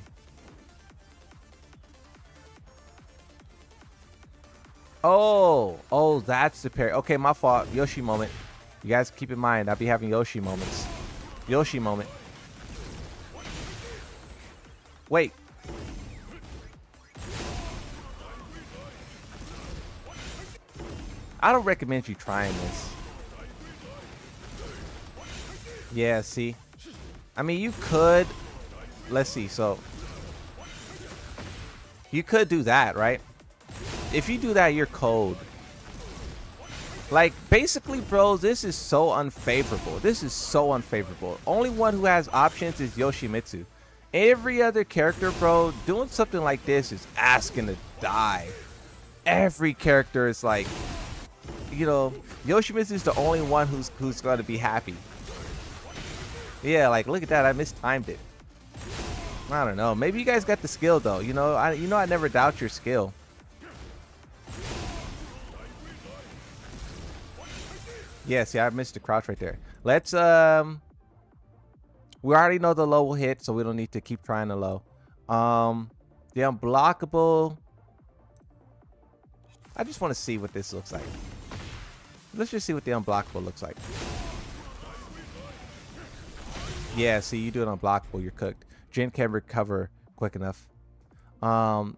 Oh, that's the parry. Okay, my fault. Yoshi moment. You guys keep in mind, I'll be having Yoshi moments. Yoshi moment. Wait. I don't recommend you trying this. Yeah, see? I mean, you could. Let's see. So, you could do that, right? If you do that, you're cold. Like, basically, bros, this is so unfavorable. This is so unfavorable. Only one who has options is Yoshimitsu. Every other character, bro, doing something like this is asking to die. Every character is like, you know, Yoshimitsu is the only one who's going to be happy. Yeah, like, look at that. I mistimed it. I don't know. Maybe you guys got the skill, though. You know, I never doubt your skill. Yeah, see, I missed the crouch right there. Let's, we already know the low will hit, so we don't need to keep trying the low. The unblockable. I just want to see what this looks like. Let's just see what the unblockable looks like. Yeah, see, you do it unblockable, you're cooked. Jin can't recover quick enough.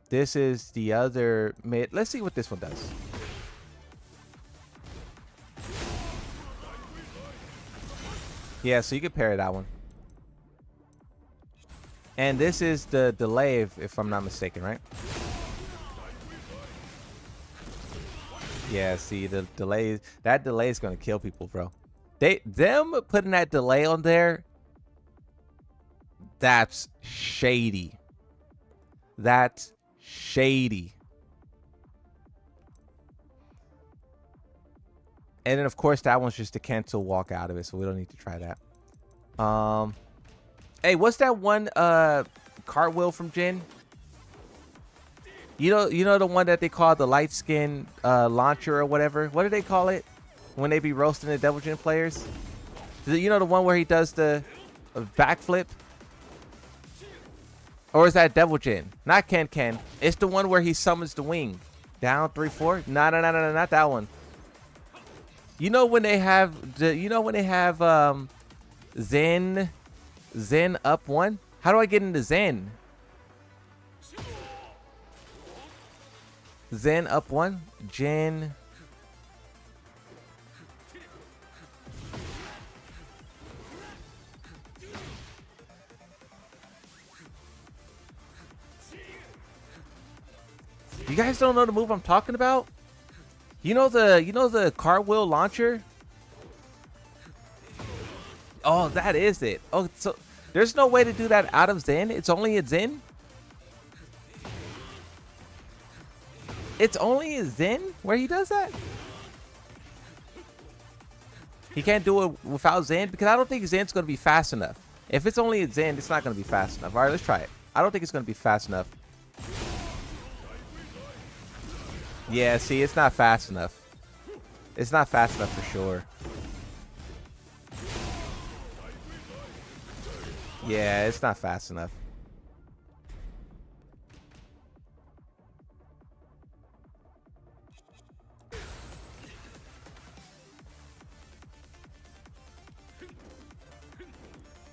This is the other mid. Let's see what this one does. Yeah, so you can parry that one. And this is the delay, if I'm not mistaken, right? Yeah, see, the delay, that delay is going to kill people, bro. Them putting that delay on there, that's shady. That's shady. And then, of course, that one's just to cancel walk out of it, so we don't need to try that. Hey, what's that one cartwheel from Jin? You know the one that they call the light skin launcher or whatever? What do they call it when they be roasting the Devil Jin players? You know the one where he does the backflip? Or is that Devil Jin? Not Ken. It's the one where he summons the wing. Down 3-4? No, not that one. You know when they have Zen up 1? How do I get into Zen? Zen up 1? Jin. You guys don't know the move I'm talking about? You know the cartwheel launcher? Oh, that is it. Oh, so there's no way to do that out of Zen? It's only at Zen? It's only in Zen where he does that? He can't do it without Zen? Because I don't think Zen's going to be fast enough. If it's only in Zen, it's not going to be fast enough. All right, let's try it. I don't think it's going to be fast enough. Yeah, see, it's not fast enough. It's not fast enough for sure. Yeah, it's not fast enough.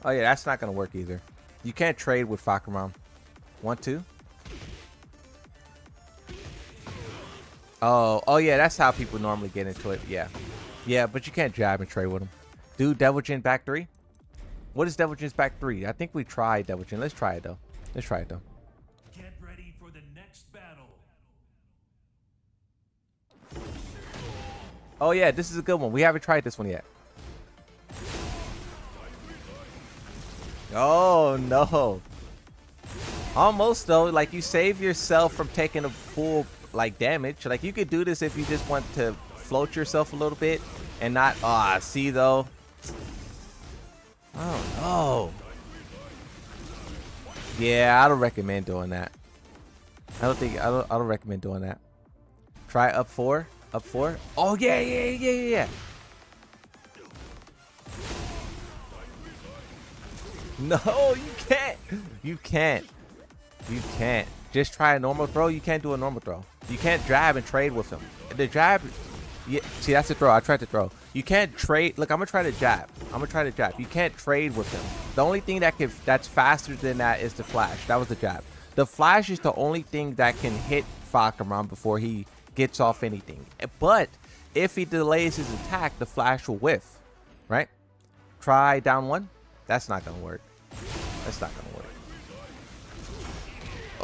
Oh yeah, that's not gonna work either. You can't trade with Fahkumram. 1-2. Oh yeah, that's how people normally get into it. Yeah, but you can't jab and trade with them. Do Devil Jin back 3? What is Devil Jin's back 3? I think we tried Devil Jin. Let's try it though. Get ready for the next battle. Oh yeah, this is a good one. We haven't tried this one yet. Oh no. Almost though. Like, you save yourself from taking a full like damage. Like, you could do this if you just want to float yourself a little bit and not see though. Oh no. Yeah, I don't recommend doing that. I don't recommend doing that. Try up 4. Up 4. Oh yeah. No, you can't. You can't. You can't. Just try a normal throw. You can't do a normal throw. You can't jab and trade with him. The jab, yeah, see, that's the throw. I tried to throw. You can't trade. Look, I'm gonna try to jab. You can't trade with him. The only thing that's faster than that is the flash. That was the jab. The flash is the only thing that can hit Fahkumram before he gets off anything. But if he delays his attack, the flash will whiff, right? Try down one. That's not gonna work. That's not gonna work.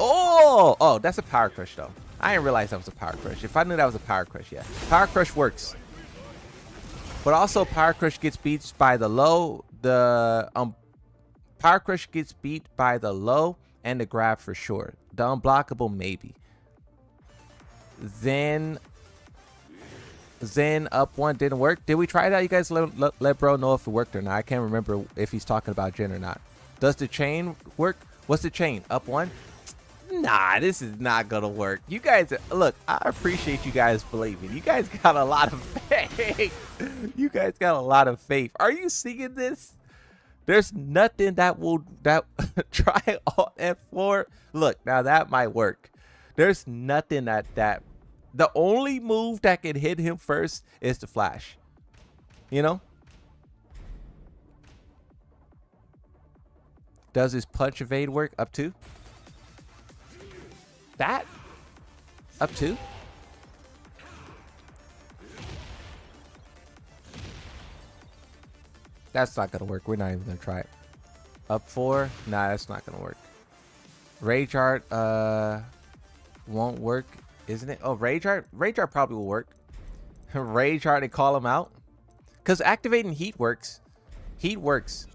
Oh, that's a power crush though. I didn't realize that was a power crush. If I knew that was a power crush, yeah. Power crush works. But also power crush gets beat by the low. Power crush gets beat by the low and the grab for sure. The unblockable maybe. Then up one didn't work. Did we try that? You guys let bro know if it worked or not. I can't remember if he's talking about Jin or not. Does the chain work? What's the chain? Up one? Nah, this is not gonna work. You guys, look, I appreciate you guys believing. You guys got a lot of faith. You guys got a lot of faith. Are you seeing this? There's nothing that try Alt F4. Look, now that might work. There's nothing that the only move that can hit him first is the flash. You know? Does his punch evade work? Up two? That? Up two? That's not gonna work. We're not even gonna try it. Up four? Nah, that's not gonna work. Rage Art won't work, isn't it? Oh, Rage Art? Rage Art probably will work. Rage Art and call him out. Because activating heat works. Heat works.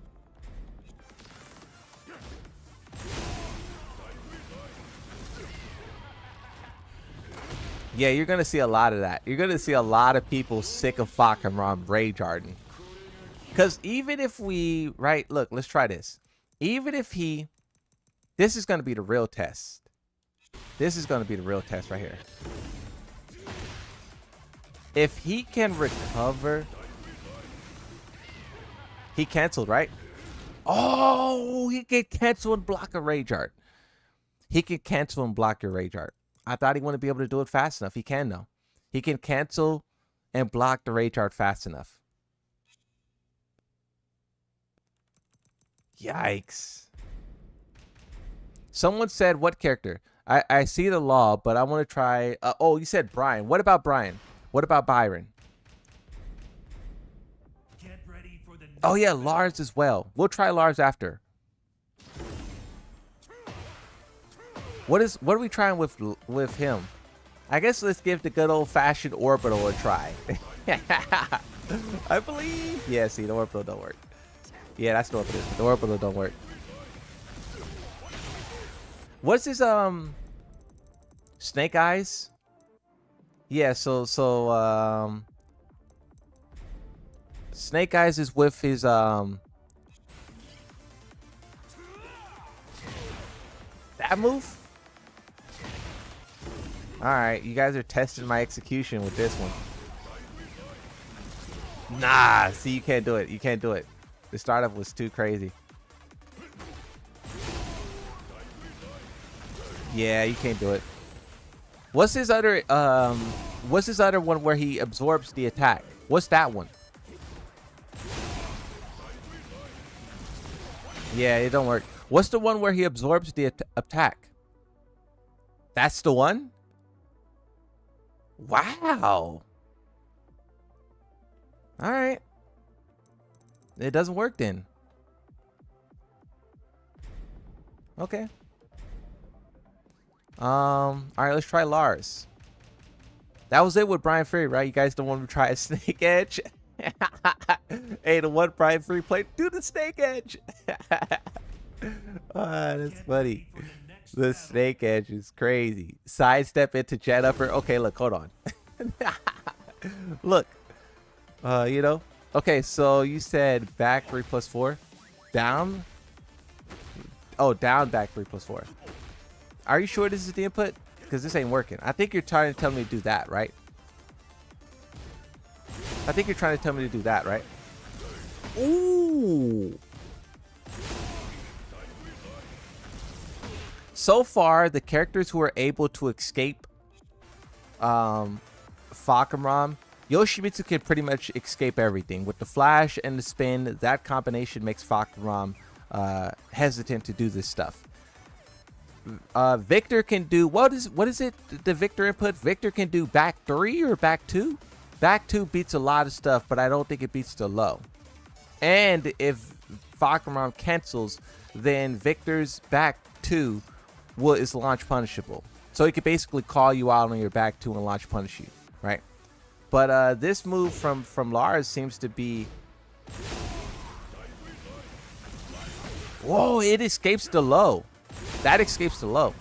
Yeah, you're going to see a lot of that. You're going to see a lot of people sick of Fahkumram Rage Arting. Because even if we, right, look, let's try this. Even if he, this is going to be the real test. This is going to be the real test right here. If he can recover, he canceled, right? Oh, he can cancel and block a Rage Art. He can cancel and block your Rage Art. I thought he wouldn't be able to do it fast enough. He can though. He can cancel and block the Rage Art fast enough. Yikes. Someone said what character? I see the law, but I want to try. Oh, you said Brian. What about Brian? What about Byron? Get ready for the Oh yeah, Lars as well. We'll try Lars after. What are we trying with him? I guess let's give the good old-fashioned orbital a try. I believe. Yeah, see, the orbital don't work. Yeah, that's the orbital. The orbital don't work. What's his Snake Eyes? Yeah, so Snake Eyes is with his that move? Alright, you guys are testing my execution with this one. Nah, see, you can't do it. You can't do it. The startup was too crazy. Yeah, you can't do it. What's his other one where he absorbs the attack? What's that one? Yeah, it don't work. What's the one where he absorbs the attack? That's the one? Wow. All right. It doesn't work then. Okay. All right, let's try Lars. That was it with Brian Fury, right? You guys don't want to try a Snake Edge? Hey, the one Brian Fury played, do the Snake Edge. That's funny. The Snake Edge is crazy. Sidestep into jet upper. Okay, look, hold on. Look. You know. Okay, so you said back 3+4. Down. Oh, down back 3+4. Are you sure this is the input? Because this ain't working. I think you're trying to tell me to do that, right? I think you're trying to tell me to do that, right? Ooh. so far, the characters who are able to escape Fahkumram, Yoshimitsu can pretty much escape everything. With the flash and the spin, that combination makes Fahkumram hesitant to do this stuff. Victor can do, what is it, the Victor input? Victor can do back 3 or back 2? Back 2 beats a lot of stuff, but I don't think it beats the low. And if Fahkumram cancels, then Victor's back 2 is launch punishable. So he could basically call you out on your back 2 and launch punish you, right? But this move from Lars seems to be... Whoa, it escapes the low. That escapes the low.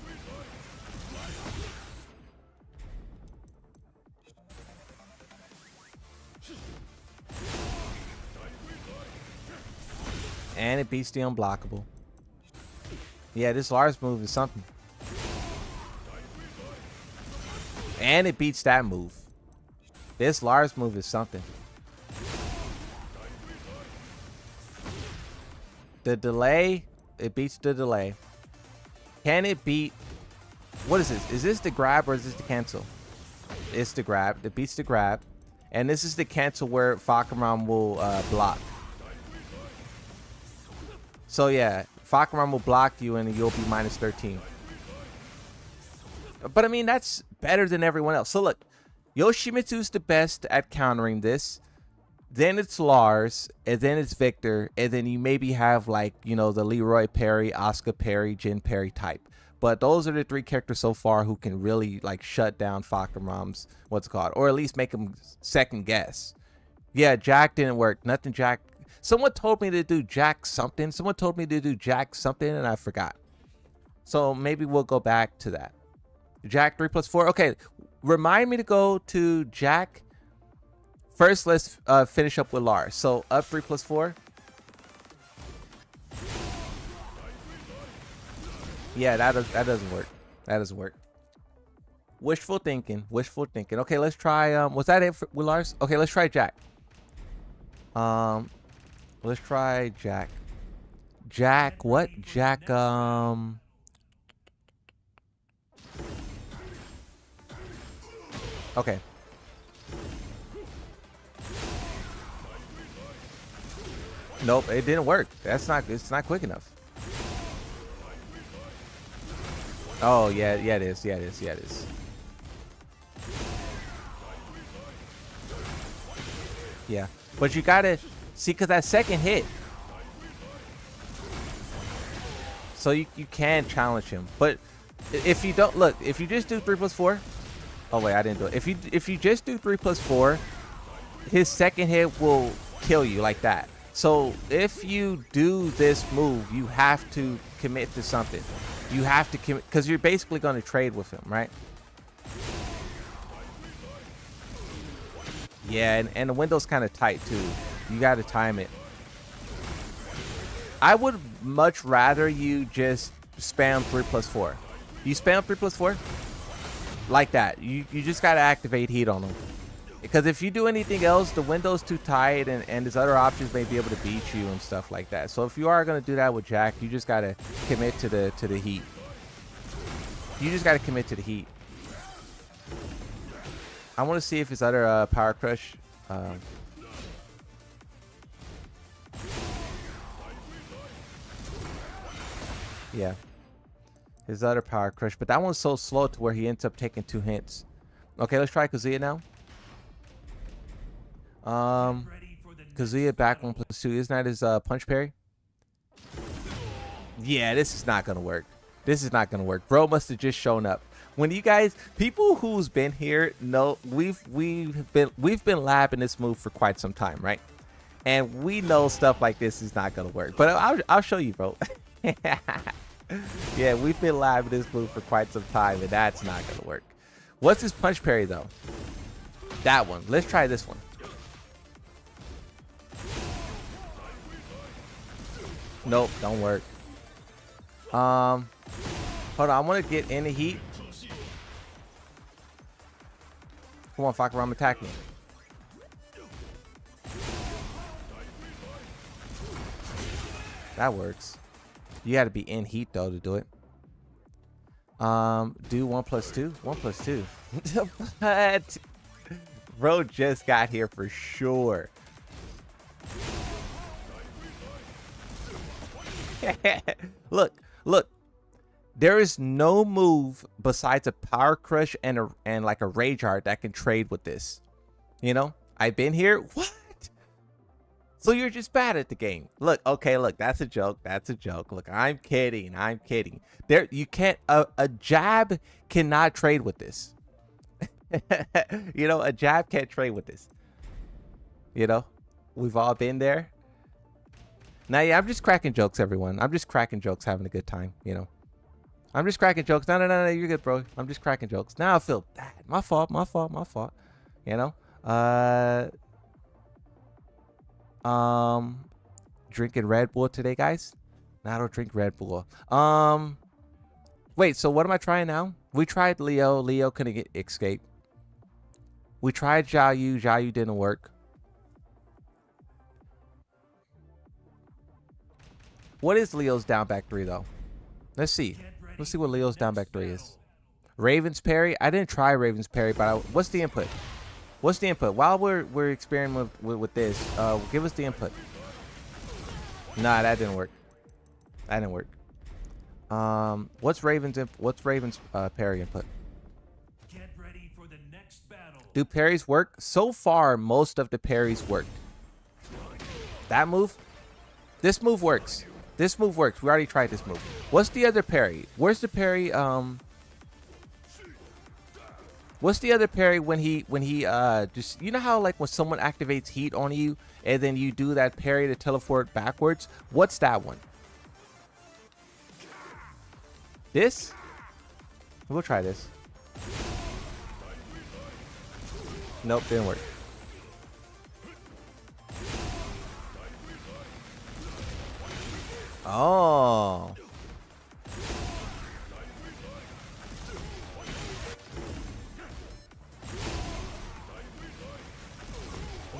And it beats the unblockable. Yeah, this Lars move is something. And it beats that move. This Lars move is something. The delay, it beats the delay. Can it beat... What is this? Is this the grab or is this the cancel? It's the grab. It beats the grab. And this is the cancel where Fahkumram will block. So yeah, Fahkumram will block you and you'll be minus 13. But I mean, that's better than everyone else. So look, Yoshimitsu's the best at countering this. Then it's Lars, and then it's Victor, and then you maybe have, like, you know, the Leroy parry, Asuka parry, Jin parry type. But those are the 3 characters so far who can really, like, shut down Fahkumram's, what's it called, or at least make him second guess. Yeah, Jack didn't work. Nothing Jack. Someone told me to do Jack something. Someone told me to do Jack something, and I forgot. So maybe we'll go back to that. Jack 3+4. Okay, remind me to go to Jack. First, let's finish up with Lars. So up 3+4. Yeah, that doesn't work. That doesn't work. Wishful thinking. Wishful thinking. Okay, let's try. Was that it with Lars? Okay, let's try Jack. Let's try Jack. Jack. What? Jack. Okay. Nope, it didn't work. It's not quick enough. Oh yeah, it is. Yeah, it is. Yeah, but you gotta see, because that second hit. So you can challenge him, but if you don't look, if you just do 3+4. Oh wait, I didn't do it. If you just do 3+4, his second hit will kill you like that. So if you do this move, you have to commit to something. You have to commit, because you're basically going to trade with him, right? Yeah, and the window's kind of tight too. You got to time it. I would much rather you just spam 3+4. You spam 3+4 like that. You just got to activate heat on him. Because if you do anything else, the window's too tight, and his other options may be able to beat you and stuff like that. So if you are going to do that with Jack, you just got to commit to the heat. You just got to commit to the heat. I want to see if his other Power Crush... yeah. His other Power Crush. But that one's so slow to where he ends up taking 2 hints. Okay, let's try Kazuya now. Kazuya back 1+2. Isn't that his punch parry? Yeah, this is not gonna work. This is not gonna work. Bro must have just shown up. When you guys, people who's been here know, we've been labbing this move for quite some time, right? And we know stuff like this is not gonna work. But I'll show you, bro. Yeah, we've been labbing this move for quite some time, and that's not gonna work. What's his punch parry though? That one. Let's try this one. Nope, don't work. Hold on, I want to get in the heat. Come on, Fahkumram, attack me. That works. You got to be in heat though to do it. Do 1+2. 1+2. What? Bro just got here for sure. Look, look. There is no move besides a power crush and like a rage art that can trade with this. You know, I've been here. What? So you're just bad at the game. Look, okay, look, that's a joke. That's a joke. Look, I'm kidding. I'm kidding. There, you can't. A jab cannot trade with this. You know, a jab can't trade with this. You know, we've all been there. Now, yeah, I'm just cracking jokes, everyone. I'm just cracking jokes, having a good time. You know. I'm just cracking jokes. No, you're good, bro. I'm just cracking jokes. Now I feel bad. My fault. You know? Drinking Red Bull today, guys. No, I don't drink Red Bull. Wait, so what am I trying now? We tried Leo. Leo couldn't escape. We tried Zhao Yu. Zhao Yu didn't work. What is Leo's down back 3, though? Let's see. Let's see what Leo's down back 3 is. Raven's parry. I didn't try Raven's parry, but what's the input? What's the input? While we're experimenting with this, give us the input. Nah, that didn't work. That didn't work. What's Raven's parry input? Get ready for the next battle. Do parries work? So far, most of the parries worked. That move? This move works. This move works. We already tried this move. What's the other parry? Where's the parry? What's the other parry when he just, you know how like when someone activates heat on you and then you do that parry to teleport backwards? What's that one? This? We'll try this. Nope, didn't work. Oh.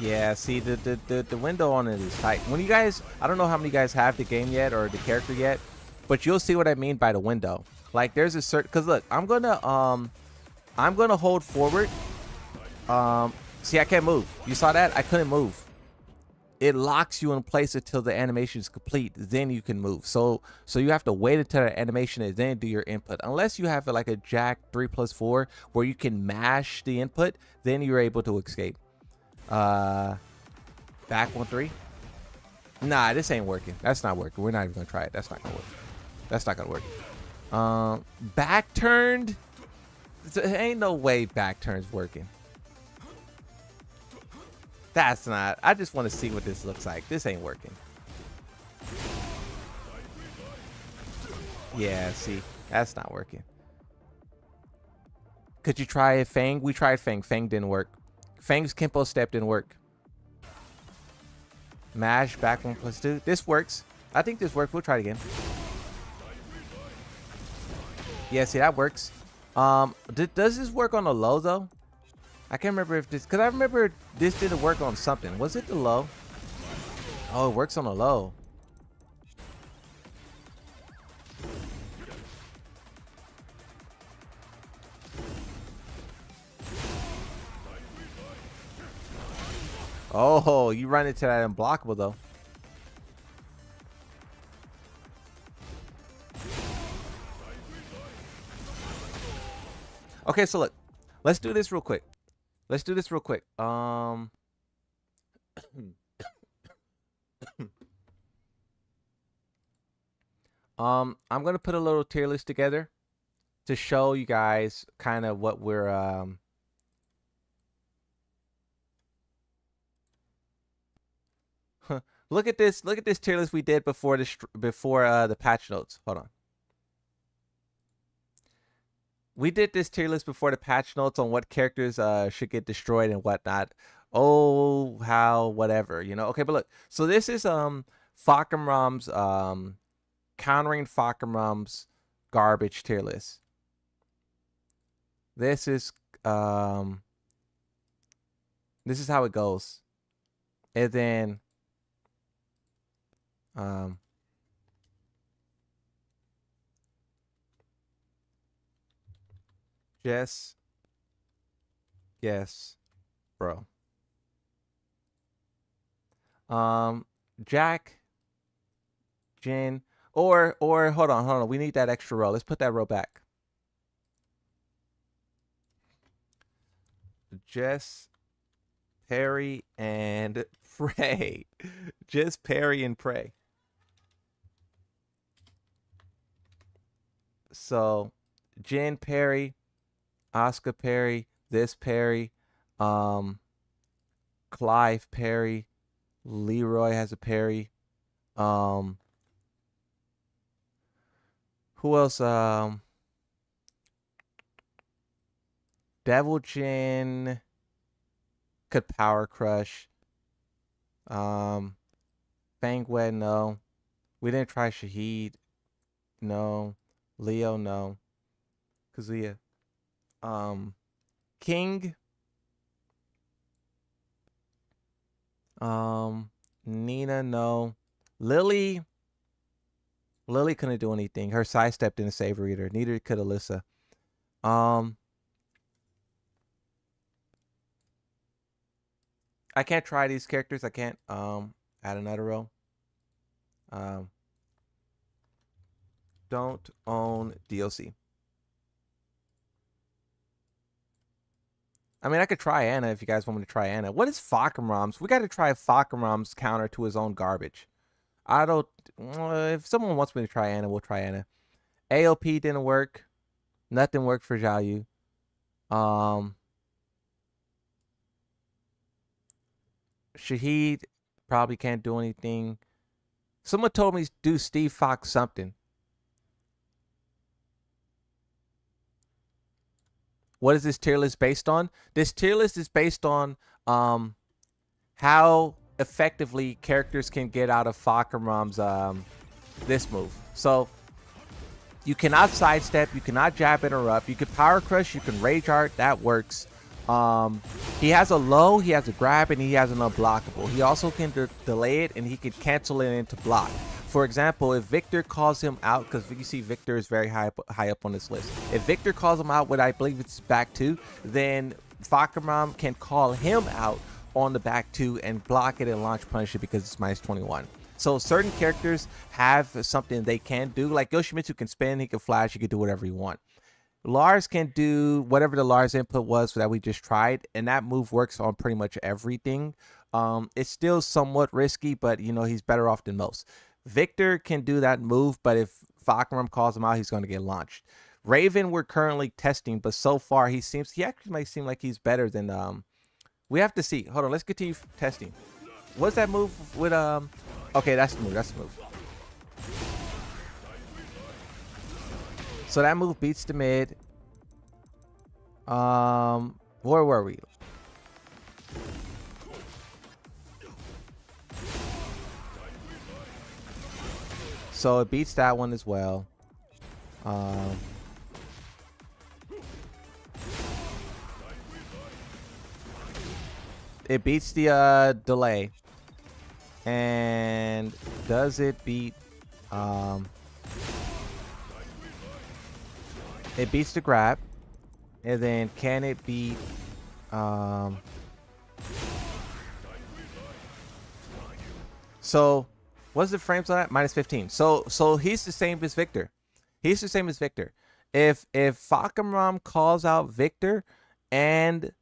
Yeah, see, the window on it is tight. When you guys, I don't know how many guys have the game yet or the character yet, but you'll see what I mean by the window. Like there's a certain, cause look, I'm gonna hold forward. See, I can't move. You saw that? I couldn't move. It locks you in place until the animation is complete. Then you can move. So you have to wait until the animation is then do your input. Unless you have like a Jack 3+4 where you can mash the input, then you're able to escape. Back 1-3. Nah, this ain't working. That's not working. We're not even gonna try it. That's not gonna work. That's not gonna work. Back turned. Ain't no way back turns working. That's not. I just want to see what this looks like. This ain't working. Yeah, see, that's not working. Could you try a Fang? We tried Fang. Fang didn't work. Fang's Kimpo step didn't work. Mash back 1+2. This works. I think this works. We'll try it again. Yeah, see, that works. Does this work on the low though? I can't remember if this, because I remember this didn't work on something. Was it the low? Oh, it works on the low. Oh, you run into that unblockable though. Okay, so look, let's do this real quick. Let's do this real quick. I'm gonna put a little tier list together to show you guys kind of what we're look at this tier list we did before the patch notes. Hold on. We did this tier list before the patch notes on what characters should get destroyed and whatnot. Oh, how, whatever, you know. Okay, but look. So this is Fahkumram's countering Fahkumram's garbage tier list. This is how it goes. And then Just guess, bro. Jack, Jin, or hold on. We need that extra row. Let's put that row back. Jess, Perry, and Prey. Just Perry and Prey. So, Jen Perry, Oscar Perry, this Perry, Clive Perry, Leroy has a Perry. Who else? Devil Jin could power crush. Fangwed, no. We didn't try Shahid. No. Leo, no. Kazuya. King. Nina, no. Lily couldn't do anything. Her sidestep didn't save reader. Neither could Alyssa. I can't try these characters. I can't add another row. Don't own DLC. I mean, I could try Anna if you guys want me to try Anna. What is Fahkumram's? We got to try Fahkumram's counter to his own garbage. I don't... if someone wants me to try Anna, we'll try Anna. AOP didn't work. Nothing worked for Xiaoyu. Shahid probably can't do anything. Someone told me to do Steve Fox something. What is this tier list based on? This tier list is based on how effectively characters can get out of Fahkumram's this move. So you cannot sidestep, you cannot jab interrupt, you can power crush, you can rage art, that works. He has a low, he has a grab, and he has an unblockable. He also can delay it, and he can cancel it into block. For example, if Victor calls him out, because you see Victor is very high up on this list. If Victor calls him out with, I believe it's back two, then Fahkumram can call him out on the back two and block it and launch punish it because it's minus 21. So certain characters have something they can do. Like Yoshimitsu can spin, he can flash, he can do whatever he want. Lars can do whatever the Lars input was that we just tried, and that move works on pretty much everything. It's still somewhat risky, but you know, he's better off than most. Victor can do that move, but if Fahkumram calls him out, he's going to get launched. Raven, we're currently testing, but so far he actually might seem like he's better than we have to see. Hold on, let's continue testing. What's that move with okay, that's the move. So that move beats the mid. Where were we? So it beats that one as well. It beats the delay. And does it beat it beats the grab, and then can it beat so what's the frames on that? Minus 15. So he's the same as Victor. If Fahkumram calls out Victor and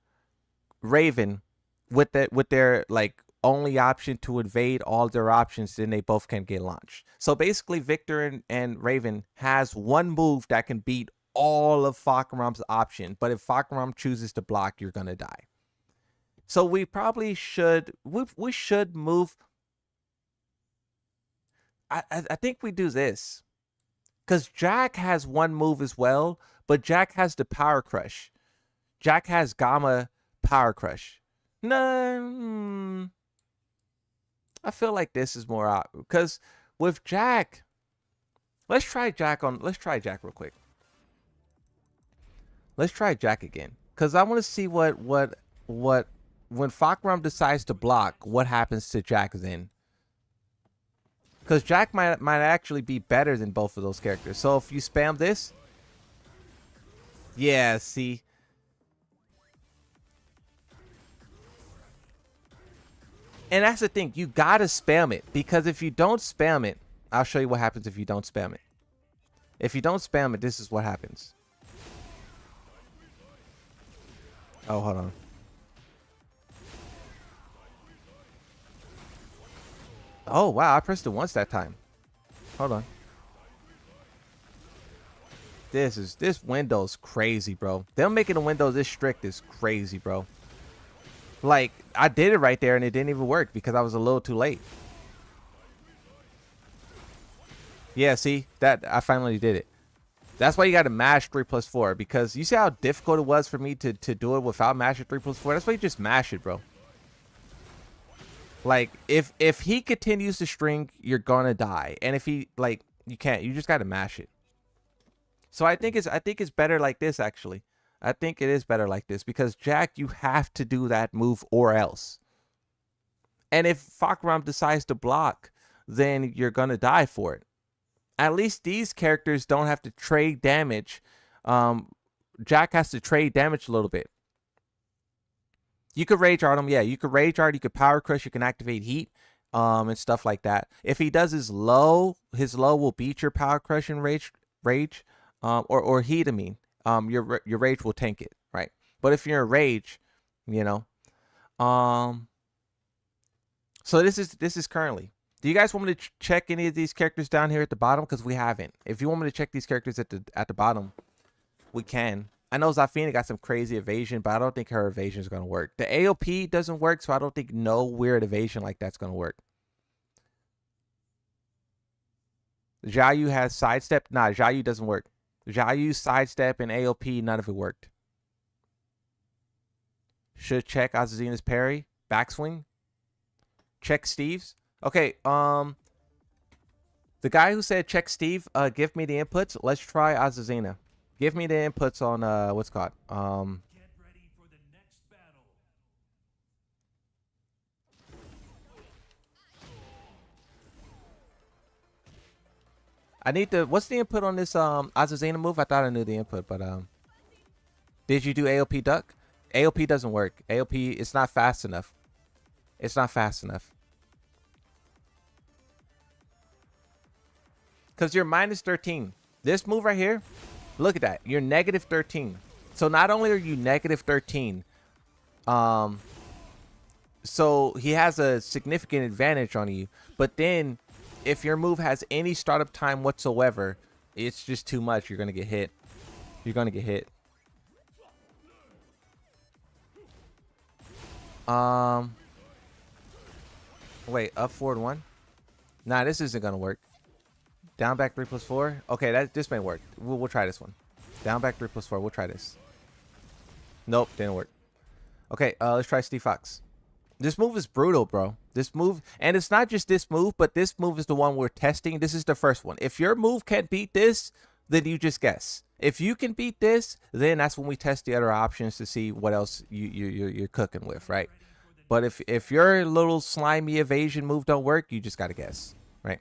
Raven with their like only option to invade all their options, then they both can get launched. So basically Victor and Raven has one move that can beat all of Fahkumram's option, but if Fahkumram chooses to block, you're gonna die. So we probably should we should move. I think we do this because Jack has one move as well, but Jack has the power crush. Jack has Gamma power crush. No, I feel like this is more out because with Jack, let's try Jack real quick. Let's try Jack again, because I want to see what when Fahkumram decides to block, what happens to Jack then. Because Jack might actually be better than both of those characters. So if you spam this, Yeah, see. And that's the thing. You gotta spam it. Because if you don't spam it, I'll show you what happens if you don't spam it. If you don't spam it, this is what happens. Oh, hold on. Oh, wow. I pressed it once that time. Hold on. This window's crazy, bro. Them making the windows this strict is crazy, bro. Like, I did it right there and it didn't even work because I was a little too late. Yeah, see? That I finally did it. That's why you got to mash 3+4, because you see how difficult it was for me to do it without mashing 3+4? That's why you just mash it, bro. Like, if he continues to string, you're gonna die. And if he, like, you can't. You just got to mash it. So I think it's better like this, actually. I think it is better like this because Jack, you have to do that move or else. And if Fahkumram decides to block, then you're gonna die for it. At least these characters don't have to trade damage. Jack has to trade damage a little bit. You could Rage Art him, yeah. You could Rage Art, you could Power Crush, you can activate Heat, and stuff like that. If he does his low will beat your Power Crush and Rage, or Heat, I mean. Your Rage will tank it, right? But if you're in Rage, you know. So this is currently. Do you guys want me to check any of these characters down here at the bottom? Because we haven't. If you want me to check these characters at the bottom, we can. I know Zafina got some crazy evasion, but I don't think her evasion is going to work. The AOP doesn't work, so I don't think no weird evasion like that's going to work. Xiaoyu has sidestep. Nah, Xiaoyu doesn't work. Xiaoyu, sidestep, and AOP, none of it worked. Should check Azazina's parry. Backswing. Check Steve's. Okay, the guy who said check Steve, give me the inputs. Let's try Azazina. Give me the inputs on what's it called? Get ready for the next battle. I need to. What's the input on this Azazina move? I thought I knew the input, but did you do AOP duck? AOP doesn't work. AOP, it's not fast enough. It's not fast enough. Because you're minus 13. This move right here, look at that. You're negative 13. So not only are you negative 13, so he has a significant advantage on you. But then if your move has any startup time whatsoever, it's just too much. You're going to get hit. You're going to get hit. Wait, up forward 1? Nah, this isn't going to work. Down back 3+4. Okay, this may work. We'll try this one. Down back 3+4. We'll try this. Nope, didn't work. Okay, let's try Steve Fox. This move is brutal, bro. This move, and it's not just this move, but this move is the one we're testing. This is the first one. If your move can't beat this, then you just guess. If you can beat this, then that's when we test the other options to see what else you're cooking with, right? But if your little slimy evasion move don't work, you just gotta guess, right?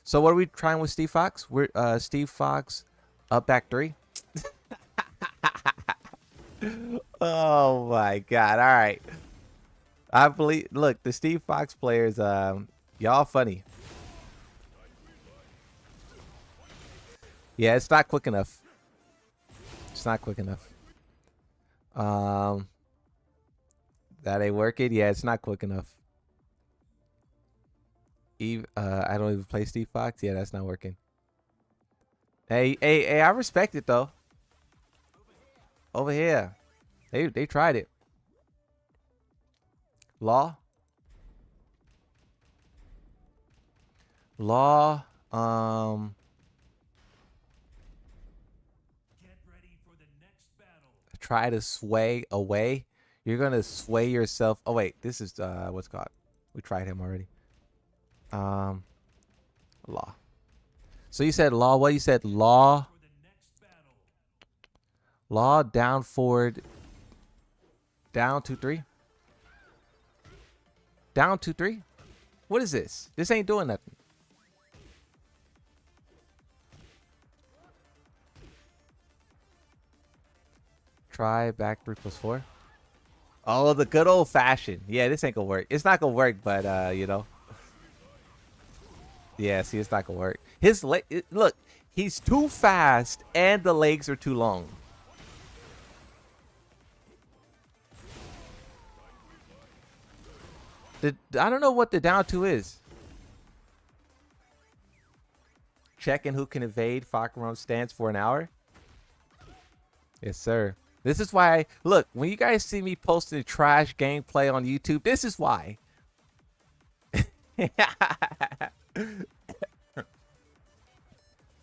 So what are we trying with Steve Fox? We're Steve Fox up back 3. Oh my god. All right. I believe, look, the Steve Fox players, y'all funny. Yeah, it's not quick enough. It's not quick enough. That ain't working. Yeah, it's not quick enough. I don't even play Steve Fox. Yeah, that's not working. Hey, I respect it though. Over here. They tried it. Law. Get ready for the next battle. Try to sway away. You're gonna sway yourself. Oh wait, this is what's it called? We tried him already. Law. So you said law. What you said? Law. For the next battle. Law down forward. Down 2-3. Down 2-3. What is this? This ain't doing nothing. try back 3+4. Oh, the good old fashioned. Yeah, this ain't gonna work. It's not gonna work, but you know. Yeah, see, it's not gonna work. His leg, look, he's too fast, and the legs are too long. I don't know what the down two is. Checking who can evade. Fahkumram stands for an hour. Yes, sir. This is why. Look, when you guys see me posting trash gameplay on YouTube, this is why.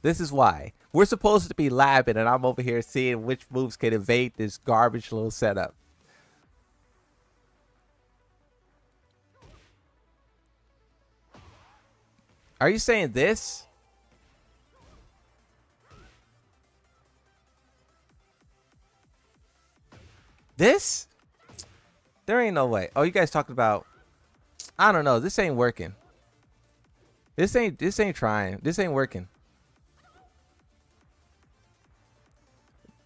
This is why. We're supposed to be labbing, and I'm over here seeing which moves can evade this garbage little setup. Are you saying this? This? There ain't no way. Oh, you guys talking about? I don't know. This ain't working. This ain't trying. This ain't working.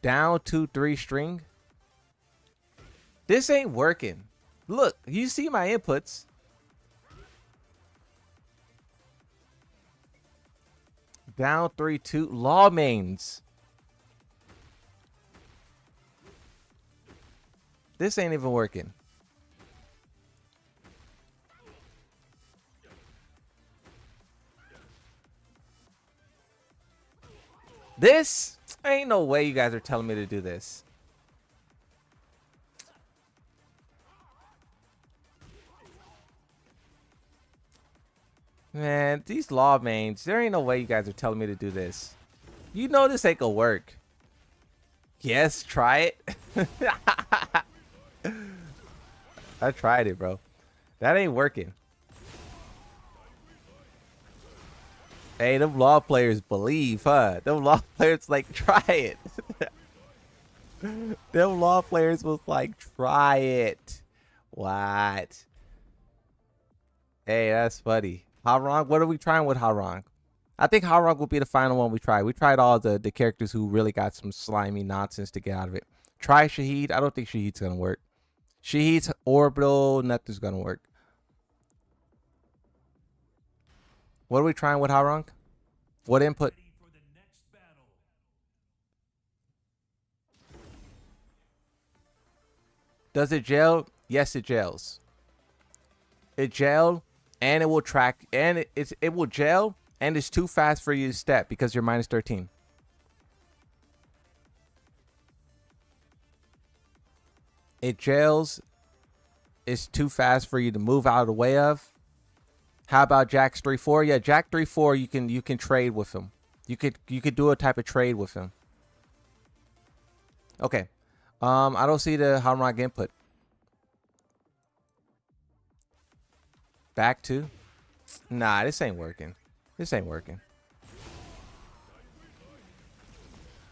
Down 2-3 string. This ain't working. Look, you see my inputs. Down 3-2 law mains. This ain't even working. This ain't no way you guys are telling me to do this. Man, these law mains, there ain't no way you guys are telling me to do this. You know this ain't gonna work. Yes, try it. I tried it, bro. That ain't working. Hey, them law players believe, huh? Them law players like, try it. Them law players was like, try it. What? Hey, that's funny. Harong, what are we trying with Harong? I think Harong will be the final one we try. We tried all the characters who really got some slimy nonsense to get out of it. Try Shahid. I don't think Shahid's going to work. Shahid's orbital, nothing's going to work. What are we trying with Harong? What input? Ready for the next battle. Does it gel? Yes, it gels. It gel, and it will track, and it will gel, and it's too fast for you to step because you're minus 13. It gels. It's too fast for you to move out of the way of. How about Jack's 3-4? Yeah, Jack 3-4. You can trade with him. You could do a type of trade with him. Okay. I don't see the Hamrock input. Back 2. Nah, this ain't working. This ain't working.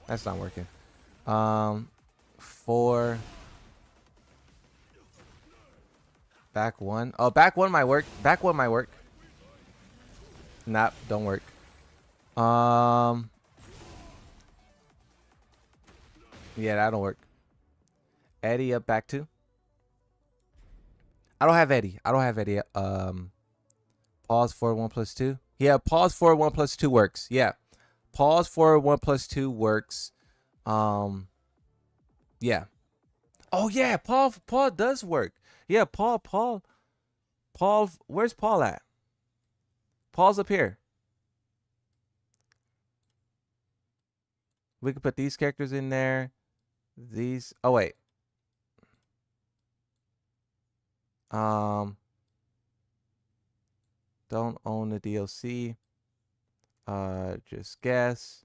That's not working. 4. Back 1. Oh, back 1 might work. Back 1 might work. Nope, don't work. Yeah, that don't work. Eddie up back 2. I don't have Eddie. I don't have Eddie. Pause forward 1 plus 2. Yeah, pause forward 1 plus 2 works. Yeah. Pause forward 1 plus 2 works. Yeah. Oh yeah, Paul does work. Yeah, Paul. Where's Paul at? Paul's up here. We could put these characters in there. These. Oh wait. Don't own the DLC. Just guess.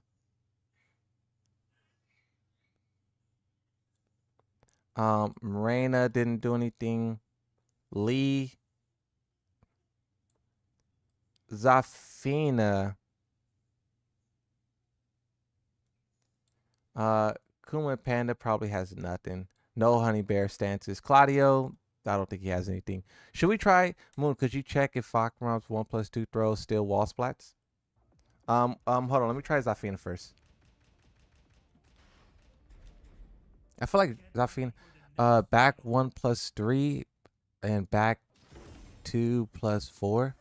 Marina didn't do anything. Lee. Zafina. Kuma Panda probably has nothing. No Honey Bear stances. Claudio, I don't think he has anything. Should we try Moon? Could you check if Fahkumram's 1 plus 2 throws still wall splats? Hold on. Let me try Zafina first. I feel like Zafin, back 1 plus 3 and back 2 plus 4.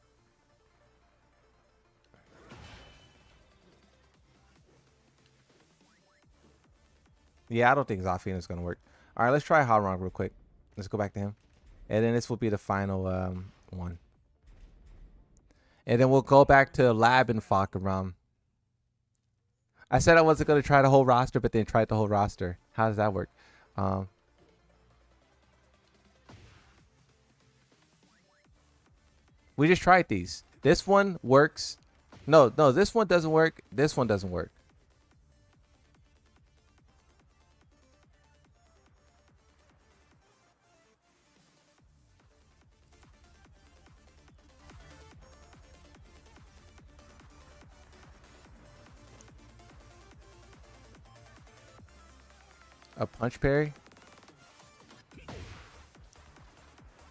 Yeah, I don't think Zafin is gonna work. All right, let's try Harong real quick. Let's go back to him, and then this will be the final one. And then we'll go back to Lab and Fahkumram. I said I wasn't gonna try the whole roster, but then tried the whole roster. How does that work? We just tried these. This one works. No, this one doesn't work. This one doesn't work. A punch parry?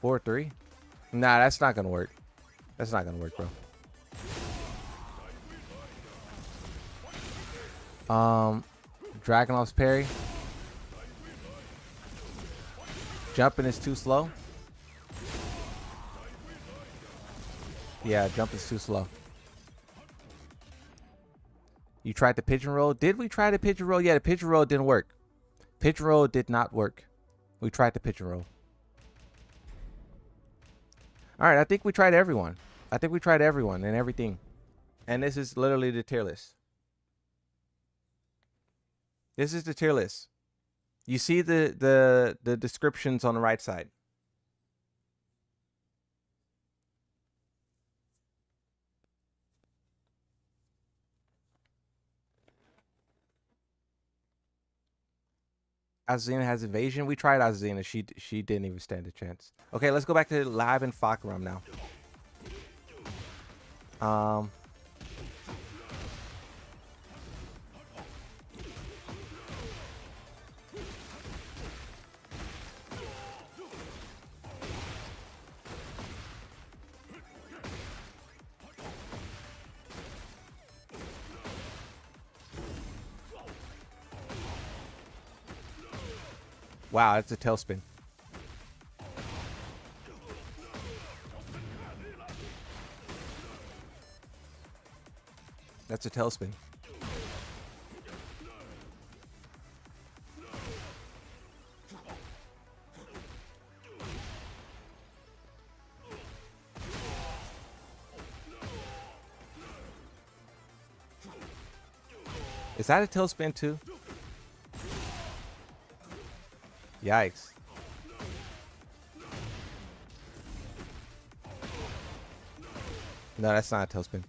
4-3? Nah, that's not gonna work. That's not gonna work, bro. Dragunov's parry. Jumping is too slow. Yeah, jump is too slow. You tried the pigeon roll? Did we try the pigeon roll? Yeah, the pigeon roll didn't work. Pigeon roll did not work. We tried the pigeon roll. All right, I think we tried everyone. I think we tried everyone and everything. And this is literally the tier list. This is the tier list. You see the descriptions on the right side. Azina has evasion. We tried Azina. She didn't even stand a chance. Okay, let's go back to Lab and Fahkumram now. Wow, it's a tailspin. That's a tailspin. Is that a tailspin too? Yikes. No, that's not a tailspin.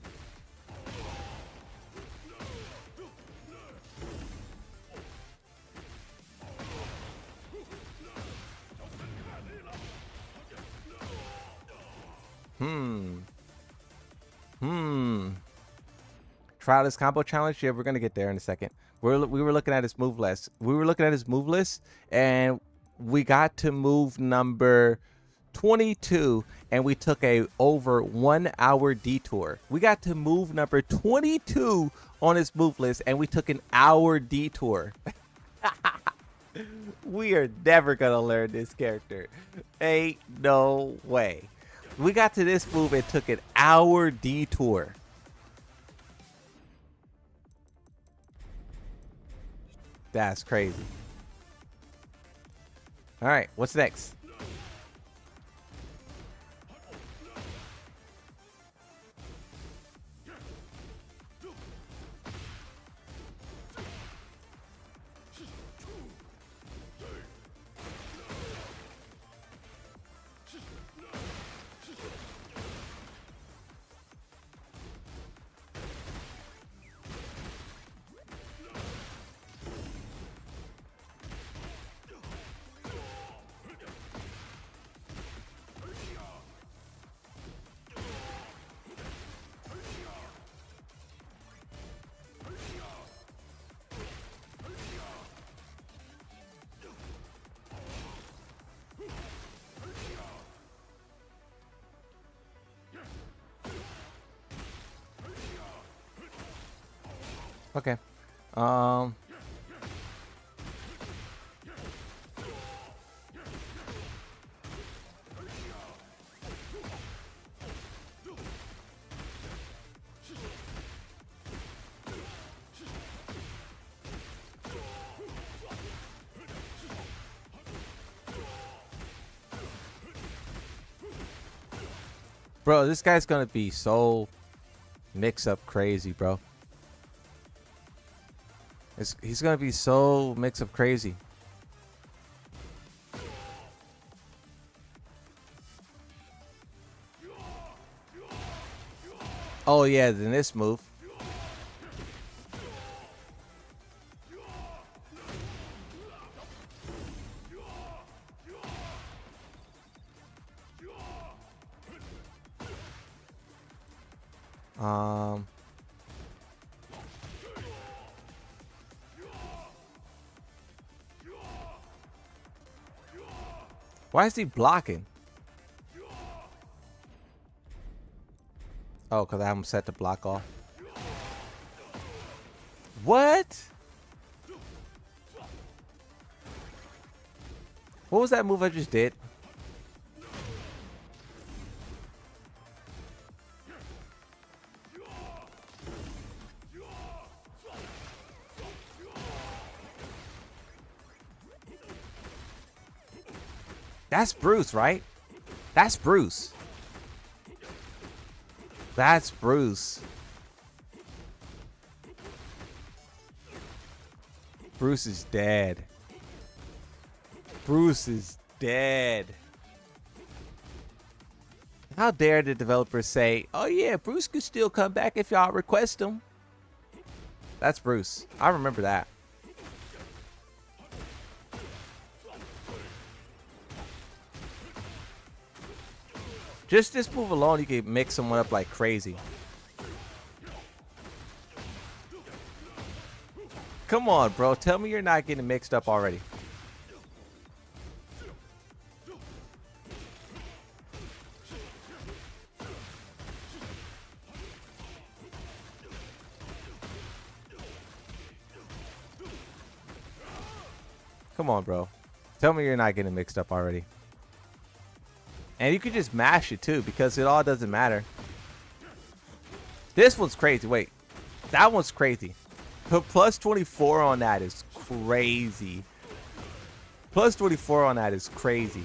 Try this combo challenge. Yeah, we're gonna get there in a second. We were looking at his move list. And we got to move number 22, and we took a over 1 hour detour. We got to move number 22 on his move list, and we took an hour detour. We are never gonna learn this character. Ain't no way. We got to this move and took an hour detour. That's crazy. All right, what's next? Okay. Bro, this guy's gonna be so mix up crazy, bro. He's gonna be so mix up crazy. Oh yeah, then this move. Why is he blocking? Oh, because I have him set to block off. What? What was that move I just did? That's Bruce, right? That's Bruce. That's Bruce. Bruce is dead. Bruce is dead. How dare the developers say, oh yeah, Bruce could still come back if y'all request him. That's Bruce. I remember that. Just this move alone, you can mix someone up like crazy. Come on, bro. Tell me you're not getting mixed up already. Come on, bro. Tell me you're not getting mixed up already. And you could just mash it too, because it all doesn't matter. This one's crazy. Wait, that one's crazy. But plus 24 on that is crazy. Plus 24 on that is crazy.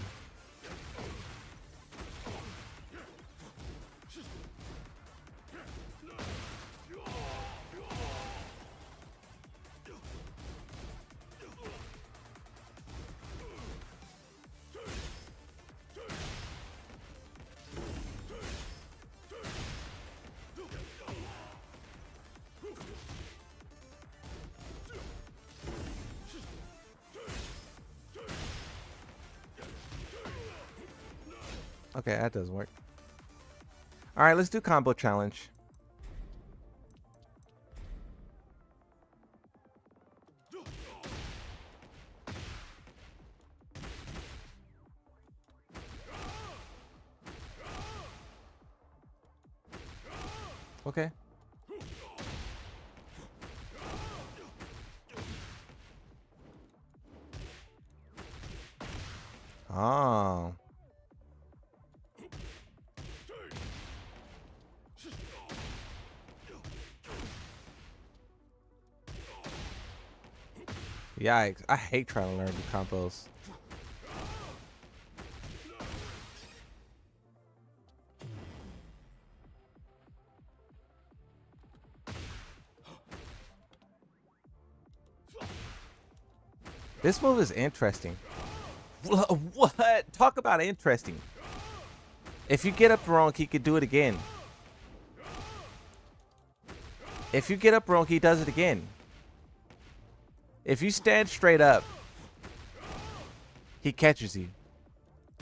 Okay, that doesn't work. All right, let's do combo challenge. Okay. Oh. Yikes. I hate trying to learn the combos. This move is interesting. What? Talk about interesting. If you get up wrong, he could do it again. If you get up wrong, he does it again. If you stand straight up, he catches you.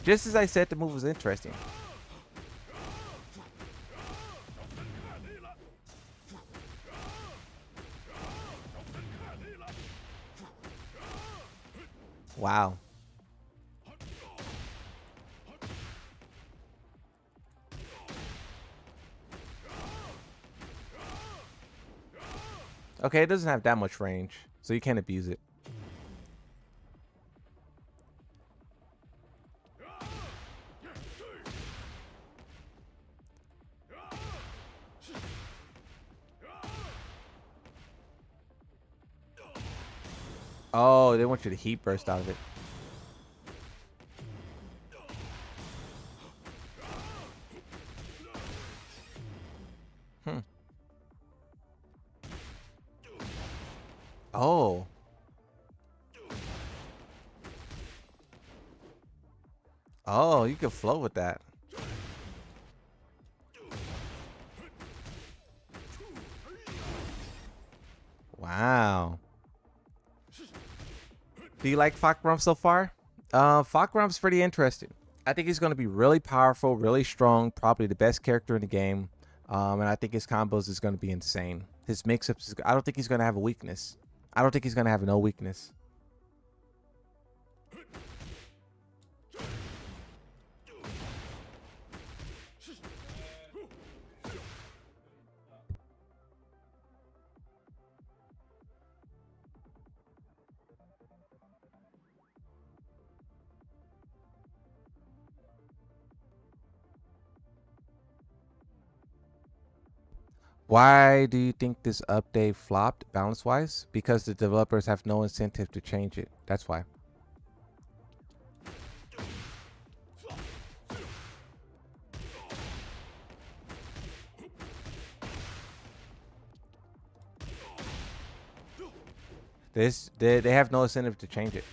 Just as I said, the move was interesting. Wow. Okay, it doesn't have that much range, so you can't abuse it. Oh, they want you to heat burst out of it. Oh. Oh, you can flow with that. Wow. Do you like Fahkumram so far? Fahkumram's pretty interesting. I think he's going to be really powerful, really strong, probably the best character in the game. And I think his combos is going to be insane. His mix-ups, I don't think he's going to have a weakness. I don't think he's going to have no weakness. Why do you think this update flopped balance-wise? Because the developers have no incentive to change it. That's why. They have no incentive to change it.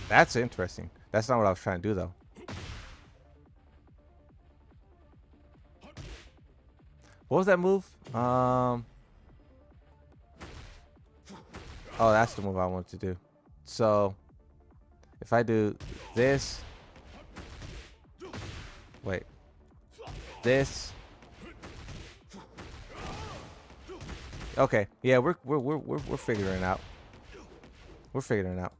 That's interesting. That's not what I was trying to do, though. What was that move? Oh, that's the move I wanted to do. So, if I do this, wait, this. Okay, yeah, we're figuring it out. We're figuring it out.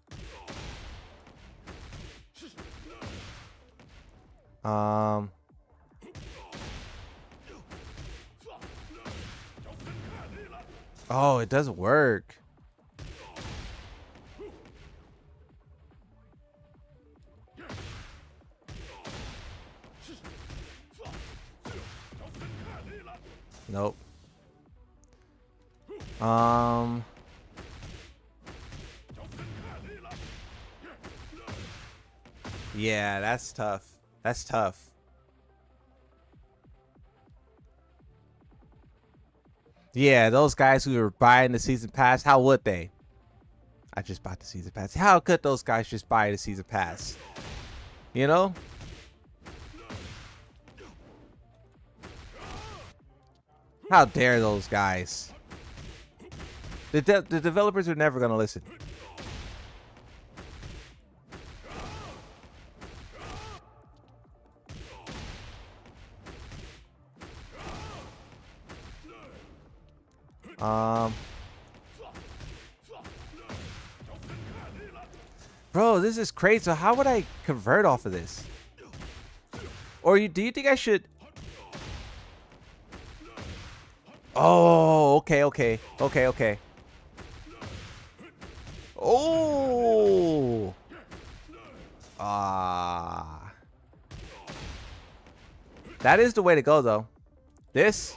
Oh, it doesn't work. Nope. Yeah, that's tough. That's tough. Yeah, those guys who are buying the season pass, how would they? I just bought the season pass. How could those guys just buy the season pass? You know? How dare those guys? The developers are never going to listen. Bro, this is crazy. So how would I convert off of this? Or do you think I should? Oh, okay. Oh. That is the way to go, though. This.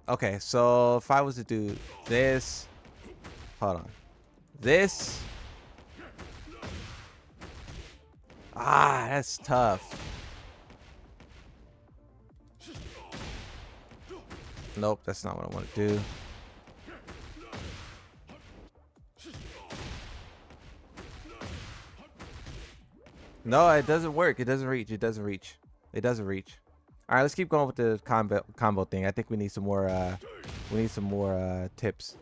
Okay, so if I was to do this, hold on, this, that's tough. Nope, that's not what I want to do. No, it doesn't work. It doesn't reach. It doesn't reach. It doesn't reach. All right, let's keep going with the combo thing. I think we need some more. We need some more tips.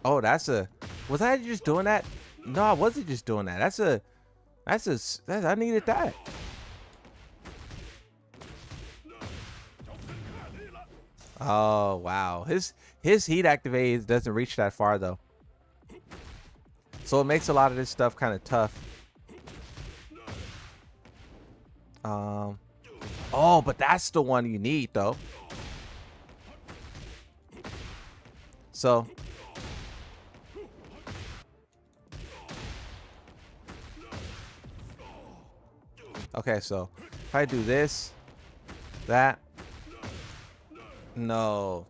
Oh, was I just doing that? No, I wasn't just doing that. I needed that. Oh, wow. His heat activate doesn't reach that far, though. So it makes a lot of this stuff kind of tough. Oh, but that's the one you need though. So okay, so if I do this, that, no.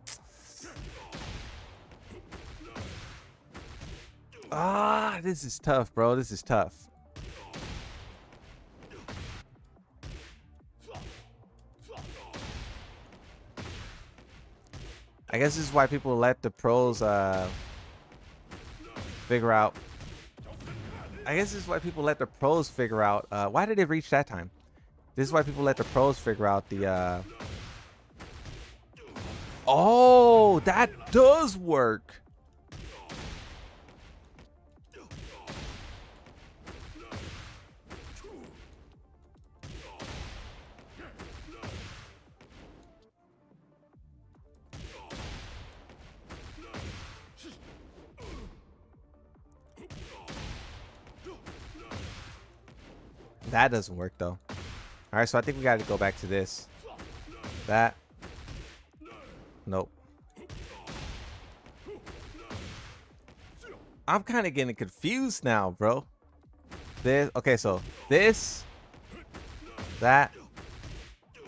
Ah, this is tough, bro. This is tough. I guess this is why people let the pros figure out. I guess this is why people let the pros figure out. Why did it reach that time? This is why people let the pros figure out the. Oh, that does work. That doesn't work though. All right, so I think we got to go back to this. That. Nope. I'm kind of getting confused now, bro. This. Okay, so this. That.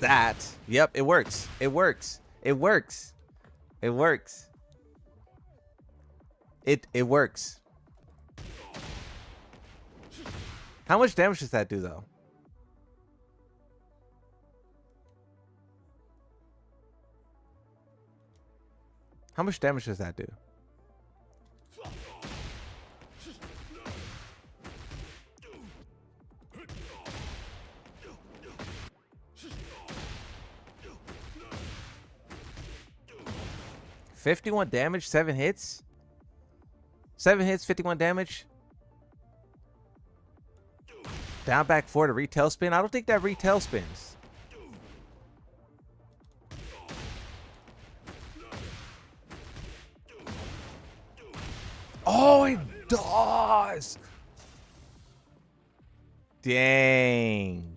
That. Yep, it works. It works. It works. It works. It works. How much damage does that do, though? How much damage does that do? $51 damage, 7 hits? 7 hits, 51 damage? Down back 4 to retail spin? I don't think that retail spins. Oh, it does! Dang.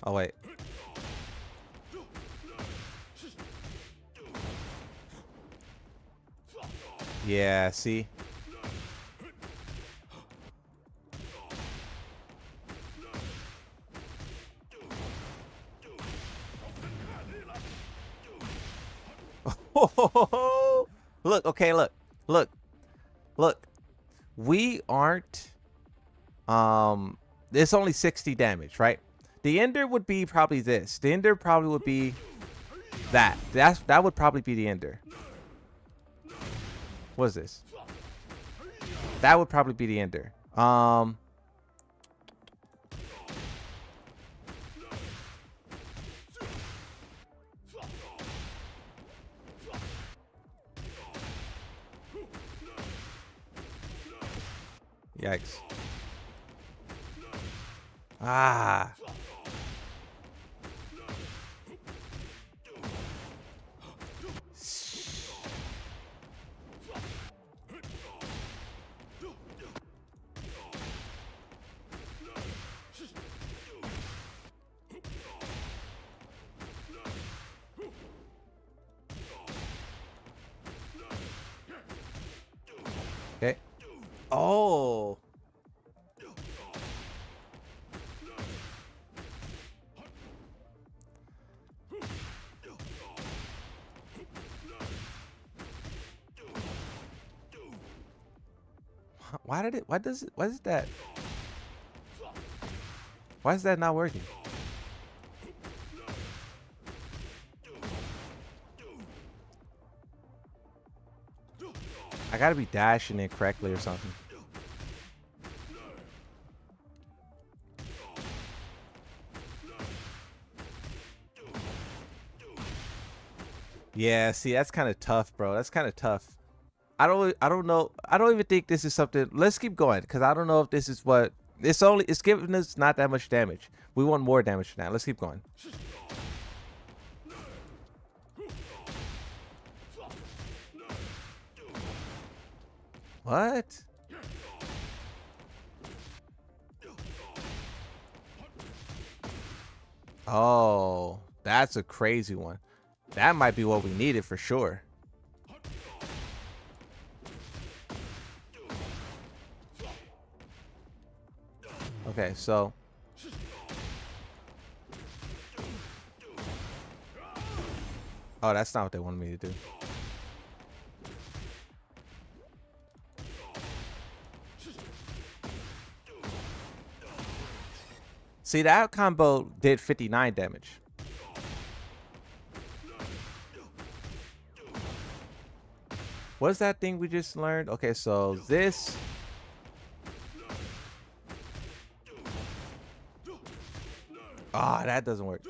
Oh, wait. Yeah, see? Look, okay, look. We aren't it's only 60 damage, right? The ender would be probably this. The ender probably would be that. That would probably be the ender. What is this? That would probably be the ender. Yikes. Ah. Okay. Oh. Why did it? Why does it? Why is that? Why is that not working? I gotta be dashing it correctly or something. Yeah, see, that's kind of tough, bro. That's kind of tough. I don't know. I don't even think this is something. Let's keep going because I don't know if this is what it's giving us not that much damage. We want more damage now. Let's keep going. What? Oh, that's a crazy one. That might be what we needed for sure. Okay, so oh, that's not what they wanted me to do. See, that combo did 59 damage. What's that thing we just learned? Okay, so this. Ah, that doesn't work.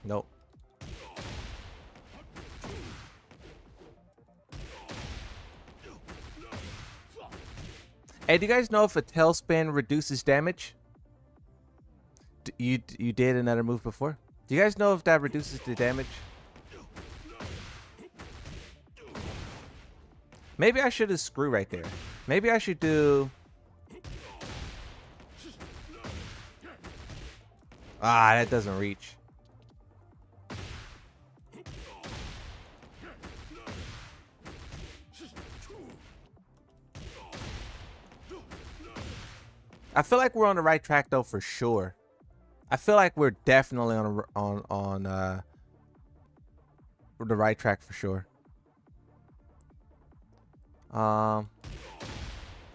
Nope. Hey, do you guys know if a tailspin reduces damage? You did another move before? Do you guys know if that reduces the damage? Maybe I should have screw right there. Maybe I should do. Ah, that doesn't reach. I feel like we're on the right track though, for sure. I feel like we're definitely on the right track for sure. Oh,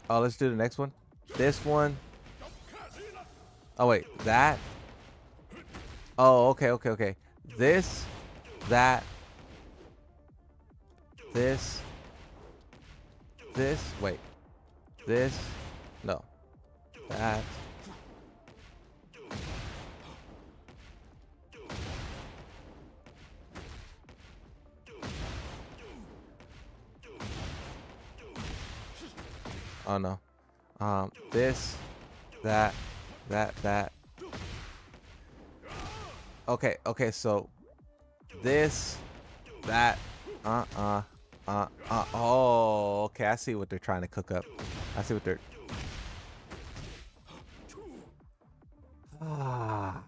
let's do the next one. This one. Oh wait, that. Oh, okay. This, that, this. Wait, this. No, that. Oh no. This, that. Okay, so this, that, oh, okay, I see what they're trying to cook up. I see what they're. Ah.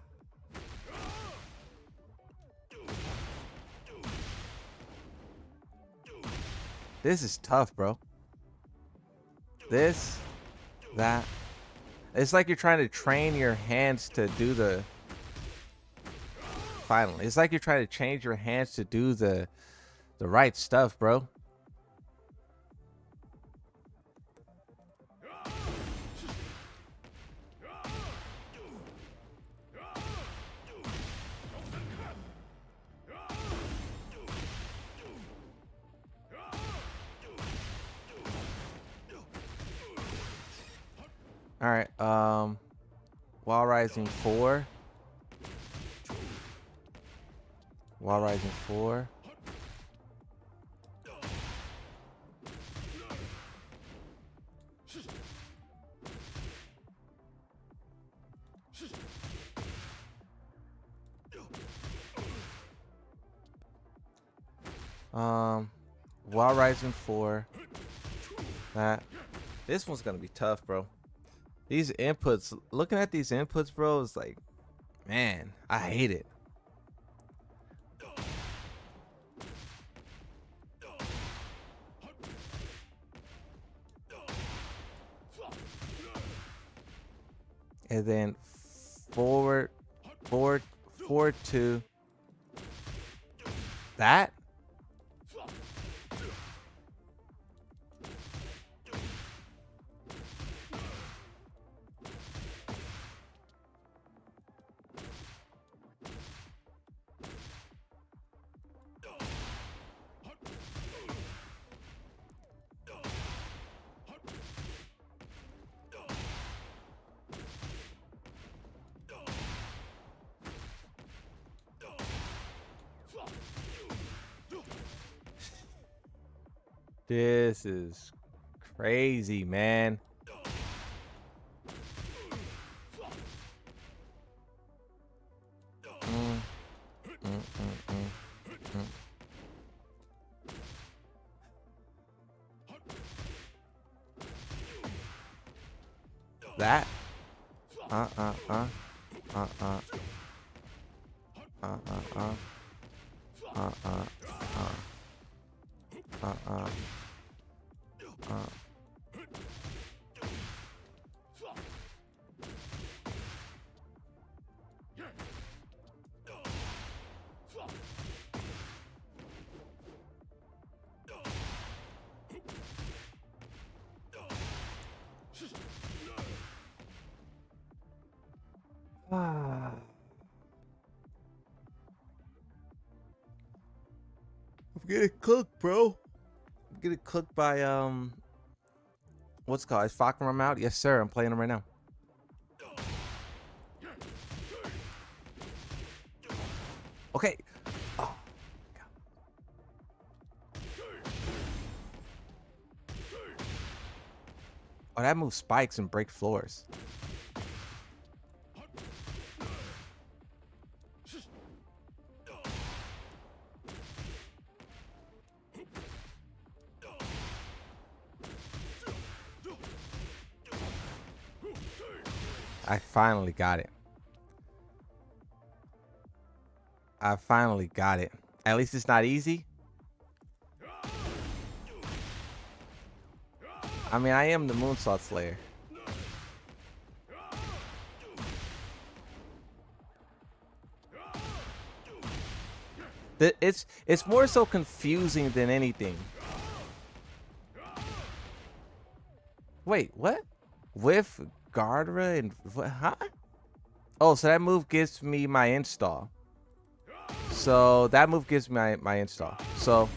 This is tough, bro. This, that. It's like you're trying to train your hands to do the. Finally, it's like you're trying to change your hands to do the right stuff, bro. All right, Wall Rising 4. Wall Rising 4. Wall Rising 4. That. This one's gonna be tough, bro. These inputs, looking at these inputs, bro, is like, man, I hate it. And then forward, 2. That. This is crazy, man. That. Uh, uh, uh. Uh, uh. Uh, uh, uh. Uh, uh, uh. Uh, uh. Uh. I'm getting cooked, bro. I'm getting cooked by what's it called? Is Fahkumram out? Yes, sir. I'm playing him right now. Okay. Oh, God. Oh, that moves spikes and break floors. I finally got it. I finally got it. At least it's not easy. I mean, I am the Moonsault Slayer. It's more so confusing than anything. Wait, what? With Gardra and what? Huh? Oh, so that move gives me my install. So that move gives me my install. So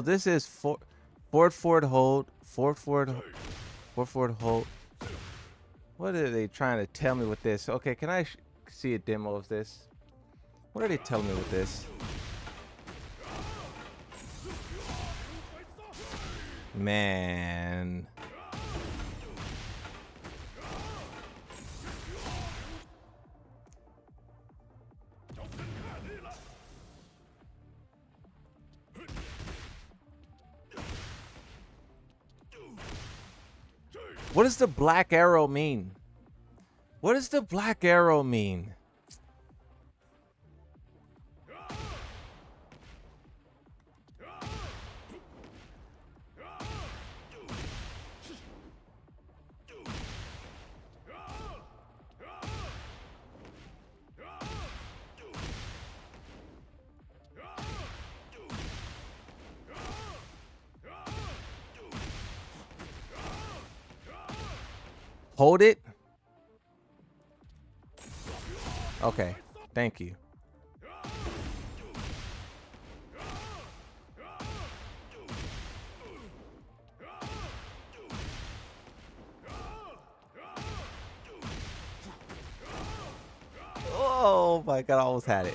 this is forward hold, forward hold. What are they trying to tell me with this? Okay, can I see a demo of this? What are they telling me with this? Man. What does the black arrow mean? What does the black arrow mean? Hold it. Okay, thank you. Oh my God, I almost had it.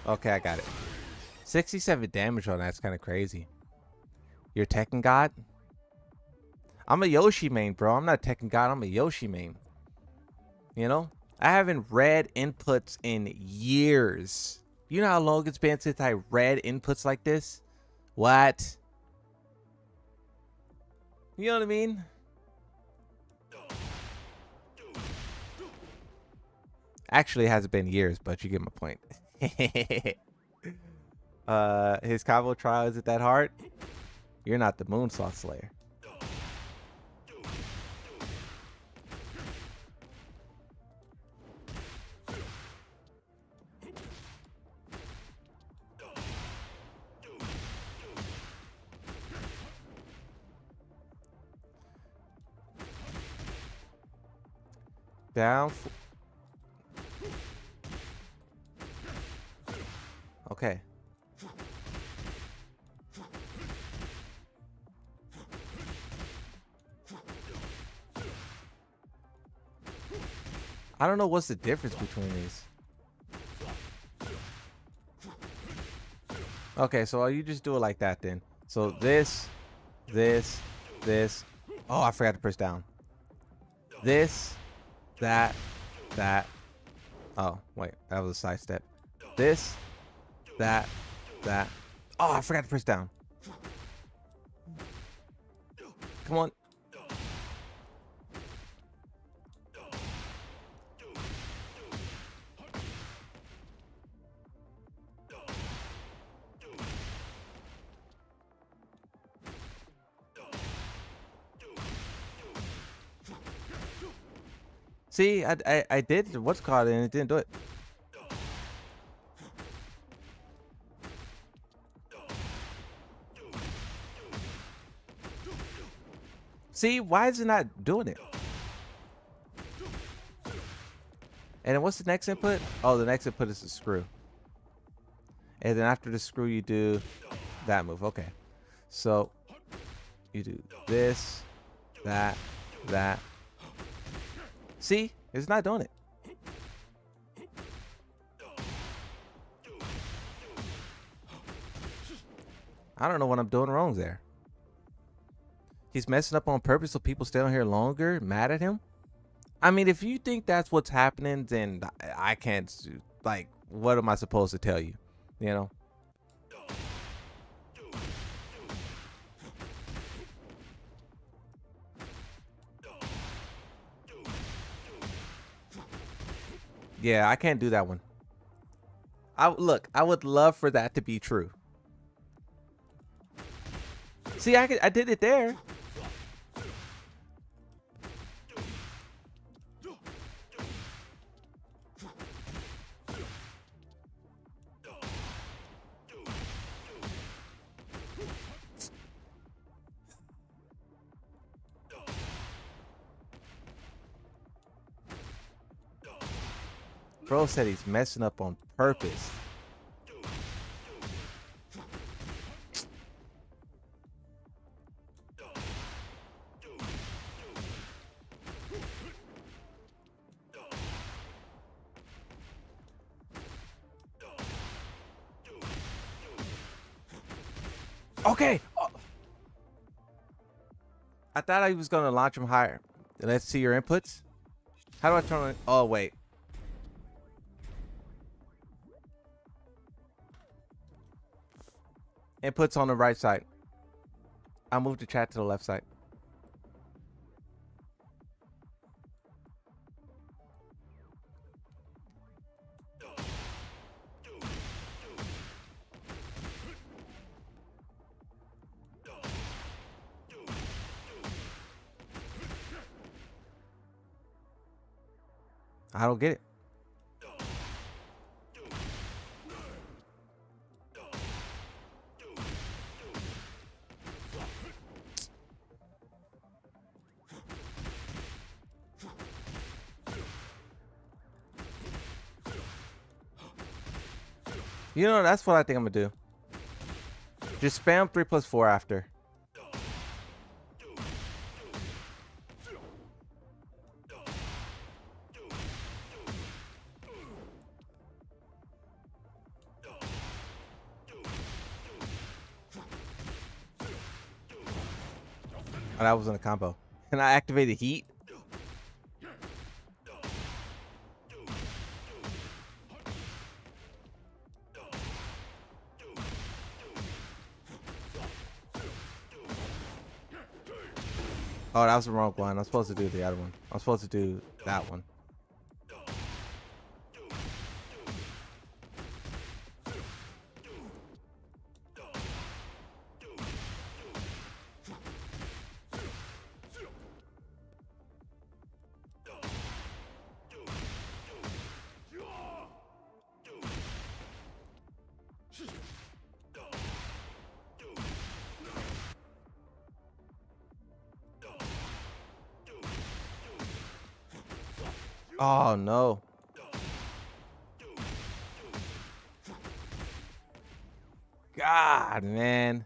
Okay, I got it. 67 damage on that's kind of crazy. You're Tekken God? I'm a Yoshi main, bro. I'm not Tekken God. I'm a Yoshi main. You know? I haven't read inputs in years. You know how long it's been since I read inputs like this? What? You know what I mean? Actually, it hasn't been years, but you get my point. His combo trial, is it that hard? You're not the Moonsault Slayer. Down. Okay. I don't know what's the difference between these. Okay, so you just do it like that then. So this, this. Oh, I forgot to press down. This, that. Oh, wait, that was a side step. This, that. Oh, I forgot to press down. Come on. See, I did what's called and it didn't do it. See, why is it not doing it? And then what's the next input? Oh, the next input is the screw. And then after the screw, you do that move. Okay. So you do this, that. See, it's not doing it. I don't know what I'm doing wrong there. He's messing up on purpose so people stay on here longer, mad at him. I mean, if you think that's what's happening, then I can't, like, what am I supposed to tell you? You know? Yeah, I can't do that one. Look, I would love for that to be true. See, I did it there. Bro said he's messing up on purpose. Okay. Oh. I thought I was gonna launch him higher. Let's see your inputs. How do I turn on? Oh wait. Inputs on the right side. I'll move the chat to the left side. I don't get it. You know, that's what I think I'm gonna do. Just spam 3+4 after. Oh, that wasn't a combo. And I activated heat. Oh, that was the wrong one. I'm supposed to do the other one. I'm supposed to do that one. Oh no. God, man.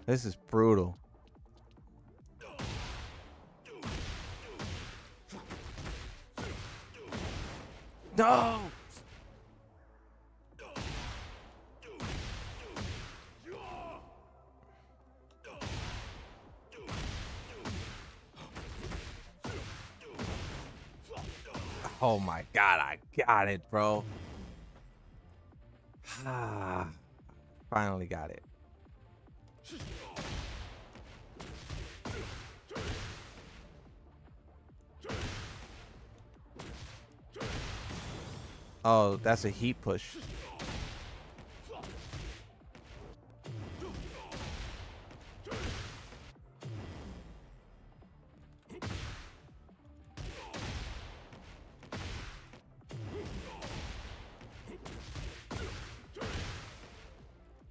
This is brutal. No! Oh my god, I got it, bro. Ah, finally got it. Oh, that's a heat push.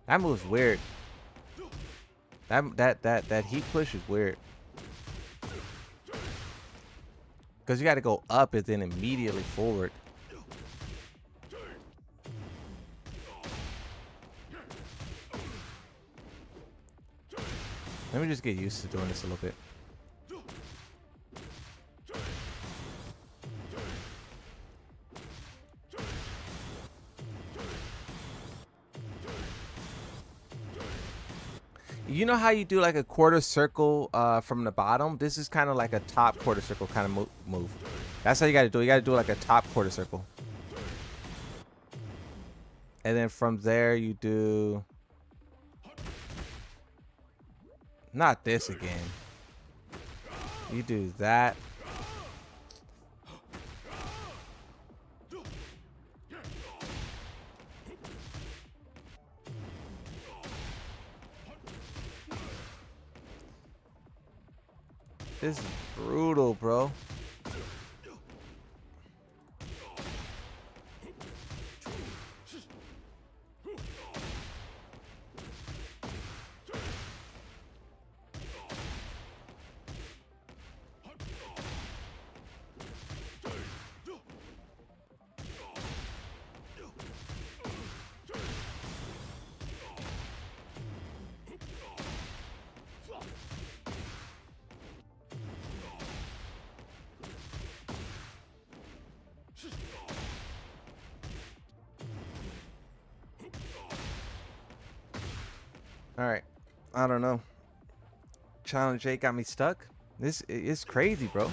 That move's weird. That heat push is weird. Because you got to go up and then immediately forward. Let me just get used to doing this a little bit. You know how you do like a quarter circle from the bottom? This is kind of like a top quarter circle kind of move. That's how you got to do it. You got to do like a top quarter circle. And then from there you do... Not this again. You do that. This is brutal, bro. All right, I don't know. Challenge 8 got me stuck. This is crazy, bro.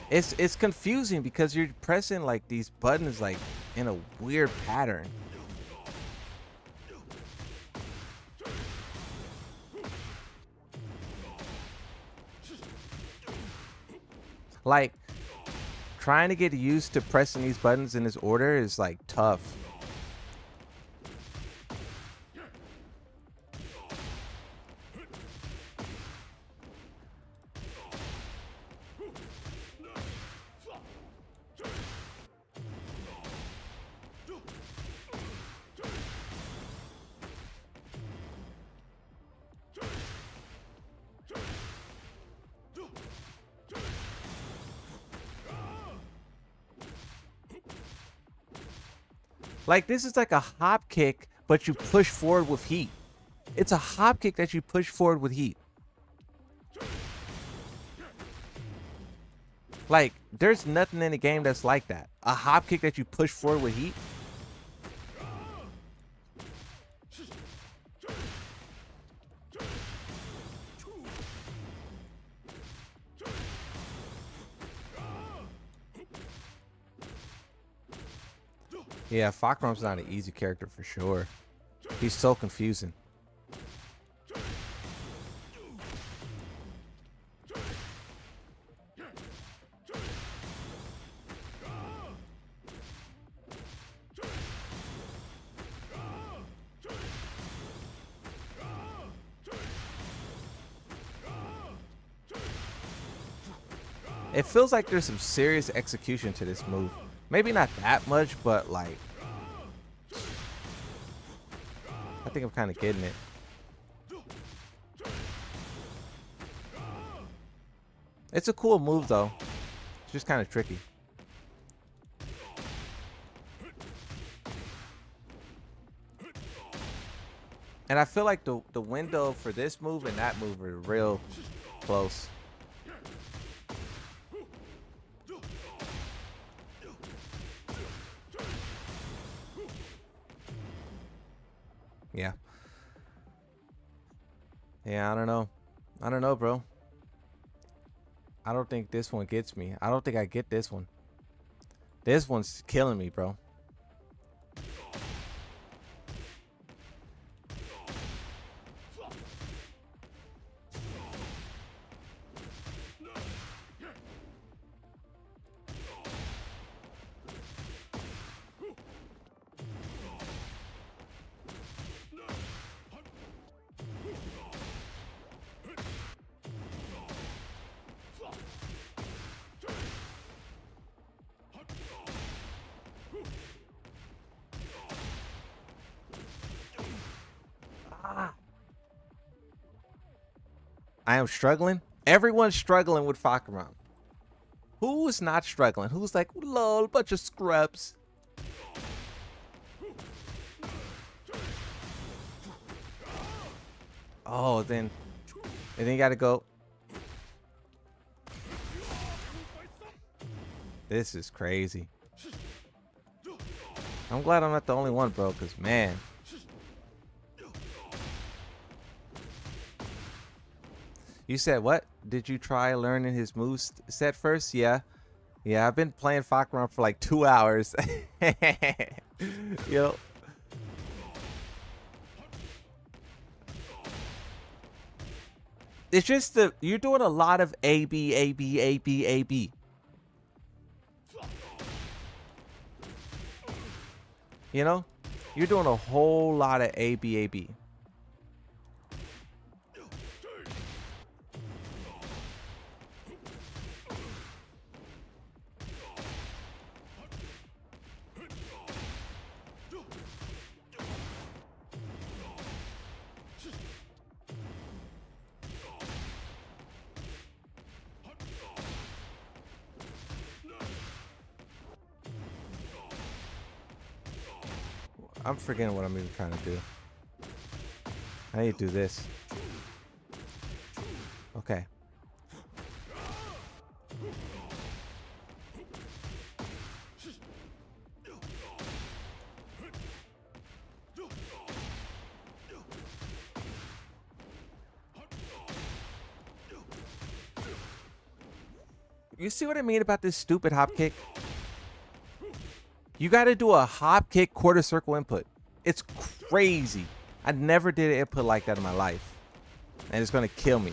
It's confusing because you're pressing like these buttons like in a weird pattern. Like trying to get used to pressing these buttons in this order is like tough. Like this is like a hop kick, but you push forward with heat. It's a hop kick that you push forward with heat. Like there's nothing in the game that's like that. A hop kick that you push forward with heat. Yeah, Fahkumram's not an easy character for sure. He's so confusing. It feels like there's some serious execution to this move. Maybe not that much, but like I think I'm kind of getting it. It's a cool move though. It's just kind of tricky. And I feel like the window for this move and that move are real close. Yeah. Yeah, I don't know. I don't know, bro. I don't think this one gets me. I don't think I get this one. This one's killing me, bro. I am struggling. Everyone's struggling with Fahkumram. Who's not struggling? Who's like, lol, bunch of scrubs. Oh, then you gotta go. This is crazy. I'm glad I'm not the only one, bro, because man. You said what? Did you try learning his moves set first? Yeah. Yeah, I've been playing Fahkumram for like 2 hours. Yo. It's just you're doing a lot of A, B, A, B, A, B, A, B. You know? You're doing a whole lot of A, B, A, B. I'm forgetting what I'm even trying to do. I need to do this. Okay. You see what I mean about this stupid hop kick? You got to do a hop kick quarter circle input. It's crazy. I never did an input like that in my life. And it's going to kill me.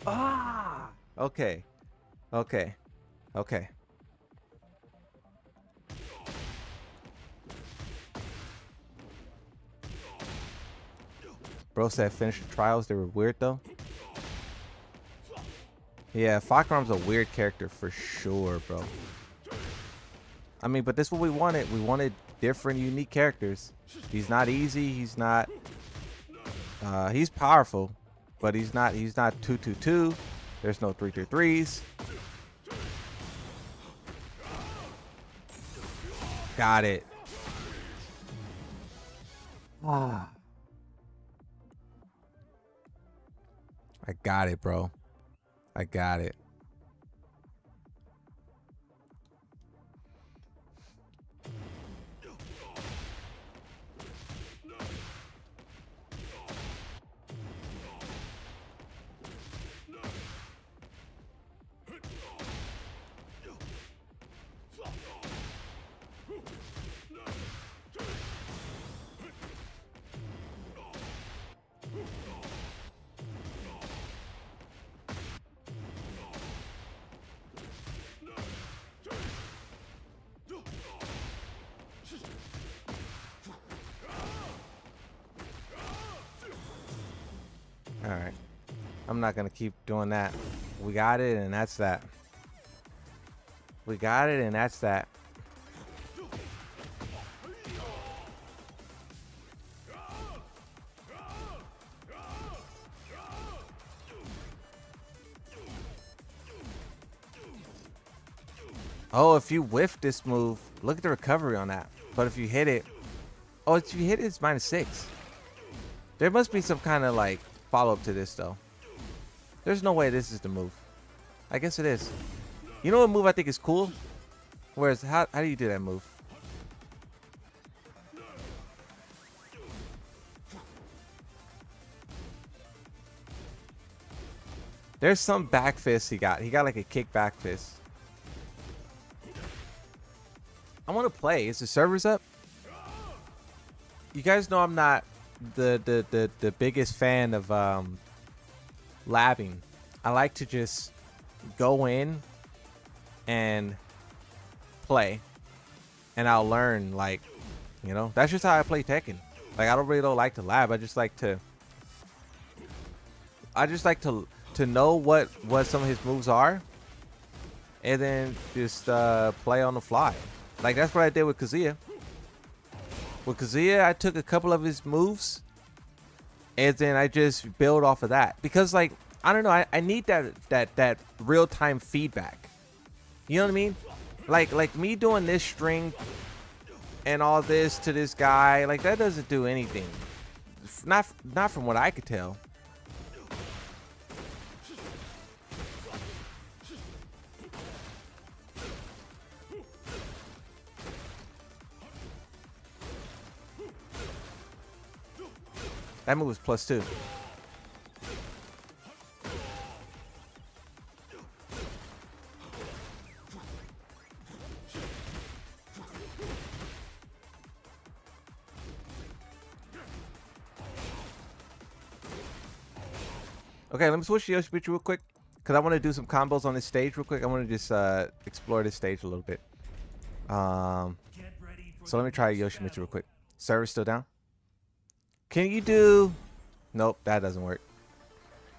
Ah! Okay. Okay. Okay. Bro said finish the trials. They were weird though. Yeah, Fahkumram's a weird character for sure, bro. I mean, but this is what we wanted. We wanted different, unique characters. He's not easy. He's not. He's powerful, but he's not 2-2-2. There's no 3-3-3s. Got it. Ah. I got it, bro. I got it. All right. I'm not going to keep doing that. We got it, and that's that. We got it, and that's that. Oh, if you whiff this move, look at the recovery on that. But if you hit it, oh, if you hit it, it's -6. There must be some kind of like follow-up to this though. There's no way this is the move. I guess it is. You know what move I think is cool? Whereas how do you do that move? There's some back fist he got. He got like a kick back fist. I want to play. Is the servers up? You guys know I'm not the biggest fan of labbing. I like to just go in and play, and I'll learn. Like, you know, that's just how I play Tekken. Like, I don't like to lab. I just like to know what some of his moves are, and then just play on the fly. Like, that's what I did with Kazuya. With Kazuya, I took a couple of his moves, and then I just build off of that. Because, like, I don't know, I need that real-time feedback. You know what I mean? Like me doing this string and all this to this guy, like, that doesn't do anything. Not from what I could tell. That move was +2. Okay, let me switch to Yoshimitsu real quick, because I want to do some combos on this stage real quick. I want to just explore this stage a little bit. So let me try Yoshimitsu real quick. Server still down? Can you do... Nope, that doesn't work.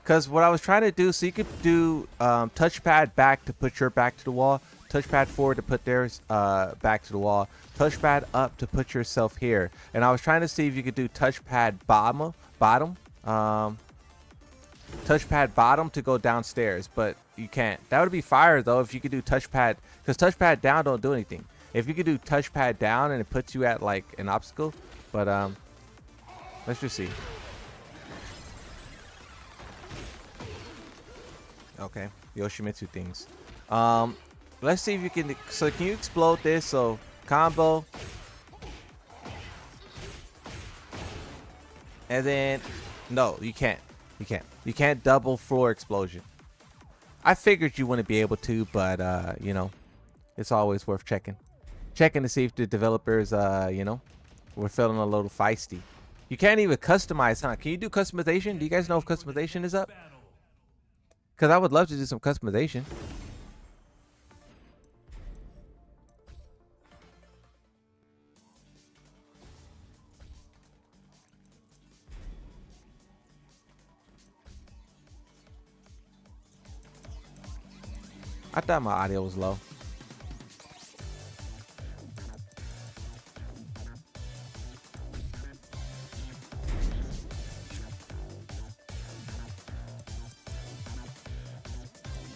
Because what I was trying to do, so you could do touchpad back to put your back to the wall, touchpad forward to put theirs back to the wall, touchpad up to put yourself here. And I was trying to see if you could do touchpad bottom, touchpad bottom to go downstairs, but you can't. That would be fire though if you could do touchpad, because touchpad down don't do anything. If you could do touchpad down and it puts you at like an obstacle, but let's just see. Okay, Yoshimitsu things. Let's see if you can. So can you explode this? So combo, and then no, you can't. You can't. You can't double floor explosion. I figured you wouldn't be able to, but you know, it's always worth checking to see if the developers you know, were feeling a little feisty. You can't even customize, huh? Can you do customization? Do you guys know if customization is up? Because I would love to do some customization. I thought my audio was low.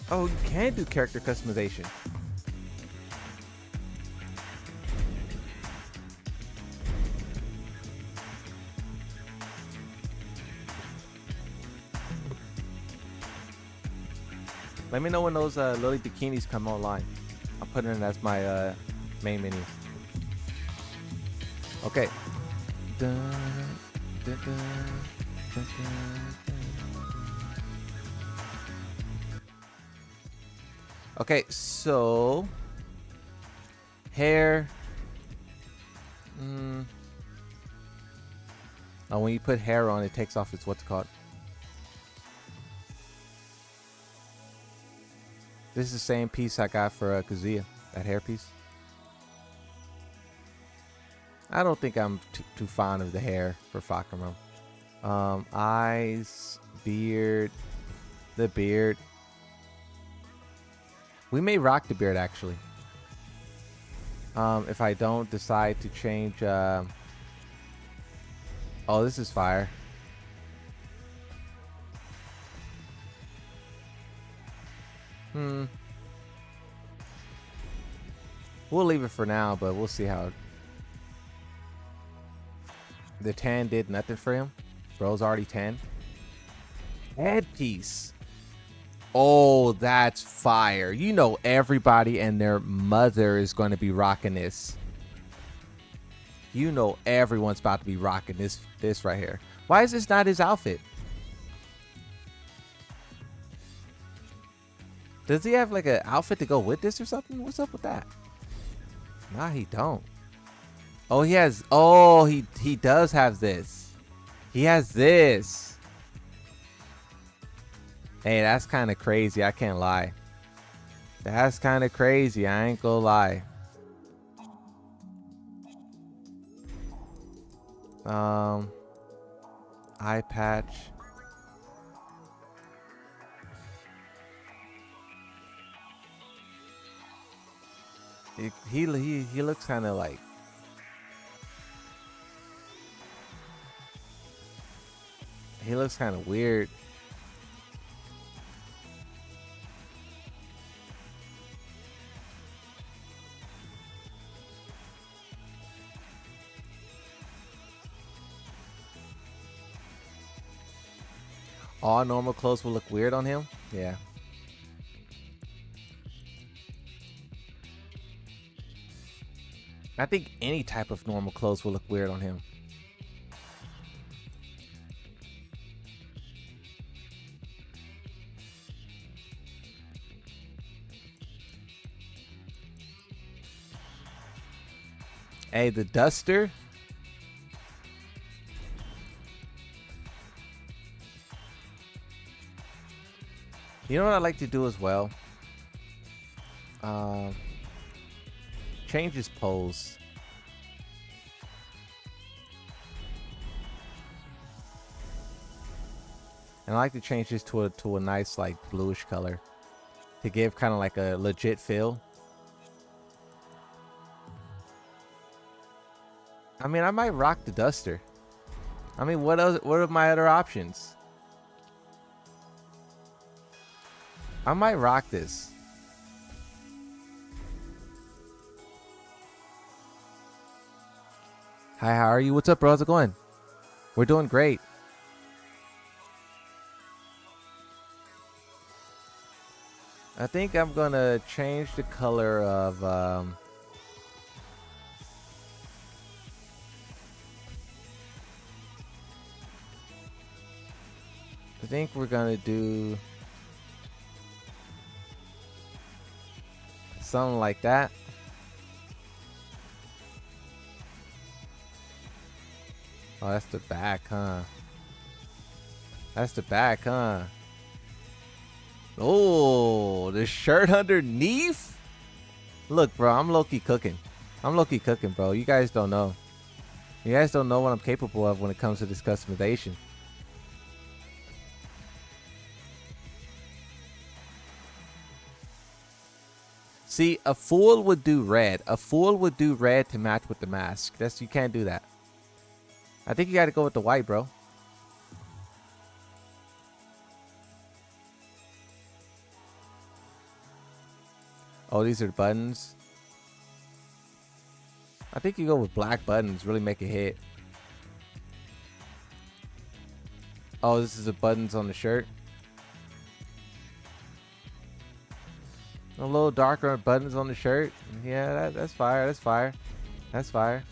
Oh, you can do character customization. Let me know when those Lily bikinis come online. I'm putting it as my main menu. Okay. Dun, dun, dun, dun, dun. Okay, so hair. Oh, when you put hair on, it takes off its what's it called. This is the same piece I got for Kazuya, that hair piece. I don't think I'm too fond of the hair for Fahkumram. Eyes, beard, the beard. We may rock the beard actually. If I don't decide to change. Oh, this is fire. We'll leave it for now, but we'll see how. The tan did nothing for him. Bro's already tan. Headpiece. Oh, that's fire. You know everybody and their mother is going to be rocking this. You know everyone's about to be rocking this right here. Why is this not his outfit? Does he have like an outfit to go with this or something? What's up with that? Nah, he don't. Oh, he has. Oh, he does have this. He has this. Hey, that's kind of crazy. I can't lie. That's kind of crazy. I ain't gonna lie. Eye patch. He looks kind of like. He looks kind of weird. All normal clothes will look weird on him? Yeah. I think any type of normal clothes will look weird on him. Hey, the duster. You know what I like to do as well? Change his pose. And I like to change this to a nice like bluish color to give kind of like a legit feel. I mean, I might rock the duster. I mean, what else? What are my other options? I might rock this. Hi, how are you? What's up, bro? How's it going? We're doing great. I think I'm gonna change the color of I think we're gonna do something like that. Oh, that's the back, huh? That's the back, huh? Oh, the shirt underneath? Look, bro, I'm low-key cooking. I'm low-key cooking, bro. You guys don't know. You guys don't know what I'm capable of when it comes to this customization. See, a fool would do red. A fool would do red to match with the mask. You can't do that. I think you got to go with the white, bro. Oh, these are the buttons. I think you go with black buttons, really make it hit. Oh, this is the buttons on the shirt. A little darker buttons on the shirt. Yeah, that's fire. That's fire. That's fire.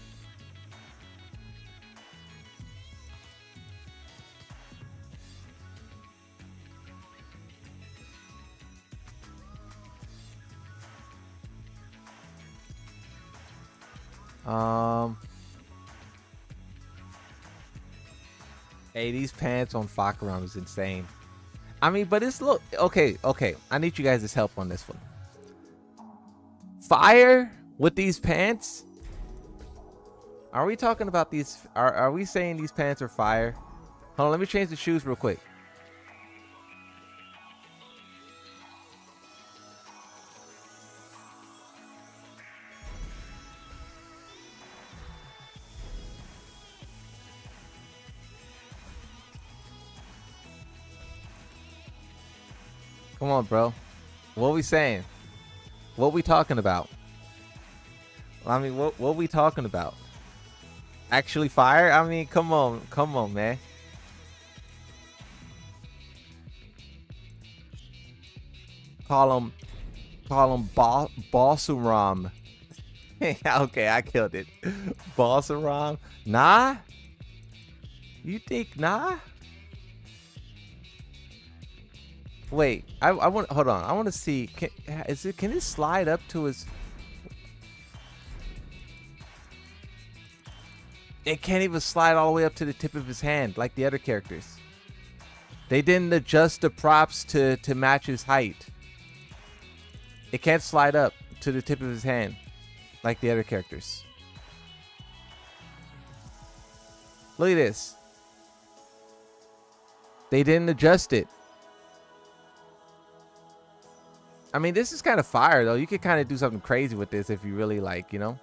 Hey, these pants on Fahkumram is insane. I mean, but it's look okay. I need you guys' help on this one. Fire with these pants? Are we talking about these? Are we saying these pants are fire? Hold on, let me change the shoes real quick. Come on, bro. What we saying? What we talking about? I mean, what are we talking about? Actually fire? I mean, come on, man. Call him Bossaram. Okay, I killed it. Bossaram. Nah? You think nah? Wait, I want, hold on. I want to see, can it slide up to his, it can't even slide all the way up to the tip of his hand like the other characters. They didn't adjust the props to match his height. It can't slide up to the tip of his hand like the other characters. Look at this. They didn't adjust it. I mean, this is kind of fire, though. You could kind of do something crazy with this if you really like, you know?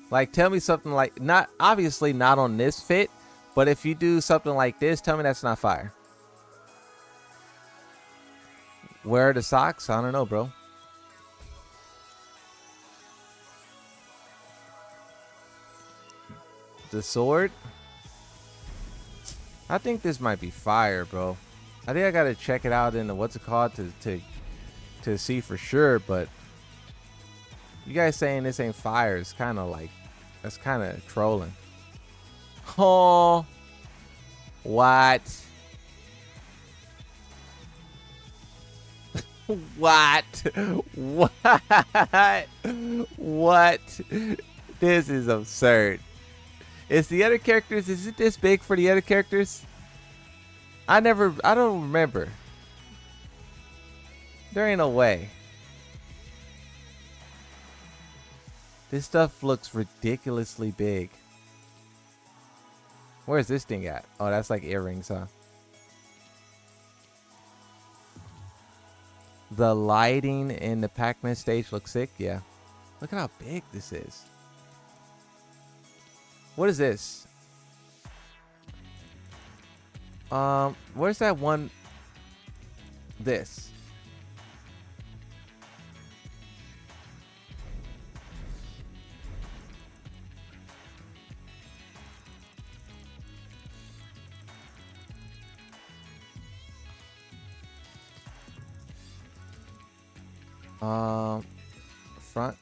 Like, tell me something like, not, obviously not on this fit, but if you do something like this, tell me that's not fire. Where are the socks? I don't know, bro. The sword? I think this might be fire, bro. I think I gotta check it out in the what's it called to see for sure, but you guys saying this ain't fire is kind of like, that's kind of trolling. Oh, what? What? What? What? This is absurd. Is the other characters, is it this big for the other characters? I don't remember. There ain't no way. This stuff looks ridiculously big. Where's this thing at? Oh, that's like earrings, huh? The lighting in the Pac-Man stage looks sick. Yeah. Look at how big this is. What is this? Where's that one? This. Front.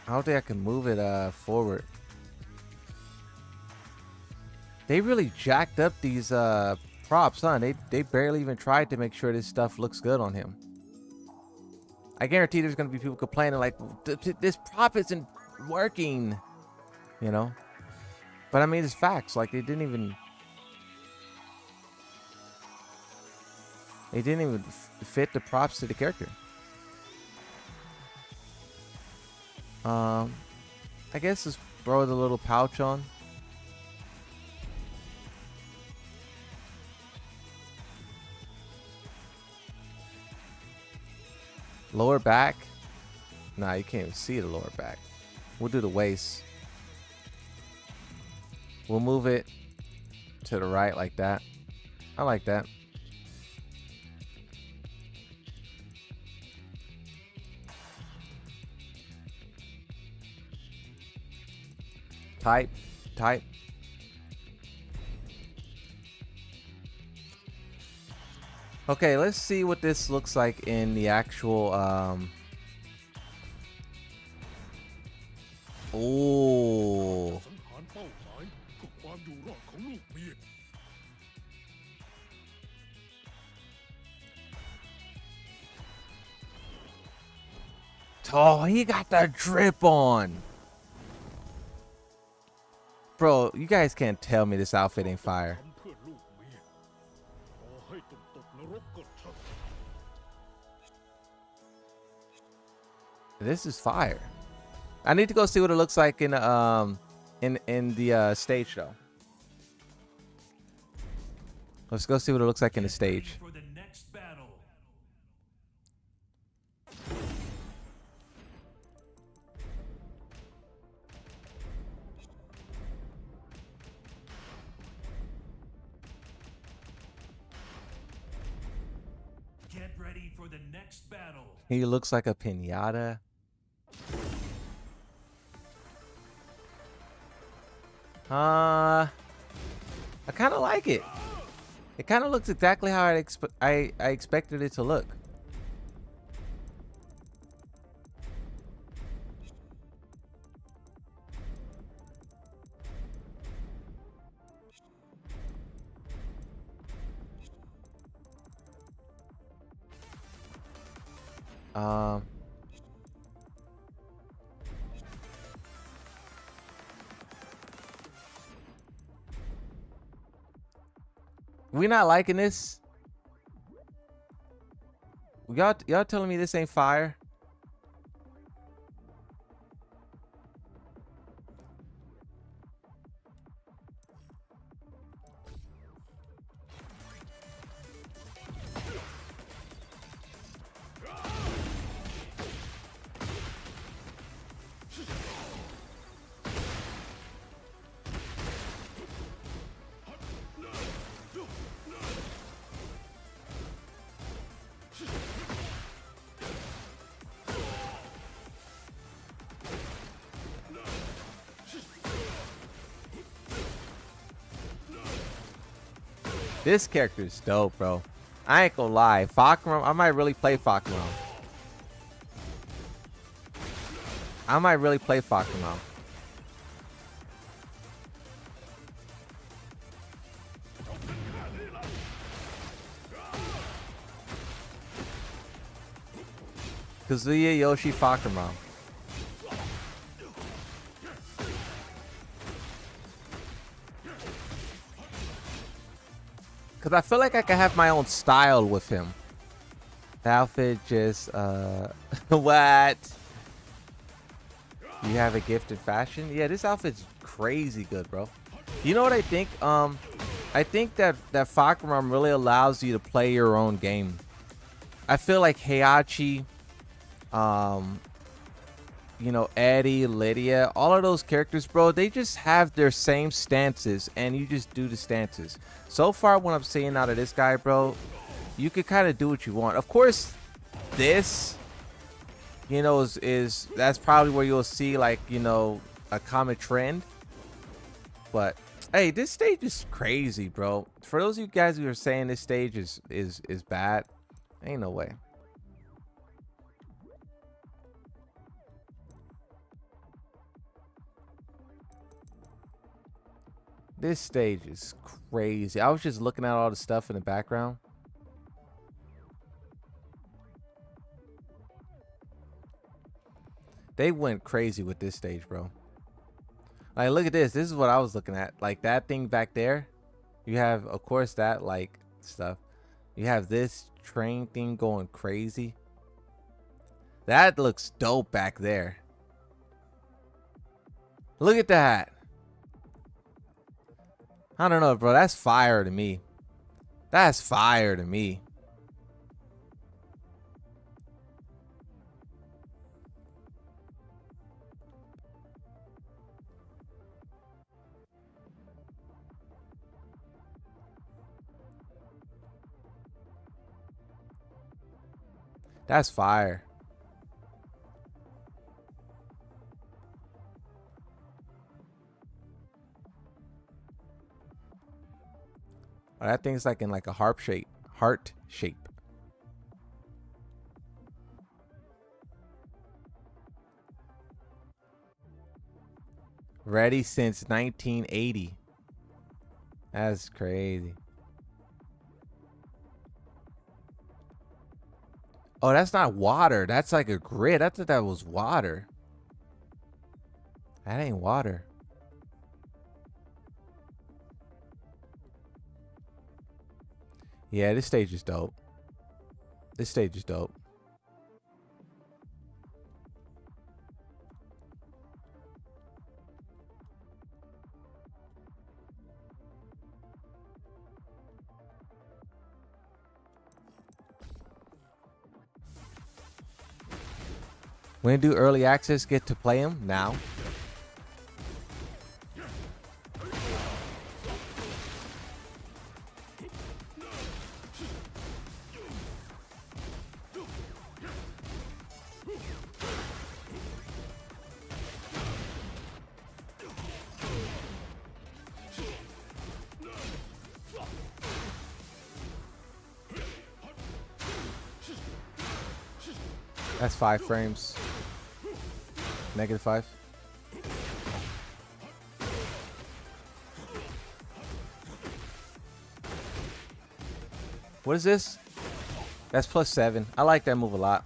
I don't think I can move it forward. They really jacked up these props, huh? They barely even tried to make sure this stuff looks good on him. I guarantee there's gonna be people complaining like, this prop isn't working, you know. But I mean, it's facts. Like they didn't even fit the props to the character. I guess just throw the little pouch on. Lower back. Nah, you can't even see the lower back. We'll do the waist. We'll move it to the right like that. I like that. Type. Okay, let's see what this looks like in the actual oh. Oh, he got the drip on. Bro, you guys can't tell me this outfit ain't fire. This is fire. I need to go see what it looks like in the stage show. Let's go see what it looks like in the stage. For the next battle. ready for the next battle. He looks like a pinata. I kind of like it. It kind of looks exactly how I expected it to look. We not liking this? Y'all telling me this ain't fire? This character is dope, bro. I ain't gonna lie. Fahkumram, I might really play Fahkumram. I might really play Fahkumram. Kazuya, Yoshi, Fahkumram. Cause I feel like I can have my own style with him. The outfit just what? You have a gift in fashion? Yeah, this outfit's crazy good, bro. You know what I think? I think that Fahkumram really allows you to play your own game. I feel like Heihachi, you know, Eddie, Lydia, all of those characters, bro, they just have their same stances, and you just do the stances. So far, what I'm seeing out of this guy, bro, you could kind of do what you want. Of course, this, you know, is that's probably where you'll see, like, you know, a common trend. But hey, this stage is crazy, bro. For those of you guys who are saying this stage is bad, ain't no way. This stage is crazy. I was just looking at all the stuff in the background. They went crazy with this stage, bro. Like, look at this. This is what I was looking at. Like, that thing back there. You have, of course, that, like, stuff. You have this train thing going crazy. That looks dope back there. Look at that. I don't know, bro. That's fire to me. That's fire to me. That's fire. Oh, that thing's like in like a heart shape. Ready since 1980. That's crazy. Oh, that's not water. That's like a grid. I thought that was water. That ain't water. Yeah, this stage is dope. This stage is dope. When do early access get to play them? Now. That's 5 frames. -5. What is this? That's +7. I like that move a lot.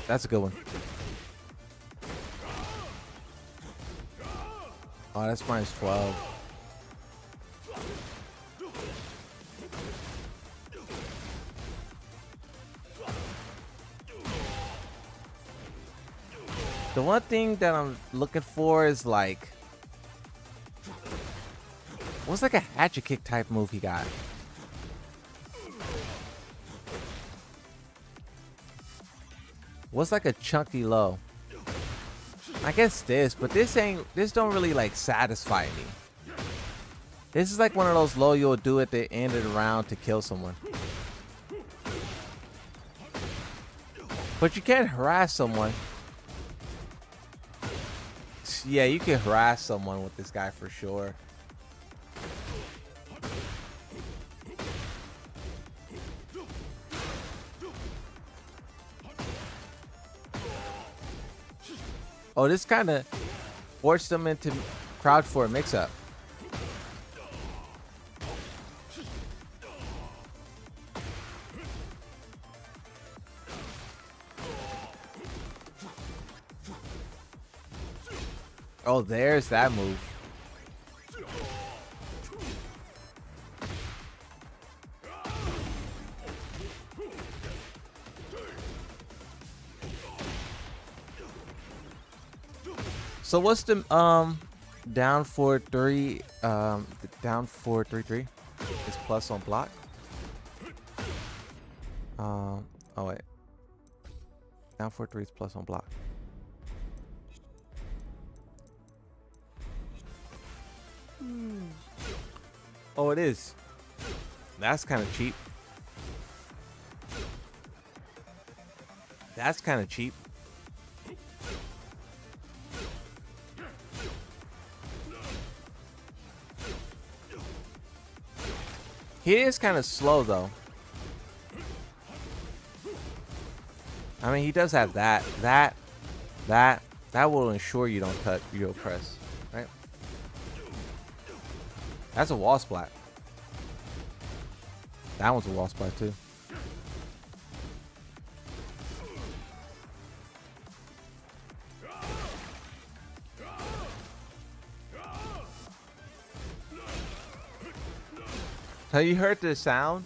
That's a good one. Oh, that's -12. The one thing that I'm looking for is like, what's like a hatchet kick type move he got? What's like a chunky low? I guess this, but this don't really like satisfy me. This is like one of those low you'll do at the end of the round to kill someone. But you can't harass someone. Yeah, you can harass someone with this guy for sure. Oh, this kind of forced them into crowd for a mix-up. Oh, there's that move. So what's the down 4-3 down 4-3-3 is plus on block. Oh wait. Down 4-3 is plus on block. Oh, it is. That's kind of cheap. That's kind of cheap. He is kind of slow though. I mean, he does have that will ensure you don't touch, you don't press, right? That's a wall splat. That one's a wall splat too. So you heard the sound?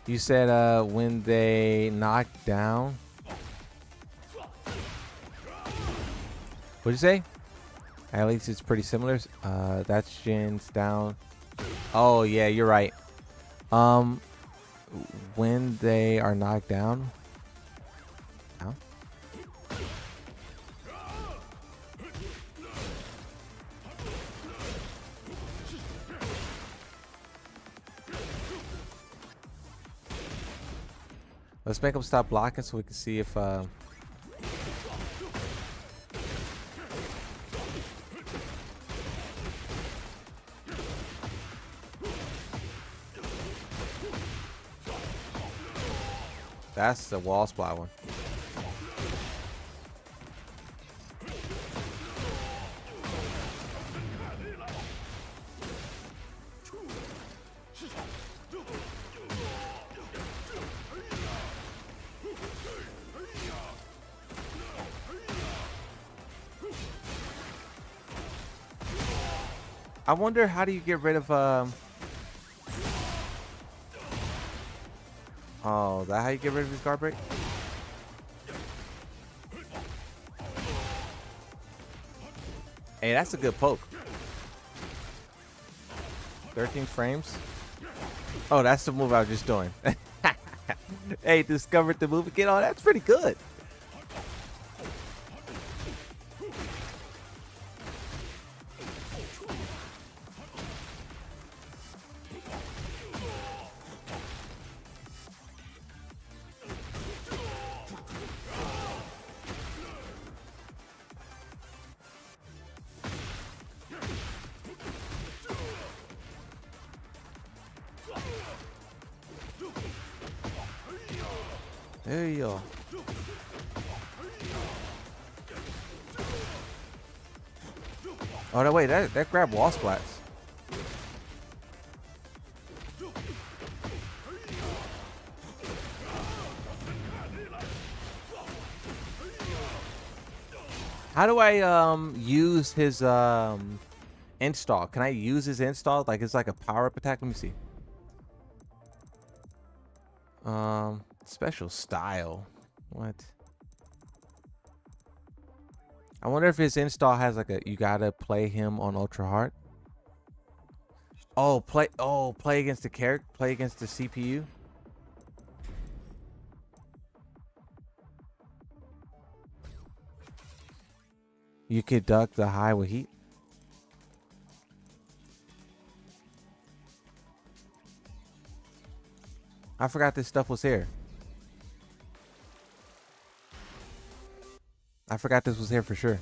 You said when they knock down. What'd you say? At least it's pretty similar. That's Jin's down. Oh yeah, you're right. When they are knocked down. Down? Let's make them stop blocking so we can see if that's the wall splat one. I wonder, how do you get rid of oh, is that how you get rid of his guard break? Hey, that's a good poke. 13 frames. Oh, that's the move I was just doing. Hey, discovered the move again. Oh, that's pretty good. There you go. Oh no, wait, that grabbed wall splats. How do I use his install? Can I use his install? Like it's like a power up attack? Let me see. Special style. What? I wonder if his install has like a you gotta play him on ultra hard. Oh, play against the character, play against the CPU. You could duck the high with heat. I forgot this stuff was here. I forgot this was here for sure.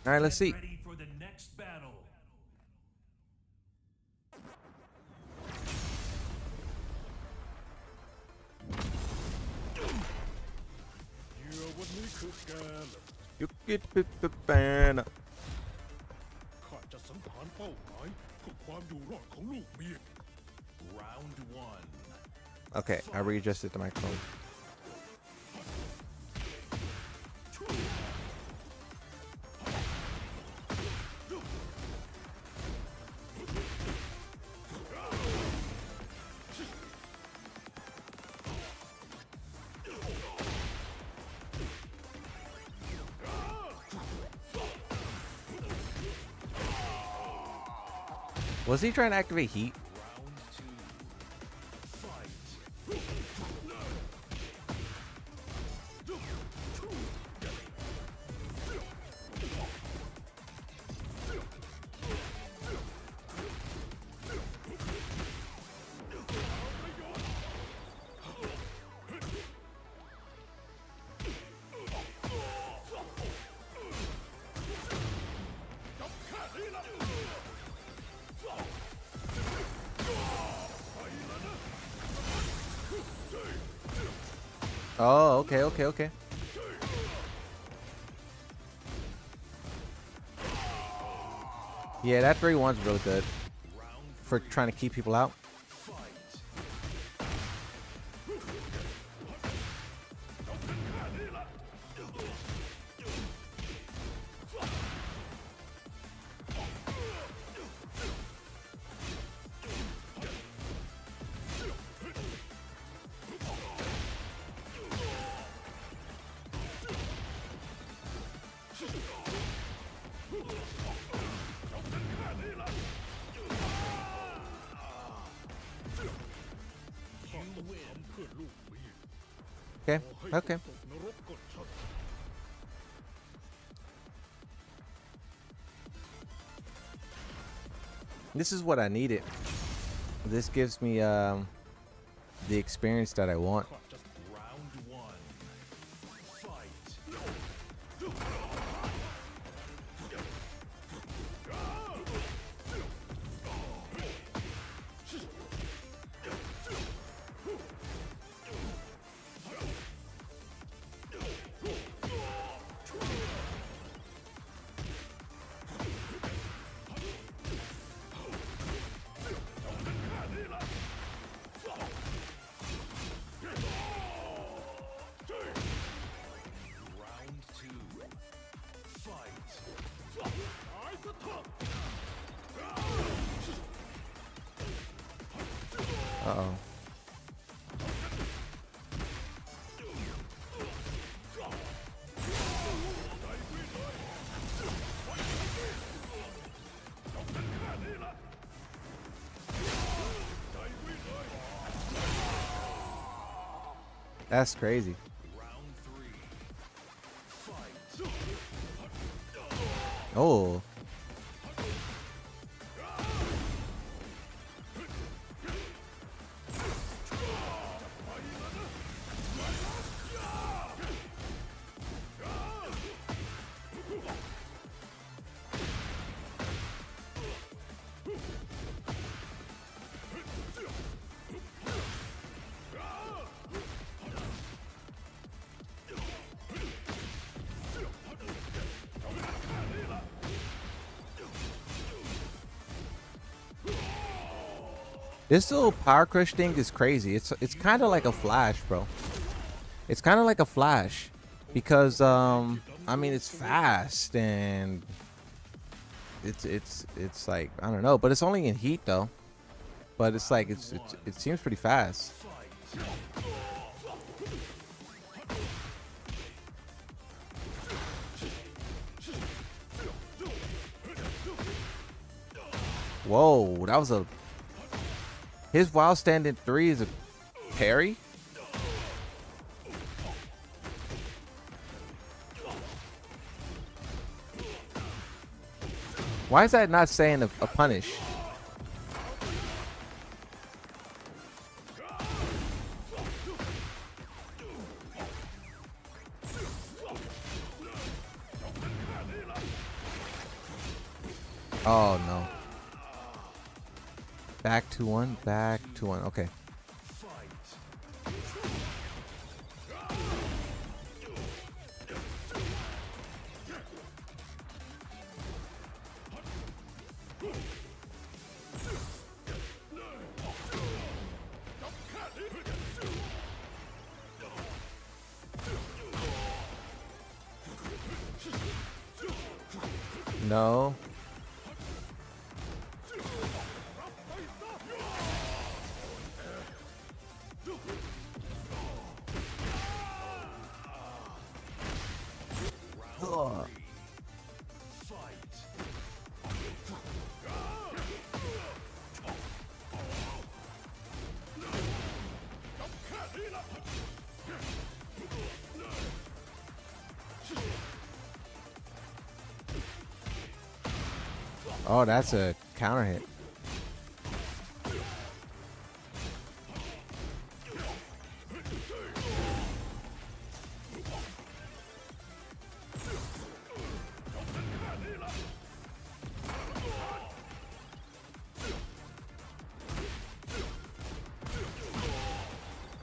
All right, let's see. Ready for the next battle. You get the banner. ข้าจะสังหารเป้าหมายเพื่อความอยู่รอดของลูกเมีย Round 1. Okay, I readjusted the microphone. Was he trying to activate heat? Round 2. Fight. Oh, okay. Yeah, that 3-1's really good for trying to keep people out. Okay. This is what I needed. This gives me the experience that I want. Round 1. Fight. Round 2. Fight. Uh-oh. That's crazy. Round 3. Fight. Oh. This little power crush thing is crazy. It's kind of like a flash, bro. It's kind of like a flash because I mean it's fast and it's like I don't know, but it's only in heat though. But it's like it seems pretty fast. Whoa, that was a his wild standing 3 is a parry. Why is that not saying a punish? Oh no. Back to one, back to one. Okay. No. Ugh. Oh, that's a counter hit.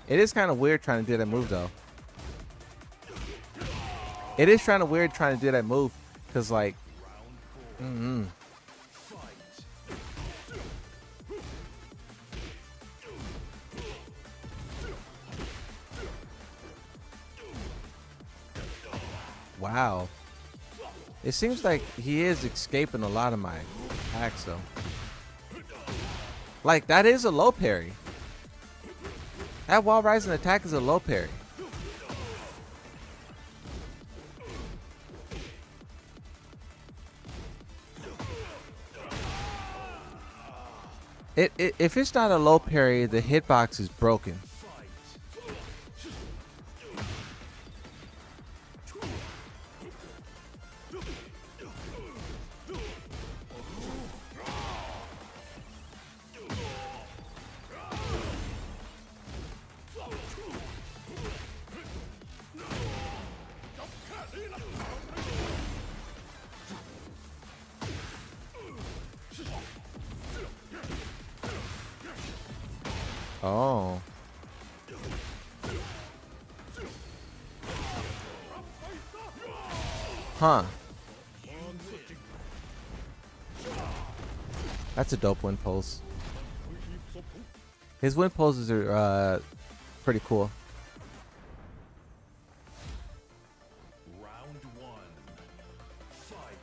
It is kind of weird trying to do that move though. It is kind of weird trying to do that move because like wow. It seems like he is escaping a lot of my attacks though. Like that is a low parry. That wall rising attack is a low parry. If it's not a low parry, the hitbox is broken. Oh. Huh. That's a dope wind pulse. His wind pulses are pretty cool. Round one. Fight.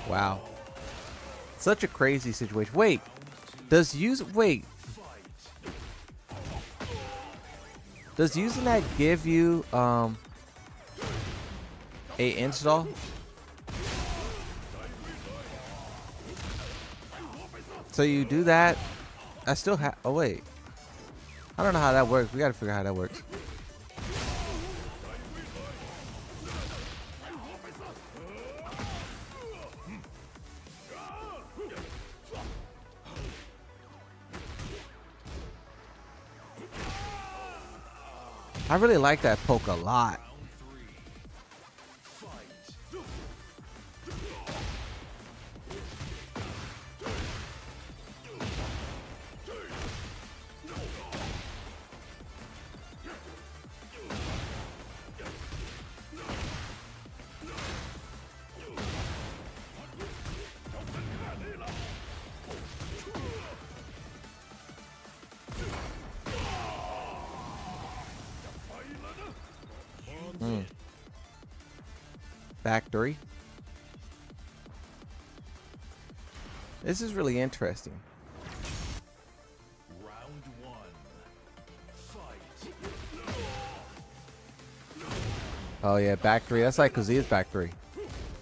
Wow. Such a crazy situation. Wait. Does use wait. Does using that give you a install? So you do that. I still have. Oh wait. I don't know how that works. We gotta figure out how that works. I really like that poke a lot. Factory. This is really interesting. Round one. Fight. Oh yeah, back three. That's like Kazuya's back three.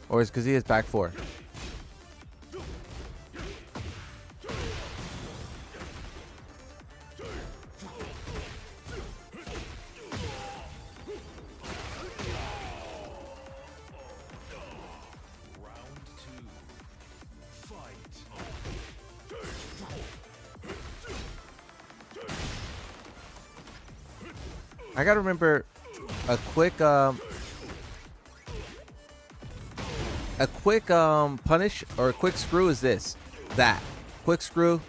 Or is Kazuya's back four? Round two. Fight. I gotta remember a quick punish or a quick screw is this. That. Quick screw.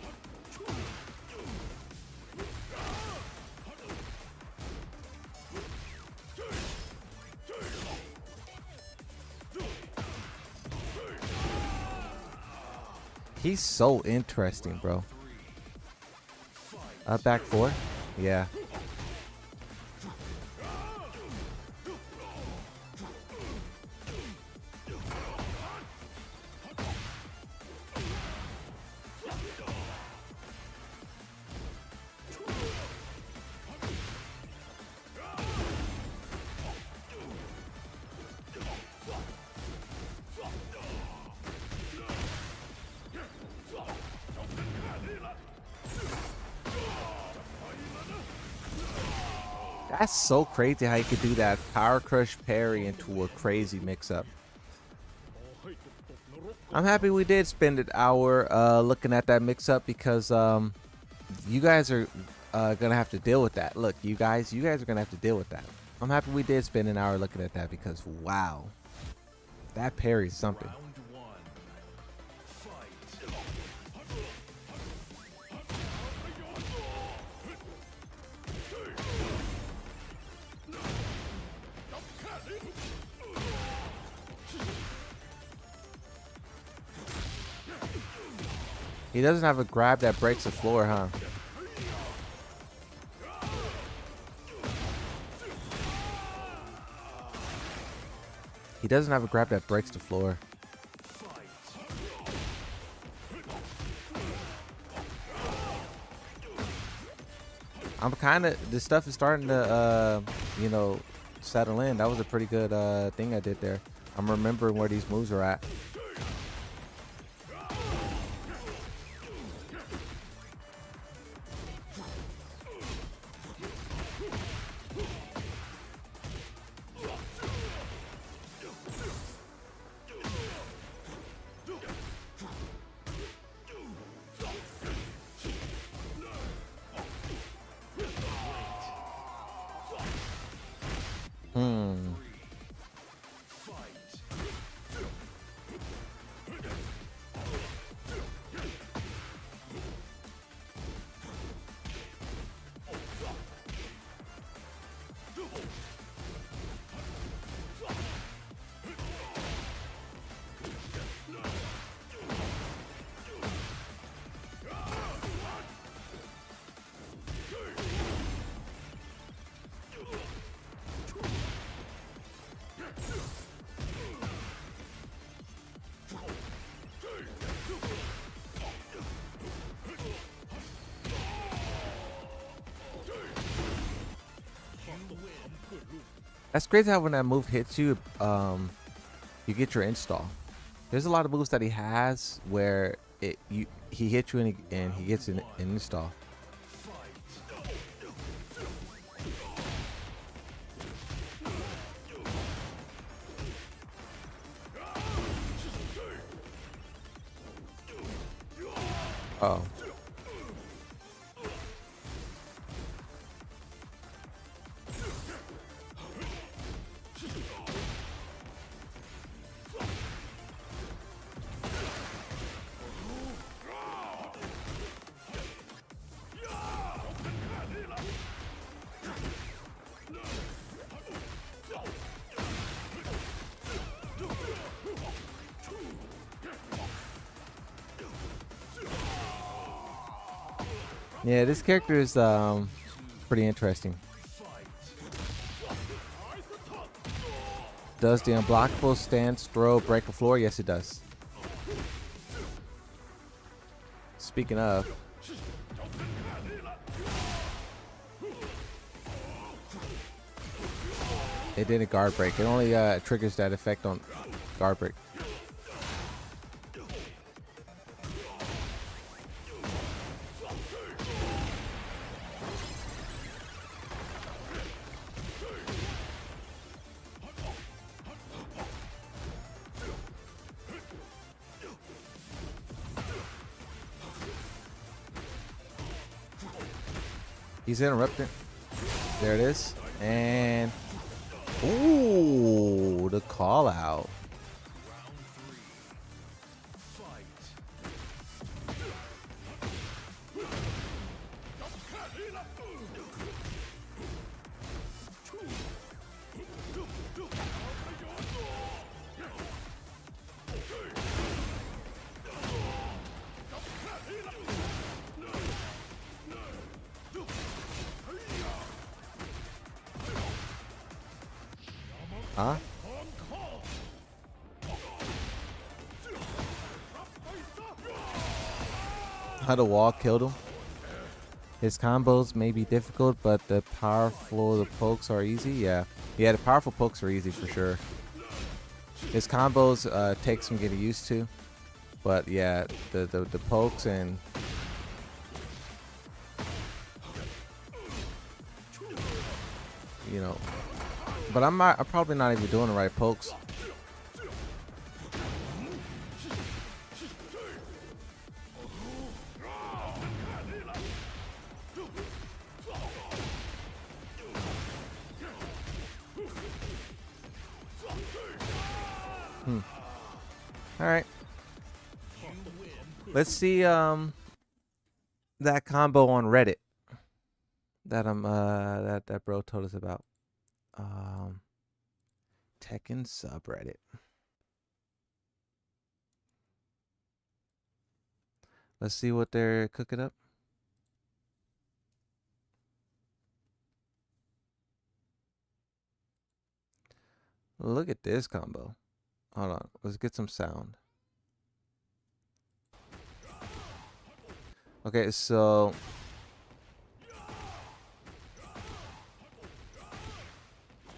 He's so interesting, bro. Back four? Yeah. That's so crazy how you could do that power crush parry into a crazy mix-up. I'm happy we did spend an hour looking at that mix-up because you guys are gonna have to deal with that. Look, you guys are gonna have to deal with that. I'm happy we did spend an hour looking at that because wow, that parry's something. Round one. Fight. He doesn't have a grab that breaks the floor, huh? He doesn't have a grab that breaks the floor. I'm kind of, this stuff is starting to, you know, settle in. That was a pretty good thing I did there. I'm remembering where these moves are at. That's crazy how when that move hits you, you get your install. There's a lot of moves that he has where he hits you and he gets an install. Oh. Yeah, this character is pretty interesting. Does the unblockable stance, throw, break the floor? Yes, it does. Speaking of, it didn't guard break. It only triggers that effect on guard break. He's interrupting. There it is. And ooh, the call out. Huh? How the wall killed him. His combos may be difficult, but the powerful pokes are easy. Yeah, the powerful pokes are easy for sure. His combos take some getting used to, but yeah, the pokes and you know. But I'm probably not even doing the right pokes. All right. Let's see that combo on Reddit that that bro told us about. Tekken subreddit. Let's see what they're cooking up. Look at this combo. Hold on, let's get some sound. Okay, so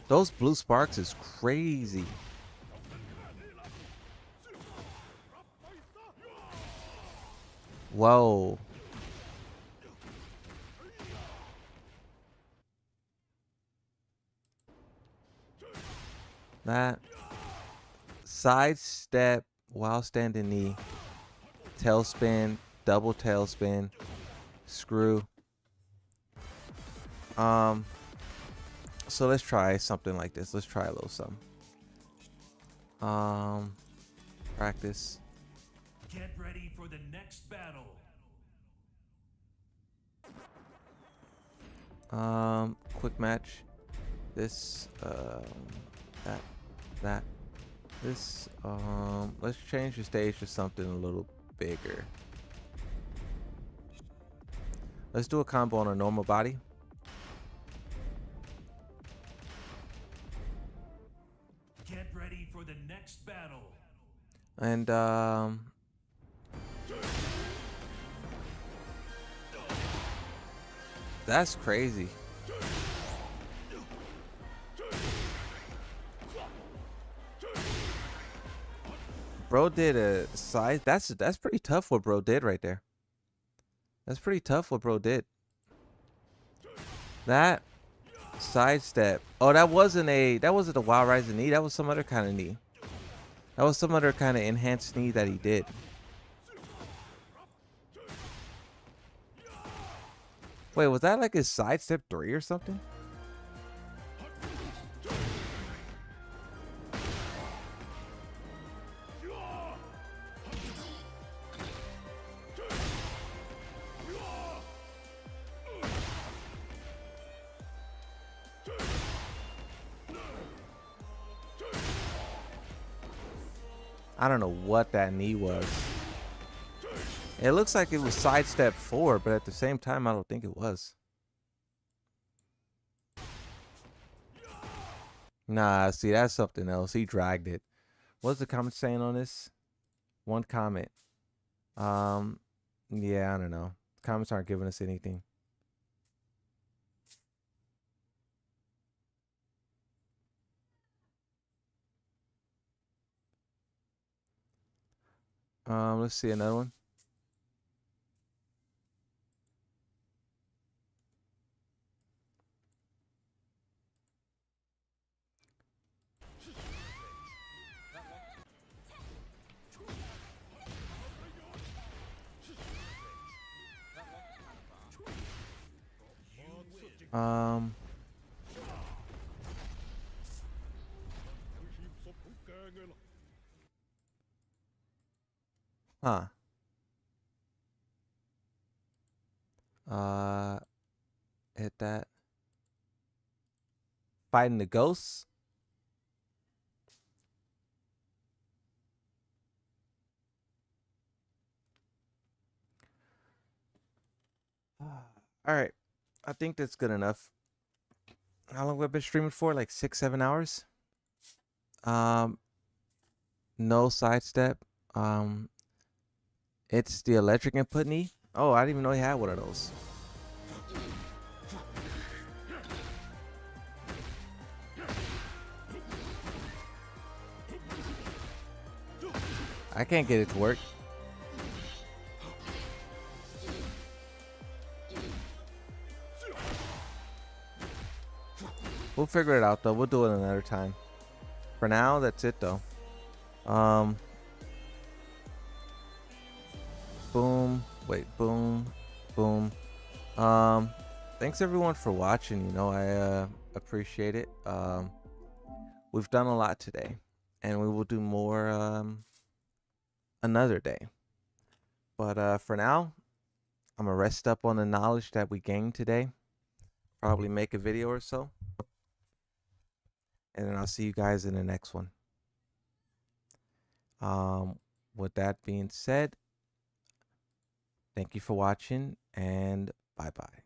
those blue sparks is crazy. Whoa. That side step while standing knee, tailspin, double tailspin, screw. So let's try something like this. Let's try a little something. Practice. Get ready for the next battle. Quick match. This, that. This, let's change the stage to something a little bigger. Let's do a combo on a normal body. Get ready for the next battle. And, that's crazy. Bro did a side. That's pretty tough what bro did right there. That's pretty tough what bro did. That sidestep. Oh, that wasn't a wild rising knee. That was some other kind of knee. That was some other kind of enhanced knee that he did. Wait, was that like his sidestep 3 or something? I don't know what that knee was. It looks like it was sidestep 4, but at the same time, I don't think it was. Nah, see, that's something else. He dragged it. What's the comment saying on this? One comment. Yeah, I don't know. Comments aren't giving us anything. Let's see another one. Um, huh. Hit that. Fighting the ghosts. All right. I think that's good enough. How long have I been streaming for? Like 6-7 hours. No sidestep. It's the electric input knee. Oh, I didn't even know he had one of those. I can't get it to work. We'll figure it out though. We'll do it another time. For now, that's it though. Boom. Wait, boom. Boom. Thanks everyone for watching. You know, I appreciate it. We've done a lot today, and we will do more another day. But for now, I'm gonna rest up on the knowledge that we gained today. Probably make a video or so. And then I'll see you guys in the next one. With that being said, thank you for watching, and bye-bye.